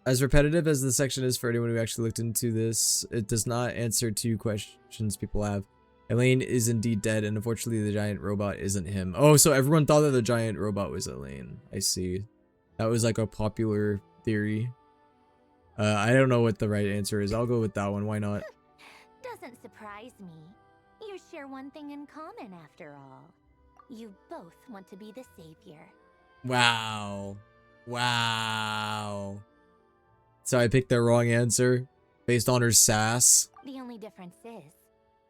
As repetitive as the section is for anyone who actually looked into this, it does not answer 2 questions people have. Elaine is indeed dead, and unfortunately the giant robot isn't him. Oh, so everyone thought that the giant robot was Elaine. I see. That was like a popular theory. I don't know what the right answer is. I'll go with that one. Why not? Doesn't surprise me. You share one thing in common, after all. You both want to be the savior. Wow. Wow. So I picked the wrong answer based on her sass. The only difference is,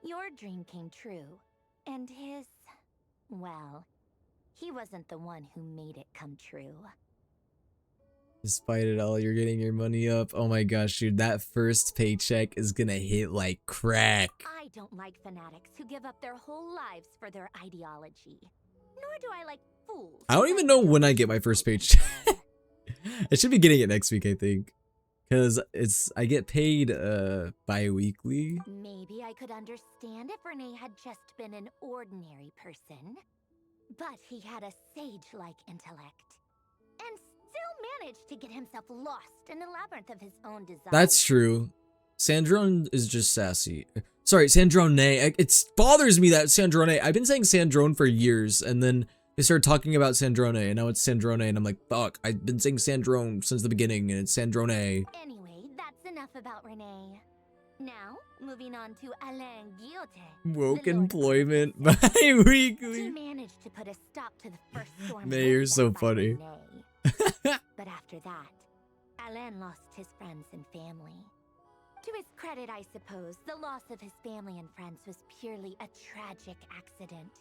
your dream came true, and his, well, he wasn't the one who made it come true. Despite it all, you're getting your money up. Oh my gosh, dude, that first paycheck is gonna hit like crack. I don't like fanatics who give up their whole lives for their ideology. Nor do I like fools. I don't even know when I get my first paycheck. I should be getting it next week, I think. Because I get paid bi-weekly. Maybe I could understand if Renee had just been an ordinary person. But he had a sage-like intellect. And still managed to get himself lost in the labyrinth of his own desires. That's true. Sandrone is just sassy. Sorry, Sandrone. It bothers me that Sandrone. I've been saying Sandrone for years, and then they started talking about Sandrone, and now it's Sandrone, and I'm like, fuck, I've been saying Sandrone since the beginning, and it's Sandrone. Anyway, that's enough about Renee. Now, moving on to Alain Guillotin. Woke employment bi-weekly. He managed to put a stop to the first storm. Man, you're so funny. But after that, Alain lost his friends and family. To his credit, I suppose, the loss of his family and friends was purely a tragic accident.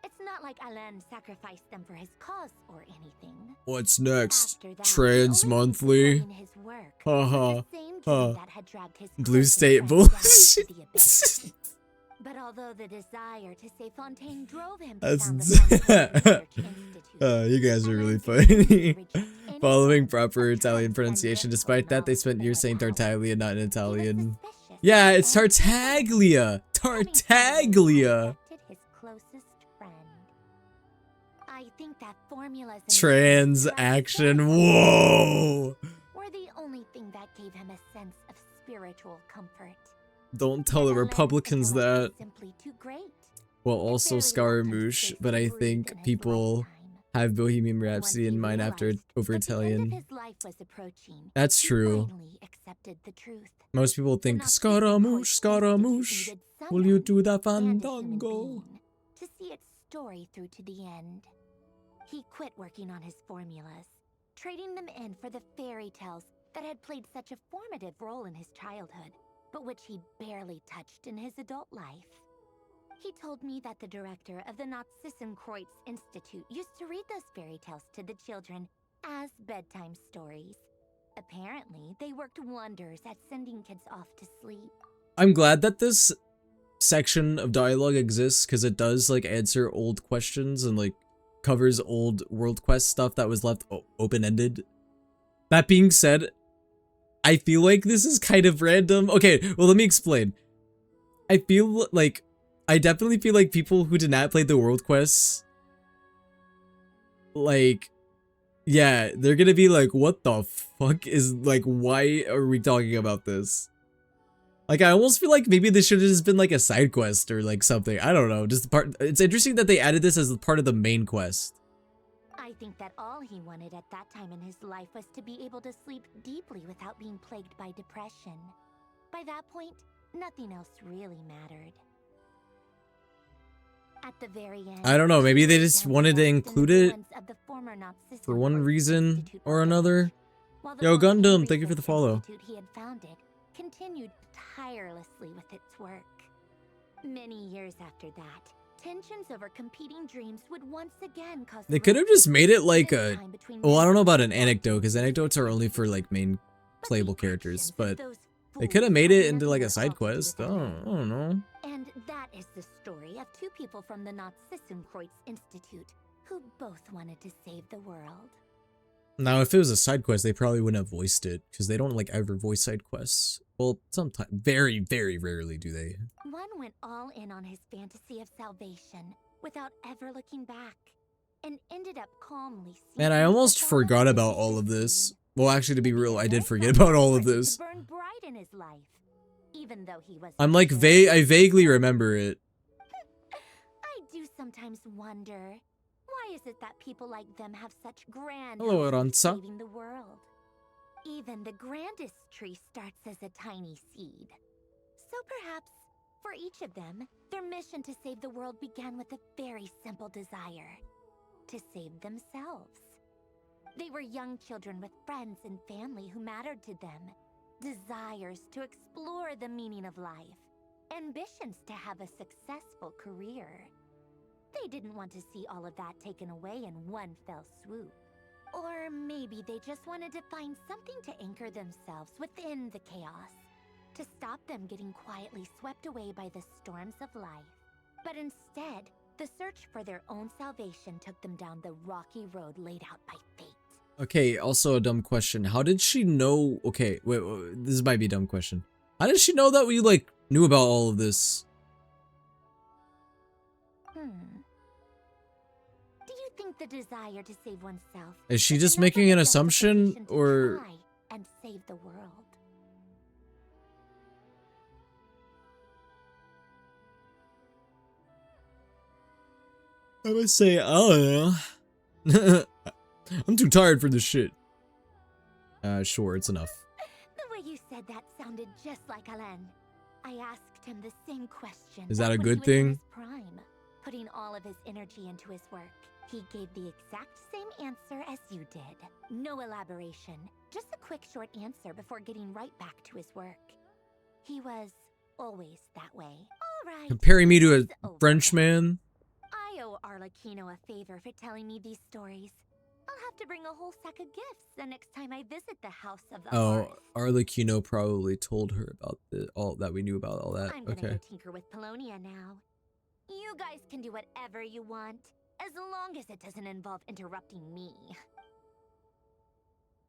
It's not like Alain sacrificed them for his cause or anything. What's next? After that, Trans the only monthly? thing in his work Haha. was the same dream that had dragged his Blue closest State friends down bullshit. into the abyss. But although the desire to save Fontaine drove him to That's found the Fontaine Research Institute, you guys are really funny. Following proper Italian pronunciation. Despite that, they spent years saying Tartaglia, not in Italian. Yeah, it's Tartaglia. Tartaglia. his closest friend. I think that formulas and Trans action. Whoa. were the only thing that gave him a sense of spiritual comfort. Don't tell the Republicans that. Simply too great. Well, also Scaramouche, but I think people have Bohemian Rhapsody in mind after over Italian. That's true. Most people think Scaramouche, Scaramouche, will you do the fandango? To see its story through to the end. He quit working on his formulas, trading them in for the fairy tales that had played such a formative role in his childhood, but which he barely touched in his adult life. He told me that the director of the Nazissenkreuz Institute used to read those fairy tales to the children as bedtime stories. Apparently, they worked wonders at sending kids off to sleep. I'm glad that this section of dialogue exists because it does like answer old questions and like covers old World Quest stuff that was left open-ended. That being said, I feel like this is kind of random. Okay, well, let me explain. I definitely feel like people who did not play the World Quests, like, yeah, they're gonna be like, what the fuck is, like, why are we talking about this? Like, I almost feel like maybe this should have just been like a side quest or like something. I don't know, just part. It's interesting that they added this as part of the main quest. I think that all he wanted at that time in his life was to be able to sleep deeply without being plagued by depression. By that point, nothing else really mattered. At the very end, I don't know, maybe they just wanted to include it for one reason or another. Yo, Gundam, thank you for the follow. He had founded continued tirelessly with its work. Many years after that, tensions over competing dreams would once again cause. They could have just made it like a. Well, I don't know about an anecdote because anecdotes are only for like main playable characters, but they could have made it into like a side quest. I don't know. And that is the story of two people from the Nazissenkreuz Institute who both wanted to save the world. Now, if it was a side quest, they probably wouldn't have voiced it because they don't like ever voice side quests. Well, sometimes, very, very rarely do they. One went all in on his fantasy of salvation without ever looking back, and ended up calmly. Man, I almost forgot about all of this. Well, actually, to be real, I did forget about all of this. Burn bright in his life, even though he was. I'm like I vaguely remember it. I do sometimes wonder. Why is it that people like them have such grand Hello, hopes of Aranza. saving the world? Even the grandest tree starts as a tiny seed. So perhaps, for each of them, their mission to save the world began with a very simple desire: to save themselves. They were young children with friends and family who mattered to them, desires to explore the meaning of life, ambitions to have a successful career. They didn't want to see all of that taken away in one fell swoop. Or maybe they just wanted to find something to anchor themselves within the chaos, to stop them getting quietly swept away by the storms of life. But instead, the search for their own salvation took them down the rocky road laid out by fate. Okay, also a dumb question. How did she know? Okay, wait, this might be a dumb question. How did she know that we like knew about all of this? Do you think the desire to save oneself Is she just making an assumption, or? try and save the world? I would say, I don't know. I'm too tired for this shit. Sure, it's enough. The way you said that sounded just like Alain. I asked him the same question. Is that a when good he was in thing? his prime, putting all of his energy into his work. He gave the exact same answer as you did. No elaboration, just a quick short answer before getting right back to his work. He was always that way. All right. Comparing me to a Frenchman? I owe Arlecchino a favor for telling me these stories. I'll have to bring a whole sack of gifts the next time I visit the House of the Oh, Hearth. Arlecchino probably told her about all that we knew about all that. I'm gonna Okay. go tinker with Polonia now. You guys can do whatever you want, as long as it doesn't involve interrupting me.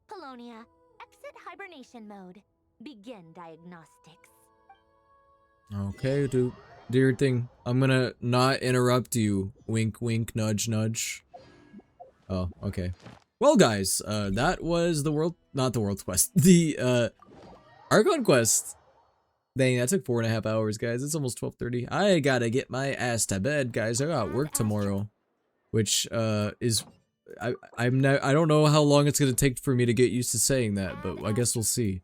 Polonia, exit hibernation mode. Begin diagnostics. Okay, do your thing. I'm gonna not interrupt you. Wink, wink, nudge, nudge. Oh, okay. Well, guys, that was the not the world quest, the Archon quest. Dang, that took 4.5 hours, guys. It's almost 12:30. I gotta get my ass to bed, guys. I got work tomorrow, which is I don't know how long it's gonna take for me to get used to saying that, but I guess we'll see.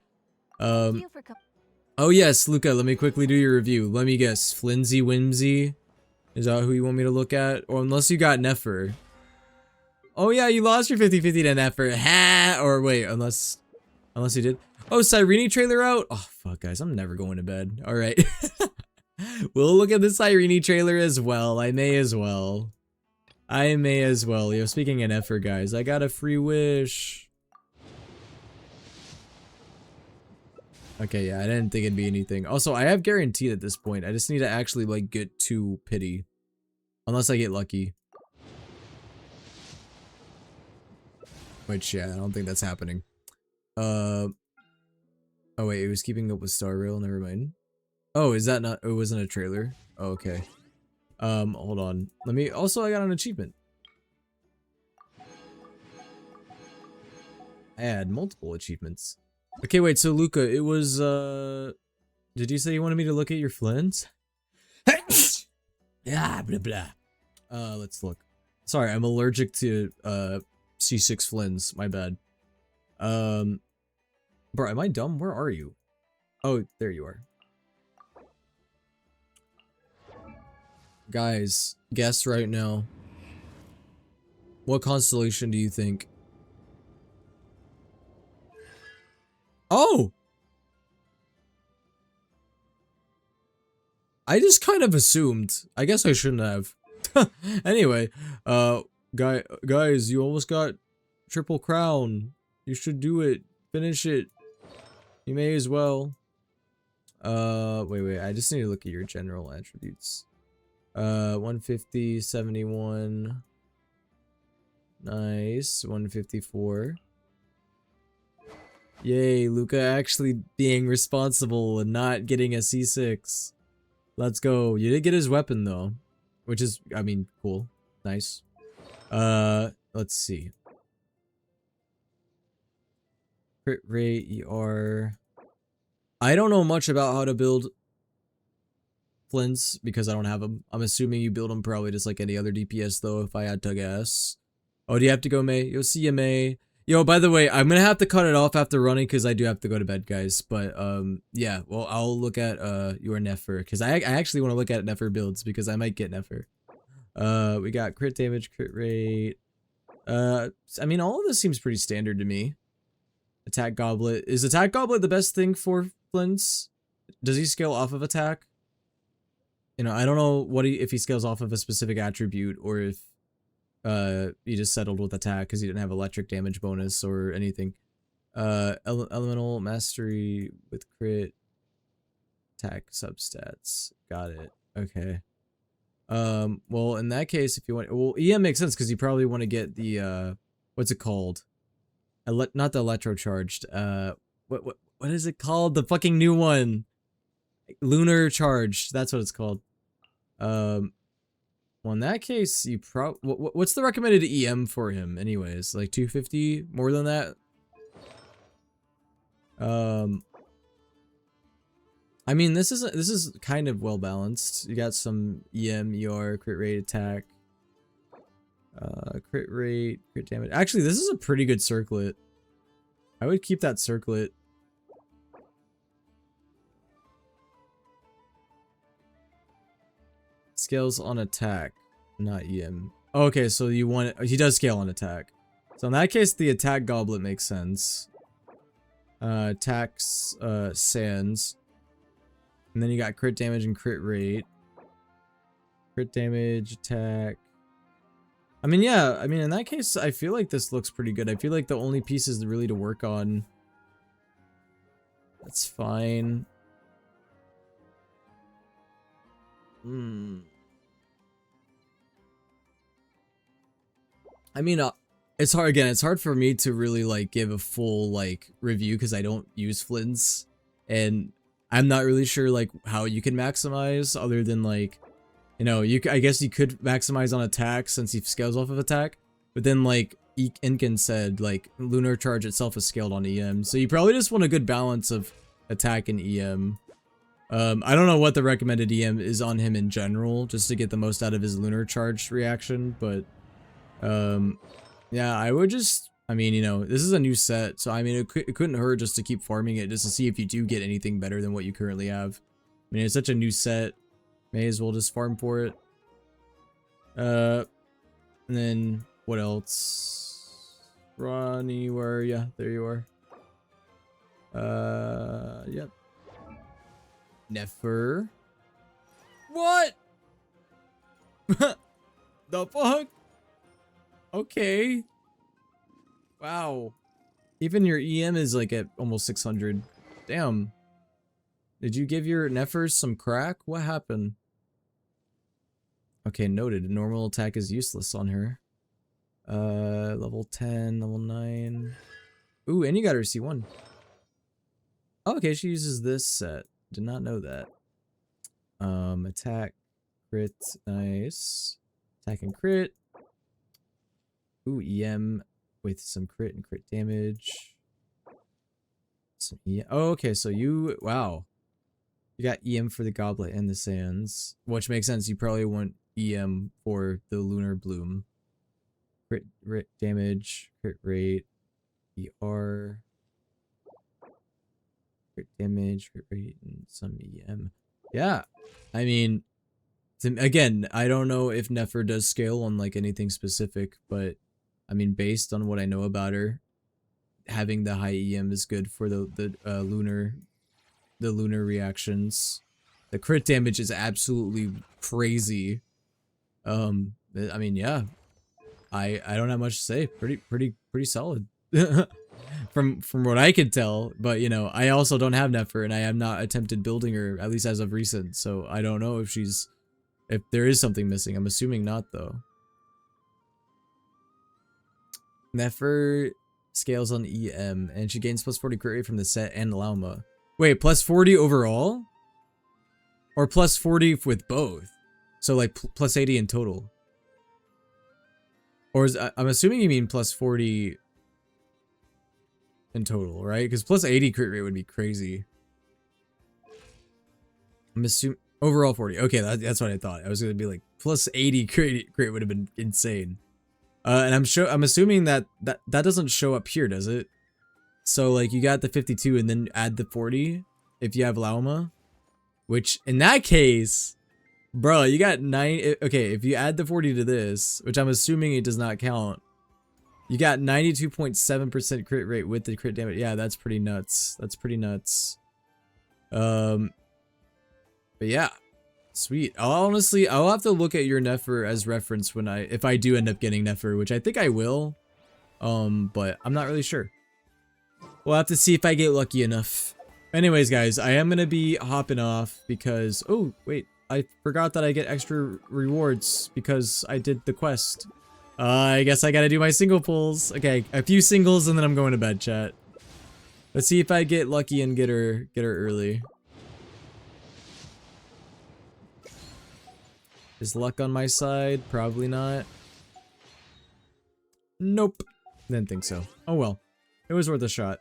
Oh yes, Luca. Let me quickly do your review. Let me guess, Flimsy Whimsy. Is that who you want me to look at? Or unless you got Nefer. Oh yeah, you lost your 50-50 to Nefer. Ha! Or wait, unless you did. Oh, Cyrene trailer out? Oh, fuck, guys. I'm never going to bed. All right. We'll look at the Cyrene trailer as well. I may as well. Yo, speaking of Nefer, guys, I got a free wish. Okay, yeah, I didn't think it'd be anything. Also, I have guaranteed at this point. I just need to actually, like, get to pity. Unless I get lucky. Which, yeah, I don't think that's happening. Oh wait, it was keeping up with Star Rail, never mind. Oh, is that not, it wasn't a trailer? Oh, okay. Hold on. I got an achievement. I had multiple achievements. Okay, wait, so Luca, it was, did you say you wanted me to look at your flins? Yeah, blah, blah. Let's look. Sorry, I'm allergic to, C6 flins, my bad. Bro, am I dumb? Where are you? Oh, there you are. Guys, guess right now. What constellation do you think? Oh! I just kind of assumed. I guess I shouldn't have. Anyway, guys, you almost got triple crown. You should do it. Finish it. You may as well. Wait. I just need to look at your general attributes. 150, 71. Nice. 154. Yay, Luca actually being responsible and not getting a C6. Let's go. You did get his weapon though, which is, I mean, cool. Nice. Let's see. Crit rate, ER. I don't know much about how to build flints because I don't have them. I'm assuming you build them probably just like any other DPS though, if I had to guess. Oh, do you have to go, May? You'll see you, May. Yo, by the way, I'm gonna have to cut it off after running because I do have to go to bed, guys. But, yeah, well, I'll look at, your Nefer because I actually want to look at Nefer builds because I might get Nefer. We got crit damage, crit rate. I mean, all of this seems pretty standard to me. Attack Goblet. Is Attack Goblet the best thing for flints? Does he scale off of attack? You know, I don't know if he scales off of a specific attribute or if he just settled with attack because he didn't have electric damage bonus or anything. Elemental mastery with crit attack substats. Got it. Okay. Well, in that case, if you want, well, EM makes sense because you probably want to get the what's it called? Not the electrocharged. What is it called? The fucking new one. Lunar charged. That's what it's called. Well, in that case, you what's the recommended EM for him, anyways? Like 250? More than that? I mean, this is kind of well balanced. You got some EM, ER, crit rate, attack. Crit rate, crit damage. Actually, this is a pretty good circlet. I would keep that circlet. Scales on attack, not EM. Oh, okay, so you want it, he does scale on attack. So in that case, the attack goblet makes sense. Attacks, sands. And then you got crit damage and crit rate. Crit damage, attack. I mean, yeah, I mean, in that case, I feel like this looks pretty good. I feel like the only pieces really to work on. That's fine. I mean, it's hard, again, it's hard for me to really, like, give a full, like, review because I don't use flints. And I'm not really sure, like, how you can maximize other than, like, you know, I guess you could maximize on attack since he scales off of attack. But then, like, Inkin said, like, Lunar Charge itself is scaled on EM. So you probably just want a good balance of attack and EM. I don't know what the recommended EM is on him in general, just to get the most out of his lunar charge reaction, but yeah, I would just, I mean, you know, this is a new set, so I mean, it couldn't hurt just to keep farming it, just to see if you do get anything better than what you currently have. I mean, it's such a new set, may as well just farm for it. And then, what else? Ronnie, where are ya? There you are. Yep. Nefer. What? The fuck? Okay. Wow. Even your EM is like at almost 600. Damn. Did you give your Nefers some crack? What happened? Okay, noted. Normal attack is useless on her. Level 10, level 9. Ooh, and you got her C1. Oh, okay, she uses this set. Did not know that. Attack, crit, nice. Attack and crit. Ooh, EM with some crit and crit damage. Some EM. Oh, okay, so you, wow. You got EM for the Goblet and the Sands, which makes sense. You probably want EM for the Lunar Bloom. Crit damage, crit rate, ER. Crit damage, crit rate, and some EM. Yeah, I mean, again, I don't know if Nefer does scale on like anything specific, but I mean, based on what I know about her, having the high EM is good for the lunar reactions. The crit damage is absolutely crazy. I mean, yeah, I don't have much to say. Pretty solid. From what I could tell, but you know, I also don't have Nefer and I have not attempted building her, at least as of recent, so I don't know if there is something missing. I'm assuming not though. Nefer scales on EM and she gains plus 40 crit rate from the set and Lauma. Wait, plus 40 overall? Or plus 40 with both? So like plus 80 in total? Or I'm assuming you mean plus 40 in total, right? Because plus 80 crit rate would be crazy. I'm assuming overall 40. Okay, that's what I thought. I was gonna be like plus 80 crit would have been insane. And I'm assuming that doesn't show up here, does it? So like you got the 52 and then add the 40 if you have Lauma, which in that case, bro, you got 9. Okay, if you add the 40 to this, which I'm assuming it does not count. You got 92.7% crit rate with the crit damage. Yeah, that's pretty nuts. That's pretty nuts. But yeah, sweet. I'll have to look at your Nefer as reference if I do end up getting Nefer, which I think I will. But I'm not really sure. We'll have to see if I get lucky enough. Anyways, guys, I am gonna be hopping off because oh wait, I forgot that I get extra rewards because I did the quest. I guess I gotta do my single pulls. Okay, a few singles and then I'm going to bed, chat. Let's see if I get lucky and get her early. Is luck on my side? Probably not. Nope. Didn't think so. Oh well. It was worth a shot.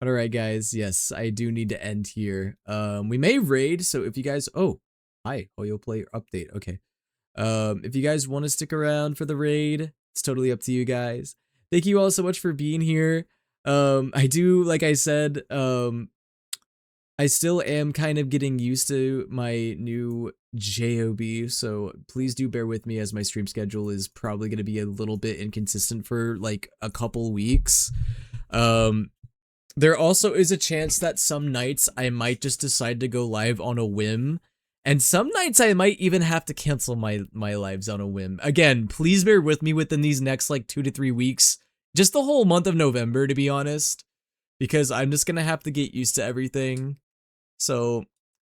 But alright guys, yes, I do need to end here. We may raid, so if you guys hi, Oyo player update. Okay. If you guys want to stick around for the raid, it's totally up to you guys. Thank you all so much for being here. I do, like I said, I still am kind of getting used to my new JOB, so please do bear with me as my stream schedule is probably going to be a little bit inconsistent for like a couple weeks. There also is a chance that some nights I might just decide to go live on a whim. And some nights I might even have to cancel my lives on a whim. Again, please bear with me within these next like 2 to 3 weeks. Just the whole month of November, to be honest. Because I'm just going to have to get used to everything. So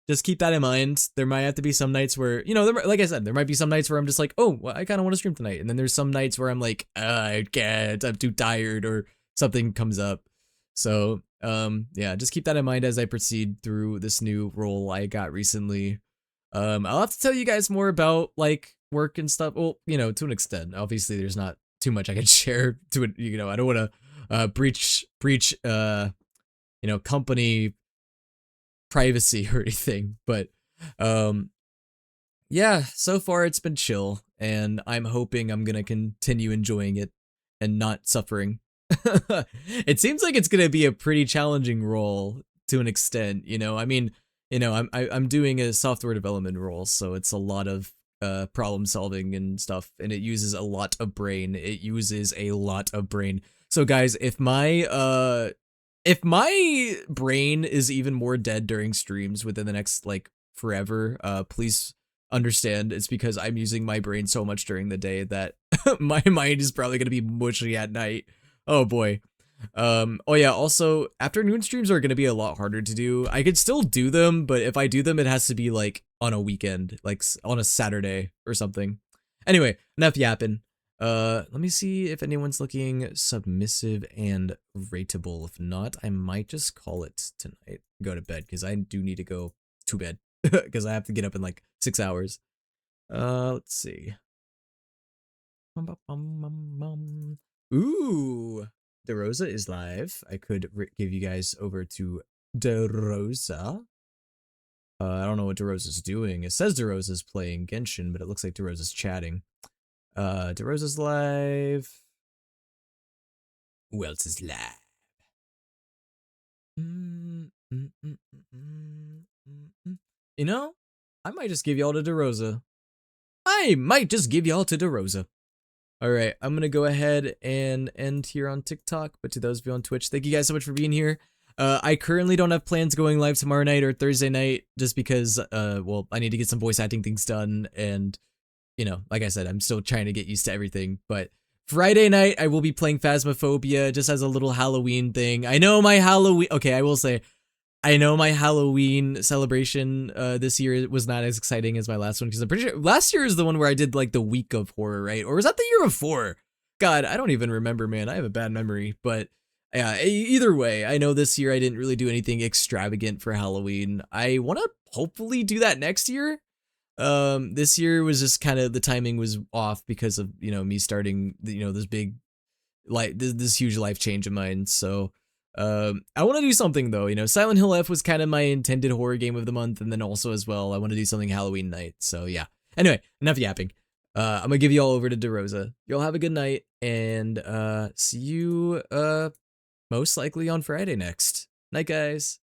just keep that in mind. There might have to be some nights where, you know, like I said, there might be some nights where I'm just like, oh, well, I kind of want to stream tonight. And then there's some nights where I'm like, I can't, I'm too tired or something comes up. So, yeah, just keep that in mind as I proceed through this new role I got recently. I'll have to tell you guys more about like work and stuff. Well, you know, to an extent. Obviously, there's not too much I can share to it. You know, I don't want to breach you know, company privacy or anything, but yeah, so far it's been chill, and I'm hoping I'm gonna continue enjoying it and not suffering. It seems like it's gonna be a pretty challenging role to an extent, you know. I mean, you know, I'm doing a software development role, so it's a lot of problem solving and stuff, and it uses a lot of brain. It uses a lot of brain. So guys, if my brain is even more dead during streams within the next like forever, please understand it's because I'm using my brain so much during the day that my mind is probably going to be mushy at night. Oh boy. Oh yeah, also afternoon streams are going to be a lot harder to do. I could still do them, but if I do them, it has to be like on a weekend, like on a Saturday or something. Anyway, enough yapping. Let me see if anyone's looking submissive and rateable. If not, I might just call it tonight. Go to bed, because I do need to go to bed. Because I have to get up in like 6 hours. Let's see. Ooh, DeRosa is live. I could give you guys over to DeRosa. I don't know what DeRosa's doing. It says DeRosa's playing Genshin, but it looks like DeRosa's chatting. DeRosa's live. Who else is live? You know, I might just give y'all to DeRosa. Alright, I'm gonna go ahead and end here on TikTok, but to those of you on Twitch, thank you guys so much for being here. I currently don't have plans going live tomorrow night or Thursday night, just because, well, I need to get some voice acting things done, and, you know, like I said, I'm still trying to get used to everything, but Friday night, I will be playing Phasmophobia, just as a little Halloween thing. I know my Halloween, okay, I will say, I know my Halloween celebration this year was not as exciting as my last one, because I'm pretty sure last year is the one where I did like the week of horror, right? Or was that the year before? God, I don't even remember, man. I have a bad memory. But yeah, either way, I know this year I didn't really do anything extravagant for Halloween. I want to hopefully do that next year. This year was just kind of, the timing was off because of, you know, me starting, you know, this big, like this huge life change of mine. So I want to do something though, you know. Silent Hill F was kind of my intended horror game of the month, and then also as well, I want to do something Halloween night. So yeah. Anyway, enough yapping. I'm gonna give you all over to DeRosa. Y'all have a good night, and see you most likely on Friday next. Night, guys.